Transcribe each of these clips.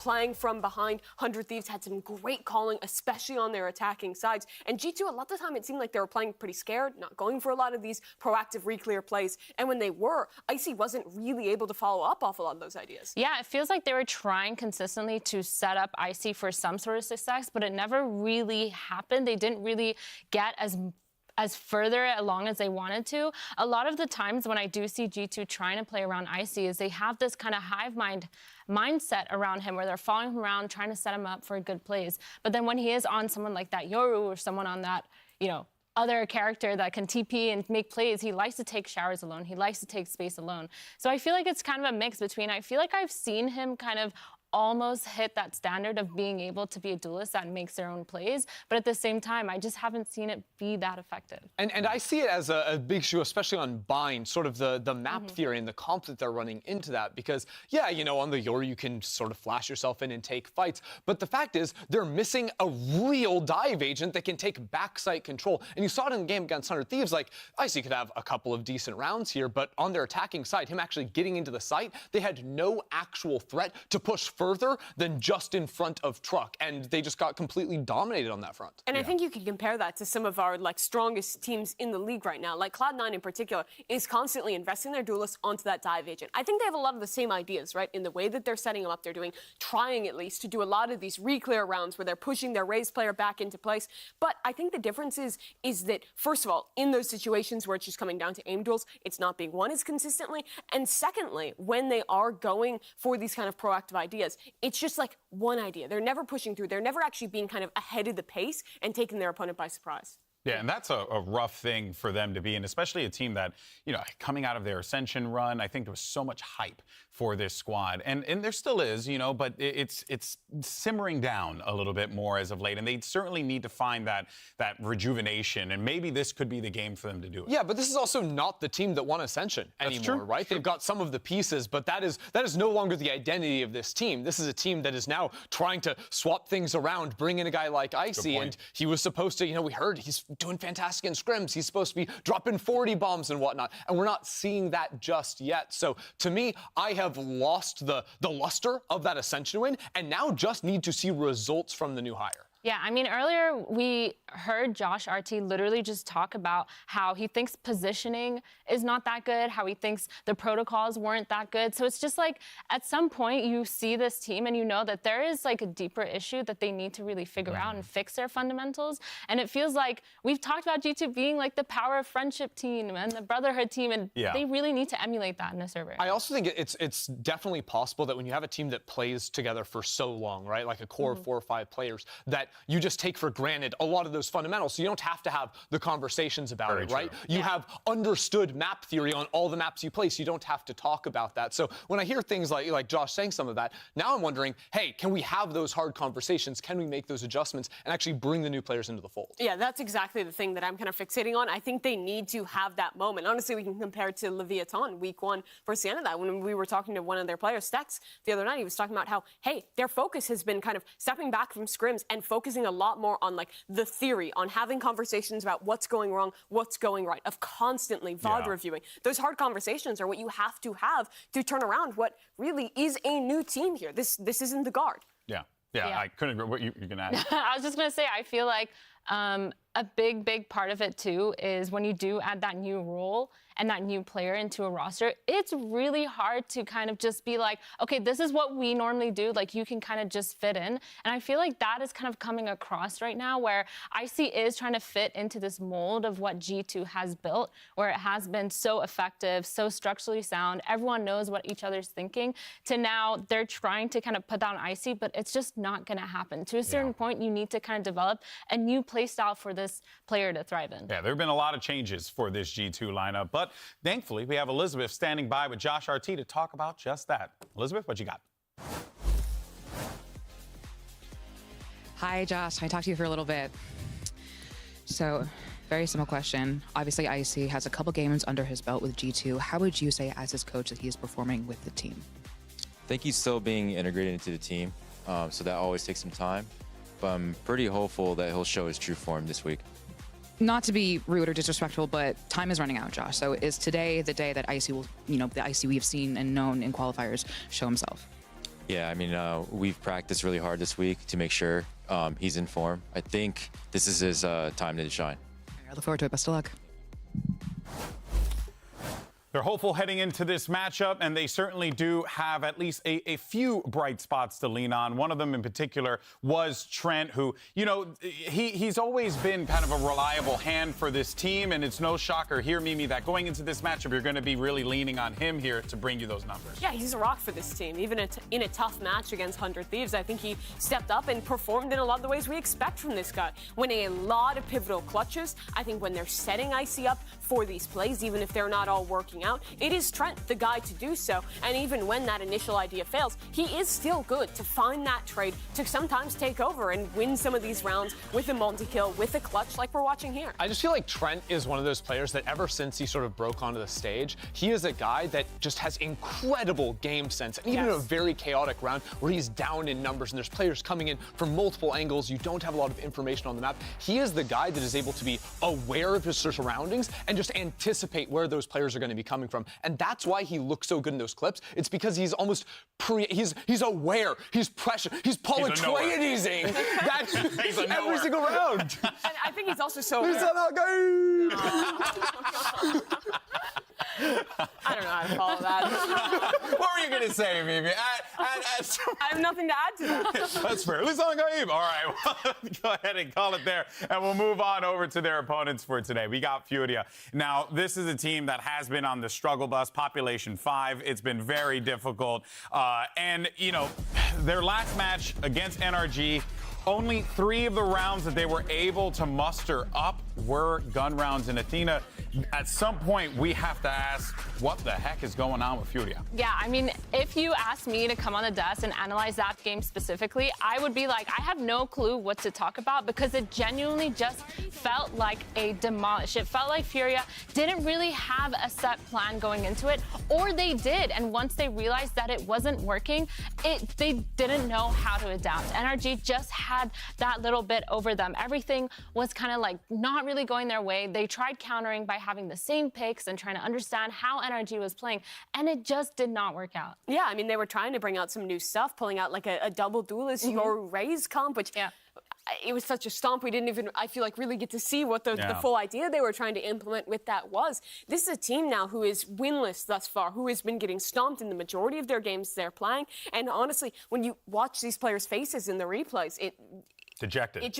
playing from behind. 100 Thieves had some great calling, especially on their attacking sides. And G2, a lot of the time, it seemed like they were playing pretty scared, not going for a lot of these proactive re-clear plays. And when they were, Icy wasn't really able to follow up off a lot of those ideas. Yeah, it feels like they were trying consistently to set up Icy for some sort of success, but it never really happened. They didn't really get as further along as they wanted to. A lot of the times when I do see G2 trying to play around Icy is they have this kind of hive mindset around him where they're following him around, trying to set him up for good plays. But then when he is on someone like that Yoru or someone on that, other character that can TP and make plays, he likes to take showers alone. He likes to take space alone. So I feel like it's kind of a mix between, I feel like I've seen him kind of almost hit that standard of being able to be a duelist that makes their own plays. But at the same time, I just haven't seen it be that effective. And I see it as a big issue, especially on Bind, sort of the map theory and the comp that they're running into that. Because, yeah, on the Yoru, you can sort of flash yourself in and take fights. But the fact is, they're missing a real dive agent that can take backside control. And you saw it in the game against 100 Thieves. Like, Icy could have a couple of decent rounds here, but on their attacking side, him actually getting into the site, they had no actual threat to push further than just in front of Truck, and they just got completely dominated on that front. And I think you can compare that to some of our strongest teams in the league right now. Like Cloud9 in particular is constantly investing their duelists onto that dive agent. I think they have a lot of the same ideas, right? In the way that they're setting them up, they're trying at least to do a lot of these re-clear rounds where they're pushing their raise player back into place. But I think the difference is that, first of all, in those situations where it's just coming down to aim duels, it's not being won as consistently. And secondly, when they are going for these kind of proactive ideas, it's just like one idea. They're never pushing through. They're never actually being kind of ahead of the pace and taking their opponent by surprise. Yeah, and that's a rough thing for them to be, and especially a team that, coming out of their Ascension run, I think there was so much hype for this squad. And there still is, but it's simmering down a little bit more as of late, and they certainly need to find that rejuvenation, and maybe this could be the game for them to do it. Yeah, but this is also not the team that won Ascension anymore, right? They've got some of the pieces, but that is no longer the identity of this team. This is a team that is now trying to swap things around, bring in a guy like Icy, and he was supposed to, we heard he's doing fantastic in scrims. He's supposed to be dropping 40 bombs and whatnot, and we're not seeing that just yet. So to me, I have lost the luster of that Ascension win, and now just need to see results from the new hire. Yeah, I mean, earlier we heard Josh RT literally just talk about how he thinks positioning is not that good, how he thinks the protocols weren't that good. So it's just like, at some point you see this team and you know that there is a deeper issue that they need to really figure out and fix their fundamentals. And it feels like we've talked about G2 being the power of friendship team and the brotherhood team, and they really need to emulate that in a server. I also think it's definitely possible that when you have a team that plays together for so long, right, like a core of 4 or 5 players, that you just take for granted a lot of those fundamentals, so you don't have to have the conversations about it, right? You have understood map theory on all the maps you play, so you don't have to talk about that. So when I hear things like Josh saying some of that, now I'm wondering, hey, can we have those hard conversations? Can we make those adjustments and actually bring the new players into the fold? Yeah, that's exactly the thing that I'm kind of fixating on. I think they need to have that moment. Honestly, we can compare it to Leviathan week 1 versus the end of that. When we were talking to one of their players, Stex, the other night, he was talking about how, hey, their focus has been kind of stepping back from scrims and focusing a lot more on the theory, on having conversations about what's going wrong, what's going right, of constantly VOD reviewing. Those hard conversations are what you have to turn around what really is a new team here. This isn't the Guard. Yeah, I couldn't agree. What you can add? I was just going to say, I feel like a big part of it too is when you do add that new role and that new player into a roster, it's really hard to kind of just be like, okay, this is what we normally do. You can kind of just fit in. And I feel like that is kind of coming across right now, where Icy is trying to fit into this mold of what G2 has built, where it has been so effective, so structurally sound. Everyone knows what each other's thinking, to now they're trying to kind of put down Icy, but it's just not going to happen. To a certain point, you need to kind of develop a new play style for this player to thrive in. Yeah, there have been a lot of changes for this G2 lineup, but thankfully we have Elizabeth standing by with Josh RT to talk about just that. Elizabeth, what you got? Hi, Josh. Can I talk to you for a little bit? So, very simple question. Obviously, Icy has a couple games under his belt with G2. How would you say, as his coach, that he is performing with the team? I think he's still being integrated into the team, so that always takes some time. But I'm pretty hopeful that he'll show his true form this week. Not to be rude or disrespectful, but time is running out, Josh. So is today the day that Icy will, the Icy we've seen and known in qualifiers, show himself? Yeah, I mean, we've practiced really hard this week to make sure he's in form. I think this is his time to shine. I look forward to it. Best of luck. They're hopeful heading into this matchup, and they certainly do have at least a few bright spots to lean on. One of them in particular was Trent, who, you know, he's always been kind of a reliable hand for this team, and it's no shocker here, Mimi, that going into this matchup, you're going to be really leaning on him here to bring you those numbers. Yeah, he's a rock for this team. Even in a tough match against 100 Thieves, I think he stepped up and performed in a lot of the ways we expect from this guy. Winning a lot of pivotal clutches. I think when they're setting Icy up for these plays, even if they're not all working out, it is Trent the guy to do so. And even when that initial idea fails, he is still good to find that trade, to sometimes take over and win some of these rounds with a multi-kill, with a clutch like we're watching here. I just feel like Trent is one of those players that ever since he sort of broke onto the stage, he is a guy that just has incredible game sense. And even in a very chaotic round where he's down in numbers and there's players coming in from multiple angles, you don't have a lot of information on the map, he is the guy that is able to be aware of his surroundings and just anticipate where those players are going to be coming from. And that's why he looks so good in those clips. It's because he's almost he's aware, he's pressured, he's polytrainizing that every single round. And I think he's also so I don't know how to follow that. What were you going to say, Mimi? I have nothing to add to that. That's fair. Listen, Gaib. All right, well, go ahead and call it there, and we'll move on over to their opponents for today. We got Furia. Now, this is a team that has been on the struggle bus, population 5. It's been very difficult. And, you know, their last match against NRG, only 3 of the rounds that they were able to muster up were gun rounds in Athena. At some point, we have to ask, what the heck is going on with Furia? Yeah, I mean, if you asked me to come on the desk and analyze that game specifically, I would be like, I have no clue what to talk about because it genuinely just felt like a demolish. It felt like Furia didn't really have a set plan going into it, or they did. And once they realized that it wasn't working, they didn't know how to adapt. NRG just had that little bit over them. Everything was kind of like not really going their way. They tried countering by having the same picks and trying to understand how NRG was playing, and it just did not work out. Yeah, I mean, they were trying to bring out some new stuff, pulling out like a double duelist, your Raze comp, which it was such a stomp. We didn't even, I feel like, really get to see what the full idea they were trying to implement with that was. This is a team now who is winless thus far, who has been getting stomped in the majority of their games they're playing. And honestly, when you watch these players' faces in the replays, Dejected.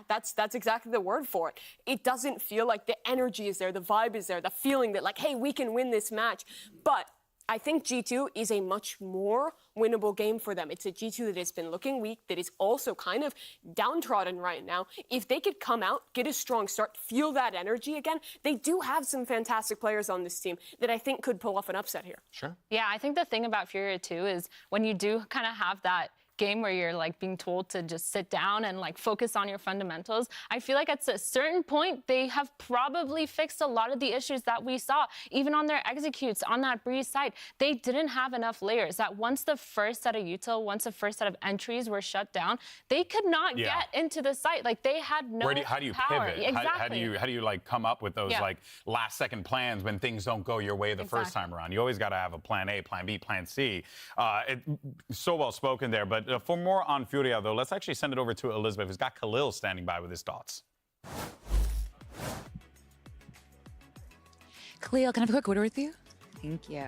That's exactly the word for it. It doesn't feel like the energy is there, the vibe is there, the feeling that like, hey, we can win this match. But I think G2 is a much more winnable game for them. It's a G2 that has been looking weak, that is also kind of downtrodden right now. If they could come out, get a strong start, feel that energy again, they do have some fantastic players on this team that I think could pull off an upset here. Sure. Yeah, I think the thing about Furia too is when you do kind of have that game where you're like being told to just sit down and like focus on your fundamentals, I feel like at a certain point they have probably fixed a lot of the issues that we saw even on their executes on that Breeze side. They didn't have enough layers that once the first set of util, once the first set of entries were shut down, they could not get into the site. Like they had no how do you power. pivot? Exactly. How do you like come up with those like last second plans when things don't go your way the first time around? You always got to have a plan A, plan B, plan C. So well spoken there, but for more on Furia, though, let's actually send it over to Elizabeth, who's got Khalil standing by with his thoughts. Khalil, can I have a quick word with you? Thank you.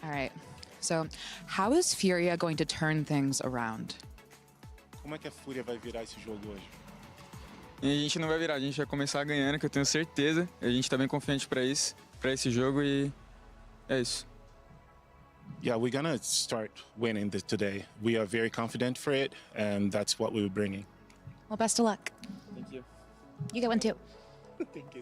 All right. So, how is Furia going to turn things around? Como é que a Fúria vai virar esse jogo hoje? E a gente não vai virar, a gente vai começar ganhando, que eu tenho certeza. A gente tá bem confiante para esse jogo e é isso. Yeah, we're gonna start winning this today. We are very confident for it, and that's what we're bringing. Well, best of luck. Thank you. You get one too. Thank you.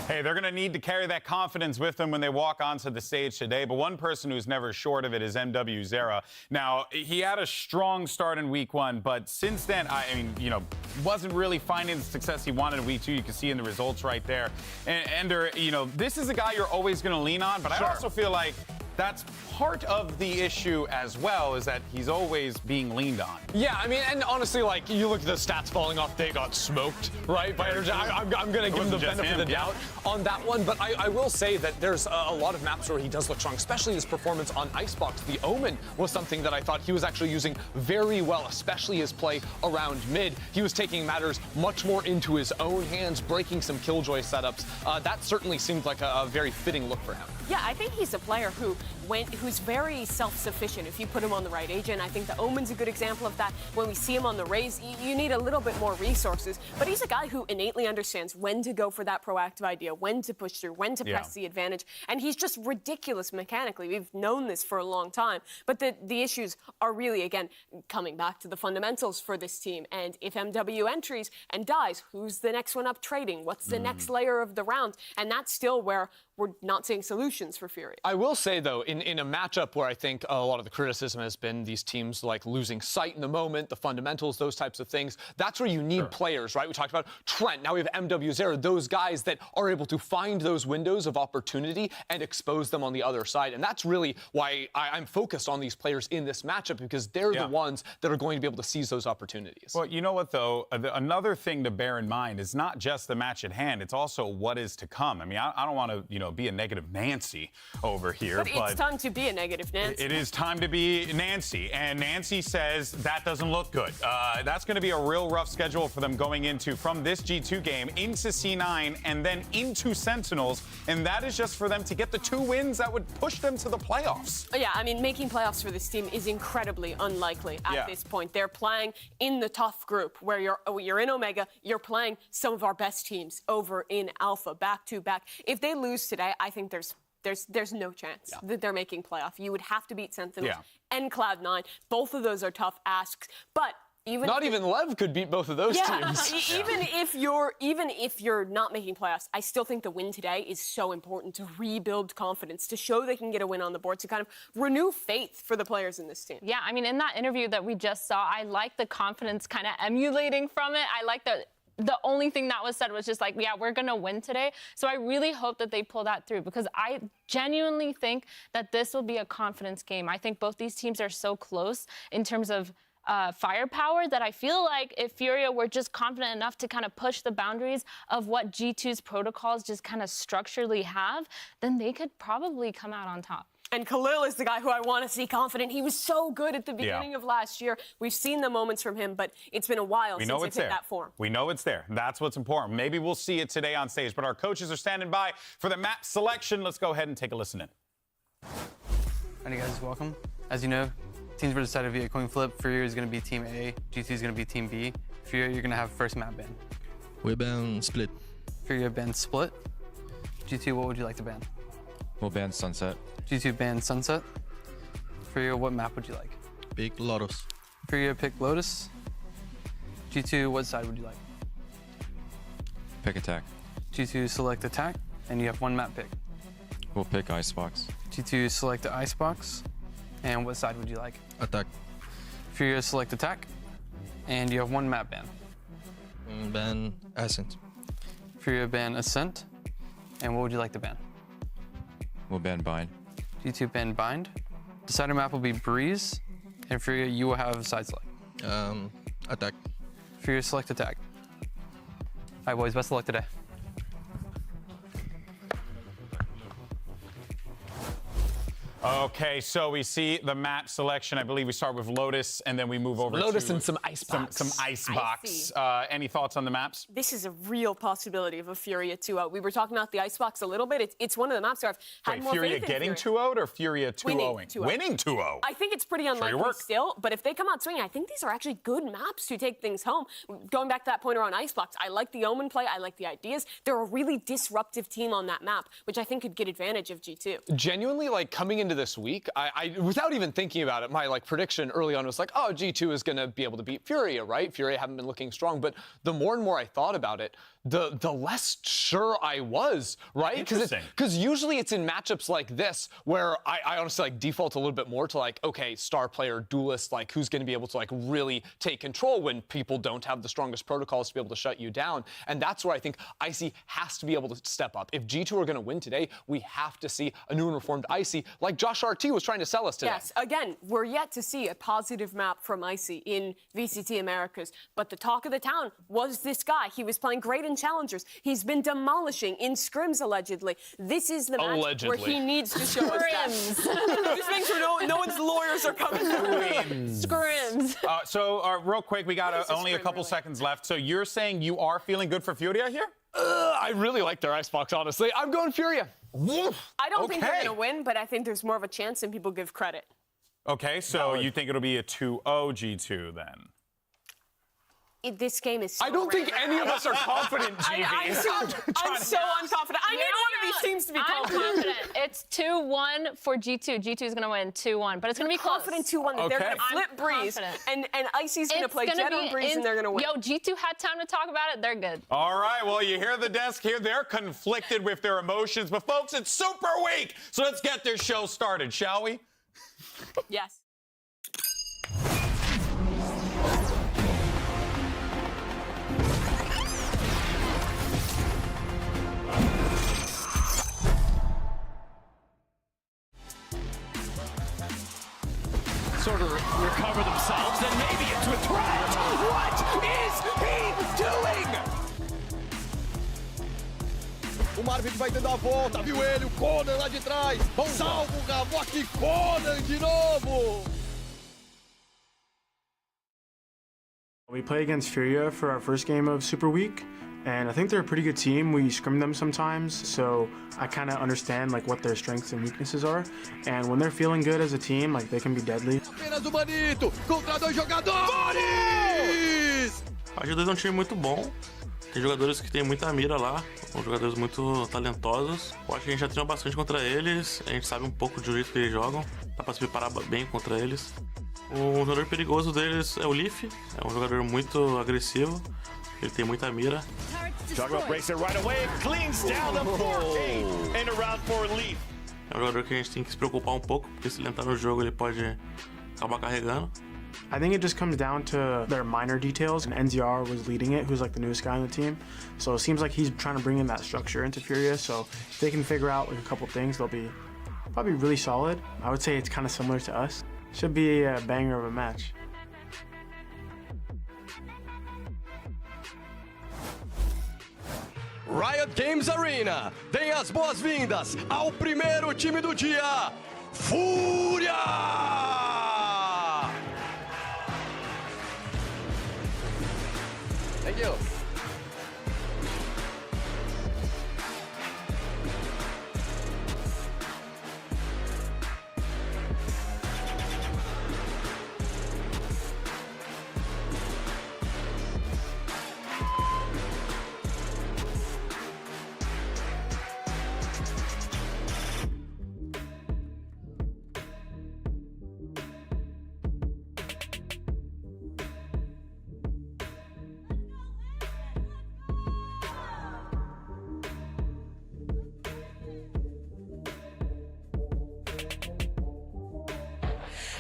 Hey, they're going to need to carry that confidence with them when they walk onto the stage today. But one person who's never short of it is MW Zera. Now, he had a strong start in week 1, but since then, I mean, you know, wasn't really finding the success he wanted in week 2. You can see in the results right there. And you know, this is a guy you're always going to lean on, but I also feel like that's part of the issue as well, is that he's always being leaned on. Yeah, I mean, and honestly, like, you look at the stats falling off, they got smoked, right, by Energy. I'm going to give him the benefit of the doubt on that one, but I will say that there's a lot of maps where he does look strong, especially his performance on Icebox. The Omen was something that I thought he was actually using very well, especially his play around mid. He was taking matters much more into his own hands, breaking some Killjoy setups. That certainly seemed like a very fitting look for him. Yeah, I think he's a player who's very self-sufficient if you put him on the right agent. I think the Omen's a good example of that. When we see him on the Raze, you need a little bit more resources, but he's a guy who innately understands when to go for that proactive idea, when to push through, when to press the advantage, and he's just ridiculous mechanically. We've known this for a long time, but the issues are really, again, coming back to the fundamentals for this team, and if MW entries and dies, who's the next one up trading? What's the next layer of the round? And that's still where we're not seeing solutions for Fury. I will say, though, in a matchup where I think a lot of the criticism has been these teams like losing sight in the moment, the fundamentals, those types of things, that's where you need players, right? We talked about Trent, now we have MW0, those guys that are able to find those windows of opportunity and expose them on the other side. And that's really why I'm focused on these players in this matchup, because they're the ones that are going to be able to seize those opportunities. Well, you know what, though? Another thing to bear in mind is not just the match at hand, it's also what is to come. I mean, I don't want to, be a negative Nancy over here. But it's time to be a negative Nancy. It is time to be Nancy. And Nancy says that doesn't look good. That's going to be a real rough schedule for them going from this G2 game into C9 and then into Sentinels. And that is just for them to get the 2 wins that would push them to the playoffs. Yeah, I mean, making playoffs for this team is incredibly unlikely at this point. They're playing in the tough group where you're in Omega, you're playing some of our best teams over in Alpha, back to back. If they lose today, I think there's no chance that they're making playoff. You would have to beat Sentinels and Cloud9. Both of those are tough asks, but even Lev could beat both of those teams. Even if you're not making playoffs, I still think the win today is so important to rebuild confidence, to show they can get a win on the board, to kind of renew faith for the players in this team. Yeah, I mean, in that interview that we just saw, I like the confidence kind of emulating from it. I like the only thing that was said was just like, yeah, we're going to win today. So I really hope that they pull that through, because I genuinely think that this will be a confidence game. I think both these teams are so close in terms of firepower that I feel like if Furia were just confident enough to kind of push the boundaries of what G2's protocols just kind of structurally have, then they could probably come out on top. And Khalil is the guy who I want to see confident. He was so good at the beginning of last year. We've seen the moments from him, but it's been a while since they've hit that form. We know it's there. That's what's important. Maybe we'll see it today on stage, but our coaches are standing by for the map selection. Let's go ahead and take a listen in. Alright guys, welcome. As you know, teams were decided via coin flip. Furia is going to be Team A, G2 is going to be Team B. Furia, you're going to have first map ban. We ban split. Furia ban split. G2, what would you like to ban? We'll ban Sunset. G2 ban Sunset. Furia, what map would you like? Pick Lotus. Furia, pick Lotus. G2, what side would you like? Pick Attack. G2, select Attack, and you have 1 map pick. We'll pick Icebox. G2, select the Icebox, and what side would you like? Attack. Furia, select Attack, and you have 1 map ban. Ban Ascent. Furia, ban Ascent, and what would you like to ban? We'll ban Bind. G2, ban Bind. Decider map will be Breeze, and Furia, you will have side select. Attack. Furia, select Attack. All right, boys, best of luck today. Okay, so we see the map selection. I believe we start with Lotus, and then we move over Lotus to and some Icebox. Some Icebox. Any thoughts on the maps? This is a real possibility of a Furia 2-0. We were talking about the Icebox a little bit. It's one of the maps where I've had more Furia faith in getting Furia. 2-0'd or Furia 2-0ing? Winning 2-0. I think it's pretty unlikely still, but if they come out swinging, I think these are actually good maps to take things home. Going back to that point around Icebox, I like the Omen play. I like the ideas. They're a really disruptive team on that map, which I think could get advantage of G2. Genuinely, like, coming into this week, I without even thinking about it, my prediction early on was like, oh, G2 is going to be able to beat Furia, right? Furia haven't been looking strong, but the more and more I thought about it, the less sure I was, right? Interesting. Because usually it's in matchups like this where I honestly like default a little bit more to like, okay, star player, duelist, like who's going to be able to like really take control when people don't have the strongest protocols to be able to shut you down. And that's where I think Icy has to be able to step up. If G2 are going to win today, we have to see a new and reformed Icy like Josh RT was trying to sell us today. Yes, again, we're yet to see a positive map from Icy in VCT Americas, but the talk of the town was this guy. He was playing great in Challengers. He's been demolishing in scrims, allegedly. This is the match where he needs to show us that. Just make sure no one's lawyers are coming through. Scrims. So real quick, we got only a couple seconds left. So you're saying you are feeling good for Furia here? I really like their Icebox, honestly. I'm going Furia. I don't think they're going to win, but I think there's more of a chance than people give credit. Okay, so you think it'll be a 2-0 G2 then? This game is so I don't think random. any of us are confident, GB. I'm so unconfident. I need one of these teams to be I'm confident. confident. It's 2-1 for G2. G2 is going to win 2-1, but it's going to be Confident 2-1 that they're going to flip Breeze, and Icy's going to play Jet on Breeze, and they're going to win. Yo, G2 had time to talk about it. They're good. All right, well, you hear the desk here. They're conflicted with their emotions, but folks, it's Super Week, so let's get this show started, shall we? Yes. Sort of recover themselves, and maybe into a threat. What is he doing? O Marvin vai dando a volta, viu ele, o Conan lá de trás. Salva o Gavok e Conan de novo. We play against Furia for our first game of Super Week, and I think they're a pretty good team. We scrim them sometimes, so I kind of understand like what their strengths and weaknesses are. And when they're feeling good as a team, like they can be deadly. Apenas o Manito contra dois jogadores. A G2 é um time muito bom. Tem jogadores que tem muita mira lá, são jogadores muito talentosos. Eu acho que a gente já treinou bastante contra eles, a gente sabe um pouco do jeito que eles jogam, dá pra se preparar bem contra eles. O jogador perigoso deles é o Leaf, é um jogador muito agressivo, ele tem muita mira. Talk about Bracer right away, cleans down the 4K in a round for Leaf. É um jogador que a gente tem que se preocupar um pouco, porque se ele entrar no jogo ele pode acabar carregando. I think it just comes down to their minor details, and NZR was leading it, who's like the newest guy on the team. So it seems like he's trying to bring in that structure into Furia, so if they can figure out like a couple things, they'll be probably really solid. I would say it's kind of similar to us. Should be a banger of a match. Riot Games Arena, deem as boas-vindas ao primeiro time do dia, Fúria! Thank you.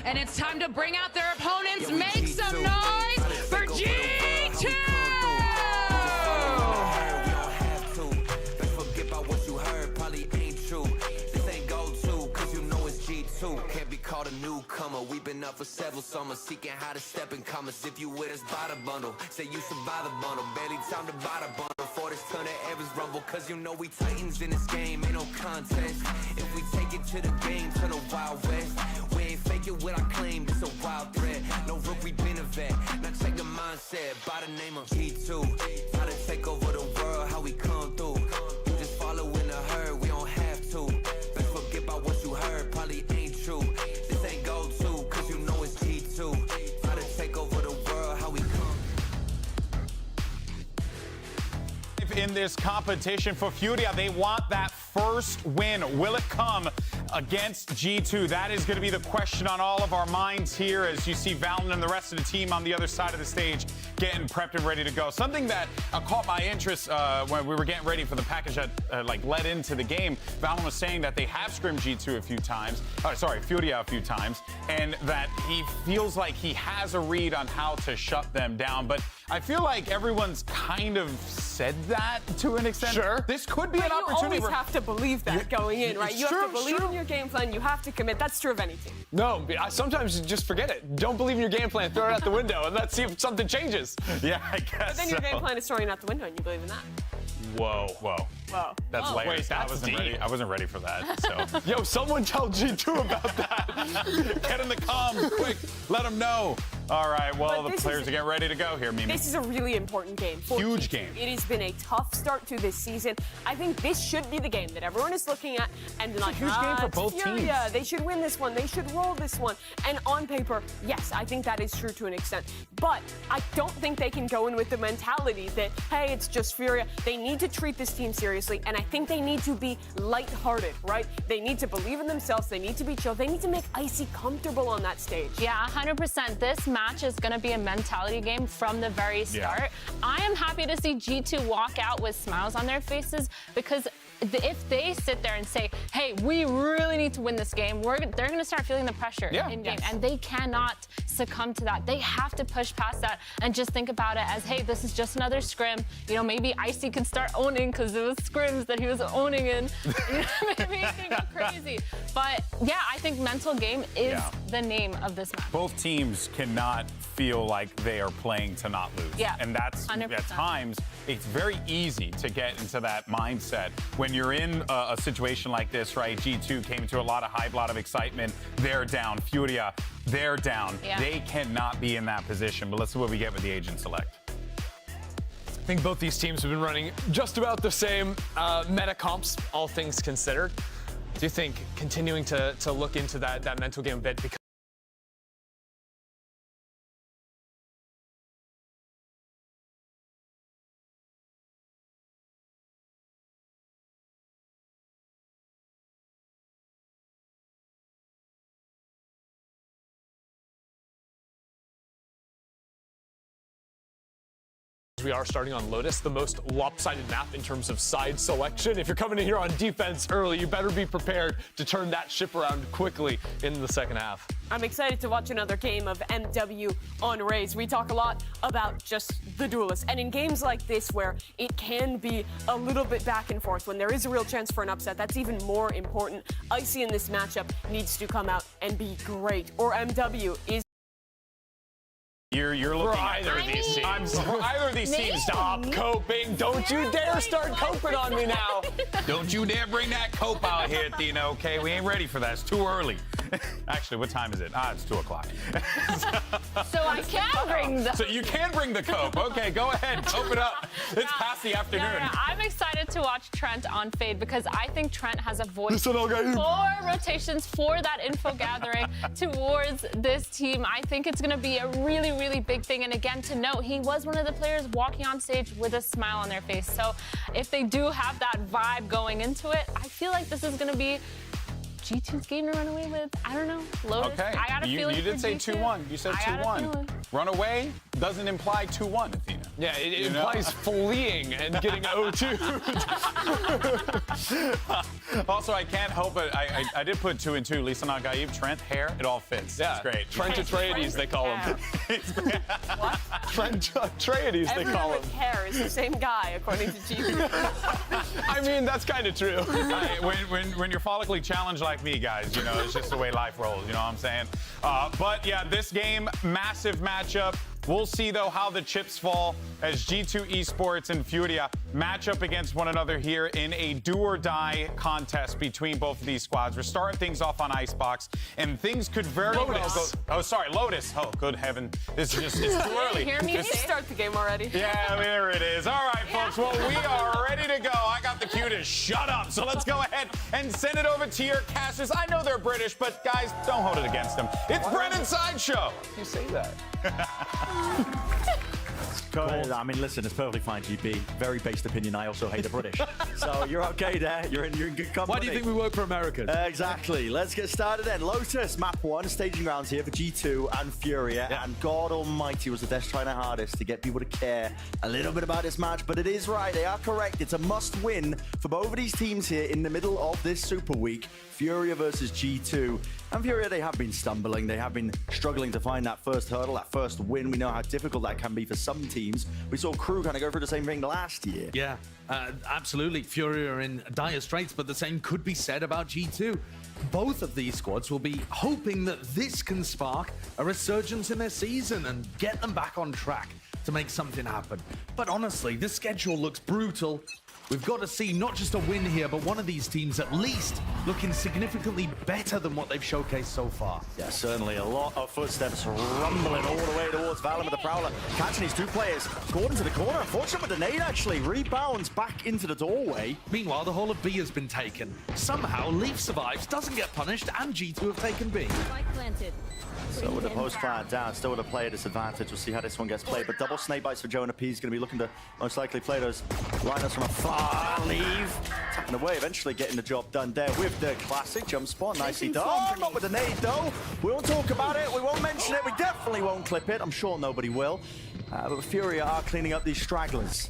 And it's time to bring out their opponents. Make some noise for G2! Forget about what you heard, probably ain't true. This ain't go-to, cause you know it's G2. Can't be called a newcomer. We've been up for several summers, seeking how to step in commas. If you with us, buy the bundle. Say you survive the bundle. Barely time to buy the bundle. For this turn of Evans rumble, cause you know we titans in this game. Ain't no contest. If we take it to the game, turn the Wild West. We ain't faking what I claim, it's a wild threat. No rook, we been a vet. Now check the mindset, by the name of G2. How to take over the world, how we come through. We just follow in the herd, we don't have to. Best forget about what you heard, probably ain't true. This ain't go-to, cause you know it's G2. How to take over the world, how we come. In this competition for Furia, they want that first win. Will it come against G2? That is going to be the question on all of our minds here as you see Valorant and the rest of the team on the other side of the stage getting prepped and ready to go. Something that caught my interest when we were getting ready for the package that led into the game. Valorant was saying that they have scrimmed G2 a few times, Furia a few times, and that he feels like he has a read on how to shut them down. But I feel like everyone's kind of said that to an extent. Sure. This could be an opportunity. You always have to believe that going in, right? You have to believe in your game plan. You have to commit. That's true of any team. No, sometimes you just forget it. Don't believe in your game plan. Throw it out the window and let's see if something changes. Yeah, I guess. But then your game plan is throwing it out the window, and you believe in that. Whoa. Whoa. That's layers. Wait, that's deep. I wasn't ready for that. So. Yo, someone tell G2 about that. Get in the comms, quick. Let them know. All right, well, the players are getting ready to go here, Mimi. This is a really important game. Huge game. It has been a tough start to this season. I think this should be the game that everyone is looking at and like, huge game for both teams. They should win this one. They should roll this one. And on paper, yes, I think that is true to an extent. But I don't think they can go in with the mentality that, hey, it's just Furia. They need to treat this team seriously, and I think they need to be lighthearted, right? They need to believe in themselves. They need to be chill. They need to make Icy comfortable on that stage. Yeah, 100%. This match is going to be a mentality game from the very start. Yeah. I am happy to see G2 walk out with smiles on their faces because if they sit there and say, hey, we really need to win this game, they're going to start feeling the pressure in game. And they cannot succumb to that. They have to push past that and just think about it as, hey, this is just another scrim. You know, maybe Icy could start owning because it was scrims that he was owning in. Maybe he can go crazy. But yeah, I think mental game is the name of this match. Both teams cannot feel like they are playing to not lose. Yeah, and that's 100%. At times it's very easy to get into that mindset when you're in a situation like this, right? G2 came into a lot of hype, a lot of excitement. They're down. Furia, they're down. Yeah. They cannot be in that position. But let's see what we get with the Agent Select. I think both these teams have been running just about the same meta comps, all things considered. Do you think continuing to look into that mental game a bit because we are starting on Lotus, the most lopsided map in terms of side selection. If you're coming in here on defense early, you better be prepared to turn that ship around quickly in the second half. I'm excited to watch another game of MW on Raze. We talk a lot about just the duelists. And in games like this where it can be a little bit back and forth, when there is a real chance for an upset, that's even more important. Icy in this matchup needs to come out and be great, or MW is You're looking at either of these teams. Either of these teams. Stop coping. Don't you dare start coping on me now. Don't you dare bring that cope out here, Athena, okay? We ain't ready for that. It's too early. Actually, what time is it? It's 2 o'clock. So I can bring the... So you can bring the cope. Okay, go ahead. Cope it up. It's past the afternoon. Yeah, I'm excited to watch Trent on Fade because I think Trent has a voice for rotations, for that info gathering towards this team. I think it's going to be a really big thing. And again, to note, he was one of the players walking on stage with a smile on their face. So if they do have that vibe going into it, I feel like this is going to be G2's game to run away with. I don't know. Lotus. Okay. I got a feeling you did say 2-1. You said 2-1. Run away doesn't imply 2-1, Athena. Yeah, it implies fleeing and getting 0-2. Also, I can't help it. I did put 2 and 2. Lisa Nagaib, Trent, hair, it all fits. Yeah, it's great. Trent Atreides, they call him. What? Trent Atreides, they call him. Everyone with hair is the same guy, according to G2. I mean, that's kind of true. When you're follically challenged like me, guys, you know, it's just the way life rolls, you know what I'm saying? But yeah, this game, massive matchup. We'll see, though, how the chips fall as G2 Esports and Furia match up against one another here in a do-or-die contest between both of these squads. We're starting things off on Icebox, and things could very well go... Oh, sorry, Lotus. Oh, good heaven. This is just, it's too early. Hear me start the game already. Yeah, there it is. All right, folks. Well, we are ready to go. I got the cue to shut up. So let's go ahead and send it over to your casters. I know they're British, but guys, don't hold it against them. It's Brennan Sideshow. You say that. I mean, listen, it's perfectly fine, GB. Very based opinion. I also hate the British. So you're okay there. You're in good company. Why do you think we work for Americans? Exactly. Let's get started then. Lotus, map 1, staging rounds here for G2 and Furia. Yeah. And God almighty was the Death trying their hardest to get people to care a little bit about this match. But it is right. They are correct. It's a must-win for both of these teams here in the middle of this Super Week. Furia versus G2. And Furia, they have been stumbling. They have been struggling to find that first hurdle, that first win. We know how difficult that can be for some teams. We saw Crew kind of go through the same thing last year. Yeah, absolutely. Furia are in dire straits, but the same could be said about G2. Both of these squads will be hoping that this can spark a resurgence in their season and get them back on track to make something happen. But honestly, the schedule looks brutal. We've got to see not just a win here, but one of these teams at least looking significantly better than what they've showcased so far. Yeah, certainly a lot of footsteps rumbling all the way towards Valorant with the Prowler. Catching these two players. Gordon to the corner. Unfortunate with the nade, actually. Rebounds back into the doorway. Meanwhile, the whole of B has been taken. Somehow, Leaf survives, doesn't get punished, and G2 have taken B. So with the post plant down, still with a player disadvantage. We'll see how this one gets played. But double snake bites for Jonah P. He's going to be looking to most likely play those lineups from afar. Leave. Tapping away, eventually getting the job done there with the classic jump spot. Nicely done. Oh, not with the nade though. We won't talk about it. We won't mention it. We definitely won't clip it. I'm sure nobody will. But Furia are cleaning up these stragglers.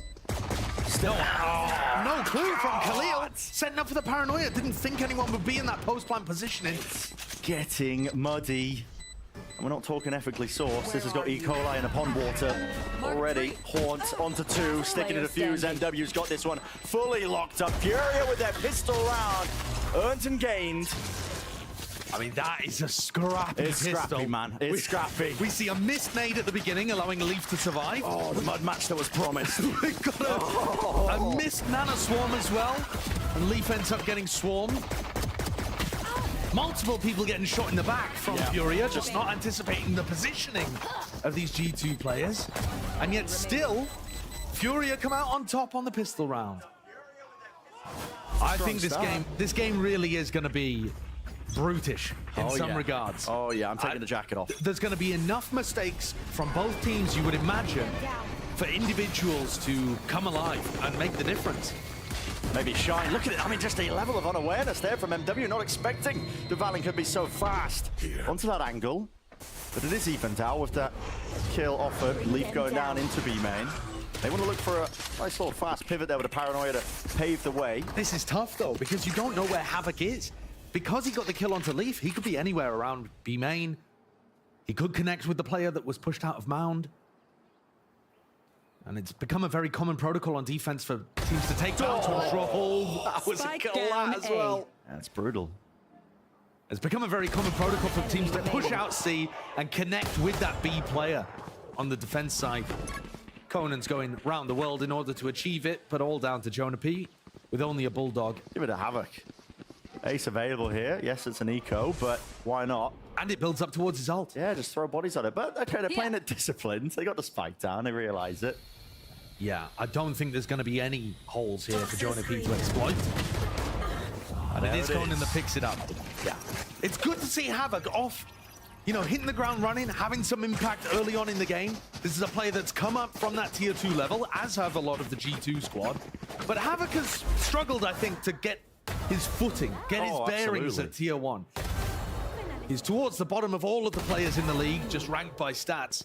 Still, no clue from Khalil. Setting up for the paranoia. Didn't think anyone would be in that post-plant positioning. Getting muddy. And we're not talking ethically sourced. This has got E. coli and a pond water already. Haunt onto 2, sticking to the fuse. MW's got this one fully locked up. Furia with their pistol round. Earned and gained. I mean, that is a scrappy pistol. It's scrappy, man. It's scrappy. We see a missed nade at the beginning, allowing Leaf to survive. Oh, the mud match that was promised. We've got a missed Nana Swarm as well. And Leaf ends up getting swarmed. Multiple people getting shot in the back from Furia, just not anticipating the positioning of these G2 players. And yet still, Furia come out on top on the pistol round. I think this game really is going to be brutish in some regards. Oh yeah, I'm taking the jacket off. There's going to be enough mistakes from both teams, you would imagine, for individuals to come alive and make the difference. Maybe Shine. Look at it. I mean, just a level of unawareness there from MW. Not expecting the Valorant could be so fast onto that angle. But it is evened out with that kill offered. Leaf going down into B main. They want to look for a nice little fast pivot there with a paranoia to pave the way. This is tough, though, because you don't know where Havoc is. Because he got the kill onto Leaf, he could be anywhere around B main. He could connect with the player that was pushed out of Mound. And it's become a very common protocol on defense for teams to take down control. That was a kill as well. That's brutal. It's become a very common protocol for teams to push out C and connect with that B player on the defense side. Conan's going round the world in order to achieve it, but all down to Jonah P with only a Bulldog. Give it a Havoc. Ace available here. Yes, it's an eco, but why not? And it builds up towards his ult. Yeah, just throw bodies at it. But okay, they're playing it disciplined. They got the spike down. They realize it. Yeah, I don't think there's going to be any holes here for Jonah P to exploit. And it is Conan that picks it up. Yeah. It's good to see Havoc off, you know, hitting the ground running, having some impact early on in the game. This is a player that's come up from that tier 2 level, as have a lot of the G2 squad. But Havoc has struggled, I think, to get his footing, get his bearings at tier 1. He's towards the bottom of all of the players in the league, just ranked by stats.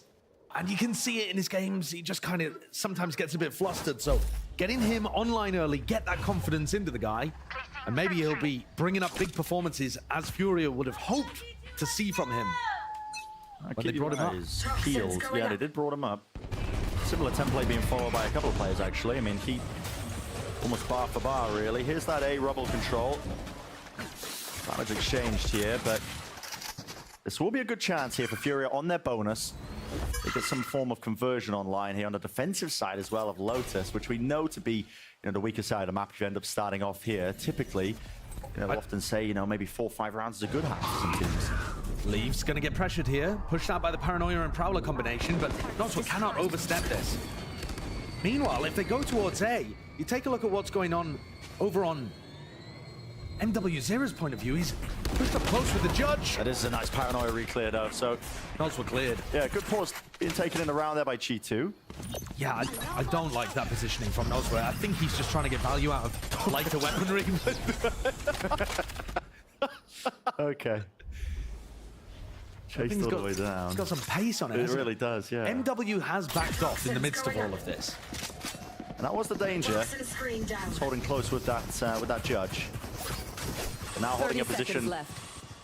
And you can see it in his games. He just kind of sometimes gets a bit flustered. So getting him online early, get that confidence into the guy, and maybe he'll be bringing up big performances as Furia would have hoped to see from him. When they brought him up. Healed. Yeah, they did brought him up. Similar template being followed by a couple of players, actually. I mean, he almost bar for bar, really. Here's that A rubble control. Damage exchanged here, but this will be a good chance here for Furia on their bonus. They get some form of conversion online here on the defensive side as well of Lotus, which we know to be, the weaker side of the map if you end up starting off here. Typically, we'll often say, maybe 4 or 5 rounds is a good half for some teams. Leaf's going to get pressured here, pushed out by the Paranoia and Prowler combination, but Noxwell cannot overstep this. Meanwhile, if they go towards A, You take a look at what's going on over on MW0's point of view. He's pushed up close with the judge. That is a nice paranoia re-clear though, so... Nods were cleared. Yeah, good pause being taken in the round there by G2. Yeah, I don't like that positioning from Nosway. I think he's just trying to get value out of lighter weaponry. Okay. Chased all the way down. It's got some pace on it. It really does, yeah. MW has backed off in the midst of all of this. And that was the danger. He's holding close with that judge. But now holding a position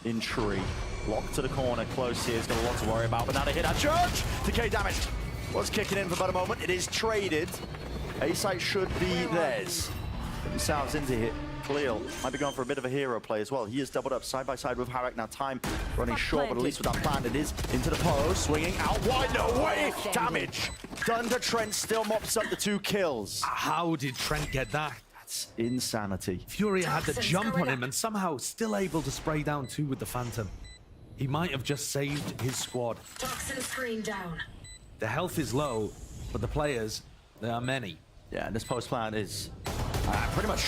in tree. Locked to the corner, close here. He's got a lot to worry about. But now they hit that judge. Decay damage was kicking in for about a moment. It is traded. A-site should be theirs. Themselves into hit. Khalil might be going for a bit of a hero play as well. He is doubled up side by side with Harak. Now time running short, but at least with that plan, it is into the post, swinging out wide. No way! Damage done to Trent. Still mops up the 2 kills. How did Trent get that? That's insanity. Furia had the jump on him and somehow still able to spray down 2 with the Phantom. He might have just saved his squad. Toxin screen down. The health is low, but the players, there are many. Yeah, and this post plan is pretty much,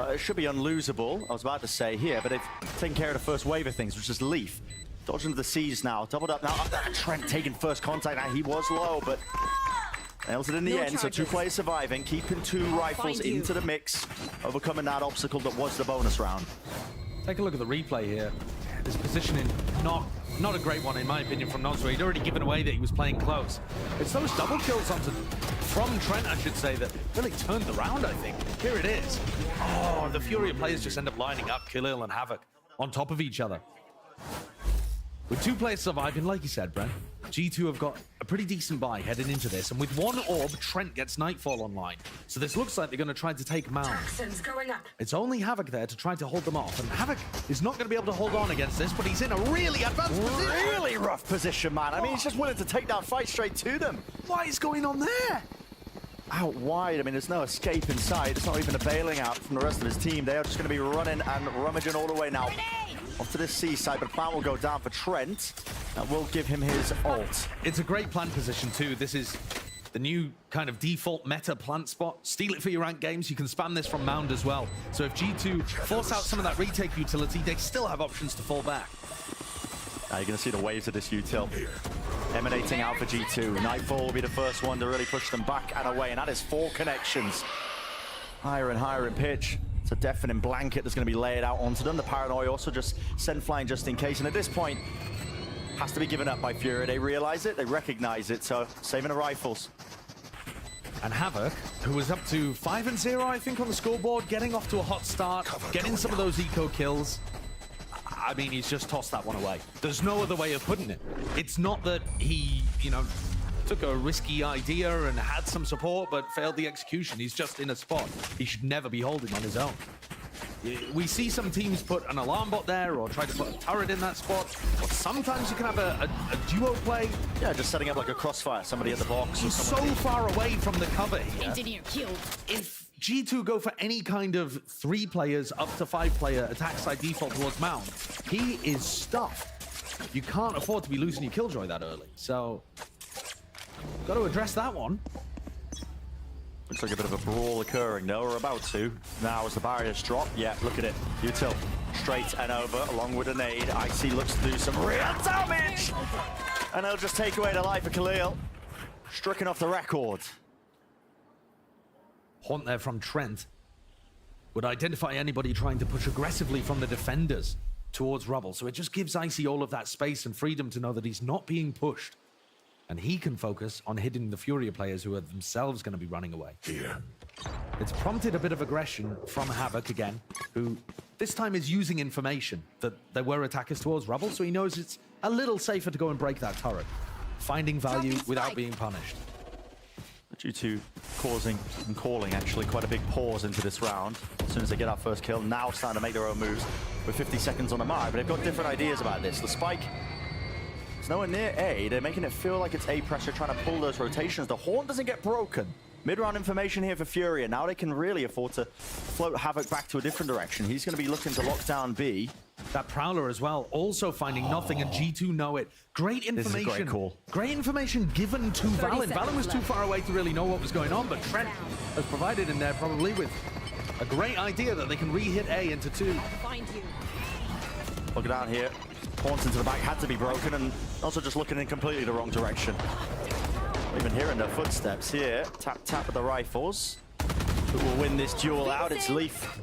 it should be unlosable, I was about to say here, but they've taken care of the first wave of things, which is Leaf. Dodged into the seas now, doubled up now. Trent taking first contact. Now he was low, but nails it in the end. So 2 players surviving, keeping 2 rifles into the mix, overcoming that obstacle that was the bonus round. Take a look at the replay here. His positioning, not a great one in my opinion from Nonsway. He'd already given away that he was playing close. It's those double kills from Trent, I should say, that really turned the round, I think. Here it is. Oh, the Furia players just end up lining up, Khalil and Havoc, on top of each other. With 2 players surviving, like you said, Brent, G2 have got a pretty decent buy heading into this, and with 1 orb, Trent gets Nightfall online. So this looks like they're going to try to take Mound. It's only Havoc there to try to hold them off, and Havoc is not going to be able to hold on against this, but he's in a really advanced position. Really rough position, man. I mean, he's just willing to take that fight straight to them. What is going on there? Out wide, I mean, there's no escape inside. It's not even a bailing out from the rest of his team. They are just going to be running and rummaging all the way now. Off to the seaside, but plan will go down for Trent. That will give him his ult. It's a great plant position too. This is the new kind of default meta plant spot. Steal it for your ranked games. You can spam this from Mound as well. So if G2 force out some of that retake utility, they still have options to fall back. Now you're going to see the waves of this util emanating out for G2. Nightfall will be the first one to really push them back and away, and that is 4 connections. Higher and higher in pitch. It's a deafening blanket that's going to be laid out onto them. The paranoia also just sent flying just in case, and at this point, has to be given up by Fury. They realize it, they recognize it, so saving the rifles. And Havoc, who was up to 5-0, I think, on the scoreboard, getting off to a hot start, getting some of those eco kills. I mean, he's just tossed that one away. There's no other way of putting it. It's not that he, you know, took a risky idea and had some support, but failed the execution. He's just in a spot he should never be holding on his own. We see some teams put an alarm bot there or try to put a turret in that spot. Or sometimes you can have a duo play. Yeah, just setting up like a crossfire, somebody at the box. He's so far away from the cover here. Engineer killed. If G2 go for any kind of 3 players up to 5 player attack side default towards Mound, he is stuffed. You can't afford to be losing your Killjoy that early. So, got to address that one. Looks like a bit of a brawl occurring though, or about to. Now as the barriers drop, yeah, look at it. Util straight and over, along with a nade. Icy looks to do some real damage! And they'll just take away the life of Khalil. Stricken off the record. Haunt there from Trent would identify anybody trying to push aggressively from the defenders towards Rubble. So it just gives Icy all of that space and freedom to know that he's not being pushed. And he can focus on hitting the Furia players who are themselves going to be running away. Here. It's prompted a bit of aggression from Havoc again, who this time is using information that there were attackers towards Rubble, so he knows it's a little safer to go and break that turret, finding value without being punished. Due to causing and calling actually quite a big pause into this round. As soon as they get our first kill, now starting to make their own moves with 50 seconds on the mark, but they've got different ideas about this. The spike is nowhere near A. They're making it feel like it's A pressure, trying to pull those rotations. The horn doesn't get broken. Mid-round information here for Furia. Now they can really afford to float Havoc back to a different direction. He's going to be looking to lock down B. That Prowler as well, also finding nothing, and G2 know it. Great information. This is a great call. Great information given to Valen. Valen was too far away to really know what was going on, but Trent has provided him there probably with a great idea that they can re-hit A into 2. Look down here. Horns into the back had to be broken, and also just looking in completely the wrong direction. Even hearing their footsteps here. Tap, tap with the rifles. Who will win this duel out? It's Leaf.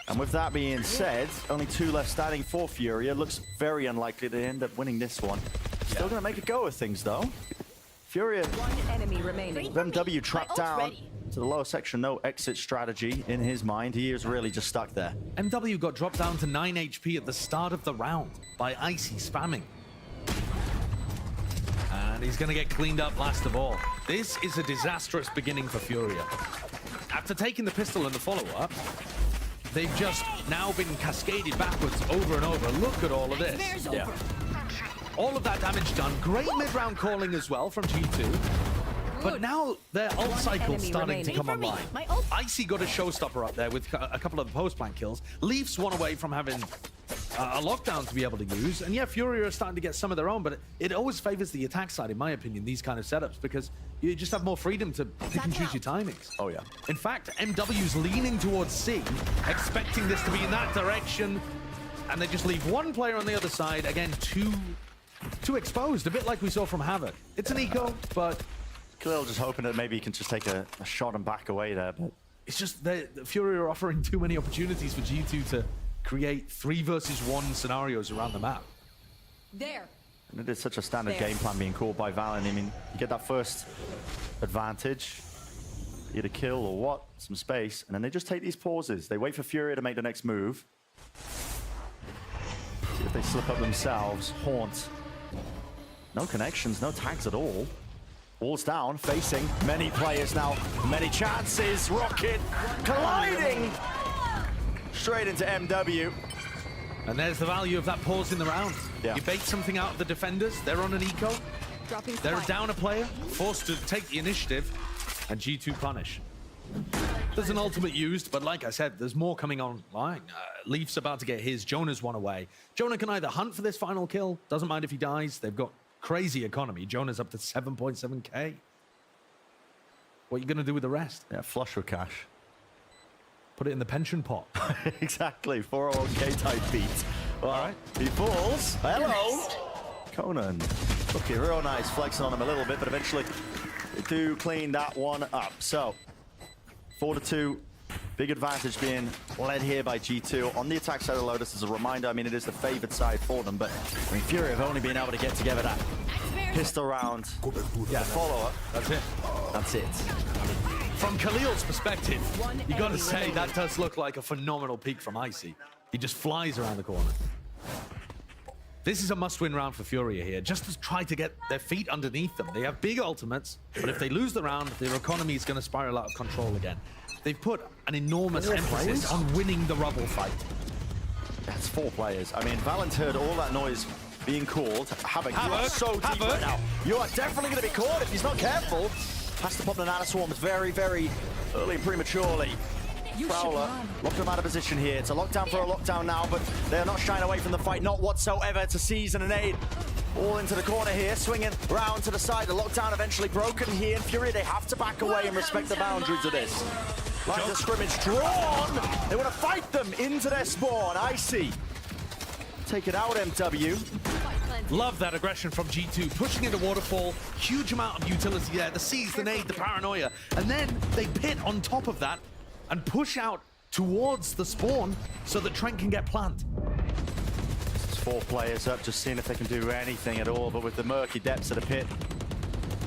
And with that being said, only 2 left standing for Furia. Looks very unlikely to end up winning this one. Still going to make a go of things, though. Furia, MW trapped down to the lower section. No exit strategy in his mind. He is really just stuck there. MW got dropped down to 9 HP at the start of the round by Icy spamming. And he's going to get cleaned up last of all. This is a disastrous beginning for Furia. After taking the pistol and the follow-up, they've just now been cascaded backwards over and over. Look at all of this. Yeah. All of that damage done. Great mid-round calling as well from G2. But now their ult cycle's starting to come online. Icy got a showstopper up there with a couple of post-plant kills. Leafs one away from having a lockdown to be able to use. And yeah, Furia are starting to get some of their own, but it always favors the attack side, in my opinion, these kind of setups, because you just have more freedom to pick and choose your timings. Oh, yeah. In fact, MW's leaning towards C, expecting this to be in that direction, and they just leave one player on the other side. Again, too exposed, a bit like we saw from Havoc. It's an eco, but... Khalil just hoping that maybe he can just take a shot and back away there, but... It's just the Fury are offering too many opportunities for G2 to create 3 versus 1 scenarios around the map. There. And it is such a standard game plan being called by Valen. I mean, you get that first advantage, either kill or what, some space, and then they just take these pauses. They wait for Fury to make the next move. See if they slip up themselves. Haunt. No connections, no tags at all. Walls down, facing many players now. Many chances. Rocket colliding straight into MW. And there's the value of that pause in the round. Yeah. You bait something out of the defenders. They're on an eco. They're down a player, forced to take the initiative, and G2 punish. There's an ultimate used, but like I said, there's more coming online. Leaf's about to get his. Jonah's one away. Jonah can either hunt for this final kill, doesn't mind if he dies. They've got crazy economy. Jonah's up to 7.7k. What are you going to do with the rest? Yeah, flush with cash. Put it in the pension pot. Exactly, 401k type beat. Well, all right. He falls. Hello. Conan. Looking real nice, flexing on him a little bit, but eventually they do clean that one up. So, 4-2. Big advantage being led here by G2 on the attack side of Lotus. As a reminder, I mean, it is the favored side for them, but I mean, Fury have only been able to get together that pistol round. Yeah, follow-up. That's it. That's it. From Khalil's perspective, you got to say that does look like a phenomenal peak from Icy. He just flies around the corner. This is a must-win round for Furia here, just to try to get their feet underneath them. They have big ultimates, but if they lose the round, their economy is going to spiral out of control again. They've put an enormous emphasis on winning the rubble fight. That's 4 players. I mean, Valen's heard all that noise being called. Havoc, you are so deep right now. You are definitely going to be caught if he's not careful. Has to pop the Nana Swarms very, very early and prematurely. Prowler locked them out of position here. It's a lockdown for a lockdown now, but they're not shying away from the fight, not whatsoever. It's a seize and an aid. All into the corner here, swinging round to the side. The lockdown eventually broken here. In Fury, they have to back away and respect the boundaries of this. Lines of scrimmage drawn. They want to fight them into their spawn. Icy. Take it out, MW. Love that aggression from G2, pushing into Waterfall. Huge amount of utility there. The seize, the nade, the paranoia. And then they pit on top of that and push out towards the spawn so that Trent can get plant. It's 4 players up, just seeing if they can do anything at all, but with the murky depths of the pit,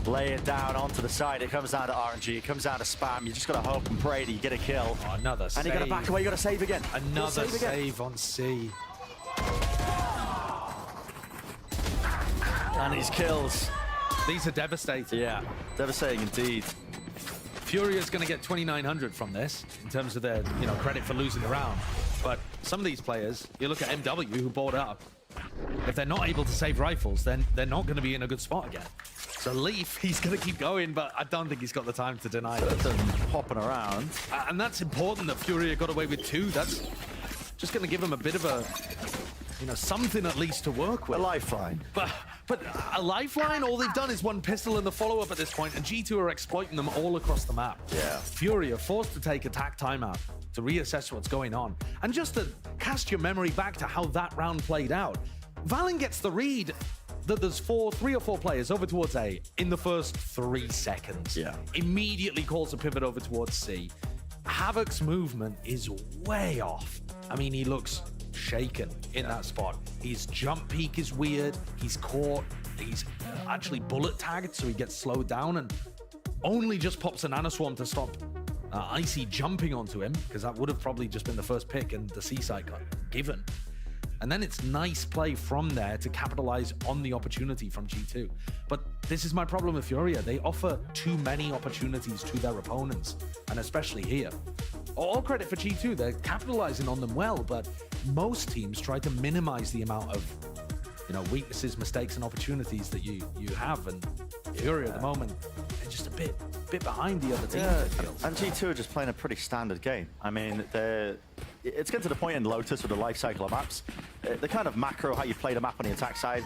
lay it down onto the side. It comes down to RNG, it comes down to spam. You just got to hope and pray that you get a kill. Oh, another save. And you got to back away, you got to save again. Another save on C. And his kills. These are devastating. Yeah, devastating indeed. Furia's going to get 2,900 from this in terms of their, credit for losing the round. But some of these players, you look at MW who bought up. If they're not able to save rifles, then they're not going to be in a good spot again. So Leaf, he's going to keep going, but I don't think he's got the time to deny it. Hopping around. And that's important that Furia got away with 2. That's just going to give him a bit of a something at least to work with. A lifeline. But a lifeline, all they've done is one pistol in the follow-up at this point, and G2 are exploiting them all across the map. Yeah. Fury are forced to take attack timeout to reassess what's going on. And just to cast your memory back to how that round played out, Valen gets the read that there's 3 or 4 players over towards A in the first 3 seconds. Yeah. Immediately calls a pivot over towards C. Havoc's movement is way off. I mean, he looks shaken in that spot. His jump peak is weird. He's caught. He's actually bullet tagged, so he gets slowed down and only just pops a nanoswarm to stop Icy jumping onto him, because that would have probably just been the first pick and the C site got given. And then it's nice play from there to capitalize on the opportunity from G2. But this is my problem with Furia. They offer too many opportunities to their opponents, and especially here. All credit for G2, they're capitalizing on them well, but most teams try to minimize the amount of weaknesses, mistakes, and opportunities that you have. And Furia at the moment, they're just a bit behind the other teams. Yeah, and G2 are just playing a pretty standard game. I mean, it's getting to the point in Lotus with the life cycle of maps. The kind of macro, how you play the map on the attack side,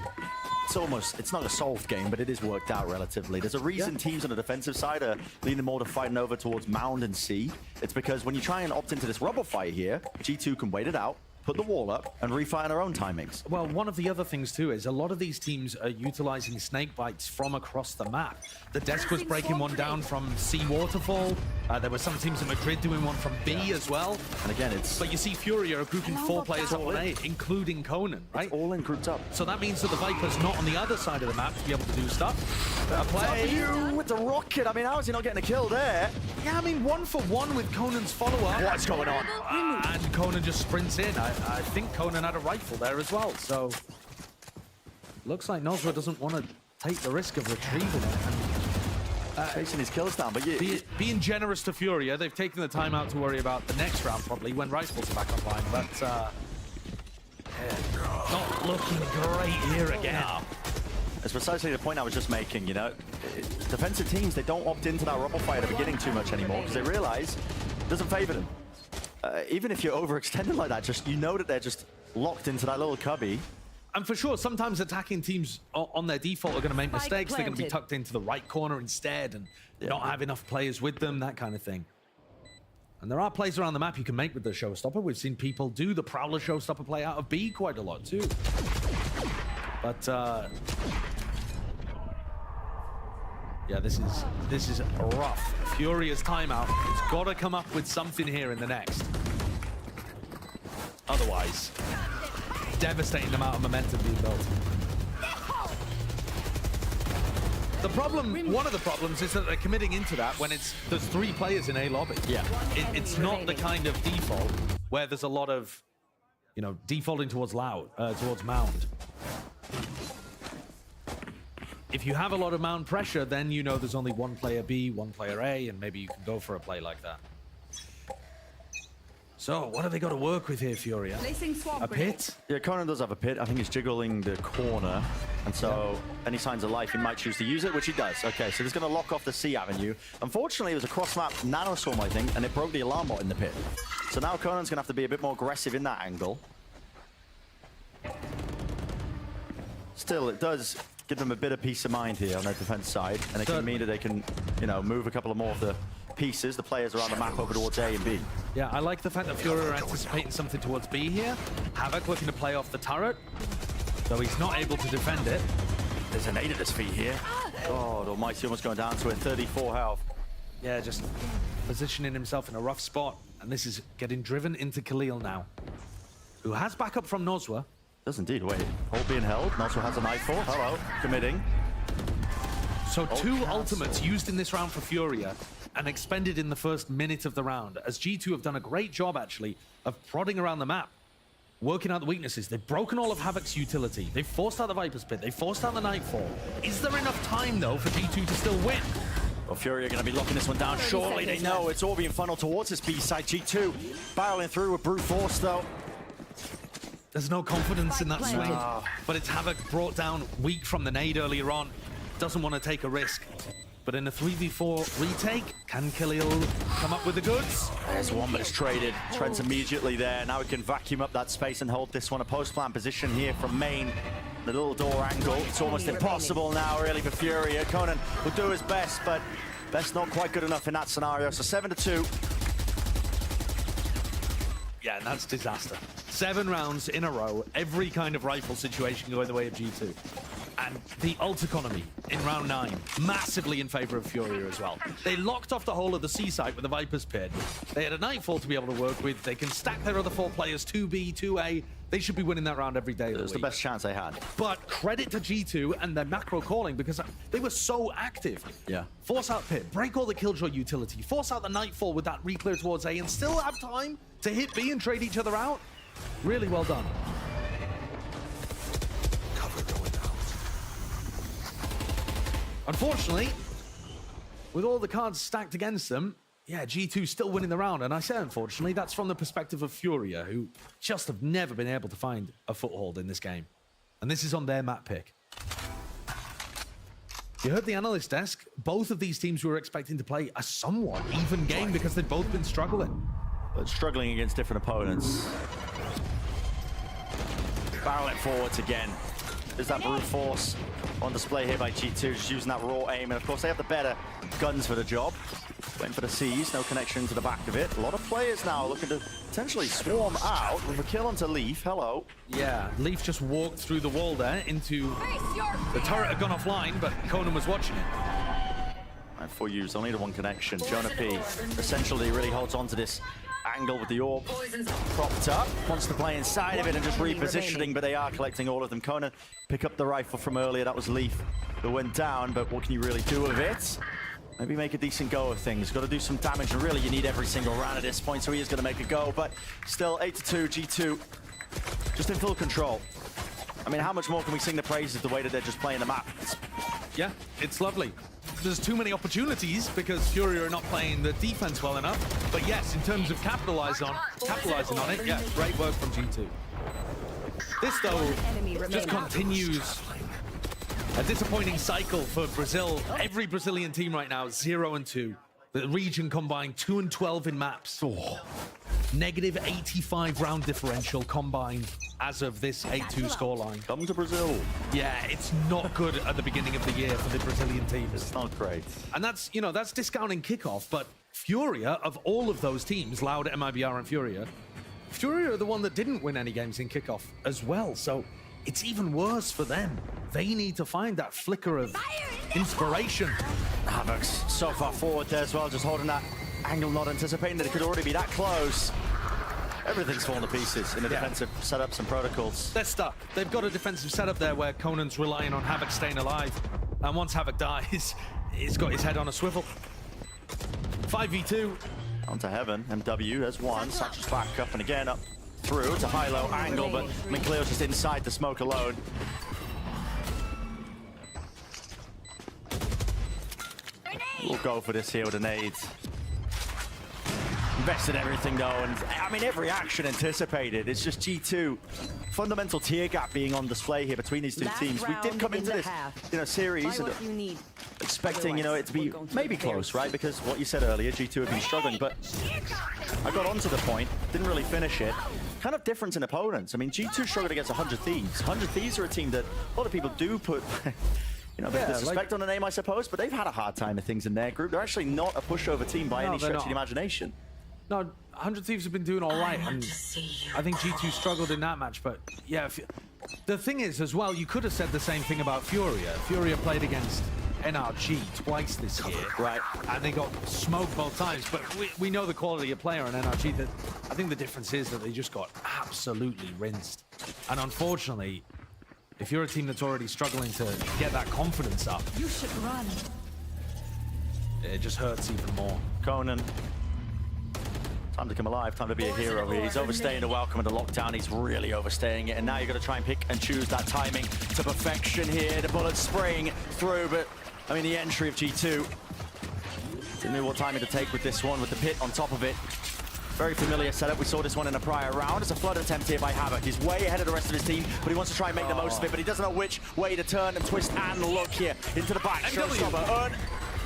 it's not a solved game, but it is worked out relatively. There's a reason teams on the defensive side are leaning more to fighting over towards Mound and C. It's because when you try and opt into this rubble fight here, G2 can wait it out, put the wall up, and refight on their own timings. Well, one of the other things too is a lot of these teams are utilizing snake bites from across the map. The Desk was breaking one down from C Waterfall. There were some teams in Madrid doing one from B as well. And again, But you see Fury are grouping 4 players up on A, including Conan, right? It's all in grouped up. So that means that the Viper's not on the other side of the map to be able to do stuff. Play with the rocket. I mean, how is he not getting a kill there? Yeah, I mean, 1 for 1 with Conan's follow-up. What's going on? And Conan just sprints in. I think Conan had a rifle there as well, so looks like Nozra doesn't want to take the risk of retrieving it. And, chasing his kills down, but being generous to Furia, they've taken the time out to worry about the next round probably when rifles are back online, but not looking great here again. No. It's precisely the point I was just making, defensive teams, they don't opt into that rubble fight at the beginning too much anymore because they realize it doesn't favor them. Even if you're overextended like that, that they're just locked into that little cubby. And for sure, sometimes attacking teams on their default are going to make mistakes. They're going to be tucked into the right corner instead and not have enough players with them, that kind of thing. And there are plays around the map you can make with the Showstopper. We've seen people do the Prowler Showstopper play out of B quite a lot too. But yeah, this is rough. Furia's timeout. It's got to come up with something here in the next. Otherwise, devastating amount of momentum being built. The problem, one of the problems is that they're committing into that when there's 3 players in A lobby. Yeah. It's not the kind of default where there's a lot of, defaulting towards Mound. If you have a lot of Mound pressure, then there's only 1 player B, 1 player A, and maybe you can go for a play like that. So, what have they got to work with here, Furia? A pit? Yeah, Conan does have a pit. I think he's jiggling the corner. And so, any signs of life, he might choose to use it, which he does. Okay, so he's going to lock off the C avenue. Unfortunately, it was a cross-map nanoswarm, I think, and it broke the alarm bot in the pit. So now Conan's going to have to be a bit more aggressive in that angle. Still, it does give them a bit of peace of mind here on their defense side. And it can mean that they can, move a couple of more of the pieces, the players around the map over towards A and B. Yeah, I like the fact that Fury are anticipating something towards B here. Havoc looking to play off the turret, though he's not able to defend it. There's an 8 at his feet here. God almighty, almost going down to it. 34 health. Yeah, just positioning himself in a rough spot. And this is getting driven into Khalil now, who has backup from Nozwa. Does indeed. Wait, hold being held. Nozwa has a knife for. Hello, committing. So 2 ultimates used in this round for Furia and expended in the first minute of the round, as G2 have done a great job, actually, of prodding around the map, working out the weaknesses. They've broken all of Havoc's utility. They've forced out the Viper's Pit. They've forced out the Nightfall. Is there enough time, though, for G2 to still win? Well, Fury are going to be locking this one down shortly. They know it's all being funneled towards this B side. G2 barreling through with brute force, though. There's no confidence in that swing, but it's Havoc brought down weak from the nade earlier on. Doesn't want to take a risk. But in a 3v4 retake, can Khalil come up with the goods? There's one, but it's traded. Trent's immediately there. Now he can vacuum up that space and hold this one. A post-plant position here from main. The little door angle. It's almost impossible now, really, for Furia. Conan will do his best, but best not quite good enough in that scenario. So 7-2. Yeah, and that's disaster. 7 rounds in a row, every kind of rifle situation going the way of G2. And the ult economy in round 9, massively in favor of Furia as well. They locked off the whole of the C site with the Viper's Pit. They had a Nightfall to be able to work with. They can stack their other 4 players, 2B, 2A. They should be winning that round every day of the week. It was the best chance they had. But credit to G2 and their macro calling, because they were so active. Yeah. Force out Pit, break all the Killjoy utility, force out the Nightfall with that re-clear towards A, and still have time to hit B and trade each other out. Really well done. Unfortunately, with all the cards stacked against them, yeah, G2 still winning the round. And I say unfortunately, that's from the perspective of Furia, who just have never been able to find a foothold in this game. And this is on their map pick. You heard the analyst desk. Both of these teams were expecting to play a somewhat even game because they've both been struggling. But struggling against different opponents. Barrel it forwards again. There's that brute force on display here by G2, just using that raw aim. And of course, they have the better guns for the job. Waiting for the C's, no connection to the back of it. A lot of players now looking to potentially swarm out with a kill onto Leaf. Hello. Yeah, Leaf just walked through the wall there into... The turret had gone offline, but Conan was watching it. And 4 U's, only the one connection. Jonah P essentially really holds on to this angle with the orb propped up, wants to play inside of it and just repositioning, but they are collecting all of them. Conan pick up the rifle from earlier, that was Leaf that went down, but what can you really do with it? Maybe make a decent go of things. Got to do some damage, and really you need every single round at this point, so he is going to make a go, but still 8-2, G2 just in full control. I mean, how much more can we sing the praises of the way that they're just playing the map? Yeah, it's lovely. There's too many opportunities because Furia are not playing the defense well enough. But yes, in terms of capitalizing on it, yeah, great work from G2. This, though, just continues a disappointing cycle for Brazil. Every Brazilian team right now, 0-2. The region combined 2-12 in maps. Oh. Negative 85 round differential combined as of this 8-2 scoreline. Come to Brazil. Yeah, it's not good at the beginning of the year for the Brazilian teams. It's not great. And that's, you know, that's discounting kickoff, but Furia, of all of those teams, Loud, MIBR, and Furia are the one that didn't win any games in kickoff as well, so it's even worse for them. They need to find that flicker of inspiration. Havoc's so far forward there as well, just holding that angle, not anticipating that it could already be that close. Everything's fallen to pieces in the defensive setups and protocols. They're stuck. They've got a defensive setup there where Conan's relying on Havoc staying alive. And once Havoc dies, he's got his head on a swivel. 5v2. Onto Heaven, MW, there's one. Satchel's back up and again up through. It's a high-low angle, but McLeod's just inside the smoke alone. We'll go for this here with a nade. Invested everything though, and I mean every action anticipated. It's just G2. Fundamental tier gap being on display here between these two teams. We did come into this, series expecting, it to be maybe close, right? Because what you said earlier, G2 have been struggling, but I got onto the point, didn't really finish it. Kind of difference in opponents. I mean, G2 struggled against 100 Thieves. 100 Thieves are a team that a lot of people do put a bit of disrespect on the name, I suppose, but they've had a hard time of things in their group. They're actually not a pushover team by any stretch of the imagination. No, 100 Thieves have been doing all right, and I think G2 struggled in that match, but yeah, the thing is as well, you could have said the same thing about Furia. Furia played against NRG twice this year, right? And they got smoked both times, but we know the quality of player on NRG. That I think the difference is that they just got absolutely rinsed, and unfortunately, if you're a team that's already struggling to get that confidence up, you should run. It just hurts even more. Conan. Time to come alive, time to be a hero here. He's overstaying the welcome of the lockdown. He's really overstaying it. And now you've got to try and pick and choose that timing to perfection here. The bullets spraying through, but I mean, the entry of G2. Didn't know what timing to take with this one, with the pit on top of it. Very familiar setup. We saw this one in a prior round. It's a flood attempt here by Havoc. He's way ahead of the rest of his team, but he wants to try and make the most of it, but he doesn't know which way to turn and twist and look here into the back. Showstopper.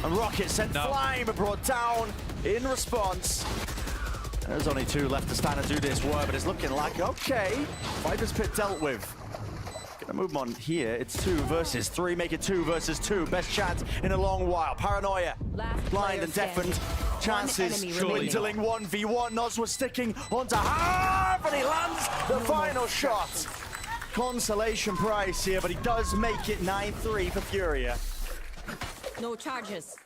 And Rocket sent flying, but brought down in response. There's only 2 left to stand and do this work, but it's looking like, okay, Viper's Pit dealt with. Gonna move on here. It's 2 versus 3, make it 2 versus 2. Best chance in a long while. Paranoia, blind and deafened. Chances dwindling 1v1. Noz was sticking onto half, and he lands the final shot. Consolation prize here, but he does make it 9-3 for Furia. No charges.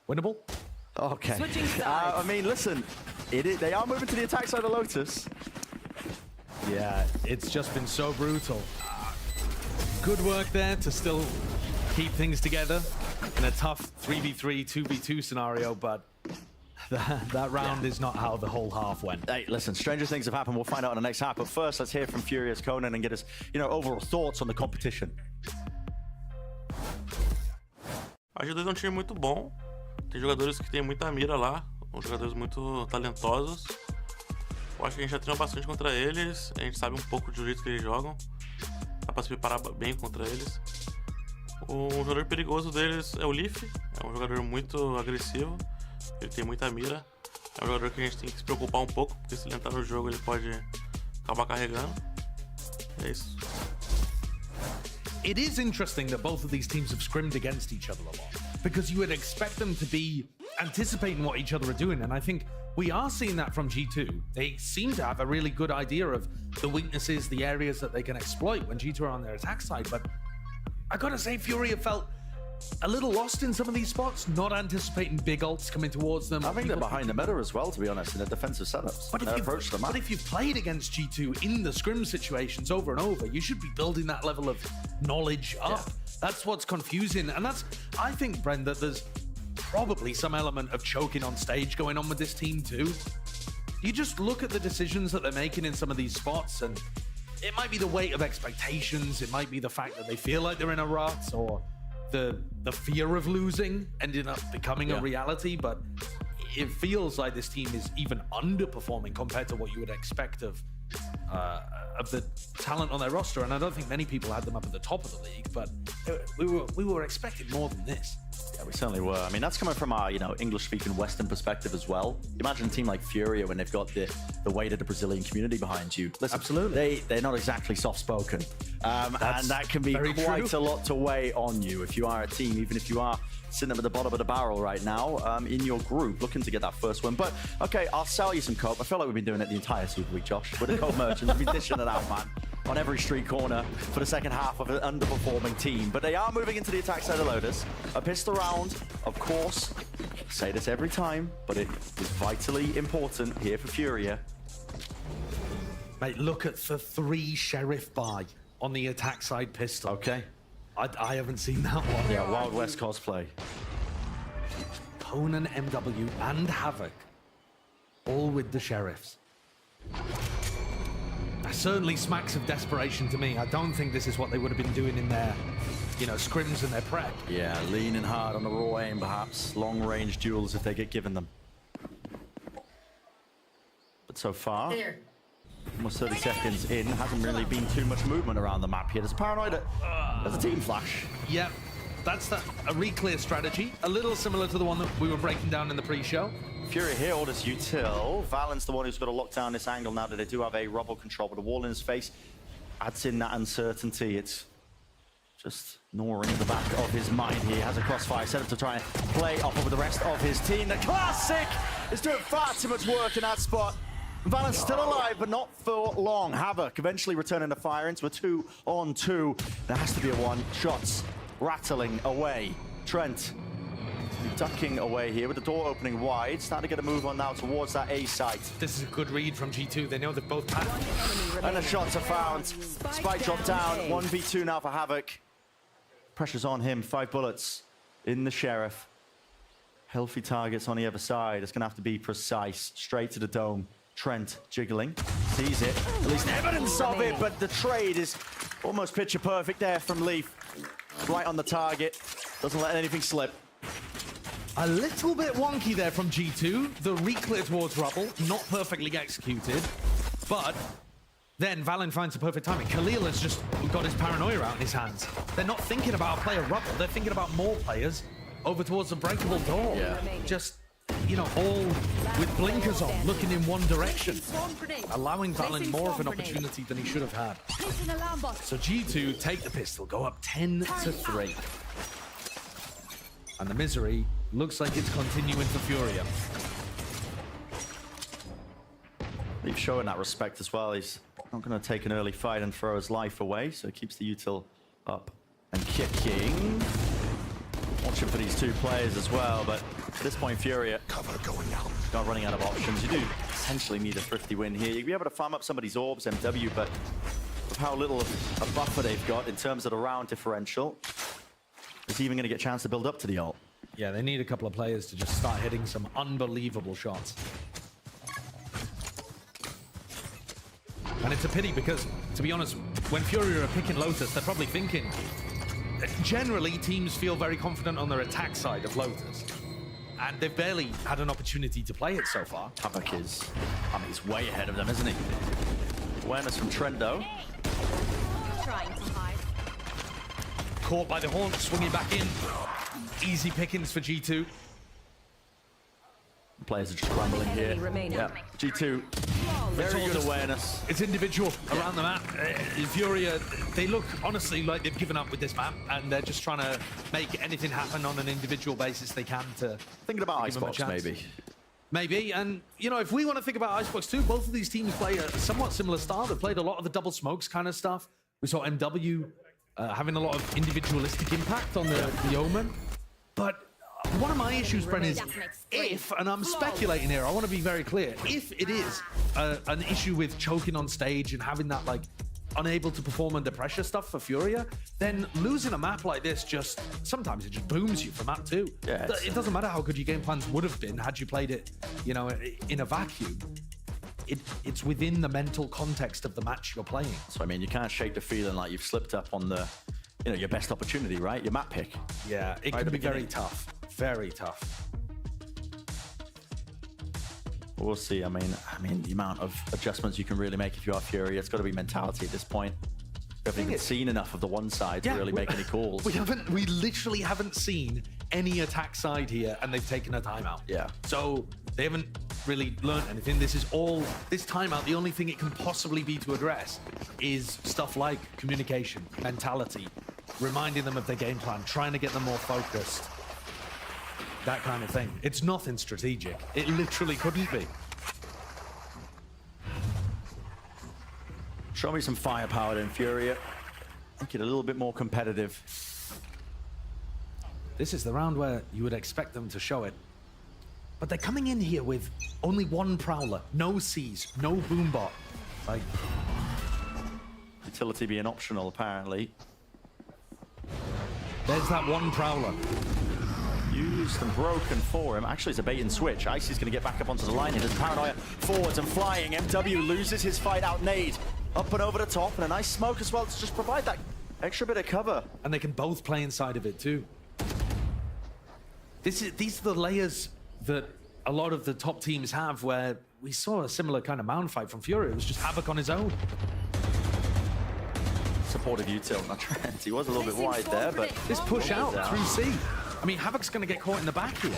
Winnable? Okay. Switching sides. I mean, listen, they are moving to the attack side of Lotus. Yeah, it's just been so brutal. Good work there to still keep things together in a tough 3v3, 2v2 scenario, but that round is not how the whole half went. Hey, listen, stranger things have happened. We'll find out in the next half, but first, let's hear from Furious Conan and get his, overall thoughts on the competition. A G2 é um time muito bom. Tem jogadores que têm muita mira lá, jogadores muito talentosos. Eu acho que a gente já treina bastante contra eles, a gente sabe um pouco do jeito que eles jogam. Dá pra se preparar bem contra eles. O jogador perigoso deles é o Leaf, é um jogador muito agressivo, ele tem muita mira. É um jogador que a gente tem que se preocupar um pouco, porque se ele entrar no jogo ele pode acabar carregando. É isso. It is interesting that both of these teams have scrimmed against each other a lot, because you would expect them to be anticipating what each other are doing, and I think we are seeing that from G2. They seem to have a really good idea of the weaknesses, the areas that they can exploit when G2 are on their attack side, but I gotta say, Fury have felt a little lost in some of these spots, not anticipating big ults coming towards them. I think they're behind the meta as well, to be honest, in their defensive setups. But if you've played against G2 in the scrim situations over and over, you should be building that level of knowledge up. Yeah. That's what's confusing. And I think, Brent, that there's probably some element of choking on stage going on with this team too. You just look at the decisions that they're making in some of these spots, and it might be the weight of expectations, it might be the fact that they feel like they're in a rut, or the fear of losing ended up becoming a reality, but it feels like this team is even underperforming compared to what you would expect of the talent on their roster, and I don't think many people had them up at the top of the league, but we were expecting more than this. Yeah, we certainly were. I mean, that's coming from our, English-speaking Western perspective as well. Imagine a team like Furia when they've got the weight of the Brazilian community behind you. Listen, absolutely, they're not exactly soft-spoken, and that can be quite a lot to weigh on you if you are a team, even if you are sitting up at the bottom of the barrel right now in your group, looking to get that first win. But okay, I'll sell you some cope. I feel like we've been doing it the entire Super Week, Josh. With the cope merchants, we've been dishing it out, man, on every street corner for the second half of an underperforming team. But they are moving into the attack side of Lotus. A pistol round, of course. I say this every time, but it is vitally important here for Furia. Mate, look at the 3 Sheriff buy on the attack side pistol. Okay. I haven't seen that one. Yeah, Wild West cosplay. Conan, MW, and Havoc, all with the Sheriffs. That certainly smacks of desperation to me. I don't think this is what they would have been doing in their, scrims and their prep. Yeah, leaning hard on the raw aim, perhaps. Long-range duels if they get given them. But so far, almost 30 seconds in, hasn't really been too much movement around the map here. There's Paranoid, there's a team flash. Yep, that's a re-clear strategy, a little similar to the one that we were breaking down in the pre-show. Fury here orders util. Valen's the one who's got to lock down this angle now that they do have a rubble control, but a wall in his face adds in that uncertainty. It's just gnawing at the back of his mind here. He has a crossfire set up to try and play off of the rest of his team. The classic is doing far too much work in that spot. Valen's still alive, but not for long. Havoc eventually returning to fire into a 2-on-2. There has to be a 1. Shots rattling away. Trent ducking away here with the door opening wide. Starting to get a move on now towards that A site. This is a good read from G2. They know they've both had. And the shots are found. Spike drop down. 1v2 now for Havoc. Pressure's on him. 5 bullets in the Sheriff. Healthy targets on the other side. It's going to have to be precise. Straight to the dome. Trent jiggling. Sees it. At least evidence of it, but the trade is almost picture perfect there from Leaf. Right on the target. Doesn't let anything slip. A little bit wonky there from G2. The re-clear towards rubble, not perfectly executed, but then Valen finds the perfect timing. Khalil has just got his paranoia out in his hands. They're not thinking about a player rubble, they're thinking about more players over towards the breakable door. Just, you know, all with blinkers on, looking in one direction, allowing Valen more of an opportunity than he should have had. So G2 take the pistol, go up 10-3. And the misery looks like it's continuing for Furia. He's showing that respect as well. He's not going to take an early fight and throw his life away, so he keeps the util up and kicking. Watching for these two players as well, but at this point, Furia cover going out. Not running out of options. You do essentially need a thrifty win here. You'll be able to farm up some of these orbs, MW, but with how little of a buffer they've got in terms of the round differential, is he even going to get a chance to build up to the ult? Yeah, they need a couple of players to just start hitting some unbelievable shots. And it's a pity because, to be honest, when Furia are picking Lotus, they're probably thinking, generally teams feel very confident on their attack side of Lotus. And they've barely had an opportunity to play it so far. Havoc is, I mean, he's way ahead of them, isn't he? Awareness from Trendo. Trying to hide. Caught by the horn, swinging back in. Easy pickings for G2. Players are just crumbling here. Yeah, G2, very good awareness. It's individual around the map. Furia, they look honestly like they've given up with this map, and they're just trying to make anything happen on an individual basis they can to. Thinking about Icebox, maybe. Maybe, and you know, if we want to think about Icebox too, both of these teams play a somewhat similar style. They played a lot of the double smokes kind of stuff. We saw MW having a lot of individualistic impact on the Omen, but. One of my issues, Bren, is if, and I'm speculating here, I want to be very clear, if it is an issue with choking on stage and having that, like, unable to perform under pressure stuff for Furia, then losing a map like this just, sometimes it just booms you for map 2. Yeah, it doesn't matter how good your game plans would have been had you played it, you know, in a vacuum. It's within the mental context of the match you're playing. So, I mean, you can't shake the feeling like you've slipped up on the, you know, your best opportunity, right? Your map pick. Yeah, it can be very tough. Very tough. We'll see. I mean, the amount of adjustments you can really make if you are Fury, it's got to be mentality at this point. We haven't even seen enough of the one side to really make any calls. We literally haven't seen any attack side here, and they've taken a timeout. Yeah. So they haven't really learned anything. This timeout, the only thing it can possibly be to address is stuff like communication, mentality, reminding them of their game plan, trying to get them more focused. That kind of thing. It's nothing strategic. It literally couldn't be. Show me some firepower then, Furia. Make it a little bit more competitive. This is the round where you would expect them to show it. But they're coming in here with only one Prowler, no C's, no Boombot. Like, utility being optional, apparently. There's that one Prowler. Used and broken for him. Actually, it's a bait and switch. Icy's going to get back up onto the line. He does Paranoia forwards and flying. MW loses his fight out nade. Up and over the top, and a nice smoke as well to just provide that extra bit of cover. And they can both play inside of it too. These are the layers that a lot of the top teams have, where we saw a similar kind of mound fight from Fury. It was just Havoc on his own. Supportive util, not Trent. He was a little bit wide there, but this push out through C. I mean, Havoc's going to get caught in the back here.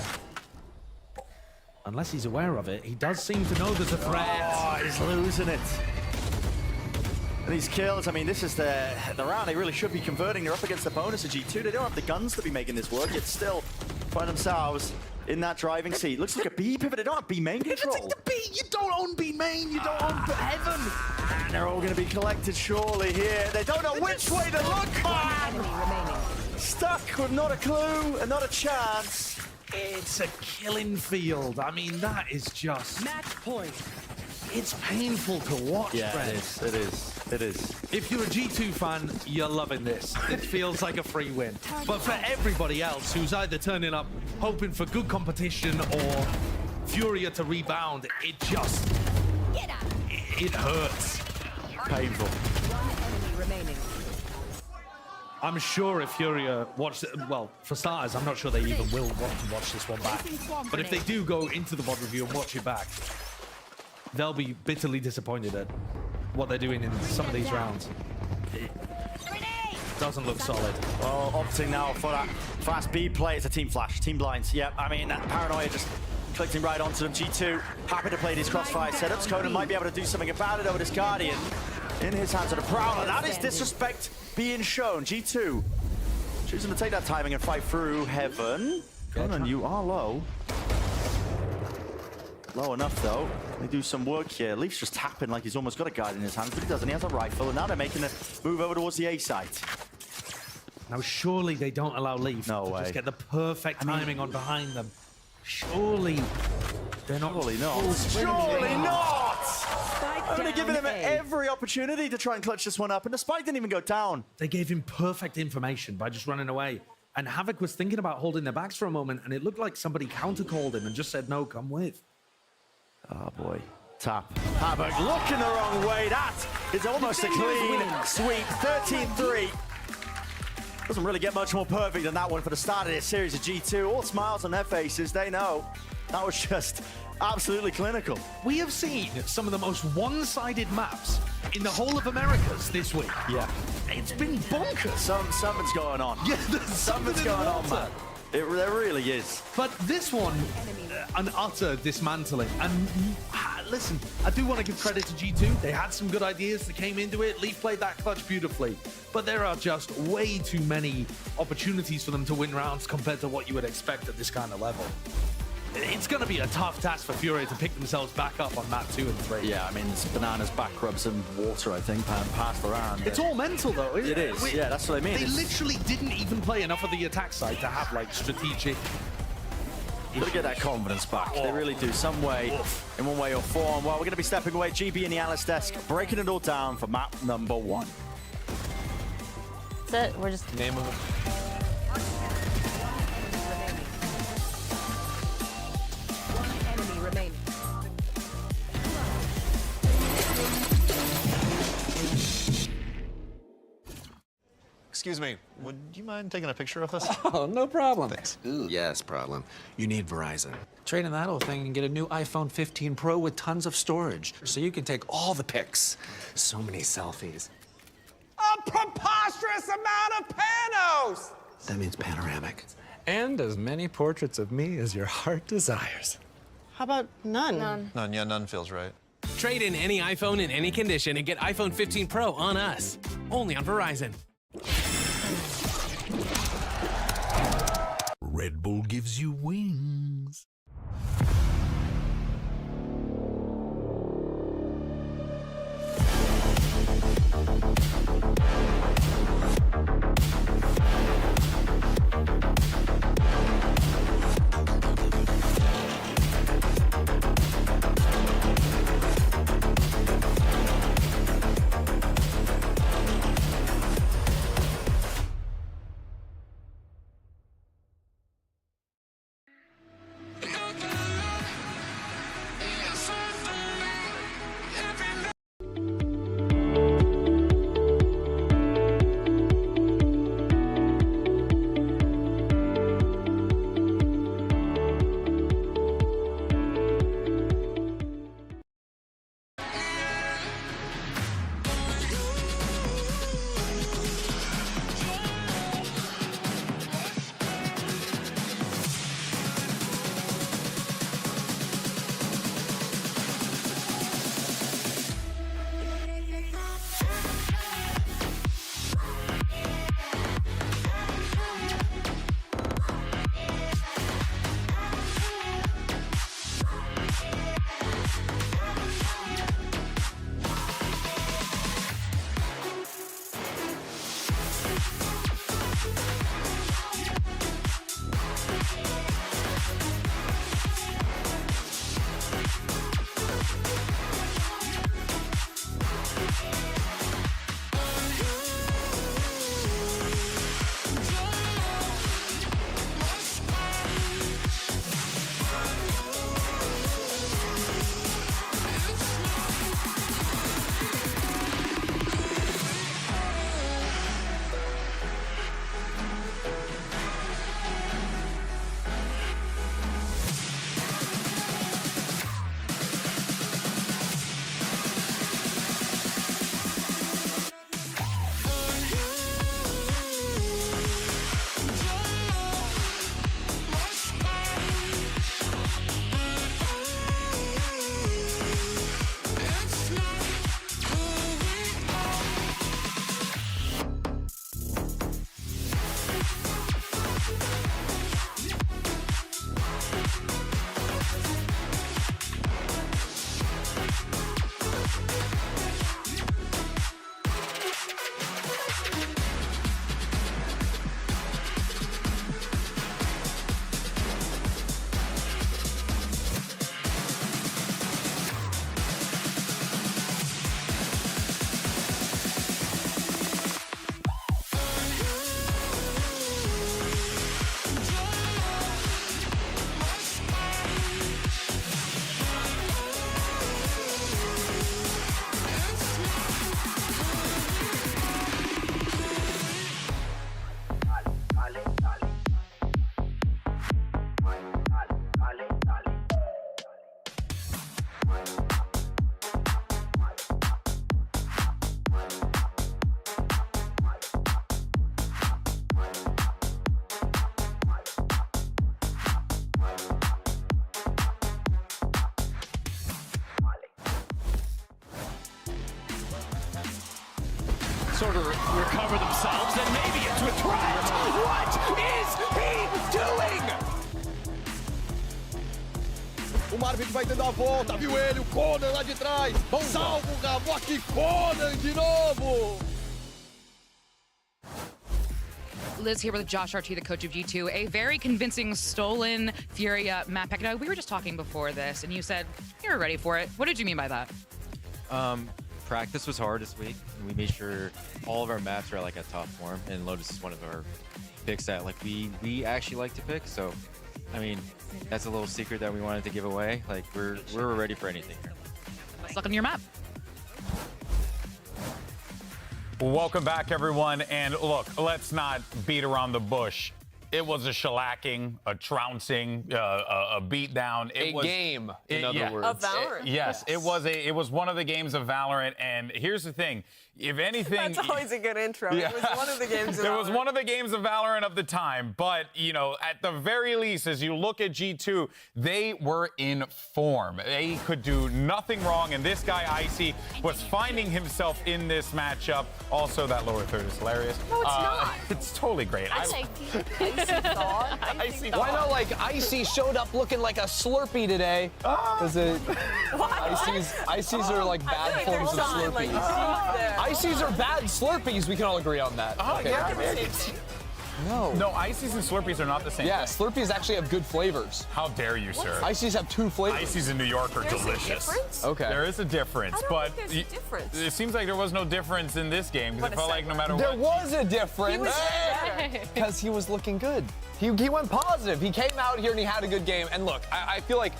Unless he's aware of it. He does seem to know there's a threat. Oh, he's losing it. And these kills, I mean, this is the round they really should be converting. They're up against the bonus of G2. They don't have the guns to be making this work, yet still find themselves in that driving seat. Looks like a B pivot. They don't have B main control. Pivoting to B, you don't own B main, you don't own Heaven. And they're all going to be collected surely here. They don't know which way to look, man. Stuck with not a clue and not a chance. It's a killing field. I mean, that is just... Match point. It's painful to watch, Yeah, Brent. it is. If you're a G2 fan, you're loving this. It feels like a free win. But for everybody else who's either turning up hoping for good competition or Furia to rebound, it just... It hurts. Painful. One enemy remaining. I'm sure if Furia watch, well, for starters, I'm not sure they even will want to watch this one back. But if they do go into the VOD review and watch it back, they'll be bitterly disappointed at what they're doing in some of these rounds. doesn't look solid. Well, opting now for that fast B play. It's a team flash, team blinds. Yep, I mean, that paranoia just clicking right onto them. G2 happy to play these crossfire setups. Conan might be able to do something about it over this Guardian. In his hands on a Prowler. That is disrespect being shown. G2 choosing to take that timing and fight through Heaven. Conan, you are low. Low enough, though. They do some work here. Leaf's just tapping like he's almost got a guard in his hands, but he doesn't. He has a rifle, and now they're making a move over towards the A site. Now, surely they don't allow Leaf No to way. just get the perfect timing on behind them. Surely they're not. Surely not. Surely not! Only giving him every opportunity to try and clutch this one up, and the spike didn't even go down. They gave him perfect information by just running away. And Havoc was thinking about holding their backs for a moment, and it looked like somebody counter-called him and just said, no, come with. Oh, boy. Tap. Havoc looking the wrong way. That is almost a clean sweep. 13-3. Doesn't really get much more perfect than that one for the start of this series of G2. All smiles on their faces. They know that was just absolutely clinical. We have seen some of the most one-sided maps in the whole of Americas this week. Yeah. It's been bonkers. Something's going on. Yeah, there's something's going on, man. There really is. But this one, an utter dismantling. And listen, I do want to give credit to G2. They had some good ideas that came into it. Leaf played that clutch beautifully. But there are just way too many opportunities for them to win rounds compared to what you would expect at this kind of level. It's going to be a tough task for Fury to pick themselves back up on map 2 and 3. Yeah, I mean, it's bananas, back rubs, and water, I think, passed around. It's all mental, though, isn't it? It is, yeah, that's what I mean. They literally didn't even play enough of the attack side to have, like, strategic... Gotta get that confidence back. They really do, some way, in one way or form. Well, we're going to be stepping away. GB in the analyst desk, breaking it all down for map number 1. That's it. We're just... Name of it. Excuse me, would you mind taking a picture of us? Oh, no problem. Thanks. Ooh, yes, problem. You need Verizon. Trade in that old thing and get a new iPhone 15 Pro with tons of storage, so you can take all the pics. So many selfies. A preposterous amount of panos! That means panoramic. And as many portraits of me as your heart desires. How about none? None, yeah, none feels right. Trade in any iPhone in any condition and get iPhone 15 Pro on us. Only on Verizon. Red Bull gives you wings. sort of recover themselves, and maybe into a threat. What is he doing? O Marvin vai dando a volta, viu ele, o Conan lá de trás. Salva o Gavok, Conan de novo. Liz here with Josh RT, the coach of G2. A very convincing stolen Furia map pack. Now, we were just talking before this, and you said you were ready for it. What did you mean by that? Practice was hard this week, and we made sure all of our maps are like at top form, and Lotus is one of our picks that like we actually like to pick. So, I mean, that's a little secret that we wanted to give away. Like we're ready for anything here. Let's look on your map. Welcome back, everyone. And look, let's not beat around the bush. It was a shellacking, a trouncing, a beatdown. It was game, in other words. Of Valorant. Yes, it was one of the games of Valorant. And here's the thing. If anything, That's always a good intro. Yeah. It was one of the games of It Valorant. was one of the games of Valorant of the time. But, you know, at the very least, as you look at G2, they were in form. They could do nothing wrong. And this guy, Icy, was finding himself in this matchup. Also, that lower third is hilarious. No, it's not. It's totally great. Icy thought. Icy Why not, like, Icy showed up looking like a Slurpee today? Is it... Icy's are like bad forms of Slurpees. Icy's are bad Slurpees, we can all agree on that. Oh, Okay. yeah. No, Icy's and Slurpees are not the same Yeah, thing. Slurpees actually have good flavors. How dare you, sir? Icy's have 2 flavors. Icy's in New York are There's a delicious. difference? Okay. There is a difference, I don't but think there's a difference. it seems like there was no difference in this game because What it a felt like no matter There what. was a difference. He was better. Because he was looking good. He went positive. He came out here and he had a good game. And look, I feel like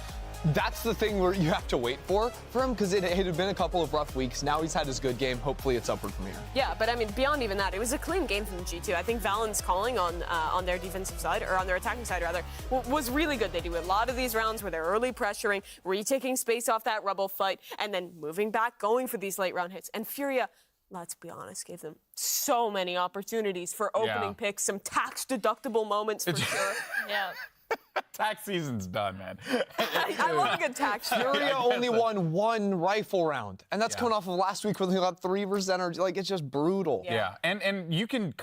that's the thing where you have to wait for him because it had been a couple of rough weeks. Now he's had his good game. Hopefully it's upward from here. Yeah, but I mean, beyond even that, it was a clean game from G2. I think Valorant's calling on their defensive side, or on their attacking side rather, was really good. They do a lot of these rounds where they're early pressuring, retaking space off that Rebel fight, and then moving back, going for these late round hits. And Furia, let's be honest, gave them so many opportunities for opening picks, some tax-deductible moments for sure. Yeah. Tax season's done, man. I love a good tax. Furia only won 1 rifle round, and that's coming off of last week when they got 3 versus energy. Like, it's just brutal. Yeah, and you can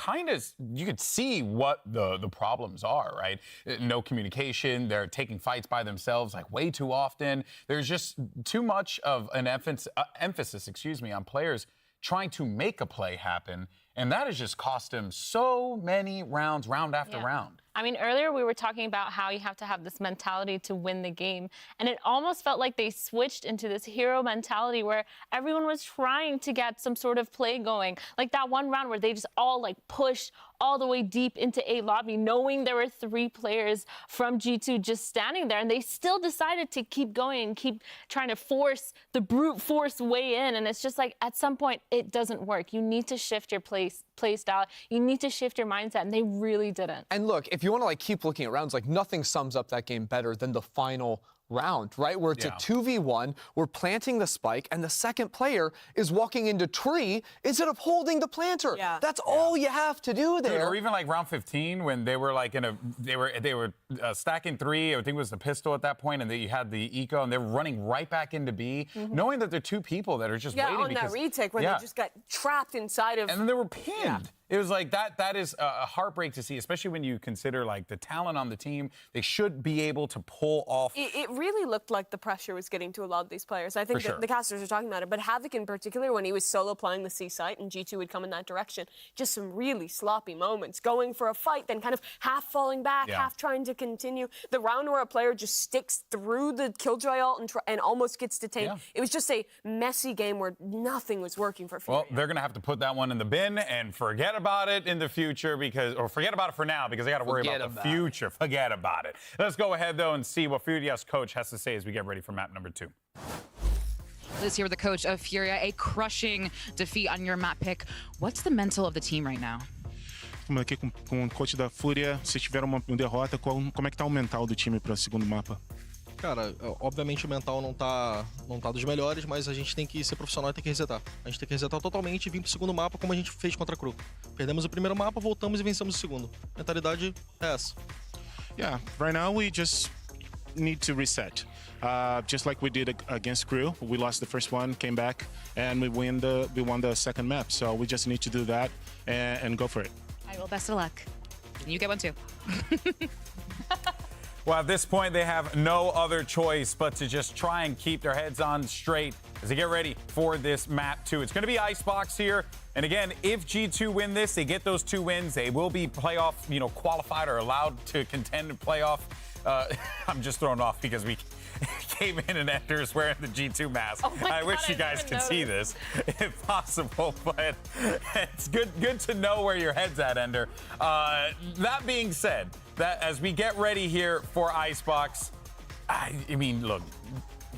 you could see what the problems are, right? No communication. They're taking fights by themselves like way too often. There's just too much of an emphasis, on players trying to make a play happen, and that has just cost them so many rounds, round after round. I mean, earlier we were talking about how you have to have this mentality to win the game. And it almost felt like they switched into this hero mentality where everyone was trying to get some sort of play going. Like that one round where they just all like pushed all the way deep into A lobby, knowing there were 3 players from G2 just standing there. And they still decided to keep going and keep trying to force the brute force way in. And it's just like, at some point, it doesn't work. You need to shift your play style. You need to shift your mindset. And they really didn't. And look, if you want to like keep looking at rounds, like nothing sums up that game better than the final round, right? Where it's a 2v1, we're planting the spike, and the second player is walking into tree instead of holding the planter. Yeah. That's all you have to do there. Dude, or even like round 15 when they were like they were stacking 3. I think it was the pistol at that point, and you had the eco, and they were running right back into B, knowing that there are 2 people that are just waiting. On that retake where they just got trapped inside of. And then they were pinned. Yeah. It was like that is a heartbreak to see, especially when you consider like the talent on the team. They should be able to pull off. It really looked like the pressure was getting to a lot of these players. I think the casters are talking about it, but Havoc in particular, when he was solo playing the C site and G2 would come in that direction, just some really sloppy moments, going for a fight, then kind of half falling back, half trying to continue. The round where a player just sticks through the Killjoy ult and almost gets detained. Yeah. It was just a messy game where nothing was working for Furia. Well, they're going to have to put that one in the bin and forget about it in the future or forget about it for now because they got to worry about the future. Forget about it. Let's go ahead, though, and see what Furia's coach has to say as we get ready for map number 2. Liz here with the coach of Furia, a crushing defeat on your map pick. What's the mental of the team right now? Estamos aqui com o coach da Fúria. Vocês tiveram uma derrota. Como é que tá o mental do time para o segundo mapa? Cara, obviamente o mental não tá dos melhores, mas a gente tem que ser profissional e tem que resetar. A gente tem que resetar totalmente e vir pro segundo mapa como a gente fez contra a Cru. Perdemos o primeiro mapa, voltamos e vencemos o segundo. A mentalidade é essa. Yeah, right now we just need to reset. Just like we did against Crew, we lost the first one, came back, and we won the second map. So we just need to do that and go for it. All right, well, best of luck. You get one too. Well, at this point, they have no other choice but to just try and keep their heads on straight as they get ready for this map 2. It's going to be Icebox here. And again, if G2 win this, they get those 2 wins, they will be playoff, qualified or allowed to contend in playoff. I'm just thrown off because we came in and Ender's wearing the G2 mask. I wish you guys could see this if possible, but it's good to know where your head's at, Ender. That being said, that as we get ready here for Icebox, I mean, look,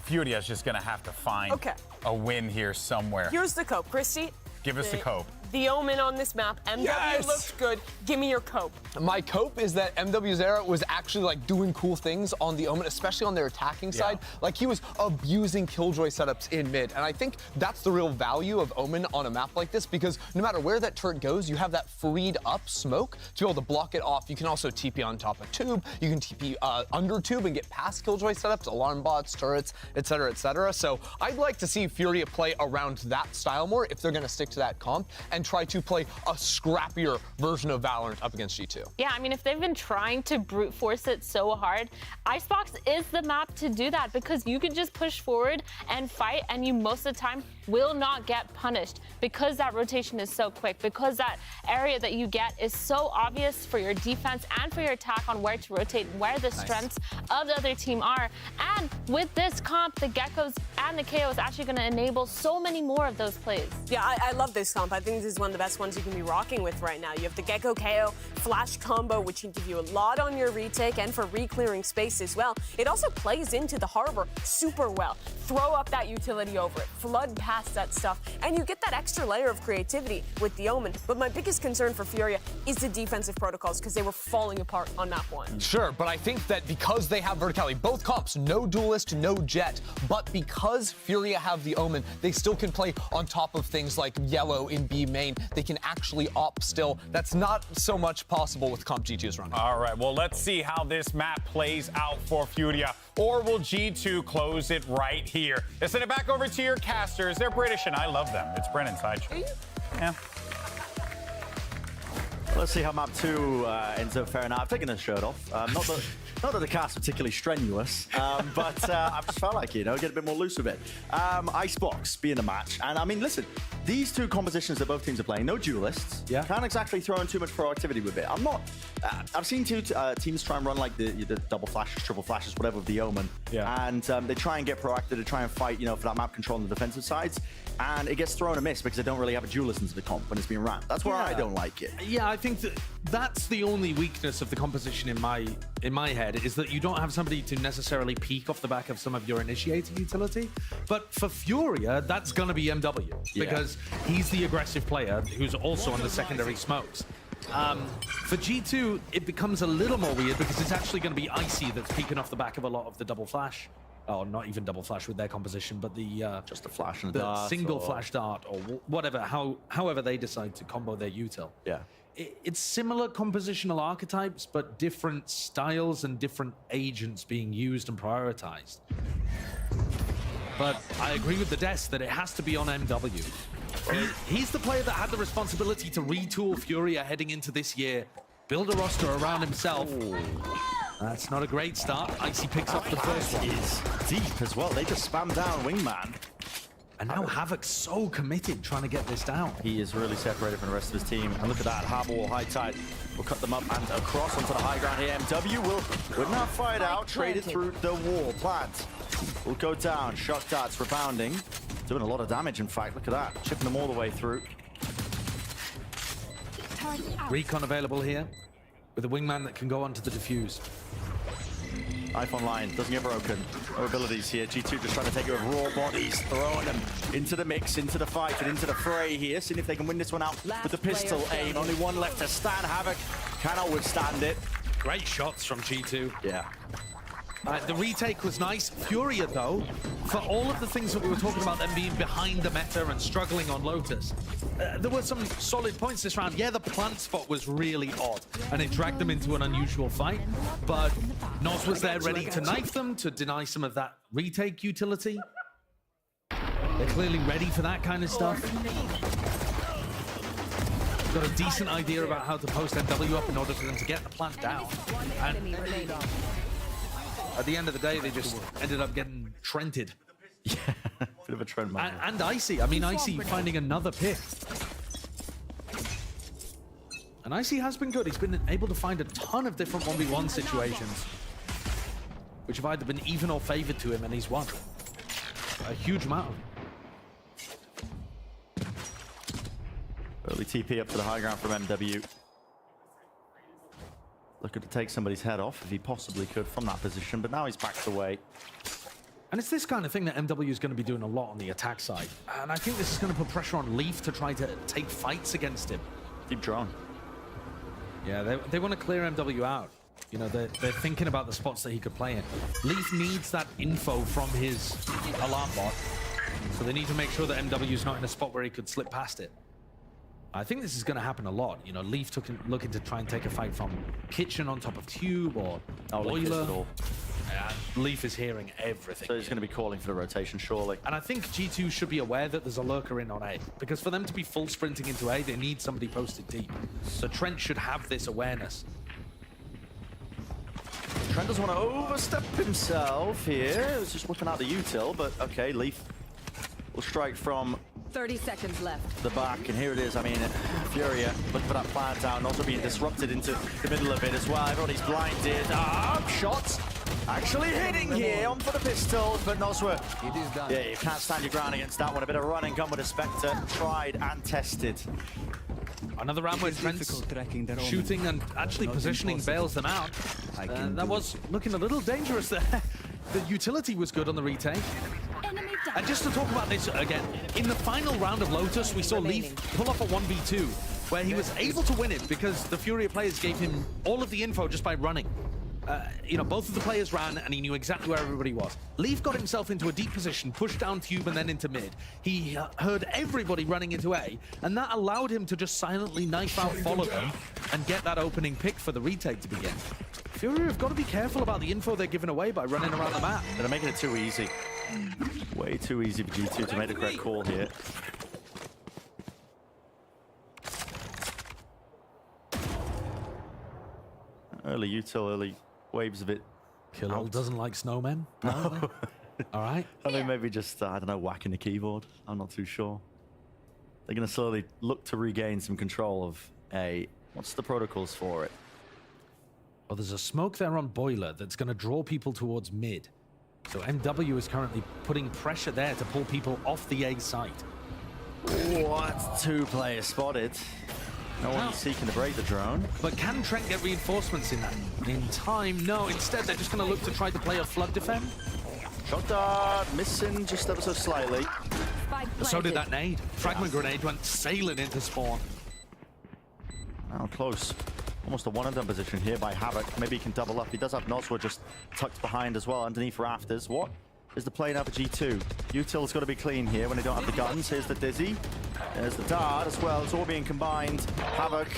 Furia's just gonna have to find a win here somewhere. Here's the cope, Christy. Give us the cope. The Omen on this map. MW looks good. Give me your cope. My cope is that MW's era was actually doing cool things on the Omen, especially on their attacking side. He was abusing Killjoy setups in mid, and I think that's the real value of Omen on a map like this, because no matter where that turret goes, you have that freed up smoke to be able to block it off. You can also TP on top of tube. You can TP under tube and get past Killjoy setups, alarm bots, turrets, etc., etc. So I'd like to see Furia play around that style more if they're going to stick to that comp and try to play a scrappier version of Valorant up against G2. Yeah, I mean, if they've been trying to brute force it so hard, Icebox is the map to do that, because you can just push forward and fight, and you most of the time will not get punished because that rotation is so quick, because that area that you get is so obvious for your defense and for your attack on where to rotate, where the strengths of the other team are. And with this comp, the Geckos and the KO is actually going to enable so many more of those plays. Yeah, I love this comp. I think this is one of the best ones you can be rocking with right now. You have the Gecko KO flash combo, which can give you a lot on your retake and for re-clearing space as well. It also plays into the harbor super well. Throw up that utility over it, flood past that stuff, and you get that extra layer of creativity with the Omen. But my biggest concern for Furia is the defensive protocols, because they were falling apart on map 1. Sure, but I think that because they have verticality, both comps, no duelist, no jet, but because Furia have the Omen, they still can play on top of things like yellow in B main. They can actually op still. That's not so much possible with comp G2's run. All right, well, let's see how this map plays out for Furia. Or will G2 close it right here? Let's send it back over to your casters. They're British, and I love them. It's Brennan Sideshow. Yeah. Let's see how map 2 ends up faring out. I've taken the shirt off. Not that the cast particularly strenuous, but I just felt like, get a bit more loose with it. Icebox being the match. And I mean, listen, these 2 compositions that both teams are playing, no duelists. Yeah. Can't exactly throw in too much proactivity with it. I'm not, I've seen 2 teams try and run like the double flashes, triple flashes, whatever with the Omen. Yeah. And they try and get proactive to try and fight, for that map control on the defensive sides. And it gets thrown a miss because they don't really have a duelist into the comp when it's being ramped. That's where I don't like it. Yeah, I think that's the only weakness of the composition in my head, is that you don't have somebody to necessarily peek off the back of some of your initiating utility. But for Furia, that's going to be MW, because he's the aggressive player who's also on the secondary smokes. For G2, it becomes a little more weird because it's actually going to be Icy that's peeking off the back of a lot of the double flash. Oh, not even double flash with their composition, but the just a flash and the dart, single flash dart, or whatever, however they decide to combo their util. Yeah. It's similar compositional archetypes, but different styles and different agents being used and prioritized. But I agree with the desk that it has to be on MW. He's the player that had the responsibility to retool Furia heading into this year, build a roster around himself. That's not a great start. Icy picks up the first one. Is deep as well. They just spam down Wingman. And now Havoc's so committed trying to get this down. He is really separated from the rest of his team. And look at that, Harbor Wall, high tide. We'll cut them up and across onto the high ground here. MW will not fight out, traded through the wall. Plant will go down. Shock darts rebounding. Doing a lot of damage, in fact. Look at that, chipping them all the way through. Recon available here with a Wingman that can go onto the defuse. iPhone line doesn't get broken. No abilities here. G2 just trying to take it with raw bodies, throwing them into the mix, into the fight, and into the fray here. Seeing if they can win this one out with the pistol aim. Only one left to stand. Havoc cannot withstand it. Great shots from G2. Yeah. The retake was nice. Furia, though, for all of the things that we were talking about, them being behind the meta and struggling on Lotus, there were some solid points this round. Yeah, the plant spot was really odd, and it dragged them into an unusual fight, but Nos was there ready to knife them, to deny some of that retake utility. They're clearly ready for that kind of stuff. Got a decent idea about how to post MW up in order for them to get the plant down. And at the end of the day, they just ended up getting Trented. Yeah, bit of a trend, man. And Icy. I mean, Icy finding another pick. And Icy has been good. He's been able to find a ton of different 1v1 situations, which have either been even or favored to him, and he's won a huge amount. Early TP up to the high ground from MW. Looking to take somebody's head off if he possibly could from that position, but now he's backed away. And it's this kind of thing that MW is going to be doing a lot on the attack side. And I think this is going to put pressure on Leaf to try to take fights against him. Deep drone. Yeah, they want to clear MW out. You know, they're thinking about the spots that he could play in. Leaf needs that info from his alarm bot. So they need to make sure that MW is not in a spot where he could slip past it. I think this is going to happen a lot. You know, Leaf looking to try and take a fight from Kitchen on top of Tube or Boiler. Leaf is hearing everything. So he's going to be calling for the rotation, surely. And I think G2 should be aware that there's a lurker in on A. Because for them to be full sprinting into A, they need somebody posted deep. So Trent should have this awareness. Trent doesn't want to overstep himself here. He was just whipping out the util, but okay, Leaf will strike from 30 seconds left. the back, and here it is. I mean, Furia looking for that plant down, also being disrupted into the middle of it as well. Everybody's blinded. Shots actually hitting here on for the pistols, but Noswa, yeah, you can't stand your ground against that one. A bit of run and gun with a Spectre, tried and tested. Another round where Trent's shooting and actually positioning bails them out. That was looking a little dangerous there. The utility was good on the retake. And just to talk about this again, in the final round of Lotus, we saw Leaf pull up a 1v2 where he was able to win it because the Furia players gave him all of the info just by running. You know, both of the players ran and he knew exactly where everybody was. Leaf got himself into a deep position, pushed down Tube and then into mid. He heard everybody running into A, and that allowed him to just silently knife out, follow them, and get that opening pick for the retake to begin. Furia have got to be careful about the info they're giving away by running around the map. They're making it too easy. Way too easy for G2 to make the correct call here. Early util, early waves of it. Killall doesn't like snowmen. No. All right. I mean, maybe just, I don't know, whacking the keyboard. I'm not too sure. They're going to slowly look to regain some control of A. What's the protocols for it? Well, there's a smoke there on Boiler that's going to draw people towards mid. So MW is currently putting pressure there to pull people off the A site. What? 2 players spotted. No one's seeking to break the drone. But can Trent get reinforcements in that? In time? No. Instead, they're just going to look to try to play a flood defend. Shot dart, missing just ever so slightly. So did that nade. Fragment grenade went sailing into spawn. Now close. Almost a one-and-done position here by Havoc. Maybe he can double up. He does have Noswa just tucked behind as well, underneath rafters. What is the play now for G2? Util's got to be clean here when they don't have the guns. Here's the Dizzy. There's the dart as well. It's all being combined. Havoc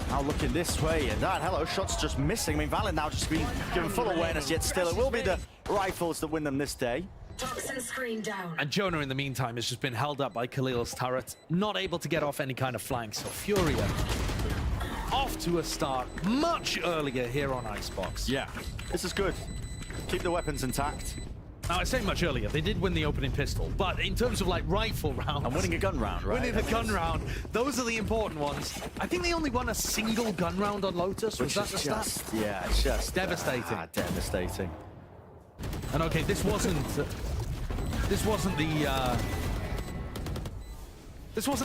now looking this way, and that hello shot's just missing. I mean, Valen now just being given full awareness, yet still it will be the rifles that win them this day. Toxin screen down. And Jonah, in the meantime, has just been held up by Khalil's turret, not able to get off any kind of flank. So Furia off to a start much earlier here on Icebox. Yeah, this is good. Keep the weapons intact. Now, I say much earlier, they did win the opening pistol, but in terms of like rifle rounds... And winning a gun round, right? Winning a gun round, those are the important ones. I think they only won a single gun round on Lotus. Was that the stat? Yeah, it's just... Devastating. Devastating. And okay, this wasn't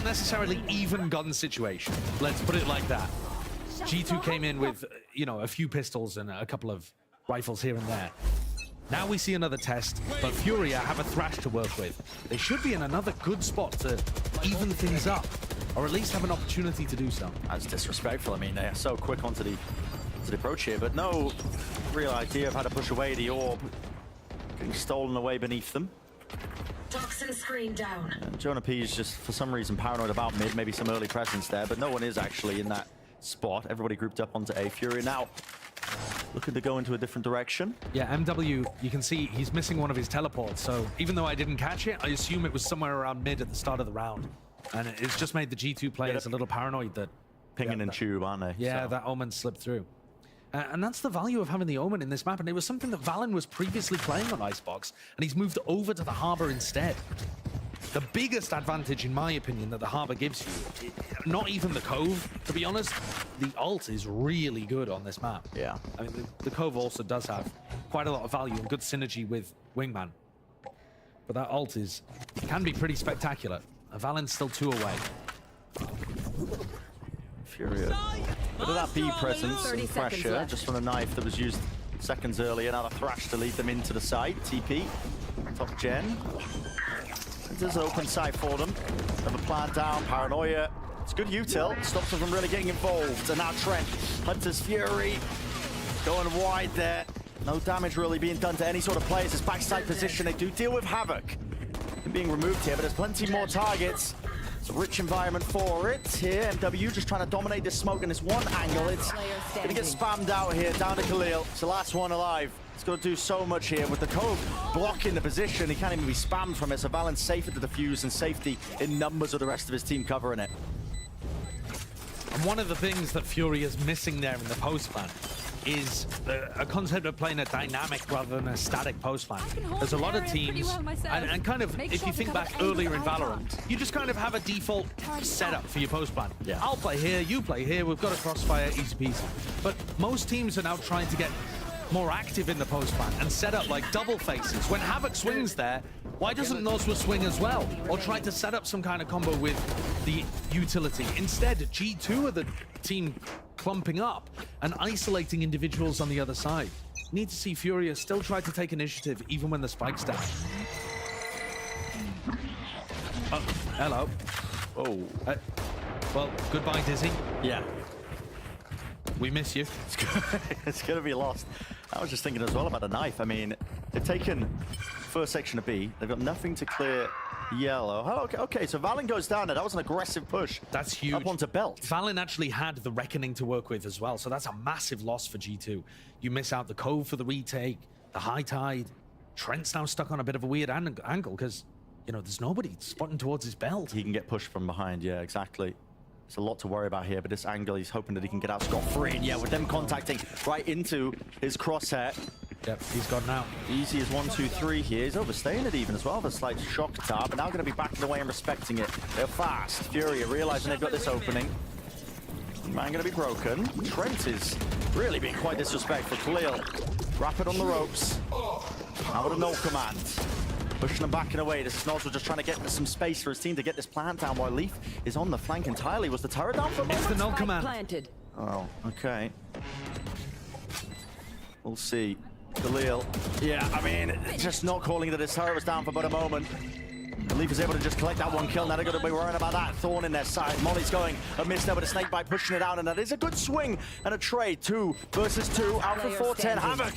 necessarily even gun situation. Let's put it like that. G2 came in with, you know, a few pistols and a couple of rifles here and there. Now we see another test, but Furia have a Thrash to work with. They should be in another good spot to even things up, or at least have an opportunity to do so. That's disrespectful. I mean, they're so quick onto the approach here, but no real idea of how to push away the orb. Getting stolen away beneath them. Toxin screen down. Jonah P is just, for some reason, paranoid about mid. Maybe some early presence there, but no one is actually in that spot. Everybody grouped up onto A. Furia now looking to go into a different direction. Yeah, MW, you can see he's missing one of his teleports, so even though I didn't catch it, I assume it was somewhere around mid at the start of the round. And it's just made the G2 players a little paranoid that... Pinging and tube, aren't they? Yeah, so. that Omen slipped through. And that's the value of having the Omen in this map, and it was something that Valen was previously playing on Icebox, and he's moved over to the Harbor instead. The biggest advantage, in my opinion, that the Harbor gives you, not even the Cove, to be honest, the ult is really good on this map. Yeah. I mean, the Cove also does have quite a lot of value and good synergy with Wingman. But that ult can be pretty spectacular. Valen's still 2 away. Furious. Bit of that B presence and pressure, just from a knife that was used seconds earlier. Now the thrash to lead them into the side. TP, top gen. There's an open side for them. Have a plan down, paranoia. It's good util, stops them from really getting involved. And now Trent, Hunter's Fury, going wide there. No damage really being done to any sort of players. This backside position, they do deal with Havoc. Being removed here, but there's plenty more targets. It's a rich environment for it here. MW just trying to dominate this smoke in this one angle. It's going to get spammed out here, down to Khalil. It's the last one alive. It's going to do so much here with the Cove blocking the position. He can't even be spammed from it, so Valen's safe at the defuse and safety in numbers of the rest of his team covering it. And one of the things that Fury is missing there in the post plan is a concept of playing a dynamic rather than a static post plan. There's a lot of teams, and kind of, if you think back earlier in Valorant, you just kind of have a default setup for your post plan. Yeah. I'll play here, you play here, we've got a crossfire, easy peasy. But most teams are now trying to get more active in the post plan and set up like double faces. When Havoc swings there, why doesn't Noswa swing as well? Or try to set up some kind of combo with the utility. Instead, G2 are the team clumping up and isolating individuals on the other side. Need to see Furia still try to take initiative even when the spike's down. Oh, hello. Oh. Well, goodbye, Dizzy. Yeah. We miss you. It's going to be lost. I was just thinking as well about the knife. I mean, they've taken first section of B. They've got nothing to clear yellow. Oh, okay, so Valen goes down there. That was an aggressive push. That's huge. Up onto belt. Valen actually had the Reckoning to work with as well, so that's a massive loss for G2. You miss out the Cove for the retake, the High Tide. Trent's now stuck on a bit of a weird angle because, you know, there's nobody spotting towards his belt. He can get pushed from behind, yeah, exactly. There's a lot to worry about here, but this angle, he's hoping that he can get out scot-free. And yeah, with them contacting right into his crosshair. Yep, he's gone now. Easy as 1, 2, 3 here. He's overstaying it even as well, with a slight shock tar, but now going to be backing away and respecting it. They're fast. Furia realizing they've got this opening. Man going to be broken. Trent is really being quite disrespectful. Khalil, rapid on the ropes. Now with a no command. Pushing them back and away. This is Noswa just trying to get some space for his team to get this plant down while Leaf is on the flank entirely. Was the turret down for a moment? It's the no command. Planted. Oh, okay. We'll see. Khalil. Yeah, I mean, just not calling that his turret was down for but a moment. Leaf is able to just collect that one kill. Now they're going to be worrying about that thorn in their side. Molly's going a miss there with a snake bite, pushing it out, and that is a good swing and a trade. 2 versus 2. Out for 4-10. Havoc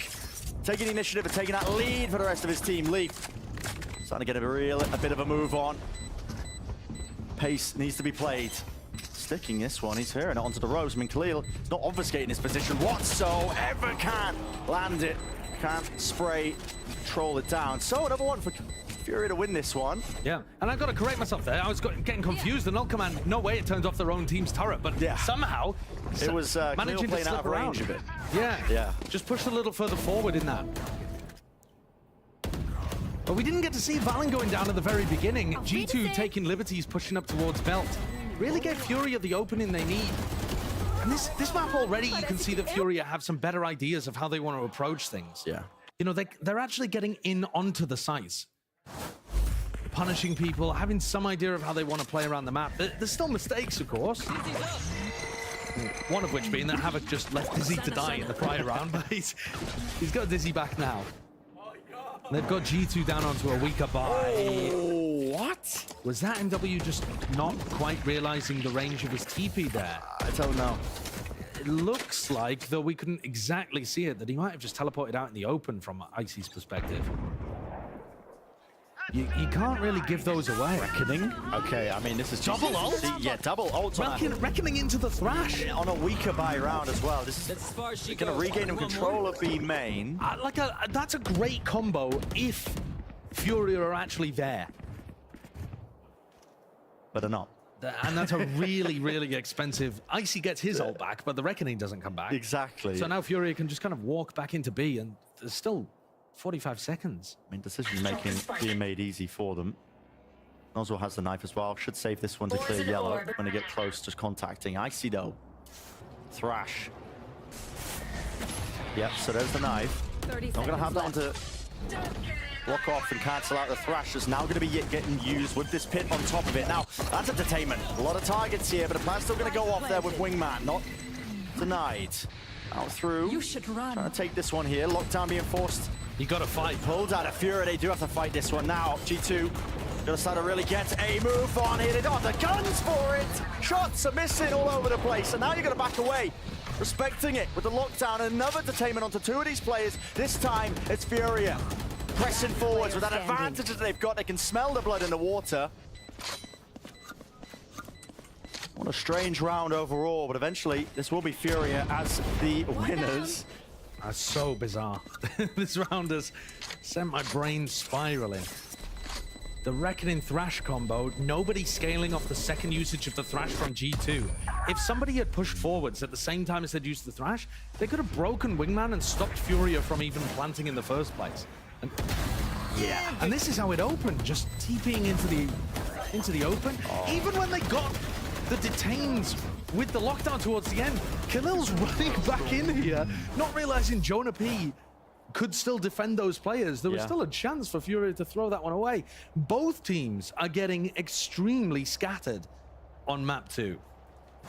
taking the initiative and taking that lead for the rest of his team. Leaf starting to get a bit of a move on. Pace needs to be played. Sticking this one, he's hearing it onto the ropes. I mean, Khalil is not obfuscating his position whatsoever. Can't land it, can't spray, control it down. So another one for Fury to win this one. Yeah, and I've got to correct myself there. I was getting confused. The null command, no way it turns off their own team's turret, but somehow it was managing playing to slip out of range around. of it. Yeah, just pushed a little further forward in that. But we didn't get to see Valen going down at the very beginning. G2 taking liberties, pushing up towards belt. Really get Furia the opening they need. And this map already, you can see that Furia have some better ideas of how they want to approach things. Yeah. You know, they're actually getting in onto the sites. Punishing people, having some idea of how they want to play around the map. There's still mistakes, of course. One of which being that Havoc just left Dizzy to die in the prior round, but he's got Dizzy back now. They've got G2 down onto a weaker buy. Oh, what? Was that MW just not quite realizing the range of his TP there? I don't know. It looks like, though we couldn't exactly see it, that he might have just teleported out in the open from Icy's perspective. You can't really give those away. Reckoning. Okay, I mean, this is double ult. Yeah, double ult. Reckoning into the Thrash on a weaker buy round as well. This is going to regain control of B main. That's a great combo if Furia are actually there. But they're not. And that's a really, really expensive. Icy gets his ult back, but the Reckoning doesn't come back. Exactly. So now Furia can just kind of walk back into B, and there's still 45 seconds. I mean, decision making being made easy for them. Nozzle has the knife as well. Should save this one to clear yellow when they get close, just contacting. Icy though. Thrash. Yep, so there's the knife. Not going to have that one to block off and cancel out the Thrash. Is now going to be getting used with this pit on top of it. Now, that's a detainment. A lot of targets here, but the plan's still going to go off there with Wingman. Not denied. Out through. You should run. Trying to take this one here. Lockdown being forced. You got to fight. Pulled out of Fury. They do have to fight this one now. G2 gonna start to really get a move on here. They don't have the guns for it. Shots are missing all over the place. And now you're gonna back away. Respecting it with the lockdown. Another detainment onto two of these players. This time it's Furia. Pressing forwards with that advantage that they've got. They can smell the blood in the water. What a strange round overall, but eventually this will be Furia as the winners. That's so bizarre. This round has sent my brain spiraling. The Reckoning Thrash combo, nobody scaling off the second usage of the Thrash from G2. If somebody had pushed forwards at the same time as they'd used the Thrash, they could have broken Wingman and stopped Furia from even planting in the first place. And yeah, and this is how it opened, just TPing into the open. Even when they got the detained with the lockdown towards the end, Khalil's running back in here, not realizing Jonah P could still defend those players. There was still a chance for Furia to throw that one away. Both teams are getting extremely scattered on map 2.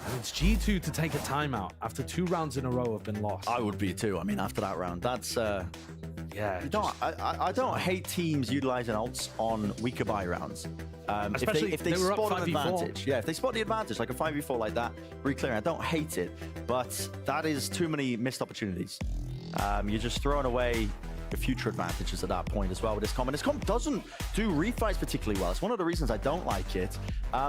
And it's G2 to take a timeout after 2 rounds in a row have been lost. I would be too. I mean, after that round, that's yeah. I don't hate teams utilizing ults on weaker buy rounds. Especially if they were up spot an 5v4. advantage. Yeah, if they spot the advantage, like a 5v4 like that, re-clearing, I don't hate it, but that is too many missed opportunities. You're just throwing away the future advantages at that point as well with this comp. And this comp doesn't do refights particularly well. It's one of the reasons I don't like it.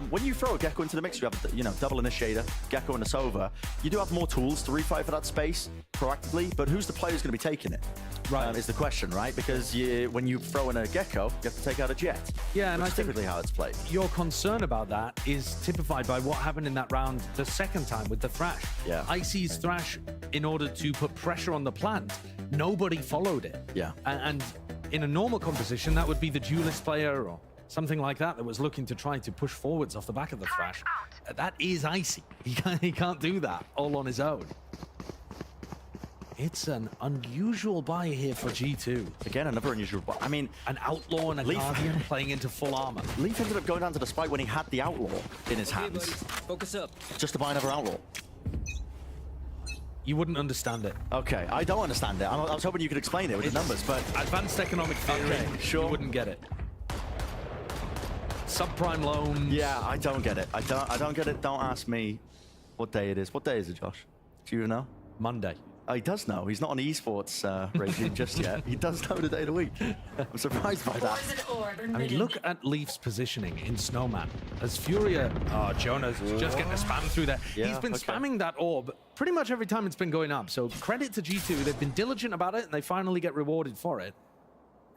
When you throw a Gecko into the mix, you have double initiator, Gecko and a Sova. You do have more tools to refight for that space proactively, but who's the player who's going to be taking it? Right, is the question, right? Because when you throw in a Gecko, you have to take out a Jet. Yeah, and that's typically how it's played. Your concern about that is typified by what happened in that round the second time with the Thrash. Yeah. Icy's Thrash, in order to put pressure on the plant, nobody followed it. Yeah. And in a normal composition, that would be the duelist player or something like that was looking to try to push forwards off the back of the Thrash. That is Icy. He can't do that all on his own. It's an unusual buy here for G2. Again, another unusual buy. I mean, an Outlaw and a Guardian playing into full armor. Leaf ended up going down to the spike when he had the Outlaw in his hands. Focus up. Just to buy another Outlaw. You wouldn't understand it. Okay, I don't understand it. I was hoping you could explain it with the numbers, but... Advanced economic theory, sure. You wouldn't get it. Subprime loans. Yeah, I don't get it. I don't get it. Don't ask me what day it is. What day is it, Josh? Do you know? Monday. Oh, he does know. He's not on the esports regime just yet. He does know the day of the week. I'm surprised by that. I mean, look at Leaf's positioning in Snowman. As Furia, Jonah's just getting a spam through there. Yeah, He's been spamming that orb pretty much every time it's been going up. So credit to G2. They've been diligent about it, and they finally get rewarded for it.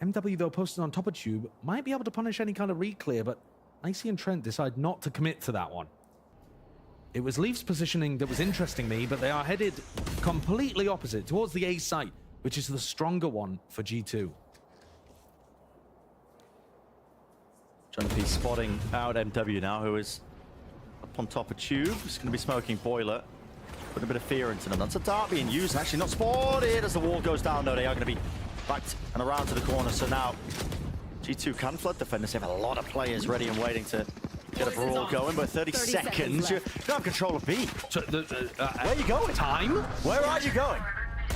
MW, though, posted on top of Tube, might be able to punish any kind of re-clear, but Icy and Trent decide not to commit to that one. It was Leaf's positioning that was interesting me, but they are headed completely opposite, towards the A site, which is the stronger one for G2. Jonah P spotting out MW now, who is up on top of Tube. He's going to be smoking Boiler. Putting a bit of fear into them. That's a dart being used, actually not spotted as the wall goes down, though. They are going to be backed and around to the corner, so now G2 can flood defenders. They have a lot of players ready and waiting to get a brawl going, but 30 seconds. You don't have control of B. So where are you going? Time? Where are you going?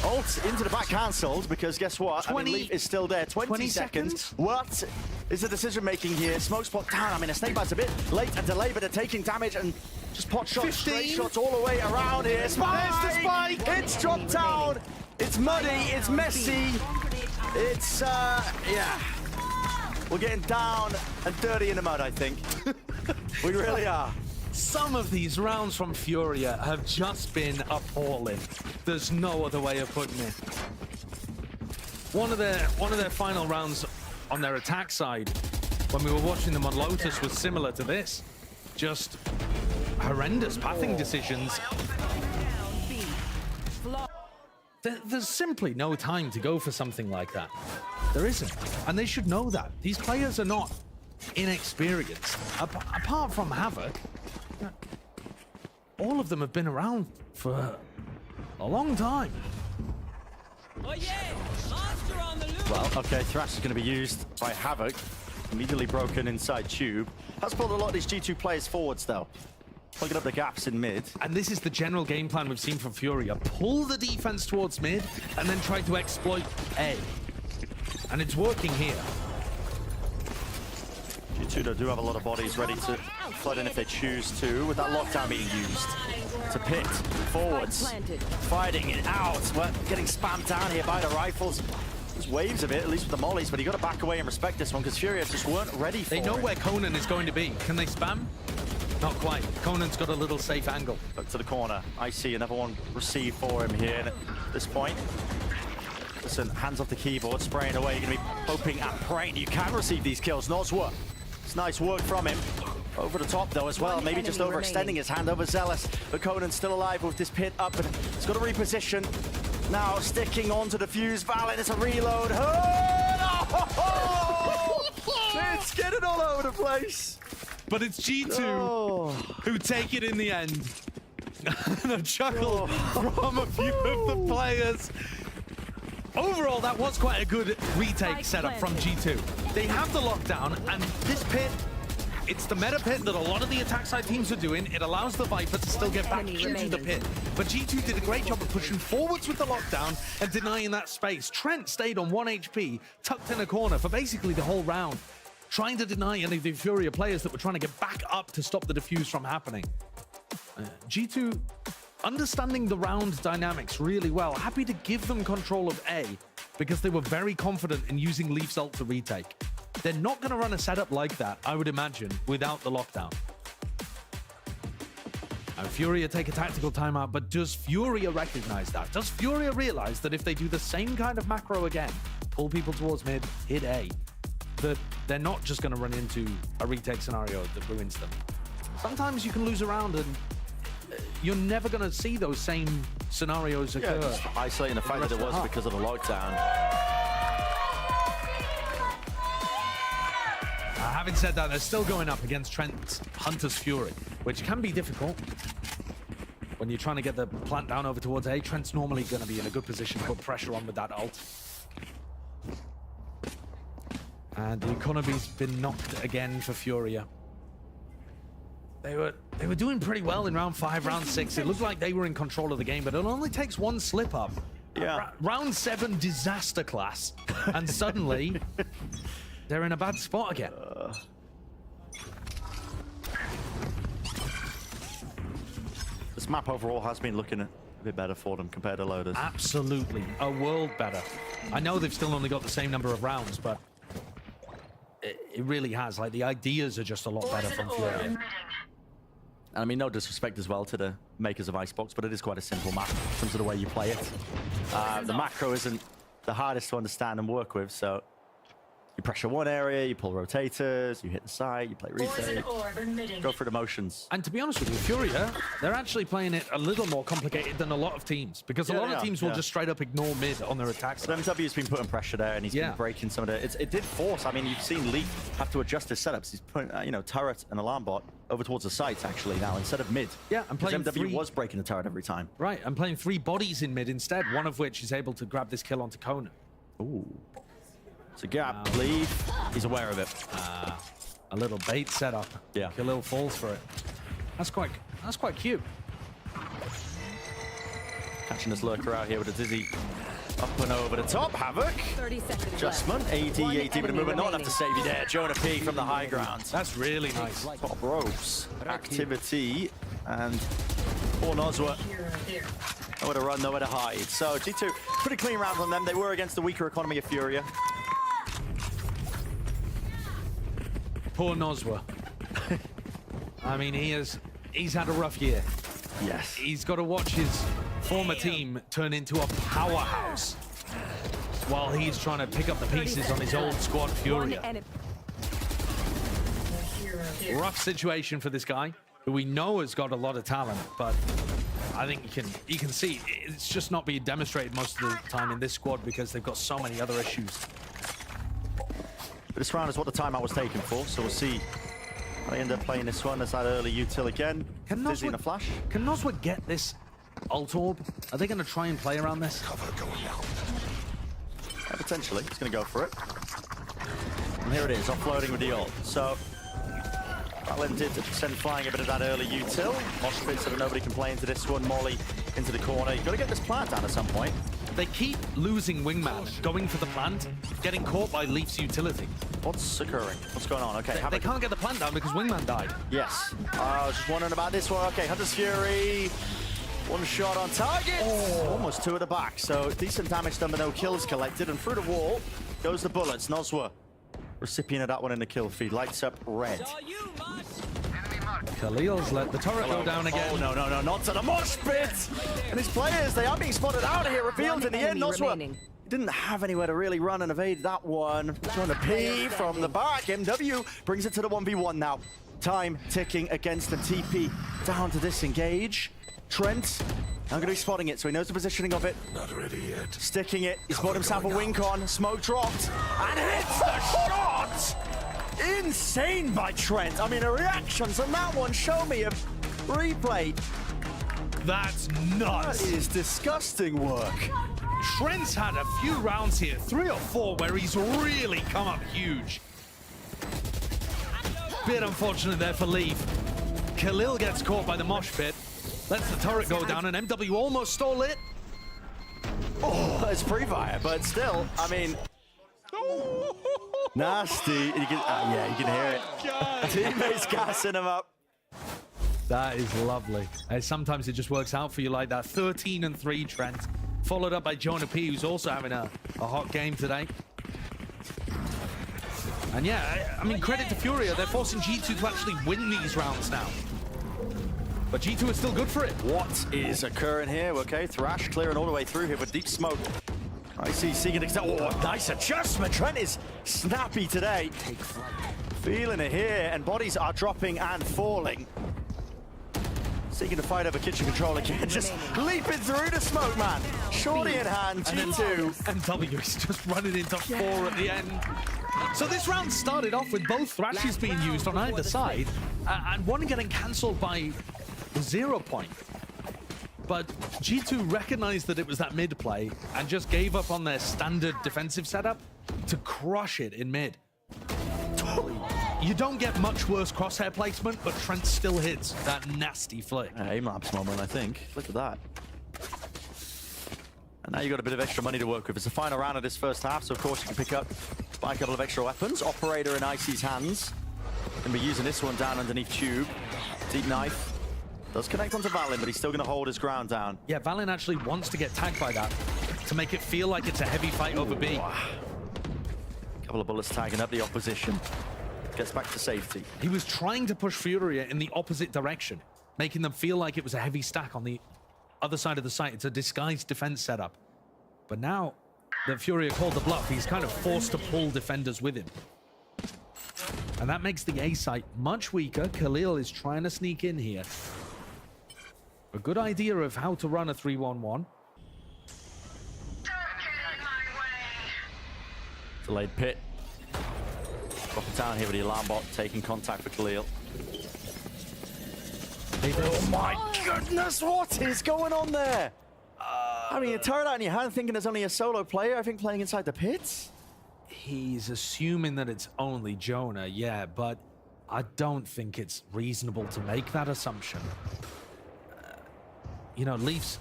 Ult into the back cancelled, because guess what? 20, I mean, Leaf is still there. 20 seconds. What is the decision making here? Smoke spot down. I mean, a snake bite's a bit late and delayed, but they're taking damage and just pot shots, 15. straight shots all the way around here. Spike! There's the spike! It's dropped down. It's muddy. It's messy. It's, yeah. We're getting down and dirty in the mud, I think. We really are. Some of these rounds from Furia have just been appalling. There's no other way of putting it. One of their final rounds on their attack side, when we were watching them on Lotus, was similar to this. Just horrendous pathing decisions. There's simply no time to go for something like that. There isn't, and they should know that. These players are not inexperienced. Apart from Havoc, all of them have been around for a long time. Well, okay, Thrash is going to be used by Havoc. Immediately broken inside Tube. Has pulled a lot of these G2 players forwards, though. Plugging up the gaps in mid. And this is the general game plan we've seen from Furia. Pull the defense towards mid, and then try to exploit A. And it's working here. G2 do have a lot of bodies ready to flood in if they choose to, with that lockdown being used. To pit, forwards, fighting it out. We're getting spammed down here by the rifles. There's waves of it, at least with the mollies, but you got to back away and respect this one because Furia just weren't ready for it. They know where Conan is going to be. Can they spam? Not quite. Conan's got a little safe angle. Look to the corner. I see another one received for him here at this point. Listen, hands off the keyboard, spraying away. You're going to be hoping and praying you can receive these kills. Nozwa, it's nice work from him. Over the top, though, as well. Maybe just overextending his hand over Zealous. But Conan's still alive with this pit up, and he's got to reposition. Now sticking onto the fuse. Valen, it's a reload. Oh! It's getting all over the place. But it's G2 who take it in the end. And a chuckle from a few of the players. Overall, that was quite a good retake setup from G2. They have the lockdown, and this pit, it's the meta pit that a lot of the attack side teams are doing. It allows the Viper to still get back into the pit. But G2 did a great job of pushing forwards with the lockdown and denying that space. Trent stayed on 1 HP, tucked in a corner for basically the whole round, trying to deny any of the Furia players that were trying to get back up to stop the defuse from happening. G2 understanding the round dynamics really well, happy to give them control of A because they were very confident in using Leaf's ult to retake. They're not going to run a setup like that, I would imagine, without the lockdown. And Furia take a tactical timeout, but does Furia recognize that? Does Furia realize that if they do the same kind of macro again, pull people towards mid, hit A, that they're not just going to run into a retake scenario that ruins them? Sometimes you can lose a round and you're never going to see those same scenarios occur. Yeah, just isolating the fact that it was because of the lockdown. Having said that, they're still going up against Trent's Hunter's Fury, which can be difficult. When you're trying to get the plant down over towards A, Trent's normally going to be in a good position to put pressure on with that ult. And the economy's been knocked again for Furia. They were doing pretty well in round 5, round 6. It looked like they were in control of the game, but it only takes one slip up. Yeah. Round 7, disaster class, and suddenly they're in a bad spot again. This map overall has been looking a bit better for them compared to Lotus. Absolutely, a world better. I know they've still only got the same number of rounds, but it really has. Like, the ideas are just a lot better from Furia. And I mean, no disrespect as well to the makers of Icebox, but it is quite a simple map in terms of the way you play it. The macro isn't the hardest to understand and work with, so you pressure one area, you pull rotators, you hit the side, you play retake, go through the motions. And to be honest with you, Furia, they're actually playing it a little more complicated than a lot of teams, because a lot of teams will just straight up ignore mid on their attacks. So MW's been putting pressure there, and he's been breaking some of the... It did force. I mean, you've seen Leaf have to adjust his setups. He's putting, turret and alarm bot over towards the sites, actually, now, instead of mid. Yeah, and playing MW was breaking the turret every time. Right, and playing 3 bodies in mid instead, one of which is able to grab this kill onto Conan. Ooh. It's a gap, Leaf. He's aware of it. A little bait setup. Yeah. Khalil falls for it. That's quite cute. Catching this lurker out here with a dizzy up and over the top. Havoc. 30 seconds Adjustment. AD with a movement. Not enough to save you there. Jonah P from the high ground. That's really nice. Top ropes. Activity. And poor Nozwa. Nowhere to run, nowhere to hide. So G2, pretty clean round from them. They were against the weaker economy of Furia. Poor Nozwa. I mean, he's had a rough year. Yes. He's got to watch his former team turn into a powerhouse while he's trying to pick up the pieces on his old squad Furia. Rough situation for this guy, who we know has got a lot of talent, but I think you can see it's just not being demonstrated most of the time in this squad because they've got so many other issues. But this round is what the timeout was taken for, so we'll see how they end up playing this one. There's that early util again. Dizzy in a flash. Can Nozwa get this ult orb? Are they going to try and play around this? Yeah, potentially. He's going to go for it. And here it is, offloading with the ult. So, Valin did send flying a bit of that early util. Mosh pit so that nobody can play into this one. Molly into the corner. You've got to get this plant down at some point. They keep losing Wingman, going for the plant, getting caught by Leaf's utility. What's occurring? What's going on? Okay, they can't get the plant down because Wingman died. Yes. I was just wondering about this one. Okay, Hunter's Fury. One shot on target. Oh. Almost two at the back. So decent damage done, but no kills collected. And through the wall goes the bullets. Nozwa, recipient of that one in the kill feed. Lights up red. Khalil's let the turret go down again. Oh, no, not to the mosh pit. And his players, they are being spotted out here. Revealed in the end. Nozwa didn't have anywhere to really run and evade that one. Trying to P from the back. MW brings it to the 1v1 now. Time ticking against the TP. Down to disengage. Trent, I'm going to be spotting it, so he knows the positioning of it. Not ready yet. Sticking it. He's bought himself a wink on. Smoke dropped. And hits the shot! Insane by Trent. I mean, the reactions on that one. Show me a replay. That's nuts. That is disgusting work. Trent's had a few rounds here, 3 or 4, where he's really come up huge. Bit unfortunate there for Leaf. Khalil gets caught by the mosh pit. Lets the turret go down, and MW almost stole it. Oh, it's pre-fire, but still, I mean, nasty. You can, yeah, you can hear it. Teammates gassing him up. That is lovely. Sometimes it just works out for you like that. 13-3 Trent, followed up by Jonah P, who's also having a hot game today. And yeah, I mean, credit to Furia. They're forcing G2 to actually win these rounds now. But G2 is still good for it. What is occurring here? Okay, Thrash clearing all the way through here with deep smoke. I see Seeking extend. Oh, nice adjustment. Trent is snappy today. Feeling it here, and bodies are dropping and falling. Seeking to fight over kitchen control again, just leaping through the smoke, man. Shorty in hand, G2. MW is just running into 4 at the end. So this round started off with both Thrashes being used on either side, and one getting cancelled by 0 point. But G2 recognized that it was that mid play and just gave up on their standard defensive setup to crush it in mid. You don't get much worse crosshair placement, but Trent still hits that nasty flick. Aim-Labs moment, I think. Look at that. And now you've got a bit of extra money to work with. It's the final round of this first half, so of course you can pick up, buy a couple of extra weapons. Operator in Icy's hands. Gonna be using this one down underneath Tube. Deep knife. Does connect onto Valin, but he's still gonna hold his ground down. Yeah, Valin actually wants to get tagged by that to make it feel like it's a heavy fight over B. Couple of bullets tagging up the opposition. Gets back to safety. He was trying to push Furia in the opposite direction, making them feel like it was a heavy stack on the other side of the site. It's a disguised defense setup. But now that Furia called the bluff, he's kind of forced to pull defenders with him. And that makes the A site much weaker. Khalil is trying to sneak in here. A good idea of how to run a 3-1-1. Delayed pit. Drop it down here with the alarm bot, taking contact for Khalil. Oh my goodness, what is going on there? I mean, a turret out in your hand thinking there's only a solo player, I think, playing inside the pits? He's assuming that it's only Jonah, yeah, but I don't think it's reasonable to make that assumption. You know, Leaf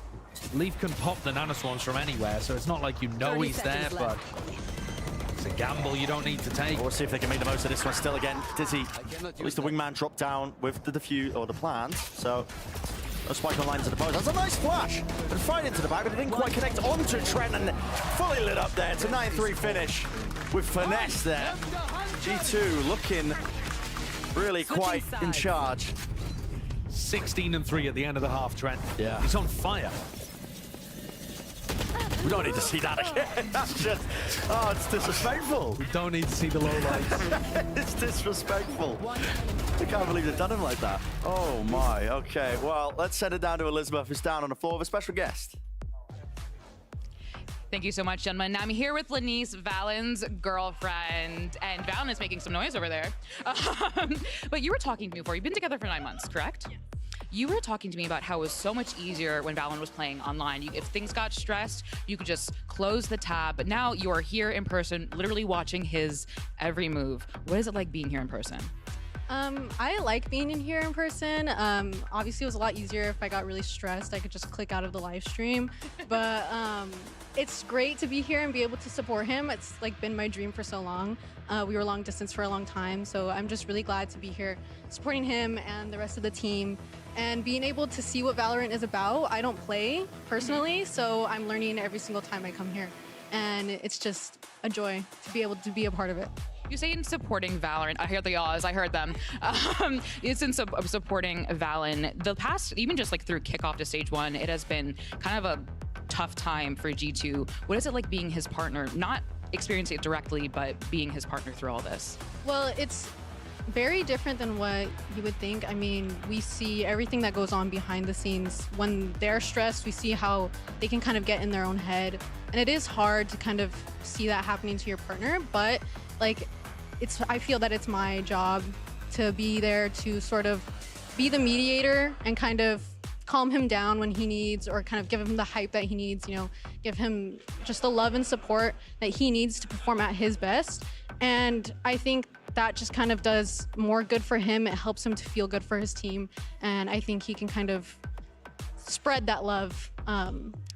can pop the nanoswarms from anywhere, so it's not like you know he's there, but it's a gamble you don't need to take. We'll see if they can make the most of this one still again. Dizzy, at least the wingman dropped down with the defuse, or the plant, so no spike on line to the post. That's a nice flash, and fight into the back, but it didn't quite connect onto Trent, and fully lit up there. It's a 9-3 finish with finesse there. G2 looking really quite in charge. 16-3 at the end of the half, Trent. Yeah. He's on fire. We don't need to see that again. That's just, oh, it's disrespectful. We don't need to see the low lights. It's disrespectful. I can't believe they've done him like that. Oh my, okay. Well, let's send it down to Elizabeth, who's down on the floor with a special guest. Thank you so much, gentlemen. I'm here with Lenice, Valen's girlfriend, and Valen is making some noise over there. But you were talking to me before. You've been together for 9 months, correct? Yeah. You were talking to me about how it was so much easier when Valen was playing online. If things got stressed, you could just close the tab. But now you are here in person, literally watching his every move. What is it like being here in person? I like being in here in person. Obviously, it was a lot easier if I got really stressed. I could just click out of the live stream. But it's great to be here and be able to support him. It's like been my dream for so long. We were long distance for a long time, so I'm just really glad to be here supporting him and the rest of the team and being able to see what Valorant is about. I don't play personally, so I'm learning every single time I come here. And it's just a joy to be able to be a part of it. You say in supporting Valorant, I hear the yaws, I heard them. It's in supporting Valen. The past, even just like through kickoff to stage 1, it has been kind of a tough time for G2. What is it like being his partner? Not experiencing it directly, but being his partner through all this? Well, it's very different than what you would think. I mean, we see everything that goes on behind the scenes. When they're stressed, we see how they can kind of get in their own head. And it is hard to kind of see that happening to your partner, but like, I feel that it's my job to be there to sort of be the mediator and kind of calm him down when he needs, or kind of give him the hype that he needs, you know, give him just the love and support that he needs to perform at his best. And I think that just kind of does more good for him. It helps him to feel good for his team. And I think he can kind of spread that love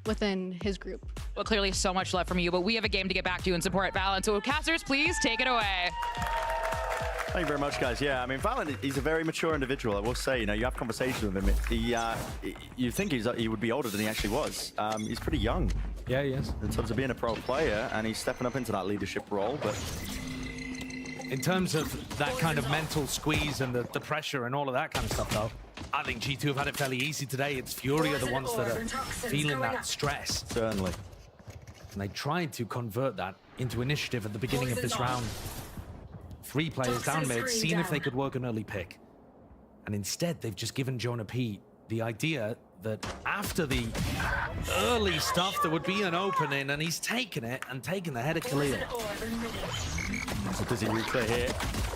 within his group. Well, clearly so much love from you, but we have a game to get back to and support Valen. So casters, please take it away. Thank you very much, guys. Yeah, I mean, Valen, he's a very mature individual. I will say, you know, you have conversations with him. You think he would be older than he actually was. He's pretty young. Yeah, he is. In terms of being a pro player, and he's stepping up into that leadership role, but in terms of that kind of mental squeeze and the pressure and all of that kind of stuff, though, I think G2 have had it fairly easy today. It's Fury are the ones that are feeling that stress. Certainly. And they tried to convert that into initiative at the beginning of this round. 3 players down mid, seeing if they could work an early pick. And instead, they've just given Jonah P the idea that after the early stuff, there would be an opening, and he's taken it and taken the head of Khalil. So does he reclear here?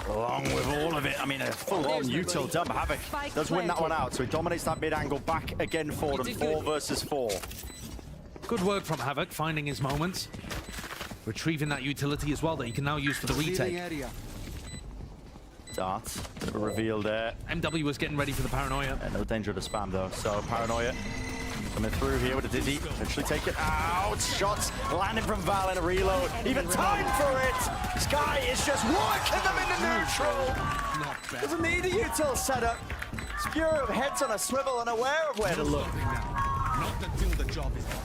Along with all of it, I mean, a full-on util dump. Havoc does win that one out, so he dominates that mid-angle back again for them, 4 versus 4. Good work from Havoc, finding his moments. Retrieving that utility as well that he can now use for the retake. Darts, bit of a reveal there. MW was getting ready for the paranoia. Yeah, no danger to spam though, so paranoia coming through here with a dizzy. Eventually take it out. Shots landing from Valen, a reload. Even time for it. Sky is just working them into neutral. Doesn't need a util setup. Spuro heads on a swivel and aware of where to look. Not until the job is done.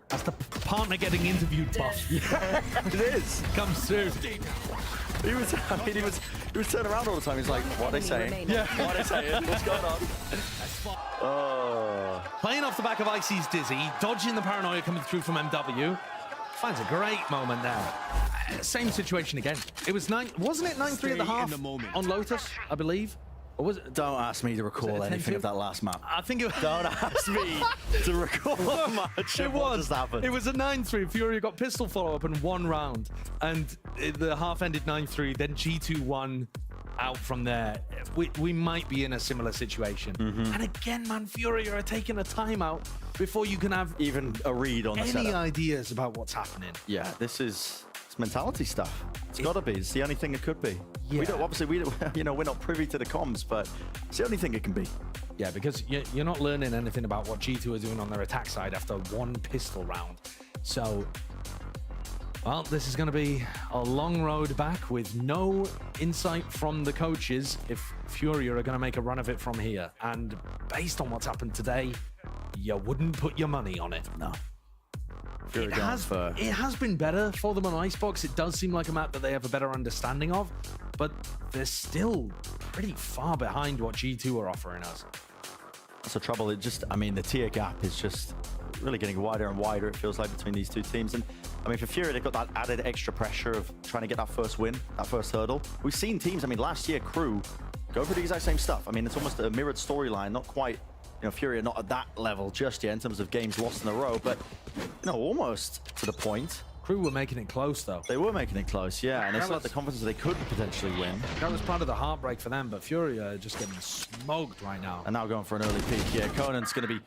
That's the partner getting interviewed buff. Yeah, it is. Comes through. He was turning around all the time. He's like, what are they saying? Yeah. What are they saying? What's going on? Oh. Playing off the back of Icy's dizzy, dodging the paranoia coming through from MW. Finds a great moment there. Same situation again. It was wasn't it 9-3 at the half on Lotus, I believe? Or was it? Don't ask me to recall anything of that last map. I think it was. Don't ask me to recall much of what just happened. It was a 9-3. Fury got pistol follow-up in 1 round. And the half ended 9-3. Then G2 won out from there. We might be in a similar situation. And again, man, Fury are taking a timeout before you can have even a read on the setup. Any ideas about what's happening. Yeah, this is mentality stuff. It's got to be. It's the only thing it could be. Yeah. We don't, obviously, you know, we're not privy to the comms, but it's the only thing it can be. Yeah, because you're not learning anything about what G2 are doing on their attack side after 1 pistol round. So, well, this is going to be a long road back with no insight from the coaches if Fury are going to make a run of it from here. And based on what's happened today, you wouldn't put your money on it. No. It has been better for them on Icebox. It does seem like a map that they have a better understanding of, but they're still pretty far behind what G2 are offering us. That's the trouble. It just, I mean, the tier gap is just really getting wider and wider, it feels like, between these two teams. And I mean, for Fury, they've got that added extra pressure of trying to get that first win, that first hurdle. We've seen teams, I mean, last year, Crew, go for the exact same stuff. I mean, it's almost a mirrored storyline, not quite, you know, Fury are not at that level just yet in terms of games lost in a row, but, you know, almost to the point. Crew were making it close, though. They were making it close, yeah, and they still had the confidence that they could potentially win. That was part of the heartbreak for them, but Fury are just getting smoked right now. And now going for an early peak. Yeah, Conan's going to be,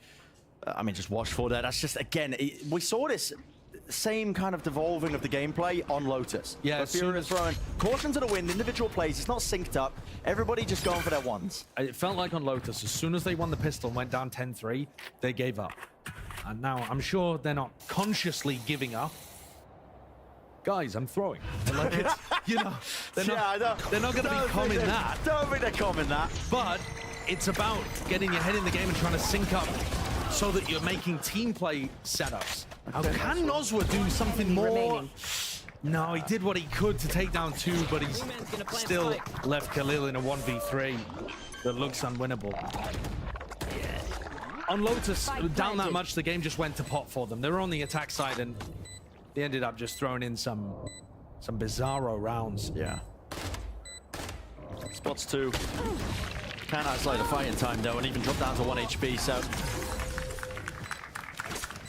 I mean, just watch for that. That's just, again, we saw this same kind of devolving of the gameplay on Lotus. Yeah, Fury is throwing caution to the wind, individual plays. It's not synced up. Everybody just going for their ones. It felt like on Lotus, as soon as they won the pistol and went down 10-3, they gave up. And now I'm sure they're not consciously giving up. Guys, I'm throwing. Like it's, you know, they're not going to be common that. Don't think they're common that. But it's about getting your head in the game and trying to sync up so that you're making team play setups. Now, can Noswa do something more? No, he did what he could to take down 2, but he's still left Khalil in a 1v3 that looks unwinnable. On Lotus, down that much, the game just went to pot for them. They were on the attack side, and they ended up just throwing in some bizarro rounds. Yeah. Spots 2. Can't isolate the fighting time, though, and even drop down to 1 HP, so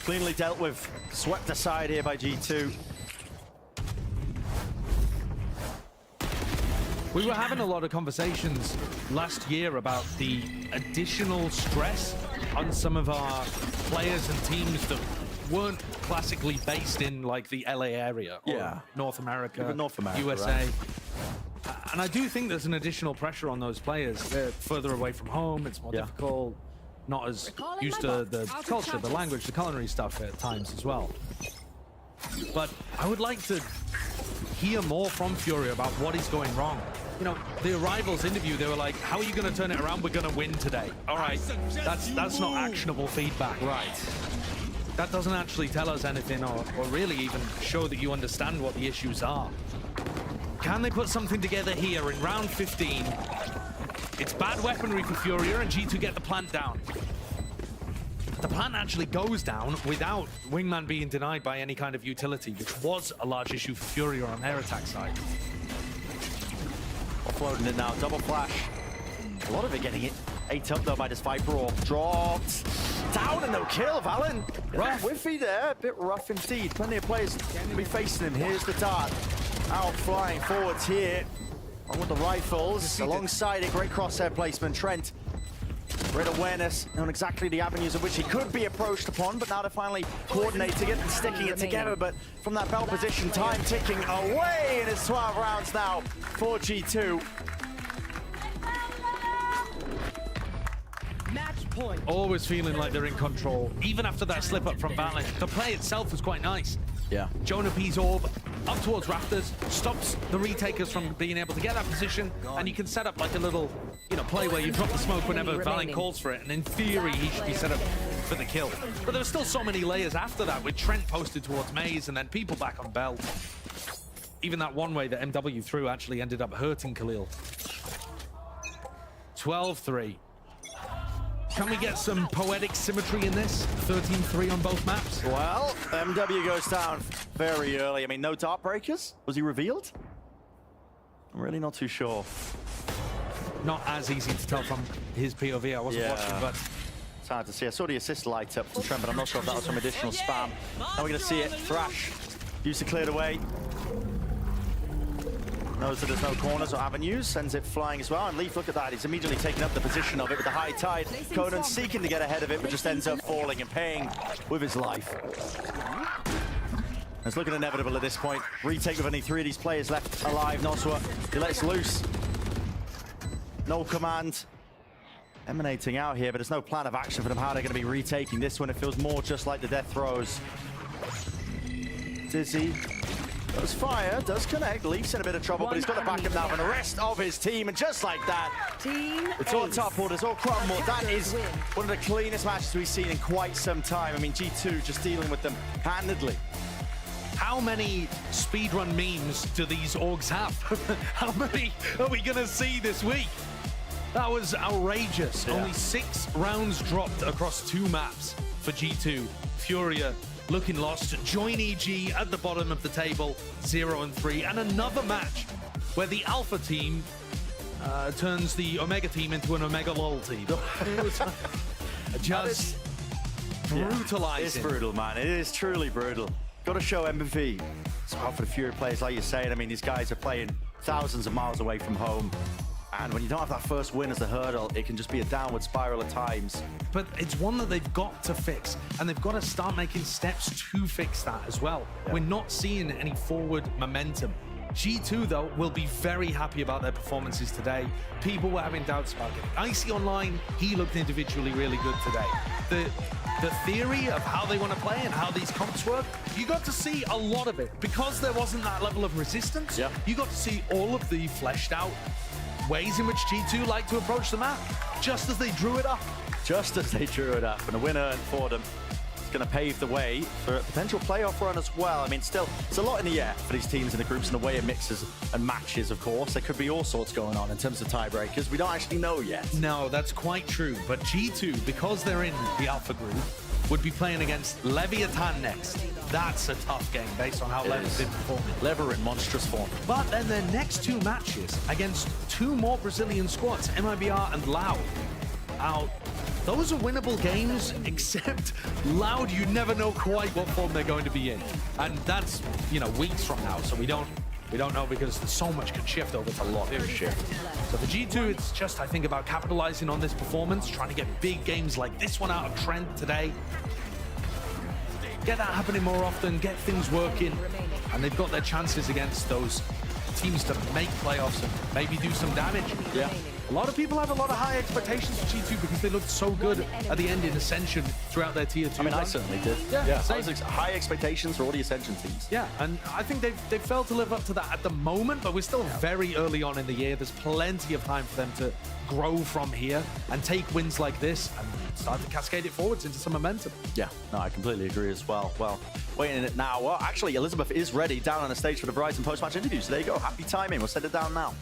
cleanly dealt with, swept aside here by G2. We were having a lot of conversations last year about the additional stress on some of our players and teams that weren't classically based in like the LA area or North America, even North America, USA. Right? And I do think there's an additional pressure on those players. They're further away from home, it's more difficult, not as used to the culture, the language, the culinary stuff at times as well. But I would like to hear more from Fury about what is going wrong. You know, the Arrivals interview, they were like, how are you going to turn it around? We're going to win today. All right, that's not actionable feedback. Right. That doesn't actually tell us anything or really even show that you understand what the issues are. Can they put something together here in round 15? It's bad weaponry for Furia, and G2 get the plant down. The plant actually goes down without Wingman being denied by any kind of utility, which was a large issue for Furia on their attack side. Offloading it now, double flash. A lot of it getting it ate up though by this Viper Orb. Dropped down and no kill, Valen. Rough. Whiffy there, a bit rough indeed. Plenty of players to be facing him. Here's the dart. Out flying forwards here. On with the rifles. Alongside it, great crosshair placement. Trent, great awareness on exactly the avenues of which he could be approached upon, but now they're finally coordinating it and sticking it together. But from that bell position, time ticking away, and it's 12 rounds now for G2. Match point. Always feeling like they're in control, even after that slip up from Valen. The play itself was quite nice. Yeah. Jonah P's orb up towards Rafters, stops the retakers from being able to get that position, and you can set up like a little, you know, play where you drop the smoke whenever Valen calls for it, and in theory he should be set up for the kill. But there were still so many layers after that, with Trent posted towards Maze and then people back on Bell. Even that one way that MW threw actually ended up hurting Khalil. 12-3. Can we get some poetic symmetry in this? 13-3 on both maps? Well, MW goes down very early. I mean, no dart breakers? Was he revealed? I'm really not too sure. Not as easy to tell from his POV. I wasn't watching, but it's hard to see. I saw the assist light up from Trent, but I'm not sure if that was from additional spam. Now we're going to see it. Thrash used to clear the way. Knows that there's no corners or avenues, sends it flying as well. And Leaf, look at that, he's immediately taken up the position of it with the high tide. Conan seeking to get ahead of it, but just ends up falling and paying with his life. It's looking inevitable at this point. Retake with only 3 of these players left alive. Noswa, he lets loose. No command emanating out here, but there's no plan of action for them how they're going to be retaking this one. It feels more just like the death throws. Dizzy Does fire, does connect, Leaf's in a bit of trouble, but he's got to back him now and the rest of his team, and just like that, it's all top orders, all crumbled. That is one of the cleanest matches we've seen in quite some time. I mean, G2 just dealing with them handedly. How many speedrun memes do these orgs have? How many are we gonna see this week? That was outrageous. Yeah. Only 6 rounds dropped across 2 maps for G2. Furia looking lost. Join EG at the bottom of the table, 0-3. And another match where the Alpha team turns the Omega team into an Omega LOL team. It was just brutalizing. It's brutal, man. It is truly brutal. Got to show empathy. It's hard for the Fury players, like you're saying. I mean, these guys are playing thousands of miles away from home. And when you don't have that first win as the hurdle, it can just be a downward spiral at times. But it's one that they've got to fix, and they've got to start making steps to fix that as well. Yeah. We're not seeing any forward momentum. G2, though, will be very happy about their performances today. People were having doubts about it. Icy Online, he looked individually really good today. The theory of how they want to play and how these comps work, you got to see a lot of it. Because there wasn't that level of resistance, you got to see all of the fleshed out ways in which G2 like to approach the map, just as they drew it up. Just as they drew it up, and a winner for them. It's going to pave the way for a potential playoff run as well. I mean, still, it's a lot in the air for these teams in the groups and the way it mixes and matches, of course. There could be all sorts going on in terms of tiebreakers. We don't actually know yet. No, that's quite true. But G2, because they're in the Alpha group, would be playing against Leviathan next. That's a tough game based on how Levi's been performing. Lever in monstrous form. But then their next 2 matches against 2 more Brazilian squads, MIBR and Loud. Now, those are winnable games, except Loud, you never know quite what form they're going to be in. And that's, you know, weeks from now, so we don't know because so much can shift over to lot of shift. So for G2, it's just, I think, about capitalizing on this performance, trying to get big games like this one out of Trent today. Get that happening more often, get things working, and they've got their chances against those teams to make playoffs and maybe do some damage. Yeah. A lot of people have a lot of high expectations for G2 because they looked so good at the end in Ascension throughout their tier 2. I mean, I certainly did. Yeah, I was high expectations for all the Ascension teams. Yeah, and I think they've failed to live up to that at the moment, but we're still very early on in the year. There's plenty of time for them to grow from here and take wins like this and start to cascade it forwards into some momentum. Yeah, no, I completely agree as well. Well, waiting it now. Well, actually, Elizabeth is ready down on the stage for the Verizon post-match interview. So there you go. Happy timing. We'll send it down now.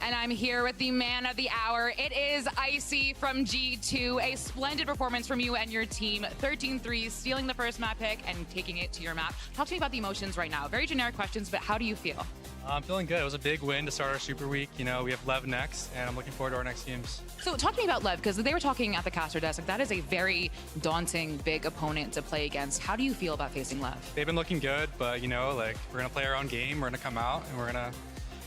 And I'm here with the man of the hour. It is Icy from G2. A splendid performance from you and your team. 13-3, stealing the first map pick and taking it to your map. Talk to me about the emotions right now. Very generic questions, but how do you feel? I'm feeling good. It was a big win to start our Super Week. You know, we have Lev next, and I'm looking forward to our next games. So talk to me about Lev, because they were talking at the caster desk. Like, that is a very daunting, big opponent to play against. How do you feel about facing Lev? They've been looking good, but, you know, like, we're going to play our own game. We're going to come out, and we're going to,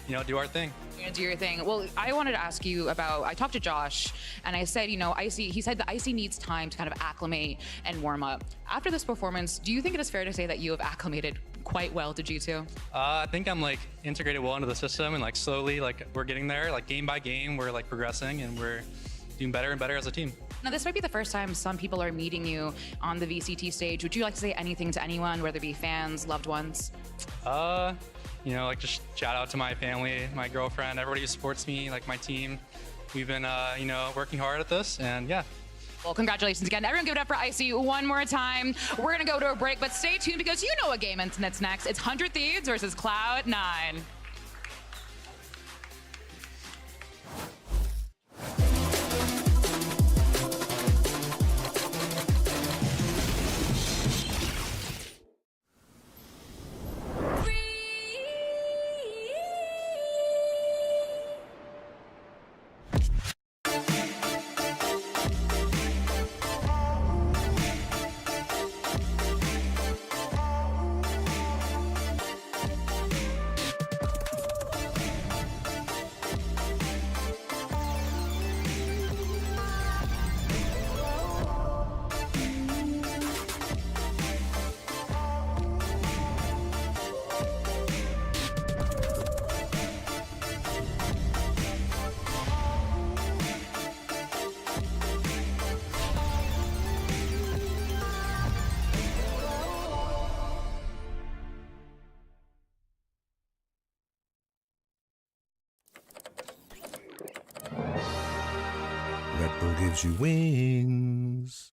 you know, do our thing. You're gonna do your thing. Well, I wanted to ask you about, I talked to Josh and I said, you know, Icy, he said that Icy needs time to kind of acclimate and warm up. After this performance, do you think it is fair to say that you have acclimated quite well to G2? I think I'm like integrated well into the system and like slowly, like we're getting there, like game by game, we're like progressing and we're doing better and better as a team. Now, this might be the first time some people are meeting you on the VCT stage. Would you like to say anything to anyone, whether it be fans, loved ones? You know, like just shout out to my family, my girlfriend, everybody who supports me, like my team. We've been, you know, working hard at this, and yeah. Well, congratulations again. Everyone give it up for Icy one more time. We're gonna go to a break, but stay tuned because you know what game that's next. It's 100 Thieves versus Cloud9. gives you wings.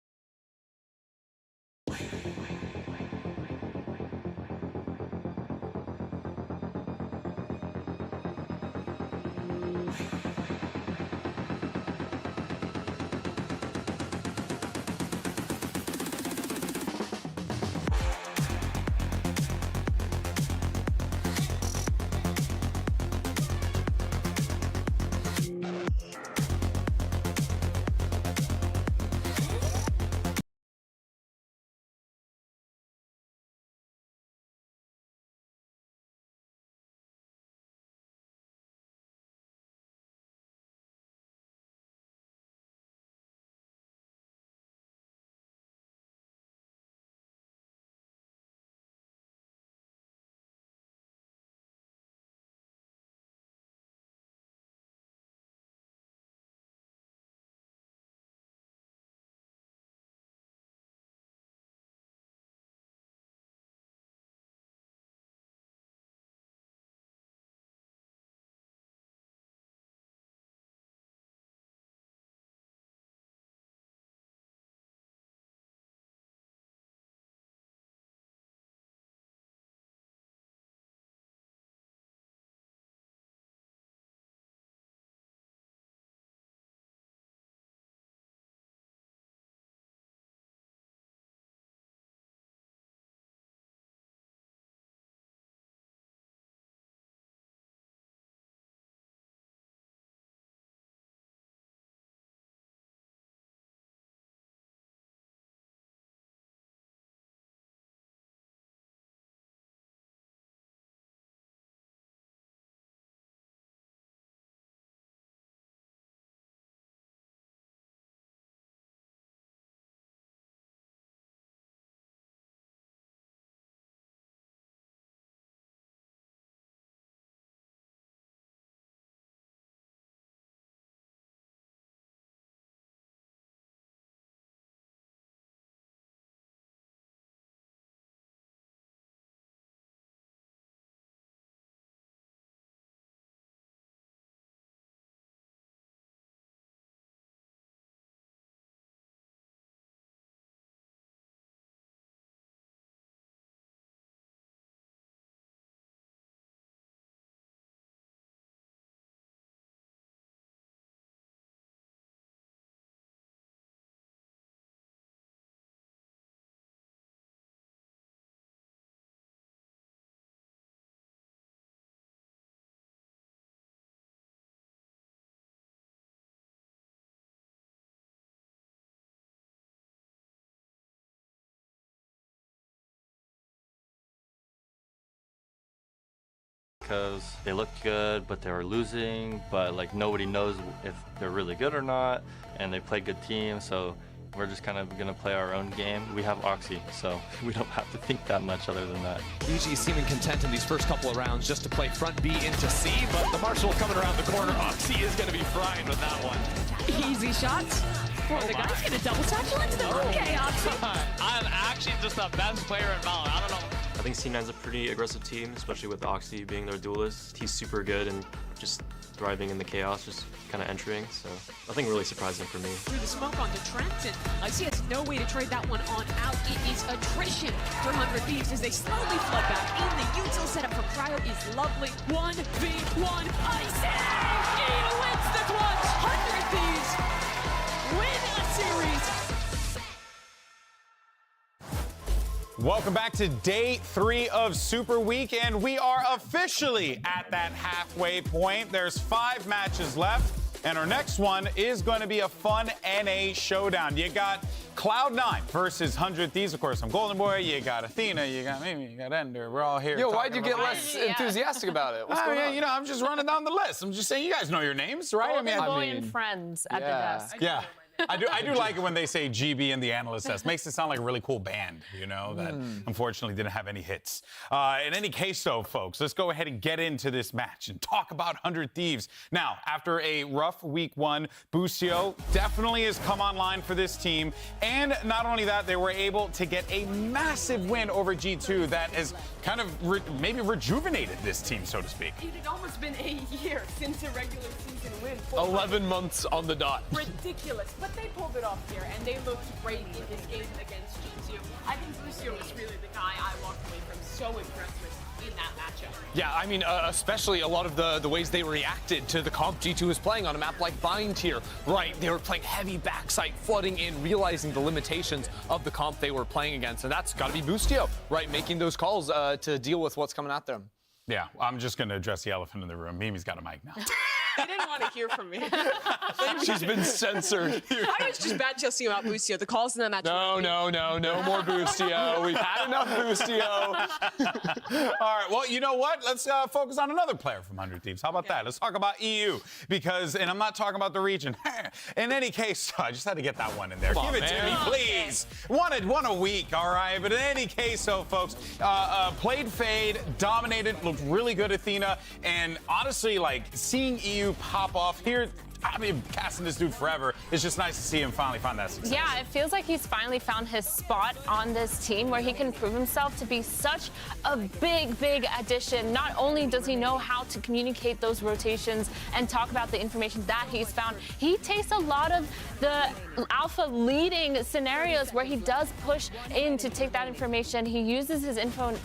Because they looked good, but they were losing, but like nobody knows if they're really good or not, and they play good teams, so we're just kind of gonna play our own game. We have Oxy, so we don't have to think that much other than that. EG seeming content in these first couple of rounds just to play front B into C, but the Marshal coming around the corner. Oxy is gonna be frying with that one. Easy shots. Well, the guy's gonna double satchel into them. Okay, Oxy. I'm actually just the best player in Valorant. I don't know. I think C9's a pretty aggressive team, especially with Oxy being their duelist. He's super good and just thriving in the chaos, just kind of entering, so nothing really surprising for me. Through the smoke onto Trenton. I see it's no way to trade that one on out. It is attrition for 100 Thieves as they slowly flood back in. The util setup for Cryo is lovely. 1v1 icing! He wins the clutch! 100 Thieves win a series! Welcome back to day 3 of Super Week, and we are officially at that halfway point. There's 5 matches left, and our next one is going to be a fun NA showdown. You got Cloud9 versus 100 Thieves. Of course, I'm Golden Boy. You got Athena. You got Mimi. You got Ender. We're all here. Yo, why'd you get less enthusiastic about it? What's going on? You know, I'm just running down the list. I'm just saying, you guys know your names, right? Golden Boy and friends at the desk. Yeah. I do like it when they say GB in the analyst test. Makes it sound like a really cool band, you know, that unfortunately didn't have any hits. In any case, though, folks, let's go ahead and get into this match and talk about 100 Thieves. Now, after a rough week 1, Busio definitely has come online for this team. And not only that, they were able to get a massive win over G2 that has kind of maybe rejuvenated this team, so to speak. It had almost been a year since a regular season win. 11 months on the dot. Ridiculous. But but they pulled it off here, and they looked great in this game against G2. I think Busio was really the guy I walked away from so impressed with in that matchup. Yeah, I mean, especially a lot of the ways they reacted to the comp G2 was playing on a map like Bind here, right? They were playing heavy backside, flooding in, realizing the limitations of the comp they were playing against, and that's got to be Bustio, right? Making those calls to deal with what's coming at them. Yeah, I'm just going to address the elephant in the room. Mimi's got a mic now. They didn't want to hear from me. She's been censored. I was just bad chelsea about Busio. The calls in that match. No more Bustio. We've had enough Bustio. All right, well, you know what? Let's focus on another player from 100 Thieves. How about that? Let's talk about EU, because, and I'm not talking about the region. In any case, I just had to get that one in there. Come on, Give it to me, please. One a week, all right? But in any case, so, folks, played Fade, dominated, looked really good, Athena, and honestly, like, seeing EU pop off here, I've been casting this dude forever. It's just nice to see him finally find that success. Yeah, it feels like he's finally found his spot on this team where he can prove himself to be such a big addition. Not only does he know how to communicate those rotations and talk about the information that he's found, he takes a lot of the alpha leading scenarios where he does push in to take that information. He uses his info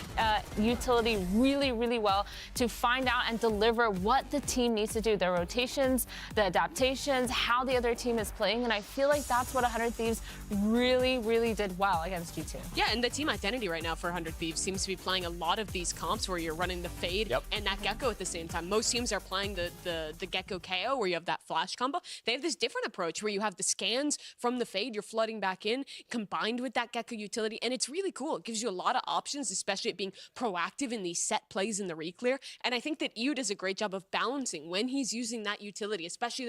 utility really well to find out and deliver what the team needs to do, their rotations, the adaptations, how the other team is playing, and I feel like that's what 100 Thieves really did well against G2. Yeah, and the team identity right now for 100 Thieves seems to be playing a lot of these comps where you're running the Fade and that Gecko at the same time. Most teams are playing the Gecko KO where you have that flash combo. They have this different approach where you have the scans from the Fade, you're flooding back in, combined with that Gecko utility, and it's really cool. It gives you a lot of options, especially at being proactive in these set plays in the reclear, and I think that EU does a great job of balancing when he's using that utility, especially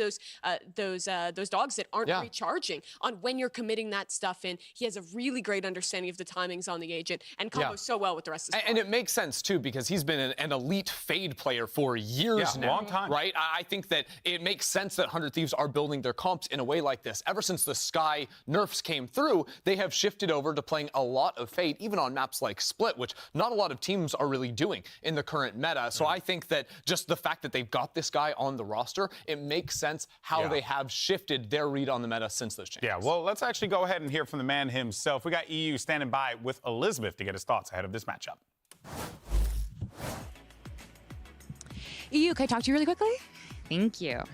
those dogs that aren't recharging on when you're committing that stuff in. He has a really great understanding of the timings on the agent and combos so well with the rest of the squad. And it makes sense too, because he's been an elite Fade player for years now. Long time. Right? I think that it makes sense that 100 Thieves are building their comps in a way like this. Ever since the Sky nerfs came through, they have shifted over to playing a lot of Fade, even on maps like Split, which not a lot of teams are really doing in the current meta. So I think that just the fact that they've got this guy on the roster, it makes sense how they have shifted their read on the meta since those changes. Yeah, well, let's actually go ahead and hear from the man himself. We got EU standing by with Elizabeth to get his thoughts ahead of this matchup. EU, can I talk to you really quickly? Thank you. All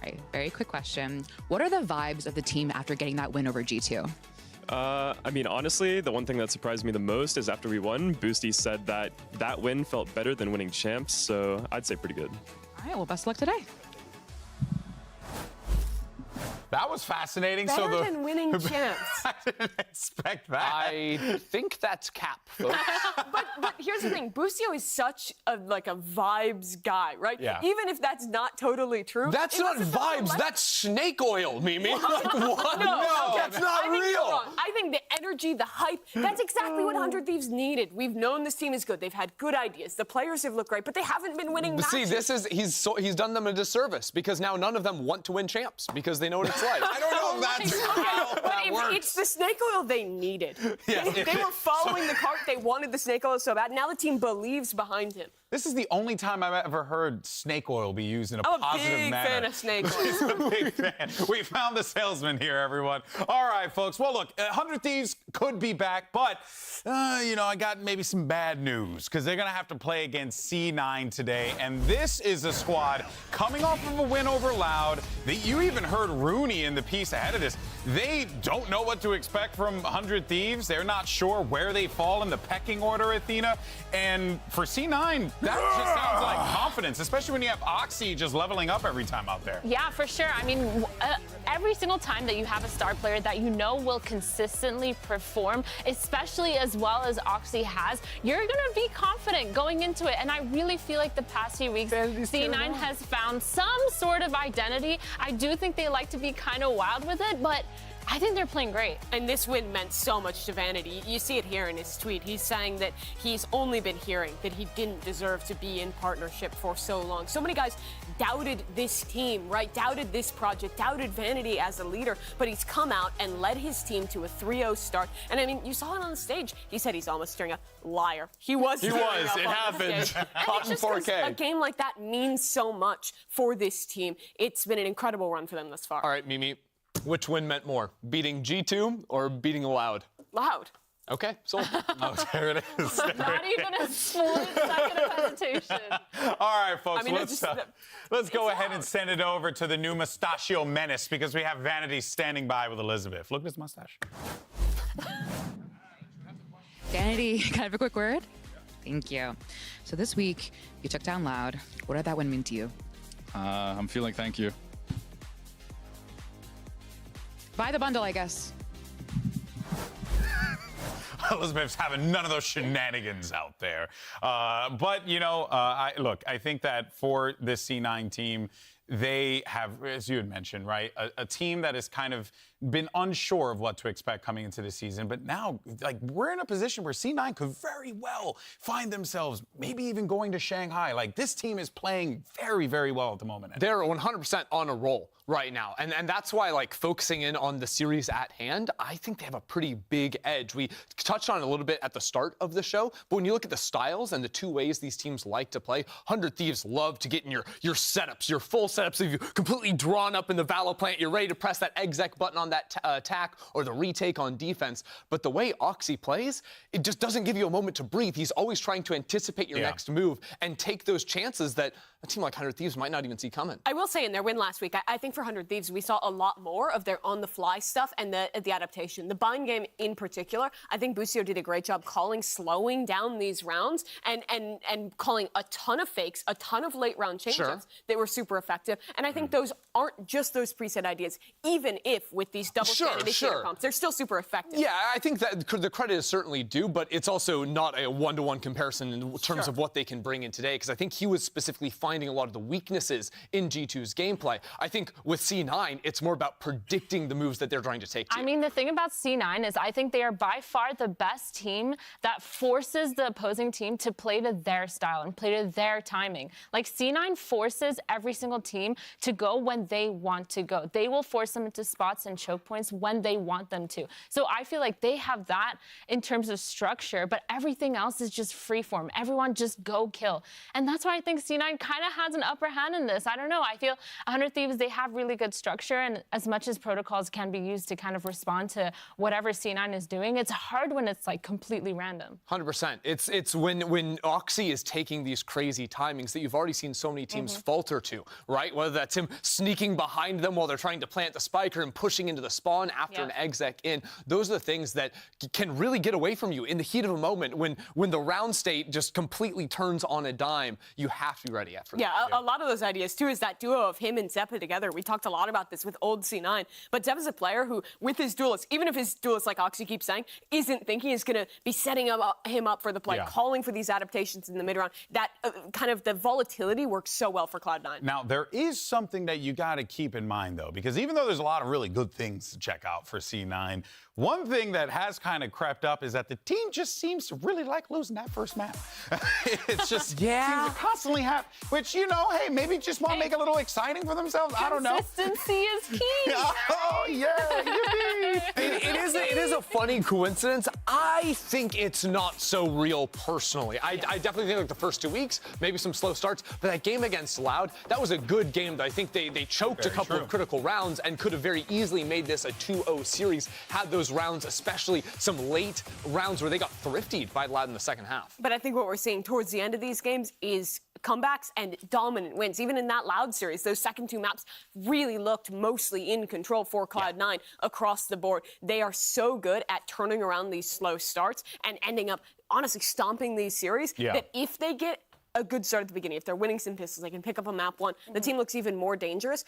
right, very quick question. What are the vibes of the team after getting that win over G2? I mean, honestly, the one thing that surprised me the most is after we won, Boosty said that that win felt better than winning champs, so I'd say pretty good. All right, well, best of luck today. That was fascinating. Better than winning champs. I didn't expect that. I think that's cap, folks. but here's the thing. Busio is such a vibes guy, right? Yeah. Even if that's not totally true. That's not vibes. That's snake oil, Mimi. Like, what? No, that's not real. I think the energy, the hype, that's exactly what 100 Thieves needed. We've known this team is good. They've had good ideas. The players have looked great, but they haven't been winning matches. See, this is he's done them a disservice because now none of them want to win champs because they know what it's like. I don't know if that's how that works. It's the snake oil they needed. Yeah. They were following the cart. They wanted the snake oil so bad. Now the team believes behind him. This is the only time I've ever heard snake oil be used in a positive manner. I'm a big fan of snake oil. He's a big fan. We found the salesman here, everyone. All right, folks. Well, look, 100 Thieves could be back, but, I got maybe some bad news because they're going to have to play against C9 today, and this is a squad coming off of a win over Loud. You even heard Rooney in the piece ahead of this. They don't know what to expect from 100 Thieves. They're not sure where they fall in the pecking order, Athena. And for C9, that just sounds like confidence, especially when you have Oxy just leveling up every time out there. Yeah, for sure. I mean, every single time that you have a star player that you know will consistently perform, especially as well as Oxy has, you're going to be confident going into it. And I really feel like the past few weeks, C9 has found some sort of identity. I do think they like to be kind of wild with it, but I think they're playing great. And this win meant so much to Vanity. You see it here in his tweet. He's saying that he's only been hearing that he didn't deserve to be in partnership for so long. So many guys doubted this team, right? Doubted this project, doubted Vanity as a leader, but he's come out and led his team to a 3-0 start. And I mean, you saw it on the stage. He said he's almost stirring up. Liar. He was. It happened. Caught in 4K. A game like that means so much for this team. It's been an incredible run for them thus far. All right, Mimi. Which win meant more, beating G2 or beating Loud? Loud. Okay, sold. Oh, there it is. Not even a split second of hesitation. All right, folks, I mean, let's go ahead and send it over to the new Mustachio Menace because we have Vanity standing by with Elizabeth. Look at his mustache. Vanity, can I have a quick word? Thank you. So this week, you took down Loud. What did that win mean to you? I'm feeling thank you. Buy the bundle, I guess. Elizabeth's having none of those shenanigans out there. But, you know, I think that for this C9 team, they have, as you had mentioned, right, a team that has kind of been unsure of what to expect coming into the season. But now, like, we're in a position where C9 could very well find themselves maybe even going to Shanghai. Like, this team is playing very, very well at the moment. They're 100% on a roll right now. And that's why, like, focusing in on the series at hand, I think they have a pretty big edge. We touched on it a little bit at the start of the show, but when you look at the styles and the two ways these teams like to play, 100 Thieves love to get in your setups, your full setups. If you're completely drawn up in the Valor plant, you're ready to press that exec button on that attack or the retake on defense. But the way Oxy plays, it just doesn't give you a moment to breathe. He's always trying to anticipate your next move and take those chances that a team like 100 Thieves might not even see coming. I will say in their win last week, I think for 100 Thieves, we saw a lot more of their on-the-fly stuff and the adaptation. The bind game in particular, I think Busio did a great job slowing down these rounds and calling a ton of fakes, a ton of late round changes that were super effective. And I think those aren't just those preset ideas, even if with these double standard pumps, they're still super effective. Yeah, I think that the credit is certainly due, but it's also not a one-to-one comparison in terms of what they can bring in today, because I think he was specifically finding a lot of the weaknesses in G2's gameplay. I think with C9, it's more about predicting the moves that they're trying to take to you. I mean, the thing about C9 is I think they are by far the best team that forces the opposing team to play to their style and play to their timing. Like, C9 forces every single team to go when they want to go. They will force them into spots and choke points when they want them to. So I feel like they have that in terms of structure, but everything else is just freeform. Everyone just go kill. And that's why I think C9 kind of has an upper hand in this. I don't know. I feel 100 Thieves, they have really good structure, and as much as protocols can be used to kind of respond to whatever C9 is doing, it's hard when it's like completely random. 100%. It's when Oxy is taking these crazy timings that you've already seen so many teams falter to, right? Whether that's him sneaking behind them while they're trying to plant the spike or him pushing into the spawn after an exec in. Those are the things that can really get away from you in the heat of a moment when the round state just completely turns on a dime. You have to be ready after that. Yeah, a lot of those ideas, too, is that duo of him and Zeppa together. We talked a lot about this with old C9, but Zeppa's a player who, with his duelists, even if his duelist, like Oxy keeps saying, isn't thinking is going to be setting him up for the play, calling for these adaptations in the mid-round, that kind of the volatility works so well for Cloud9. Now, there is something that you got to keep in mind, though, because even though there's a lot of really good things to check out for C9, one thing that has kind of crept up is that the team just seems to really like losing that first map. It's just seems to constantly happen, which, you know, hey, maybe just want to make it a little exciting for themselves. I don't know. Consistency is key. Oh, yeah, It is a funny coincidence. I think it's not so real personally. I definitely think like the first 2 weeks, maybe some slow starts, but that game against Loud, that was a good game. I think they choked a couple of critical rounds and could have very easily made this a 2-0 series had those rounds, especially some late rounds where they got thriftied by Loud in the second half. But I think what we're seeing towards the end of these games is comebacks and dominant wins. Even in that Loud series, those second two maps really looked mostly in control for Cloud9 across the board. They are so good at turning around these slow starts and ending up, honestly, stomping these series that if they get a good start at the beginning, if they're winning some pistols, they can pick up a map one, the team looks even more dangerous.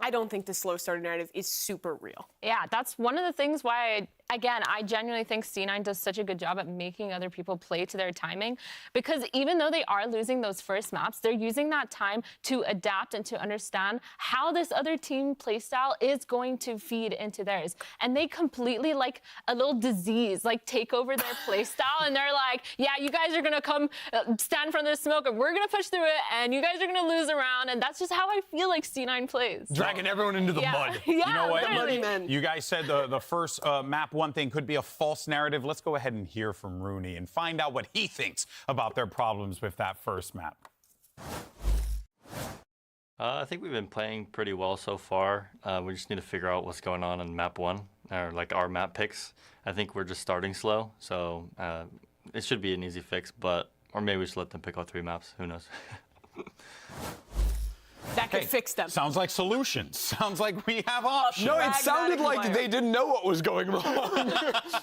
I don't think the slow starter narrative is super real. Yeah, that's one of the things why I genuinely think C9 does such a good job at making other people play to their timing, because even though they are losing those first maps, they're using that time to adapt and to understand how this other team playstyle is going to feed into theirs. And they completely, like a little disease, like take over their playstyle, and they're like, yeah, you guys are gonna come stand in front of the smoke, and we're gonna push through it, and you guys are gonna lose a round, and that's just how I feel like C9 plays. Dragging everyone into the mud. Yeah, you know what? literally. You guys said the first map one thing could be a false narrative. Let's go ahead and hear from Rooney and find out what he thinks about their problems with that first map. I think we've been playing pretty well so far. We just need to figure out what's going on in map 1, or like our map picks. I think we're just starting slow, so it should be an easy fix, or maybe we should let them pick all 3 maps. Who knows? That could fix them. Sounds like solutions. Sounds like we have options. No, it sounded like they didn't know what was going wrong.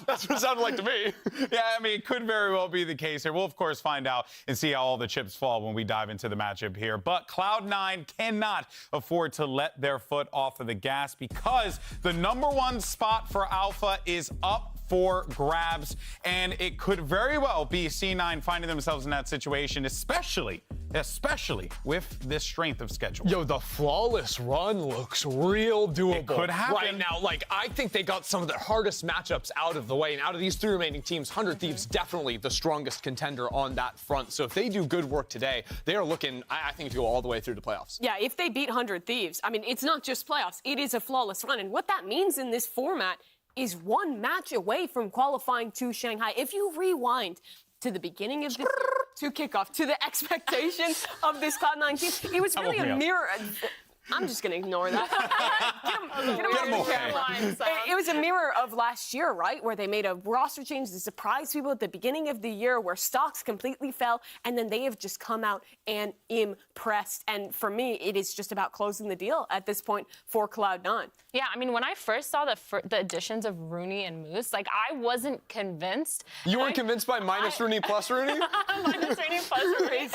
That's what it sounded like to me. Yeah, I mean, it could very well be the case here. We'll, of course, find out and see how all the chips fall when we dive into the matchup here. But Cloud9 cannot afford to let their foot off of the gas because the #1 spot for Alpha is up for grabs, and it could very well be C9 finding themselves in that situation, especially with this strength of schedule. Yo, the flawless run looks real doable. It could happen. Right now, like, I think they got some of their hardest matchups out of the way, and out of these 3 remaining teams, 100 Thieves definitely the strongest contender on that front. So if they do good work today, they are looking, I think, to go all the way through the playoffs. Yeah, if they beat 100 Thieves, I mean, it's not just playoffs, it is a flawless run. And what that means in this format is 1 match away from qualifying to Shanghai. If you rewind to the beginning of this to kickoff, to the expectations of this Cloud9 team, it was really a mirror. I'm just going to ignore that. Get him away. It was a mirror of last year, right? Where they made a roster change to surprise people at the beginning of the year, where stocks completely fell, and then they have just come out and impressed. And for me, it is just about closing the deal at this point for Cloud9. Yeah, I mean, when I first saw the additions of Rooney and Moose, like, I wasn't convinced. You weren't convinced by minus Rooney plus Rooney? Minus Rooney plus Rooney.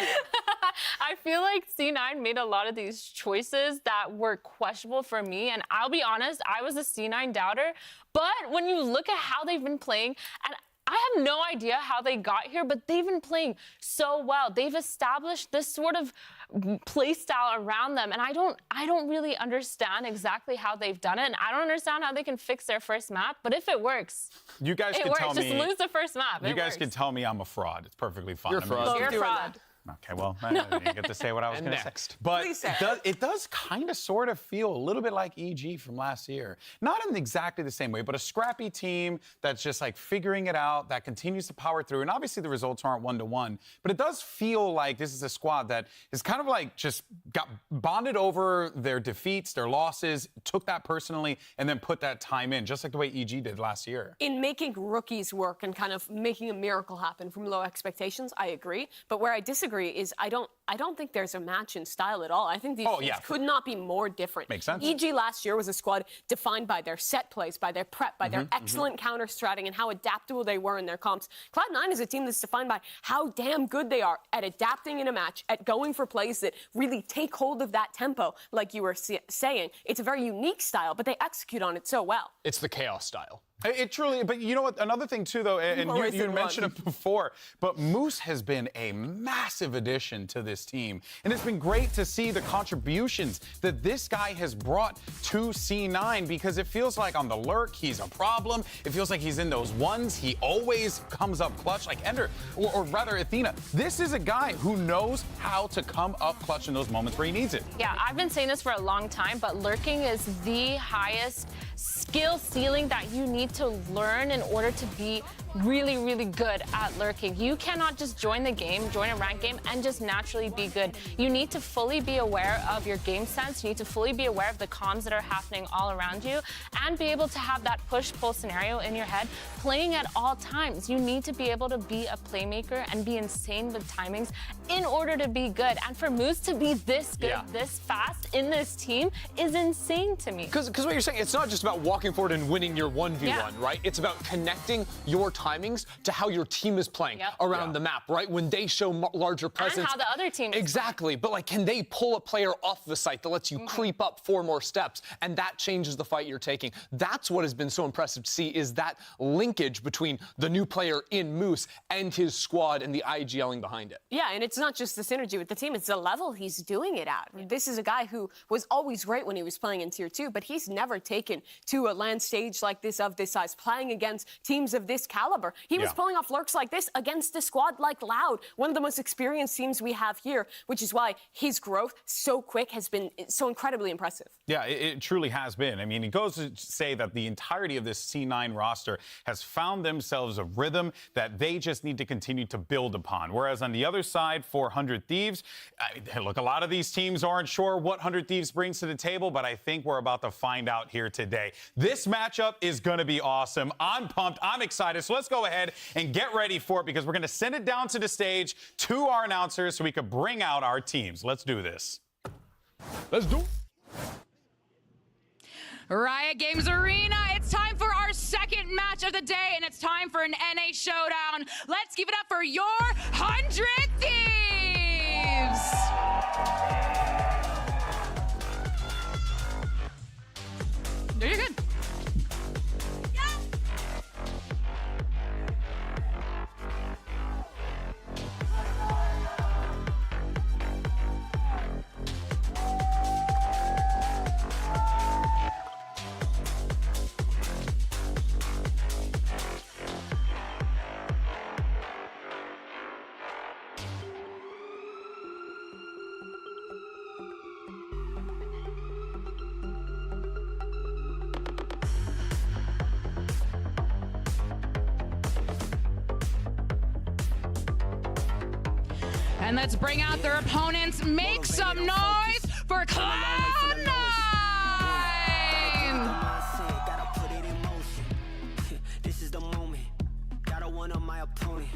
I feel like C9 made a lot of these choices that were questionable for me, and I'll be honest, I was a C9 doubter, but when you look at how they've been playing, and I have no idea how they got here, but they've been playing so well. They've established this sort of play style around them, and I don't really understand exactly how they've done it, and I don't understand how they can fix their first map, but if it works, you guys it can works. tell me. Just lose the first map. You guys can tell me I'm a fraud. It's perfectly fine. You're a fraud. You're a fraud. Okay, well, I didn't get to say what I was going to say. But it does kind of sort of feel a little bit like EG from last year. Not in exactly the same way, but a scrappy team that's just like figuring it out, that continues to power through. And obviously the results aren't 1-to-1, but it does feel like this is a squad that is kind of like just got bonded over their defeats, their losses, took that personally, and then put that time in, just like the way EG did last year. In making rookies work and kind of making a miracle happen from low expectations, I agree. But where I disagree is I don't think there's a match in style at all. I think these teams could not be more different. Makes sense. EG last year was a squad defined by their set plays, by their prep, by their excellent counter-stratting, and how adaptable they were in their comps. Cloud9 is a team that's defined by how damn good they are at adapting in a match, at going for plays that really take hold of that tempo, like you were saying. It's a very unique style, but they execute on it so well. It's the chaos style. It truly, but you know what? Another thing too, though, and you mentioned it before, but Moose has been a massive addition to this team, and it's been great to see the contributions that this guy has brought to C9, because it feels like on the lurk he's a problem. It feels like he's in those ones. He always comes up clutch, like Ender, or rather Athena. This is a guy who knows how to come up clutch in those moments where he needs it. Yeah, I've been saying this for a long time, but lurking is the highest skill ceiling that you need to learn in order to be really, really good at lurking. You cannot just join the game, join a ranked game, and just naturally be good. You need to fully be aware of your game sense. You need to fully be aware of the comms that are happening all around you, and be able to have that push-pull scenario in your head playing at all times. You need to be able to be a playmaker and be insane with timings in order to be good. And for Moose to be this good, this fast in this team is insane to me. Because what you're saying, it's not just about walking forward and winning your 1v1, right? It's about connecting your timings to how your team is playing around the map, right? When they show larger presence. And how the other team is Exactly. But, like, can they pull a player off the site that lets you creep up 4 more steps? And that changes the fight you're taking. That's what has been so impressive to see, is that linkage between the new player in Moose and his squad and the IGLing behind it. Yeah, and it's not just the synergy with the team, it's the level he's doing it at. This is a guy who was always great when he was playing in Tier 2, but he's never taken to a LAN stage like this of this size, playing against teams of this caliber. caliber. He was Yeah. pulling off lurks like this against a squad like Loud, one of the most experienced teams we have here, which is why his growth so quick has been so incredibly impressive. Yeah, it truly has been. I mean, it goes to say that the entirety of this C9 roster has found themselves a rhythm that they just need to continue to build upon. Whereas on the other side, for 100 Thieves, look, a lot of these teams aren't sure what 100 Thieves brings to the table, but I think we're about to find out here today. This matchup is going to be awesome. I'm pumped. I'm excited. So let's go ahead and get ready for it because we're going to send it down to the stage to our announcers so we can bring out our teams. Let's do this. Let's do it. Riot Games Arena, it's time for our second match of the day, and it's time for an NA showdown. Let's give it up for your 100 Thieves! No, you're good. And let's bring out their opponents. Make some noise for Cloud9! This is the moment. Gotta one up my opponent.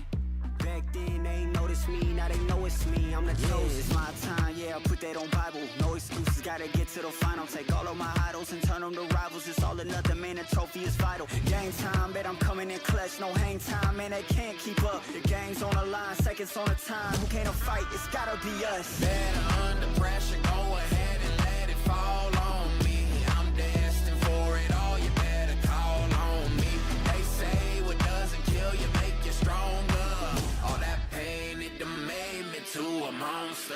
Back then they ain't noticed me, now they know it's me. I'm the chosen. It's my time, yeah, I put that on Bible. No excuses, gotta get to the final. Take all of my idols and turn them to rivals. It's all or nothing, man, the trophy is vital. Game time, bet I'm coming in clutch. No hang time, man, they can't keep up. The game's on the line, seconds on the time. Who can't fight? It's gotta be us. Better under pressure, go ahead and let it fall on me. I'm destined for it all, you better call on me. They say what doesn't kill you make you stronger. All that pain, it done made me to a monster.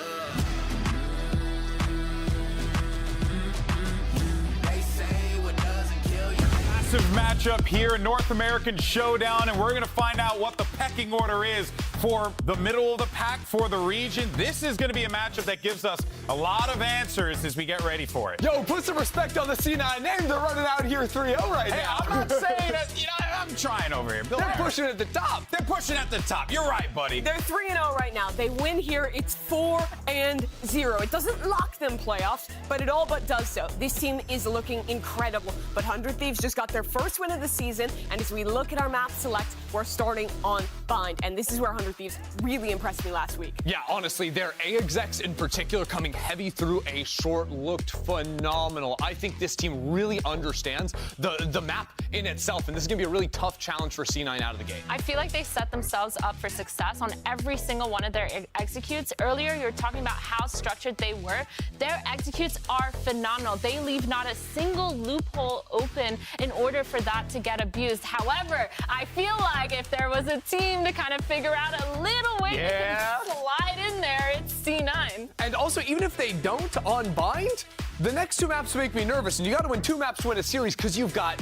They say what doesn't kill you. Massive matchup here, North American Showdown, and we're going to find out what the pecking order is for the middle of the pack for the region. This is going to be a matchup that gives us a lot of answers as we get ready for it. Yo, put some respect on the C9 name. They're running out here 3-0 right now. I'm not saying that, I'm trying over here. They're pushing at the top. They're pushing at the top. You're right, buddy. They're 3-0 right now. They win here, it's 4-0. It doesn't lock them playoffs, but it all but does so. This team is looking incredible. But 100 Thieves just got their first win of the season, and as we look at our map select, we're starting on Bind. And this is where 100 Thieves really impressed me last week. Yeah, honestly, their A execs in particular coming heavy through A short looked phenomenal. I think this team really understands the map in itself, and this is going to be a really tough challenge for C9 out of the gate. I feel like they set themselves up for success on every single one of their executes. Earlier, you were talking about how structured they were. Their executes are phenomenal. They leave not a single loophole open in order for that to get abused. However, I feel like if there was a team to kind of figure out a little way they can slide in there, it's C9. And also, even if they don't on Bind, the next two maps make me nervous, and you got to win two maps to win a series because you've got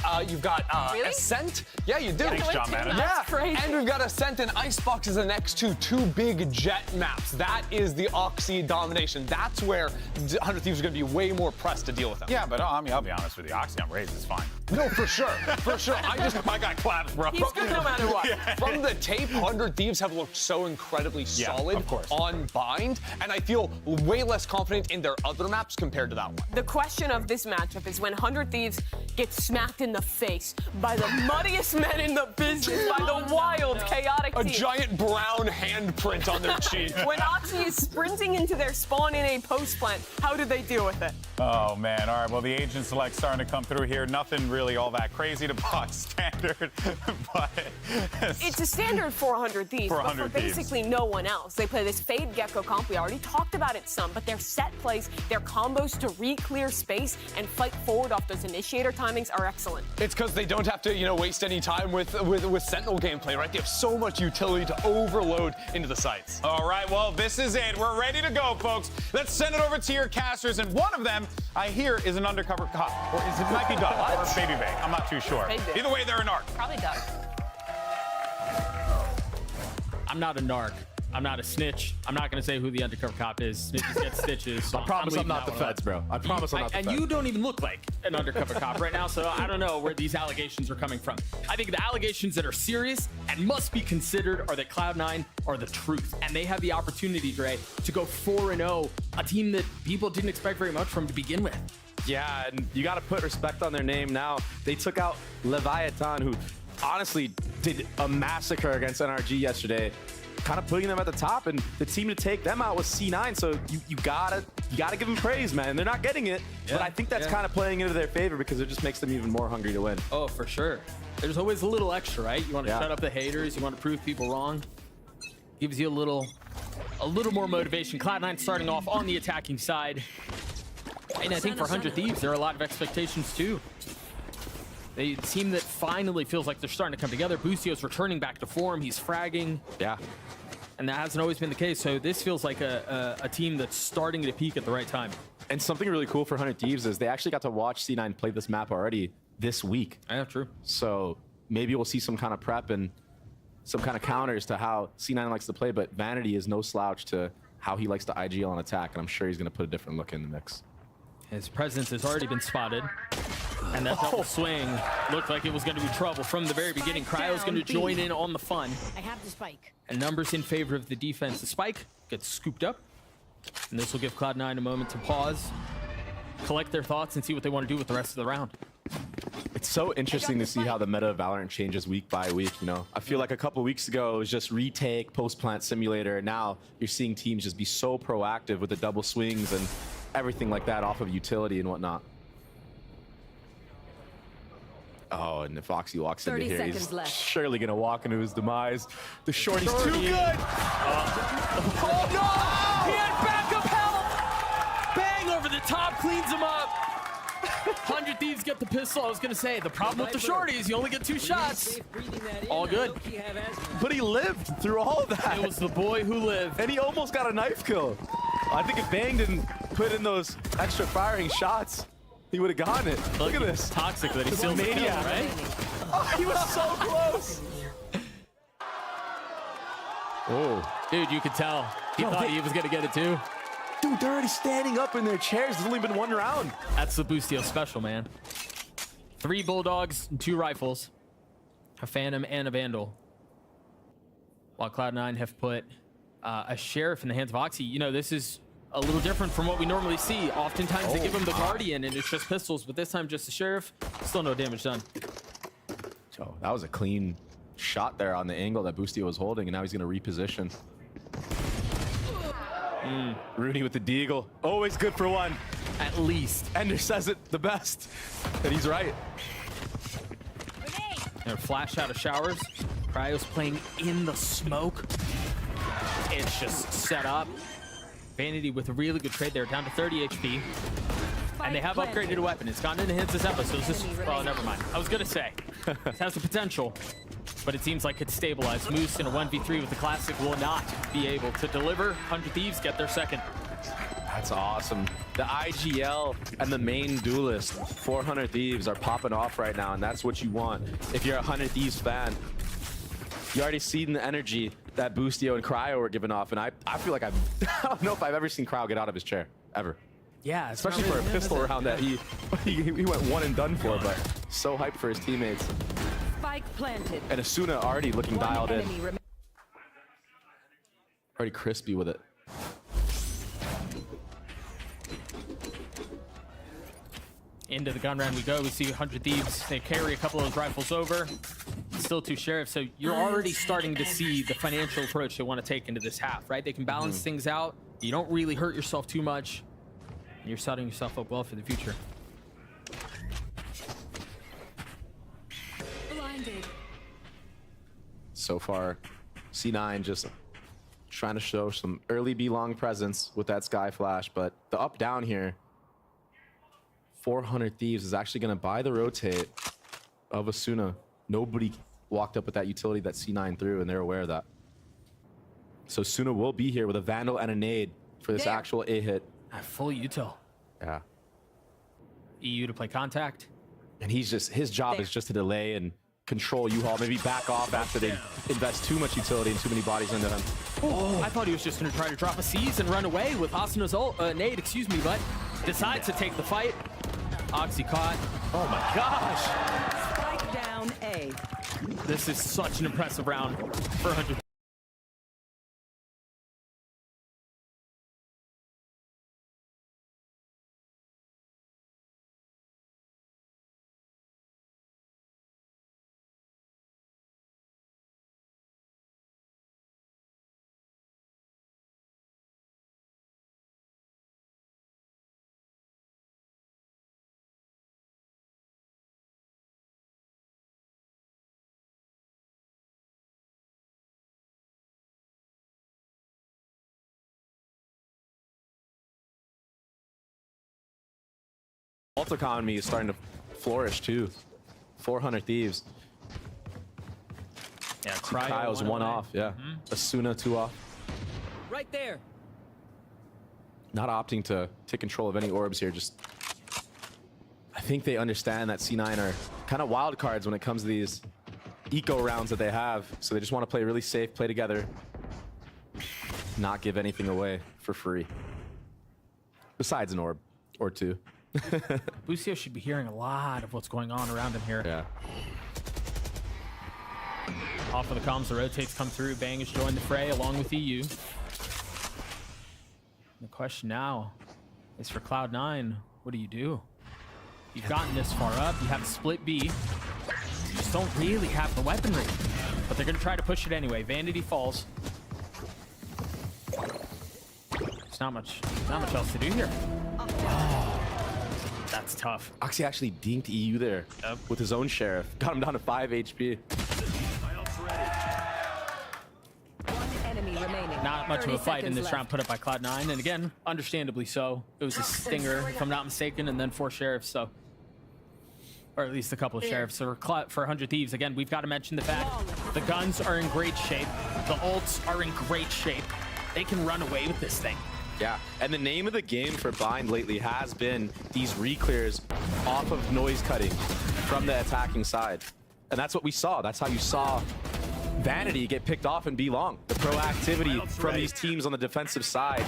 really? Ascent. Yeah, you do. Thanks, John Madden. Yeah, crazy. and we've got Ascent and Icebox as the next two big jet maps. That is the Oxy domination. That's where 100 Thieves are going to be way more pressed to deal with them. Yeah, but I mean, I'll be honest with you. Oxy on Raze is fine. No, for sure, for sure. I got claps, bro. He's good no matter what. From the tape, 100 Thieves have looked so incredibly solid of course. on Bind, and I feel way less confident in their other maps compared to that one. The question of this matchup is when 100 Thieves get smacked in the face by the muddiest men in the business, by the wild, chaotic A team. giant brown handprint on their cheek. When Oxy is sprinting into their spawn in a post plant, how do they deal with it? Oh, man. All right, well, the agent select starting to come through here. Nothing really all that crazy to box standard, but... It's a standard 400 Thieves, but for basically no one else. They play this Fade Gecko comp. We already talked about it some, but their set plays, their combos to re-clear space and fight forward off those initiator timings are excellent. It's because they don't have to, waste any time with Sentinel gameplay, right? They have so much utility to overload into the sites. All right, well, this is it. We're ready to go, folks. Let's send it over to your casters, and one of them, I hear, is an undercover cop. Or it might be Doug or Baby Bay. I'm not too sure. Either way, they're an ARC. Probably Doug. I'm not a narc. I'm not a snitch. I'm not going to say who the undercover cop is. Snitches get stitches. So I promise I'm leaving not that the one feds, alone. bro. I promise I'm not the And feds. you don't even look like an undercover cop right now, so I don't know where these allegations are coming from. I think the allegations that are serious and must be considered are that Cloud9 are the truth. And they have the opportunity, Dre, to go 4-0, a team that people didn't expect very much from to begin with. Yeah, and you got to put respect on their name now. They took out Leviathan, who honestly did a massacre against NRG yesterday, kind of putting them at the top, and the team to take them out was C9. So you gotta give them praise, man. They're not getting it, but I think that's kind of playing into their favor because it just makes them even more hungry to win. Oh, for sure. There's always a little extra, right? You want to shut up the haters. You want to prove people wrong. Gives you a little more motivation. Cloud9 starting off on the attacking side. And I think for 100 Thieves, there are a lot of expectations too. A team that finally feels like they're starting to come together. Boostio's returning back to form. He's fragging. Yeah. And that hasn't always been the case. So this feels like a team that's starting to peak at the right time. And something really cool for 100 Thieves is they actually got to watch C9 play this map already this week. Yeah, true. So maybe we'll see some kind of prep and some kind of counters to how C9 likes to play, but Vanity is no slouch to how he likes to IGL on attack, and I'm sure he's going to put a different look in the mix. His presence has already been spotted. And that double swing looked like it was going to be trouble from the very beginning. Cryo's going to join in on the fun. I have the spike. And numbers in favor of the defense. The spike gets scooped up. And this will give Cloud9 a moment to pause, collect their thoughts, and see what they want to do with the rest of the round. It's so interesting to see how the meta of Valorant changes week by week, you know? I feel like a couple weeks ago, it was just retake, post-plant simulator. Now you're seeing teams just be so proactive with the double swings and everything like that off of utility and whatnot. Oh, and if Foxy walks into here, he's surely going to walk into his demise. The shorty's too good! Oh, no! He had backup help! Bang over the top, cleans him up. 100 Thieves get the pistol. I was going to say, the problem with the shorties, you only get 2 shots. All good. But he lived through all of that. It was the boy who lived. And he almost got a knife kill. I think if Bang didn't put in those extra firing shots, he would have gotten it. Look at this. Toxic that he still maniac, right? Oh, he was so close. Oh, dude, you could tell. He thought he was going to get it too. Dude, they're already standing up in their chairs. There's only been 1 round. That's the Boostio special, man. 3 Bulldogs and 2 rifles. A Phantom and a Vandal. While Cloud9 have put a Sheriff in the hands of Oxy. You know, this is a little different from what we normally see. Oftentimes they give him the Guardian and it's just pistols, but this time just the Sheriff. Still no damage done. Oh, that was a clean shot there on the angle that Boostio was holding, and now he's going to reposition. Rooney with the deagle. Always good for 1. At least. Ender says it the best. And he's right. And flash out of showers. Cryo's playing in the smoke. It's just set up. Vanity with a really good trade there, down to 30 HP. And they have upgraded a weapon. It's gone into hands this episode. So well, never mind. I was going to say, it has the potential, but it seems like it's stabilized. Moose in a 1v3 with the Classic will not be able to deliver. 100 Thieves get their second. That's awesome. The IGL and the main duelist, 400 Thieves, are popping off right now, and that's what you want if you're a 100 Thieves fan. You already seen the energy that Boostio and Cryo were giving off, and I feel like I don't know if I've ever seen Cryo get out of his chair, ever. Yeah, especially for a pistol round that he went 1 and done for, but so hyped for his teammates. Spike planted. And Asuna already looking dialed in. Already crispy with it. Into the gun round we go. We see 100 Thieves. They carry a couple of those rifles over. Still 2 Sheriffs. So you're already starting to see the financial approach they want to take into this half, right? They can balance things out. You don't really hurt yourself too much. And you're setting yourself up well for the future. Blinded. So far, C9 just trying to show some early B-long presence with that Sky Flash, but the up-down here, 400 Thieves is actually going to buy the rotate of Asuna. Nobody walked up with that utility that C9 threw, and they're aware of that. So Asuna will be here with a Vandal and a nade for this actual A-hit. Full util. Yeah. EU to play contact. And he's just, his job is just to delay and control U-Haul, maybe back off after they invest too much utility and too many bodies into him. Oh, I thought he was just going to try to drop a seize and run away with Asuna's nade, excuse me, but decides to take the fight. Oxy caught. Oh my gosh. Spike down A. This is such an impressive round for 100. Ult economy is starting to flourish too. 400 Thieves. Yeah, Cryo's one off. Yeah. Asuna 2 off. Right there. Not opting to take control of any orbs here. Just, I think they understand that C9 are kind of wild cards when it comes to these eco rounds that they have. So they just want to play really safe, play together, not give anything away for free. Besides an orb or two. Lucio should be hearing a lot of what's going on around him here. Yeah. Off of the comms, the rotates come through. Bang has joined the fray along with EU. The question now is for Cloud9, what do you do? You've gotten this far up. You have a split B. You just don't really have the weaponry. But they're going to try to push it anyway. Vanity falls. There's not much else to do here. That's tough. Oxy actually dinked EU there with his own sheriff. Got him down to 5 HP. Enemy remaining. Not much of a fight in this round put up by Cloud9. And again, understandably so. It was a stinger, if I'm not mistaken, and then 4 sheriffs, so. Or at least a couple of sheriffs. So for 100 Thieves, again, we've got to mention the fact the guns are in great shape. The ults are in great shape. They can run away with this thing. Yeah, and the name of the game for Bind lately has been these reclears off of noise cutting from the attacking side. And that's what we saw. That's how you saw Vanity get picked off and be long. The proactivity from these teams on the defensive side,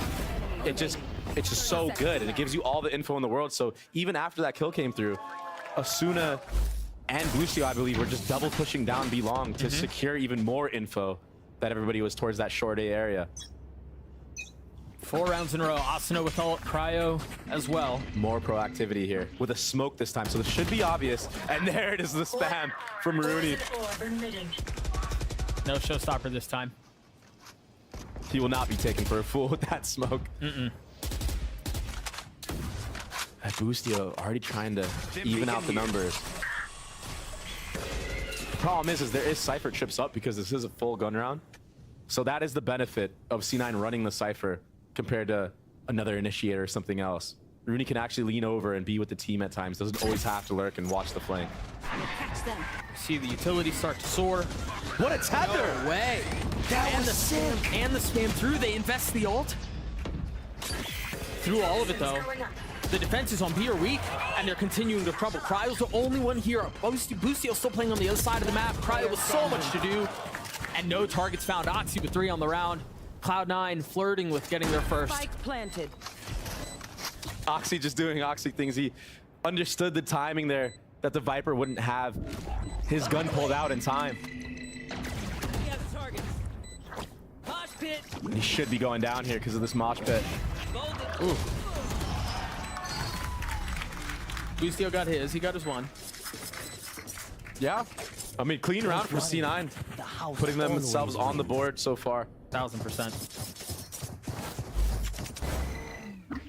it's just so good, and it gives you all the info in the world. So even after that kill came through, Asuna and Blucio, I believe, were just double pushing down B long to secure even more info that everybody was towards that short A area. 4 rounds in a row. Asuna with ult, Cryo as well. More proactivity here with a smoke this time, so this should be obvious. And there it is, the spam from Rooney. No showstopper this time. He will not be taken for a fool with that smoke. That Boostio already trying to even out the numbers. The problem is there is Cypher trips up because this is a full gun round. So that is the benefit of C9 running the Cypher compared to another initiator or something else. Rooney can actually lean over and be with the team at times. Doesn't always have to lurk and watch the flank. See the utility start to soar. What a tether! No way! That was sick! And the spam through. They invest the ult. Through all of it, though. The defenses on B are weak, and they're continuing to trouble. Cryo's the only one here. Boostio still playing on the other side of the map. Cryo with so much to do, and no targets found. Oxy with 3 on the round. Cloud9 flirting with getting their first. Spike planted. Oxy just doing Oxy things. He understood the timing there, that the Viper wouldn't have his gun pulled out in time. And he should be going down here because of this mosh pit. Ooh. Boostio got his. He got his one. Yeah. I mean, clean round for C9. Putting themselves on the board so far. 1000%.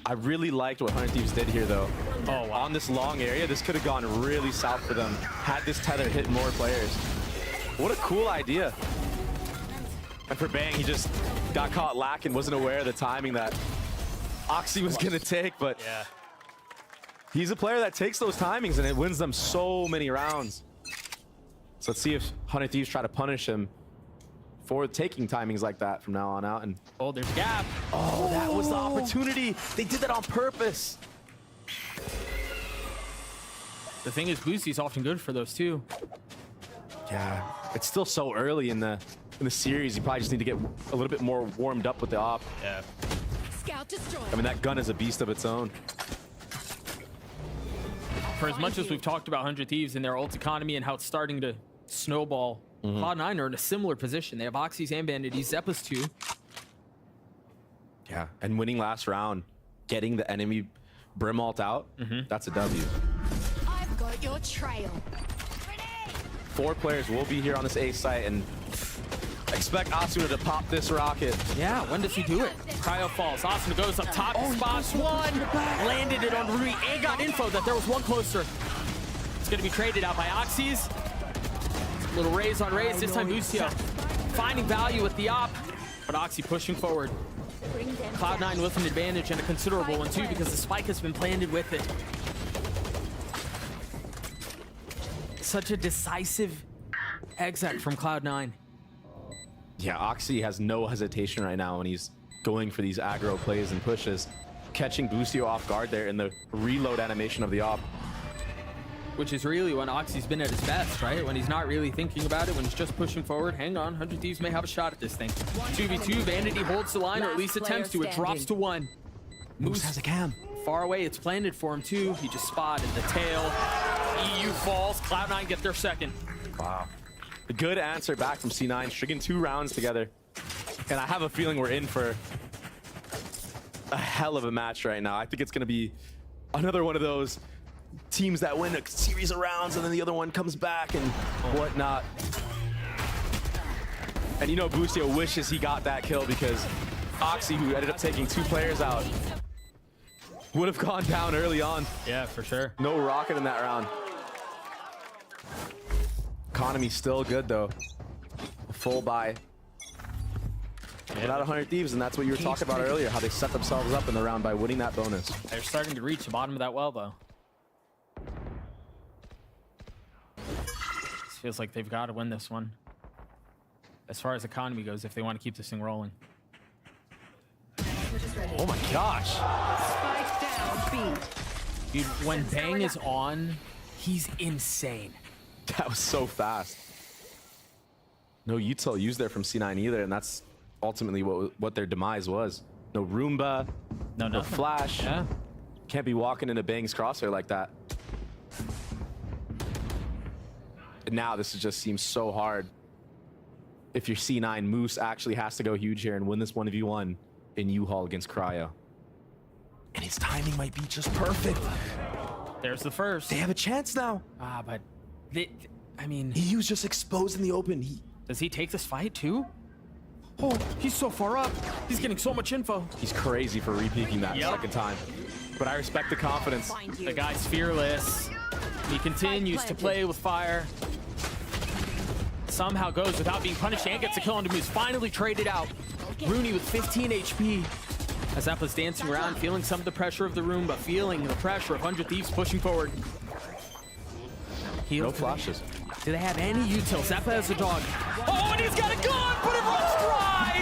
I really liked what 100 Thieves did here, though. Oh, wow. On this long area, this could have gone really south for them had this tether hit more players. What a cool idea. And for Bang, he just got caught lacking, wasn't aware of the timing that Oxy was going to take, but yeah. He's a player that takes those timings and it wins them so many rounds. So let's see if 100 Thieves try to punish him for taking timings like that from now on out. And oh, there's a gap. Oh, that was the opportunity. They did that on purpose. The thing is, Boostie's often good for those too. Yeah, it's still so early in the series. You probably just need to get a little bit more warmed up with the op. Yeah. Scout destroyed. I mean, that gun is a beast of its own. For as much as we've talked about 100 Thieves and their ult economy and how it's starting to snowball, Cloud9 are in a similar position. They have Oxys and Vanities, Zeppa's too. Yeah, and winning last round, getting the enemy Brim ult out, that's a W. I've got your trail. 4 players will be here on this A site, and expect Asuna to pop this rocket. Yeah, when does he do it? Cryo falls. Asuna goes up top, spots one, landed it on Rui, and got info that there was one closer. It's going to be traded out by Oxys. Little raise on raise, this time Lucio finding value with the op, but Oxy pushing forward. Cloud9 with an advantage, and a considerable one too, because the spike has been planted with it. Such a decisive exec from Cloud9. Yeah, Oxy has no hesitation right now when he's going for these aggro plays and pushes, catching Lucio off guard there in the reload animation of the op. Which is really when Oxy's been at his best, right? When he's not really thinking about it, when he's just pushing forward. Hang on, 100 Thieves may have a shot at this thing. 2v2, Vanity holds the line, or at least attempts to. It drops to 1. Moose has a cam. Far away, it's planted for him too. He just spotted the tail. EU falls, Cloud9 get their second. Wow. A good answer back from C9, stringing 2 rounds together. And I have a feeling we're in for a hell of a match right now. I think it's going to be another one of those teams that win a series of rounds and then the other one comes back and whatnot. And you know Lucio wishes he got that kill, because Oxy, who ended up taking 2 players out, would have gone down early on. Yeah, for sure. No rocket in that round. Economy's still good though. Full buy. But not 100 Thieves, and that's what you were talking about earlier, how they set themselves up in the round by winning that bonus. They're starting to reach the bottom of that well though. This feels like they've got to win this one. As far as economy goes, if they want to keep this thing rolling. Oh my gosh. Spike down B. Dude, when Bang is on, he's insane. That was so fast. No util used there from C9 either, and that's ultimately what their demise was. No Roomba, no flash. Yeah. Can't be walking into Bang's crosshair like that. And now this just seems so hard. If you're C9, Moose actually has to go huge here and win this 1v1 in U-Haul against Cryo. And his timing might be just perfect. There's the first. They have a chance now. Ah, but I mean, he was just exposed in the open. Does he take this fight too? Oh, he's so far up. He's getting so much info. He's crazy for re-peeking that second time. But I respect the confidence. The guy's fearless. He continues to play with fire. Somehow goes without being punished and gets a kill on him. He's finally traded out. Rooney with 15 HP. As Zeppa's dancing around, feeling some of the pressure of the room, but feeling the pressure of 100 Thieves pushing forward. No flashes. Do they have any util? Zeppa has a dog. Oh, and he's got a gun, but it runs dry!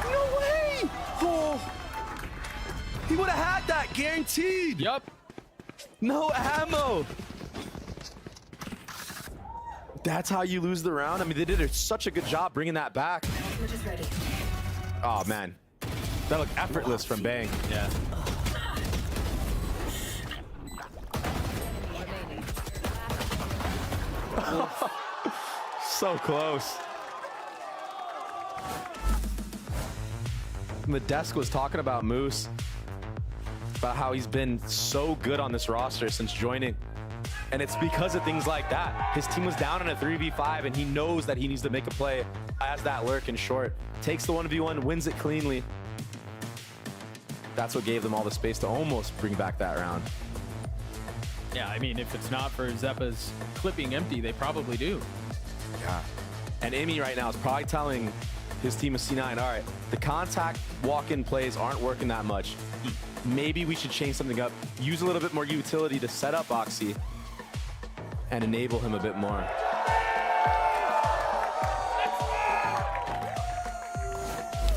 No way! Oh, he would have had that guaranteed. Yup. No ammo. That's how you lose the round. I mean, they did such a good job bringing that back. Oh man, that looked effortless from Bang. Yeah. So close. The desk was talking about Moose, about how he's been so good on this roster since joining. And it's because of things like that. His team was down in a 3v5 and he knows that he needs to make a play. Has that lurk in short. Takes the 1v1, wins it cleanly. That's what gave them all the space to almost bring back that round. Yeah, I mean, if it's not for Zeppa's clipping empty, they probably do. Yeah. And Amy right now is probably telling his team of C9, all right, the contact walk-in plays aren't working that much. Maybe we should change something up. Use a little bit more utility to set up Oxy and enable him a bit more.